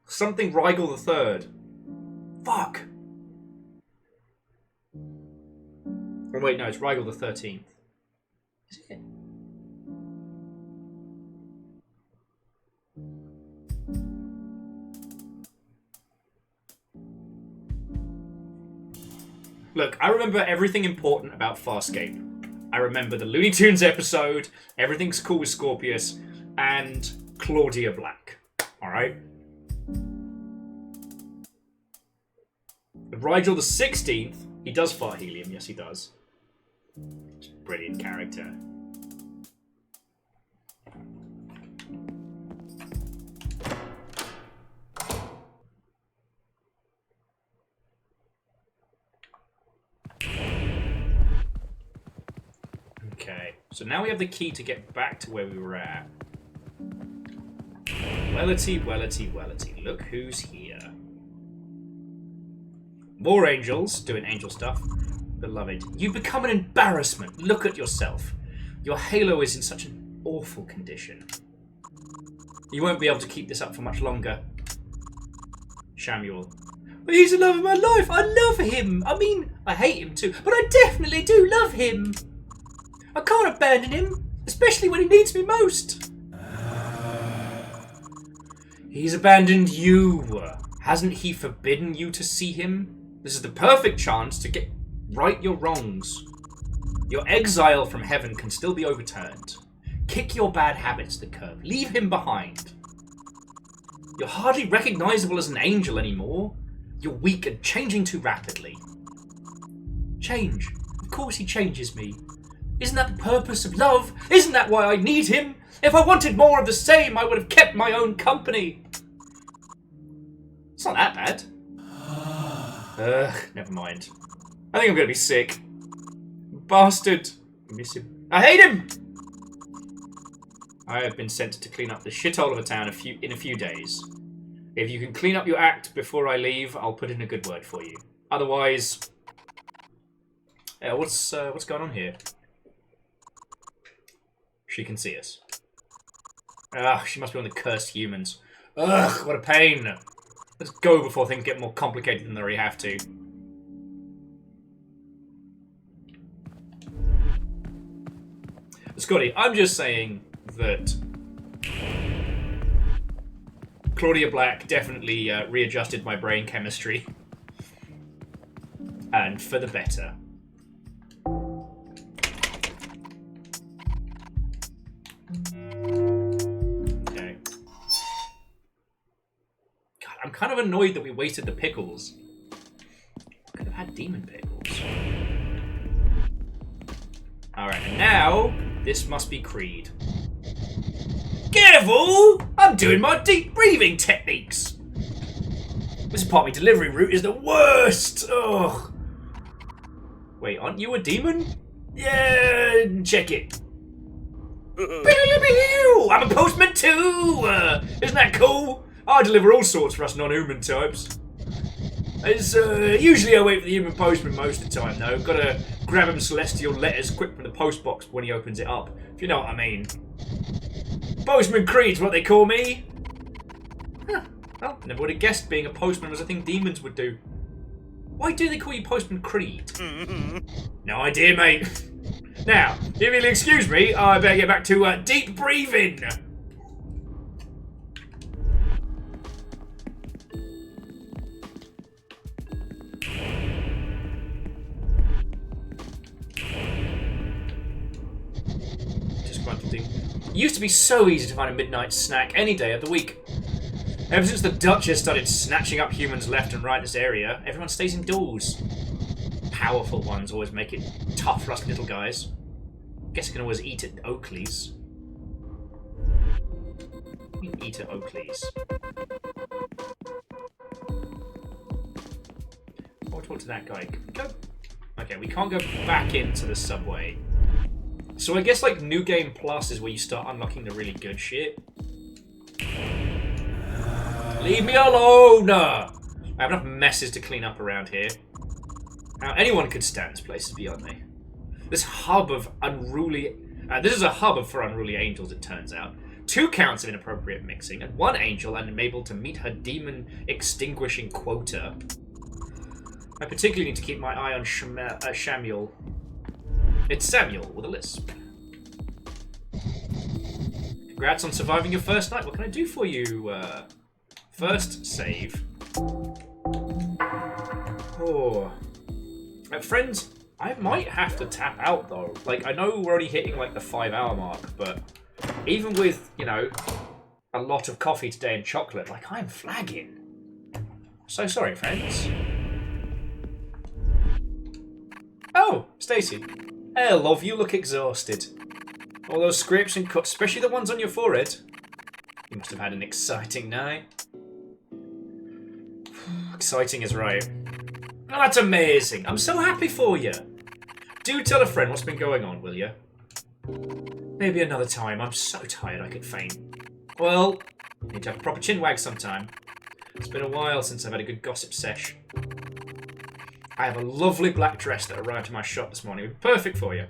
Something Rigel the Third. Fuck. Oh wait, no, it's Rigel the 13th. Is it? Look, I remember everything important about Farscape. I remember the Looney Tunes episode, Everything's Cool with Scorpius, and Claudia Black. Alright? Rigel the 16th, he does fart helium, yes he does. Brilliant character. Okay, so now we have the key to get back to where we were at. Wellity, wellity, wellity. Look who's here. More angels, doing angel stuff. Beloved, you've become an embarrassment. Look at yourself. Your halo is in such an awful condition. You won't be able to keep this up for much longer. Shamuel. But he's the love of my life. I love him. I mean, I hate him too, but I definitely do love him. I can't abandon him, especially when he needs me most. He's abandoned you. Hasn't he forbidden you to see him? This is the perfect chance to get right your wrongs. Your exile from heaven can still be overturned. Kick your bad habits to the curb. Leave him behind. You're hardly recognizable as an angel anymore. You're weak and changing too rapidly. Change. Of course he changes me. Isn't that the purpose of love? Isn't that why I need him? If I wanted more of the same, I would have kept my own company. It's not that bad. Ugh, never mind. I think I'm gonna be sick. Bastard. I miss him. I hate him! I have been sent to clean up the shithole of a town in a few days. If you can clean up your act before I leave, I'll put in a good word for you. Otherwise... what's going on here? She can see us. Ugh, she must be one of the cursed humans. Ugh, what a pain! Let's go before things get more complicated than they already have to. Scotty, I'm just saying that Claudia Black definitely readjusted my brain chemistry. And for the better. Okay. God, I'm kind of annoyed that we wasted the pickles. Could have had demon pickles. Alright, and now, this must be Creed. Careful! I'm doing my deep breathing techniques! This part of my delivery route is the worst! Ugh. Wait, aren't you a demon? Yeah, check it. I'm a postman too! Isn't that cool? I deliver all sorts for us non-human types. Usually I wait for the human postman most of the time, though. Gotta grab him celestial letters quick from the post box when he opens it up, if you know what I mean. Postman Creed's what they call me. Huh. Well, never would have guessed being a postman was a thing demons would do. Why do they call you Postman Creed? No idea, mate. Now, if you'll excuse me, I better get back to deep breathing. It used to be so easy to find a midnight snack any day of the week. Ever since the Duchess started snatching up humans left and right in this area, everyone stays indoors. Powerful ones always make it tough for us little guys. Guess I can always eat at Oakley's. We can eat at Oakley's. I'll talk to that guy. Go. Okay, we can't go back into the subway. So I guess like New Game Plus is where you start unlocking the really good shit. Leave me alone! I have enough messes to clean up around here. Now anyone could stand this place, beyond me. This hub of unruly... this is a hub for unruly angels, it turns out. 2 counts of inappropriate mixing, and 1 angel unable to meet her demon-extinguishing quota. I particularly need to keep my eye on Shamuel. It's Samuel with a lisp. Congrats on surviving your first night. What can I do for you? First save. Oh. Friends, I might have to tap out, though. Like, I know we're only hitting, like, the 5-hour mark, but even with, you know, a lot of coffee today and chocolate, like, I'm flagging. So sorry, friends. Oh, Stacy. Hey, love, you look exhausted. All those scrapes and cuts, especially the ones on your forehead. You must have had an exciting night. Exciting is right. Oh, that's amazing. I'm so happy for you. Do tell a friend what's been going on, will you? Maybe another time. I'm so tired I could faint. Well, need to have a proper chin wag sometime. It's been a while since I've had a good gossip sesh. I have a lovely black dress that arrived in my shop this morning. It would be perfect for you.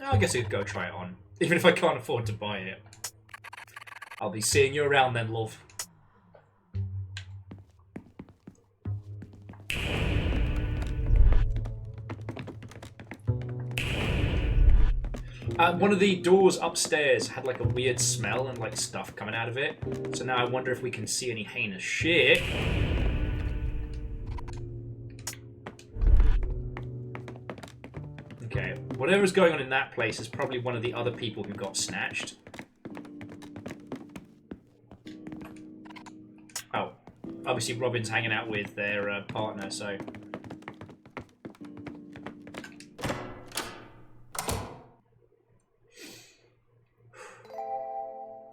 I guess I could go try it on, even if I can't afford to buy it. I'll be seeing you around then, love. One of the doors upstairs had like a weird smell and like stuff coming out of it. So now I wonder if we can see any heinous shit. Okay, whatever's going on in that place is probably one of the other people who got snatched. Oh, obviously Robin's hanging out with their partner, so...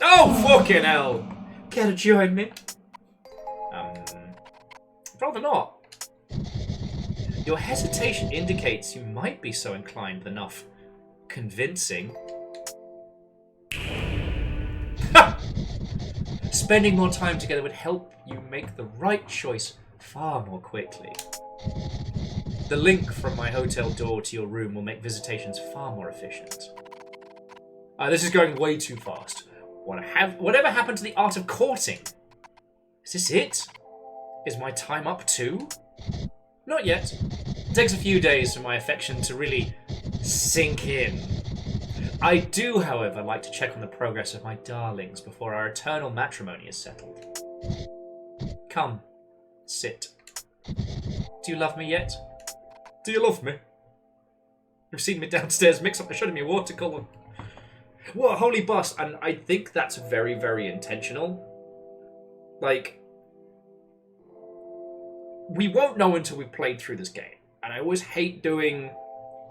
Oh, fucking hell! Care to join me? Rather not. Your hesitation indicates you might be so inclined with enough convincing. Spending more time together would help you make the right choice far more quickly. The link from my hotel door to your room will make visitations far more efficient. This is going way too fast. Whatever happened to the art of courting? Is this it? Is my time up too? Not yet. It takes a few days for my affection to really sink in. I do, however, like to check on the progress of my darlings before our eternal matrimony is settled. Come, sit. Do you love me yet? Do you love me? You've seen me downstairs mix up the shredding me watercolour. What a holy bus, and I think that's very, very intentional. Like, we won't know until we've played through this game. And I always hate doing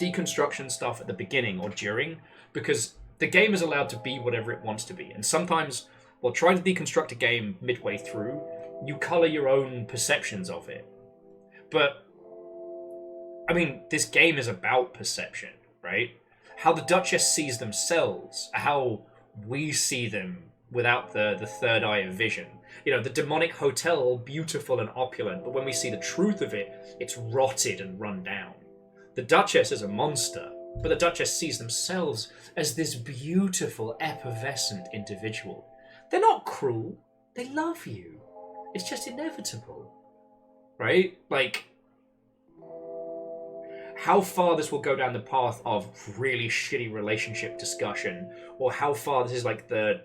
deconstruction stuff at the beginning or during, because the game is allowed to be whatever it wants to be. And sometimes, while trying to deconstruct a game midway through, you colour your own perceptions of it. But, I mean, this game is about perception, right? How the Duchess sees themselves, how we see them without the third eye of vision. You know, the demonic hotel, all beautiful and opulent, but when we see the truth of it, it's rotted and run down. The Duchess is a monster, but the Duchess sees themselves as this beautiful, effervescent individual. They're not cruel. They love you. It's just inevitable. Right? Like, how far this will go down the path of really shitty relationship discussion, or how far this is like the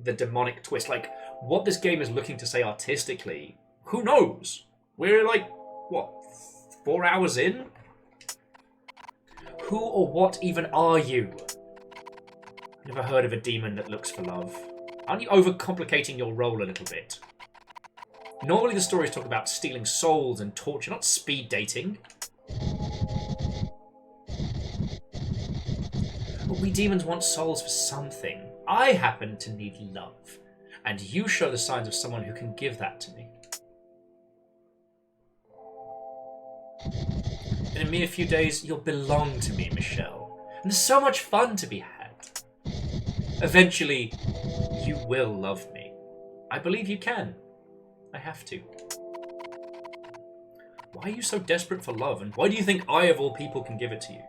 demonic twist, like what this game is looking to say artistically, who knows? We're like, what, 4 hours in? Who or what even are you? Never heard of a demon that looks for love. Aren't you overcomplicating your role a little bit? Normally the stories talk about stealing souls and torture, not speed dating. But we demons want souls for something. I happen to need love, and you show the signs of someone who can give that to me. In a mere few days, you'll belong to me, Michelle. And there's so much fun to be had. Eventually, you will love me. I believe you can. I have to. Why are you so desperate for love, and why do you think I, of all people, can give it to you?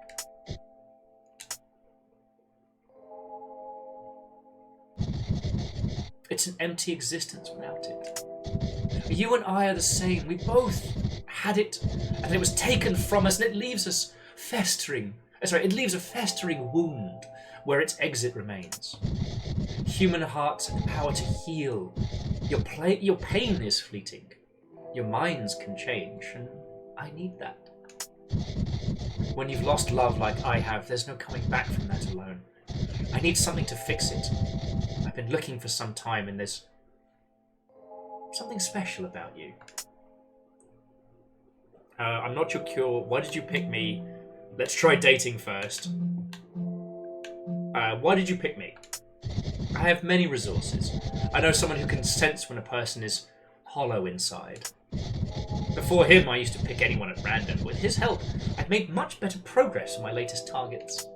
It's an empty existence without it. You and I are the same. We both had it, and it was taken from us, and it leaves us festering. It leaves a festering wound where its exit remains. Human hearts have the power to heal. Your pain is fleeting. Your minds can change, and I need that. When you've lost love like I have, there's no coming back from that alone. I need something to fix it. I've been looking for some time, and there's something special about you. I'm not your cure. Why did you pick me? Let's try dating first. Why did you pick me? I have many resources. I know someone who can sense when a person is hollow inside. Before him, I used to pick anyone at random. With his help, I've made much better progress on my latest targets.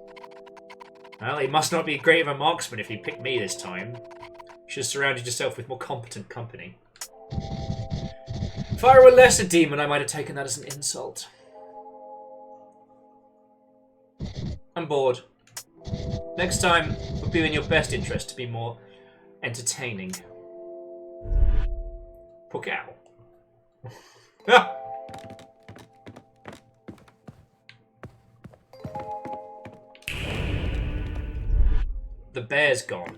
Well, he must not be great of a marksman if he picked me this time. You should have surrounded yourself with more competent company. If I were less a demon, I might have taken that as an insult. I'm bored. Next time, it would be in your best interest to be more entertaining. Pokow. Ah! The bear's gone.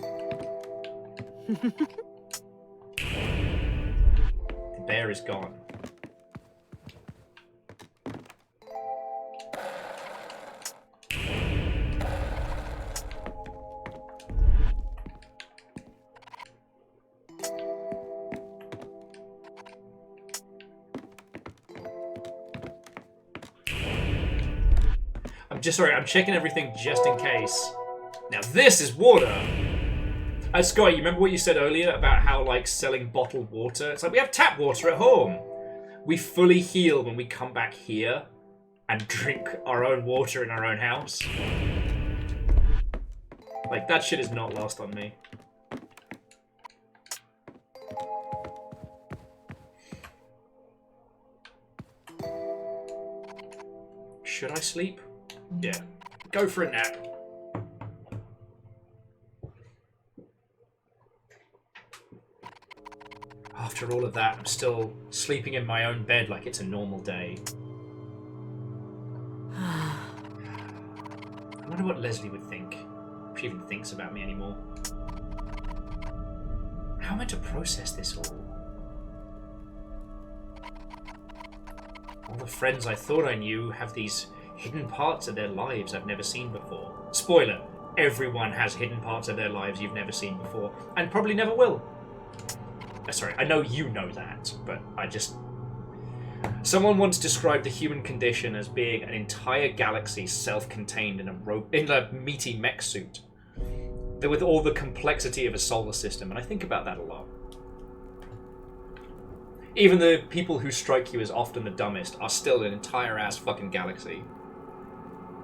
The bear is gone. I'm checking everything just in case. Now this is water! Scott, you remember what you said earlier about how, like, selling bottled water? It's like, we have tap water at home. We fully heal when we come back here and drink our own water in our own house. Like, that shit is not lost on me. Should I sleep? Yeah. Go for a nap. After all of that, I'm still sleeping in my own bed like it's a normal day. I wonder what Leslie would think, if she even thinks about me anymore. How am I to process this all? All the friends I thought I knew have these hidden parts of their lives I've never seen before. Spoiler, everyone has hidden parts of their lives you've never seen before, and probably never will. Sorry, I know you know that, but I just... Someone once described the human condition as being an entire galaxy self-contained in a meaty mech suit. With all the complexity of a solar system, and I think about that a lot. Even the people who strike you as often the dumbest are still an entire ass fucking galaxy.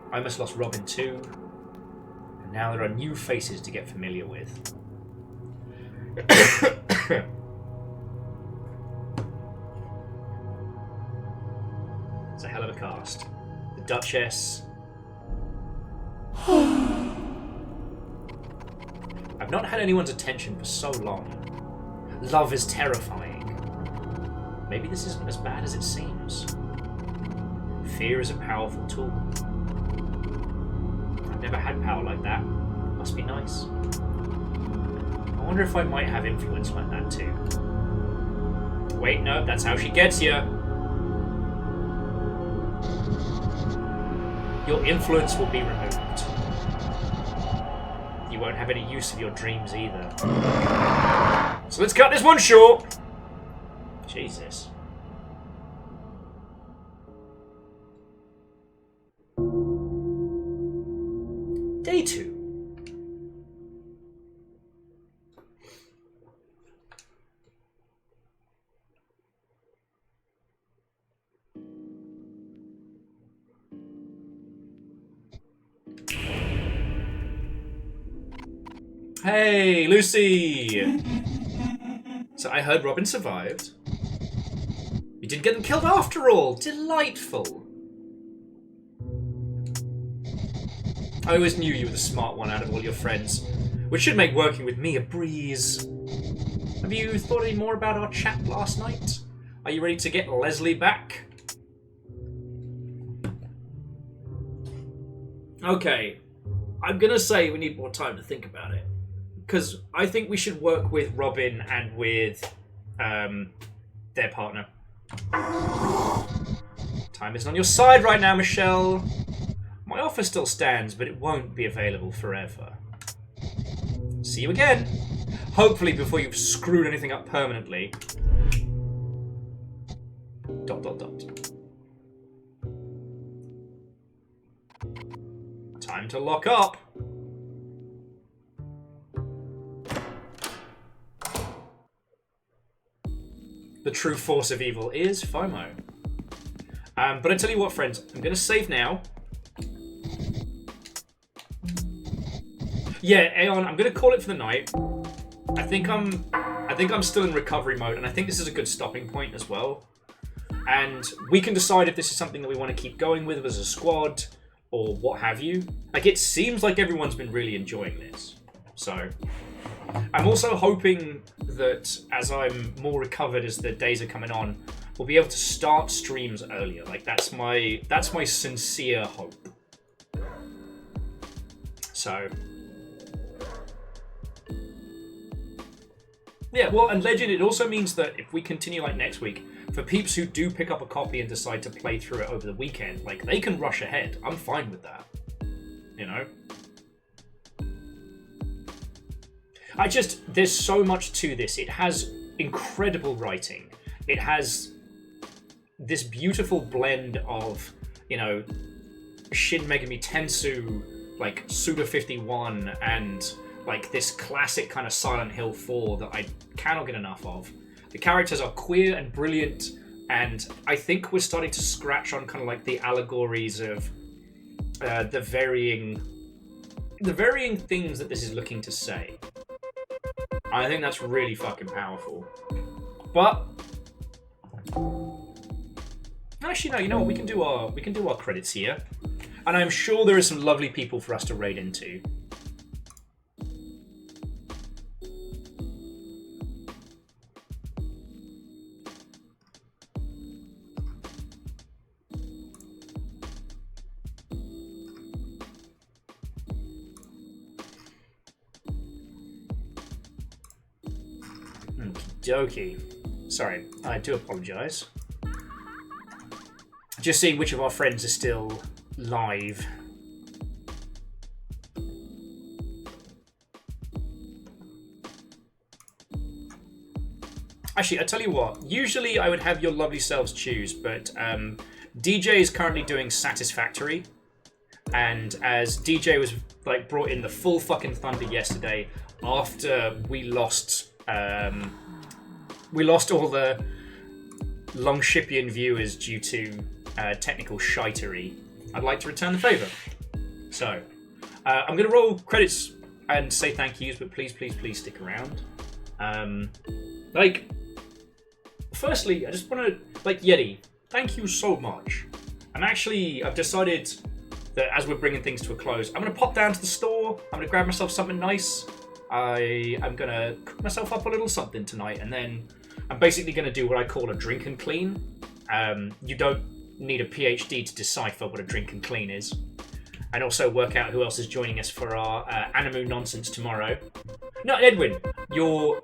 I almost lost Robin too, and now there are new faces to get familiar with. It's a hell of a cast. The Duchess. I've not had anyone's attention for so long. Love is terrifying. Maybe this isn't as bad as it seems. Fear is a powerful tool. I've never had power like that. Must be nice. I wonder if I might have influence like that too. Wait, no, that's how she gets you. Your influence will be removed. You won't have any use of your dreams either. So let's cut this one short. Jesus. Day 2. Hey, Lucy! So I heard Robin survived. You didn't get them killed after all! Delightful! I always knew you were the smart one out of all your friends, which should make working with me a breeze. Have you thought any more about our chat last night? Are you ready to get Leslie back? Okay, I'm gonna say we need more time to think about it. Because I think we should work with Robin and with their partner. Time isn't on your side right now, Michelle. My offer still stands, but it won't be available forever. See you again. Hopefully before you've screwed anything up permanently. ... Time to lock up. The true force of evil is FOMO. But I tell you what, friends, I'm going to save now. Yeah, Aeon, I'm going to call it for the night. I think I'm still in recovery mode, and I think this is a good stopping point as well. And we can decide if this is something that we want to keep going with as a squad, or what have you. Like, it seems like everyone's been really enjoying this. So, I'm also hoping that as I'm more recovered as the days are coming on, we'll be able to start streams earlier. Like, that's my sincere hope. So, yeah, well, and Legend, it also means that if we continue like next week, for peeps who do pick up a copy and decide to play through it over the weekend, like, they can rush ahead. I'm fine with that. You know? There's so much to this. It has incredible writing. It has this beautiful blend of, you know, Shin Megami Tensei, like Suda 51, and like this classic kind of Silent Hill 4 that I cannot get enough of. The characters are queer and brilliant, and I think we're starting to scratch on kind of like the allegories of the varying things that this is looking to say. I think that's really fucking powerful. But actually, no. You know what? We can do our credits here, and I'm sure there are some lovely people for us to raid into. Okey-dokey. Sorry, I do apologise. Just seeing which of our friends are still live. Actually, I tell you what. Usually I would have your lovely selves choose, but DJ is currently doing Satisfactory. And as DJ was like brought in the full fucking thunder yesterday after we lost all the Longshipian viewers due to technical shitery, I'd like to return the favour. So, I'm going to roll credits and say thank yous, but please, please, please stick around. Firstly, I just want to, Yeti, thank you so much. I've decided that as we're bringing things to a close, I'm going to pop down to the store, I'm going to grab myself something nice, I'm going to cook myself up a little something tonight, and then I'm basically going to do what I call a drink and clean. You don't need a PhD to decipher what a drink and clean is. And also work out who else is joining us for our Animu nonsense tomorrow. No, Edwin, you're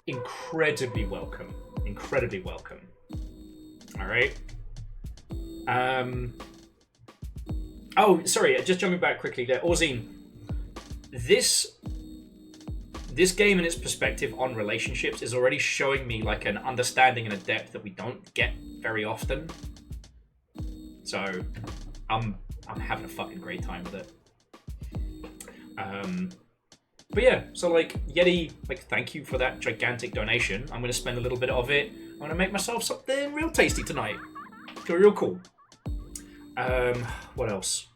incredibly welcome. Incredibly welcome. Alright. Oh, sorry, just jumping back quickly there. Orzine, this game and its perspective on relationships is already showing me like an understanding and a depth that we don't get very often. So, I'm having a fucking great time with it. But yeah, so Yeti, thank you for that gigantic donation. I'm gonna spend a little bit of it. I'm gonna make myself something real tasty tonight. It's gonna be real cool. What else?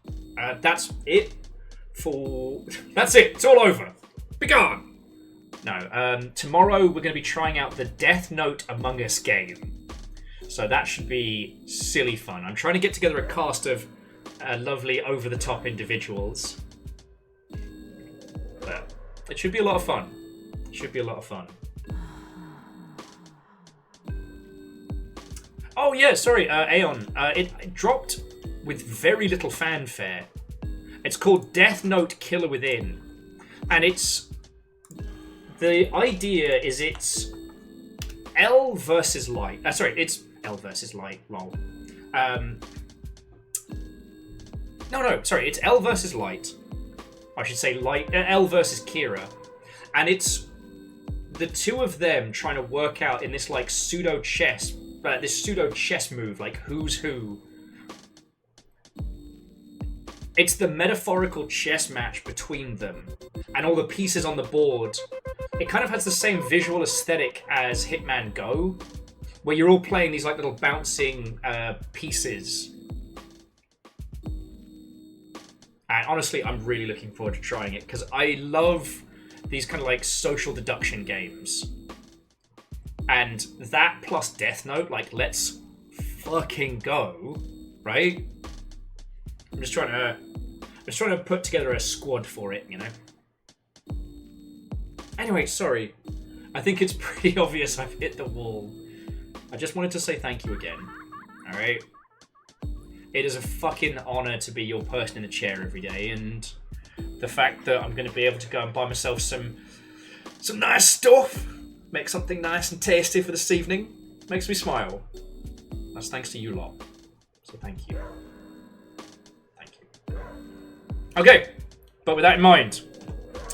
That's it for... That's it. It's all over. Be gone. No. Tomorrow we're going to be trying out the Death Note Among Us game. So that should be silly fun. I'm trying to get together a cast of lovely over-the-top individuals. But it should be a lot of fun. It should be a lot of fun. Oh yeah, sorry, Aeon. It dropped with very little fanfare. It's called Death Note Killer Within. And the idea is it's L versus Light. It's L versus Light, lol. It's L versus Light. I should say L versus Kira. And it's the two of them trying to work out in this like pseudo chess move, like who's who. It's the metaphorical chess match between them and all the pieces on the board. It kind of has the same visual aesthetic as Hitman Go, where you're all playing these like little bouncing pieces. And honestly, I'm really looking forward to trying it because I love these kind of like social deduction games. And that plus Death Note, like, let's fucking go, right? I'm just trying to put together a squad for it, you know? Anyway, sorry. I think it's pretty obvious I've hit the wall. I just wanted to say thank you again, alright? It is a fucking honor to be your person in the chair every day, and the fact that I'm going to be able to go and buy myself some nice stuff, make something nice and tasty for this evening, makes me smile. That's thanks to you lot. So thank you. Thank you. Okay, but with that in mind,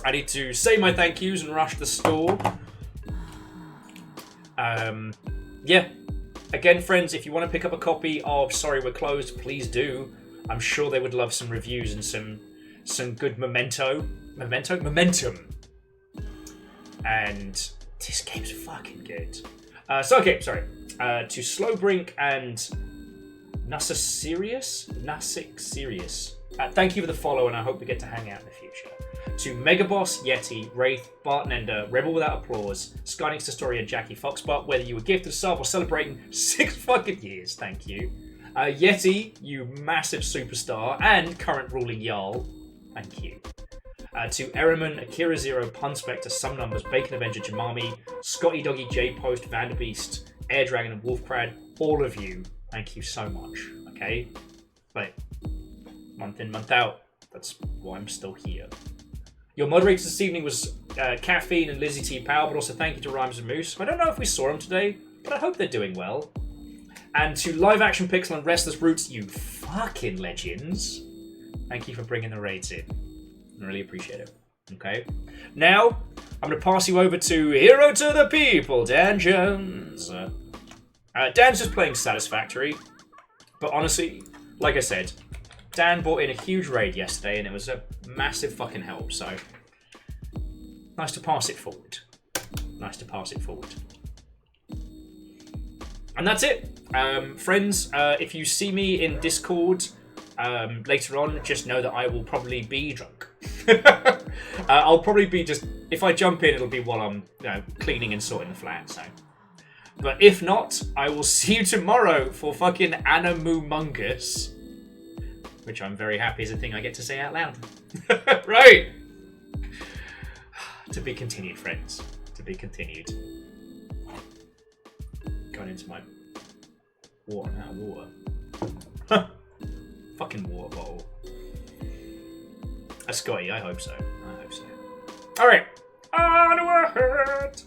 I need to say my thank yous and rush the store. Yeah. Again, friends, if you want to pick up a copy of Sorry We're Closed, please do. I'm sure they would love some reviews and some good momentum. And this game's fucking good. To Slowbrink and Nasik Sirius. Thank you for the follow, and I hope we get to hang out in the future. To Megaboss, Yeti, Wraith, Bartender, Rebel Without Applause, Skynix Historia, Jackie Foxbot, whether you were gifted a sub or celebrating 6 fucking years, thank you. Yeti, you massive superstar, and current ruling Jarl, thank you. To Eriman, Akira Zero, Punspector, Some Numbers, Bacon Avenger, Jamami, Scotty Doggy, J Post, Vanderbeast, Air Dragon, and Wolfcrad, all of you, thank you so much, okay? But month in, month out, that's why I'm still here. Your moderators this evening was Caffeine and Lizzie T. Powell, but also thank you to Rhymes and Moose. I don't know if we saw them today, but I hope they're doing well. And to Live Action Pixel and Restless Roots, you fucking legends. Thank you for bringing the raids in. I really appreciate it. Okay. Now, I'm going to pass you over to Hero to the People, Dan Jones. Dan's just playing Satisfactory. But honestly, like I said, Dan brought in a huge raid yesterday, and it was a massive fucking help, so nice to pass it forward. And that's it. Friends, if you see me in Discord later on, just know that I will probably be drunk. I'll probably be just... If I jump in, it'll be while I'm cleaning and sorting the flat, so... But if not, I will see you tomorrow for fucking Animumungus. Which I'm very happy is a thing I get to say out loud. Right! To be continued, friends. To be continued. Going into my water. I'm out of water. Fucking water bottle. A Scotty, I hope so. Alright. Onward!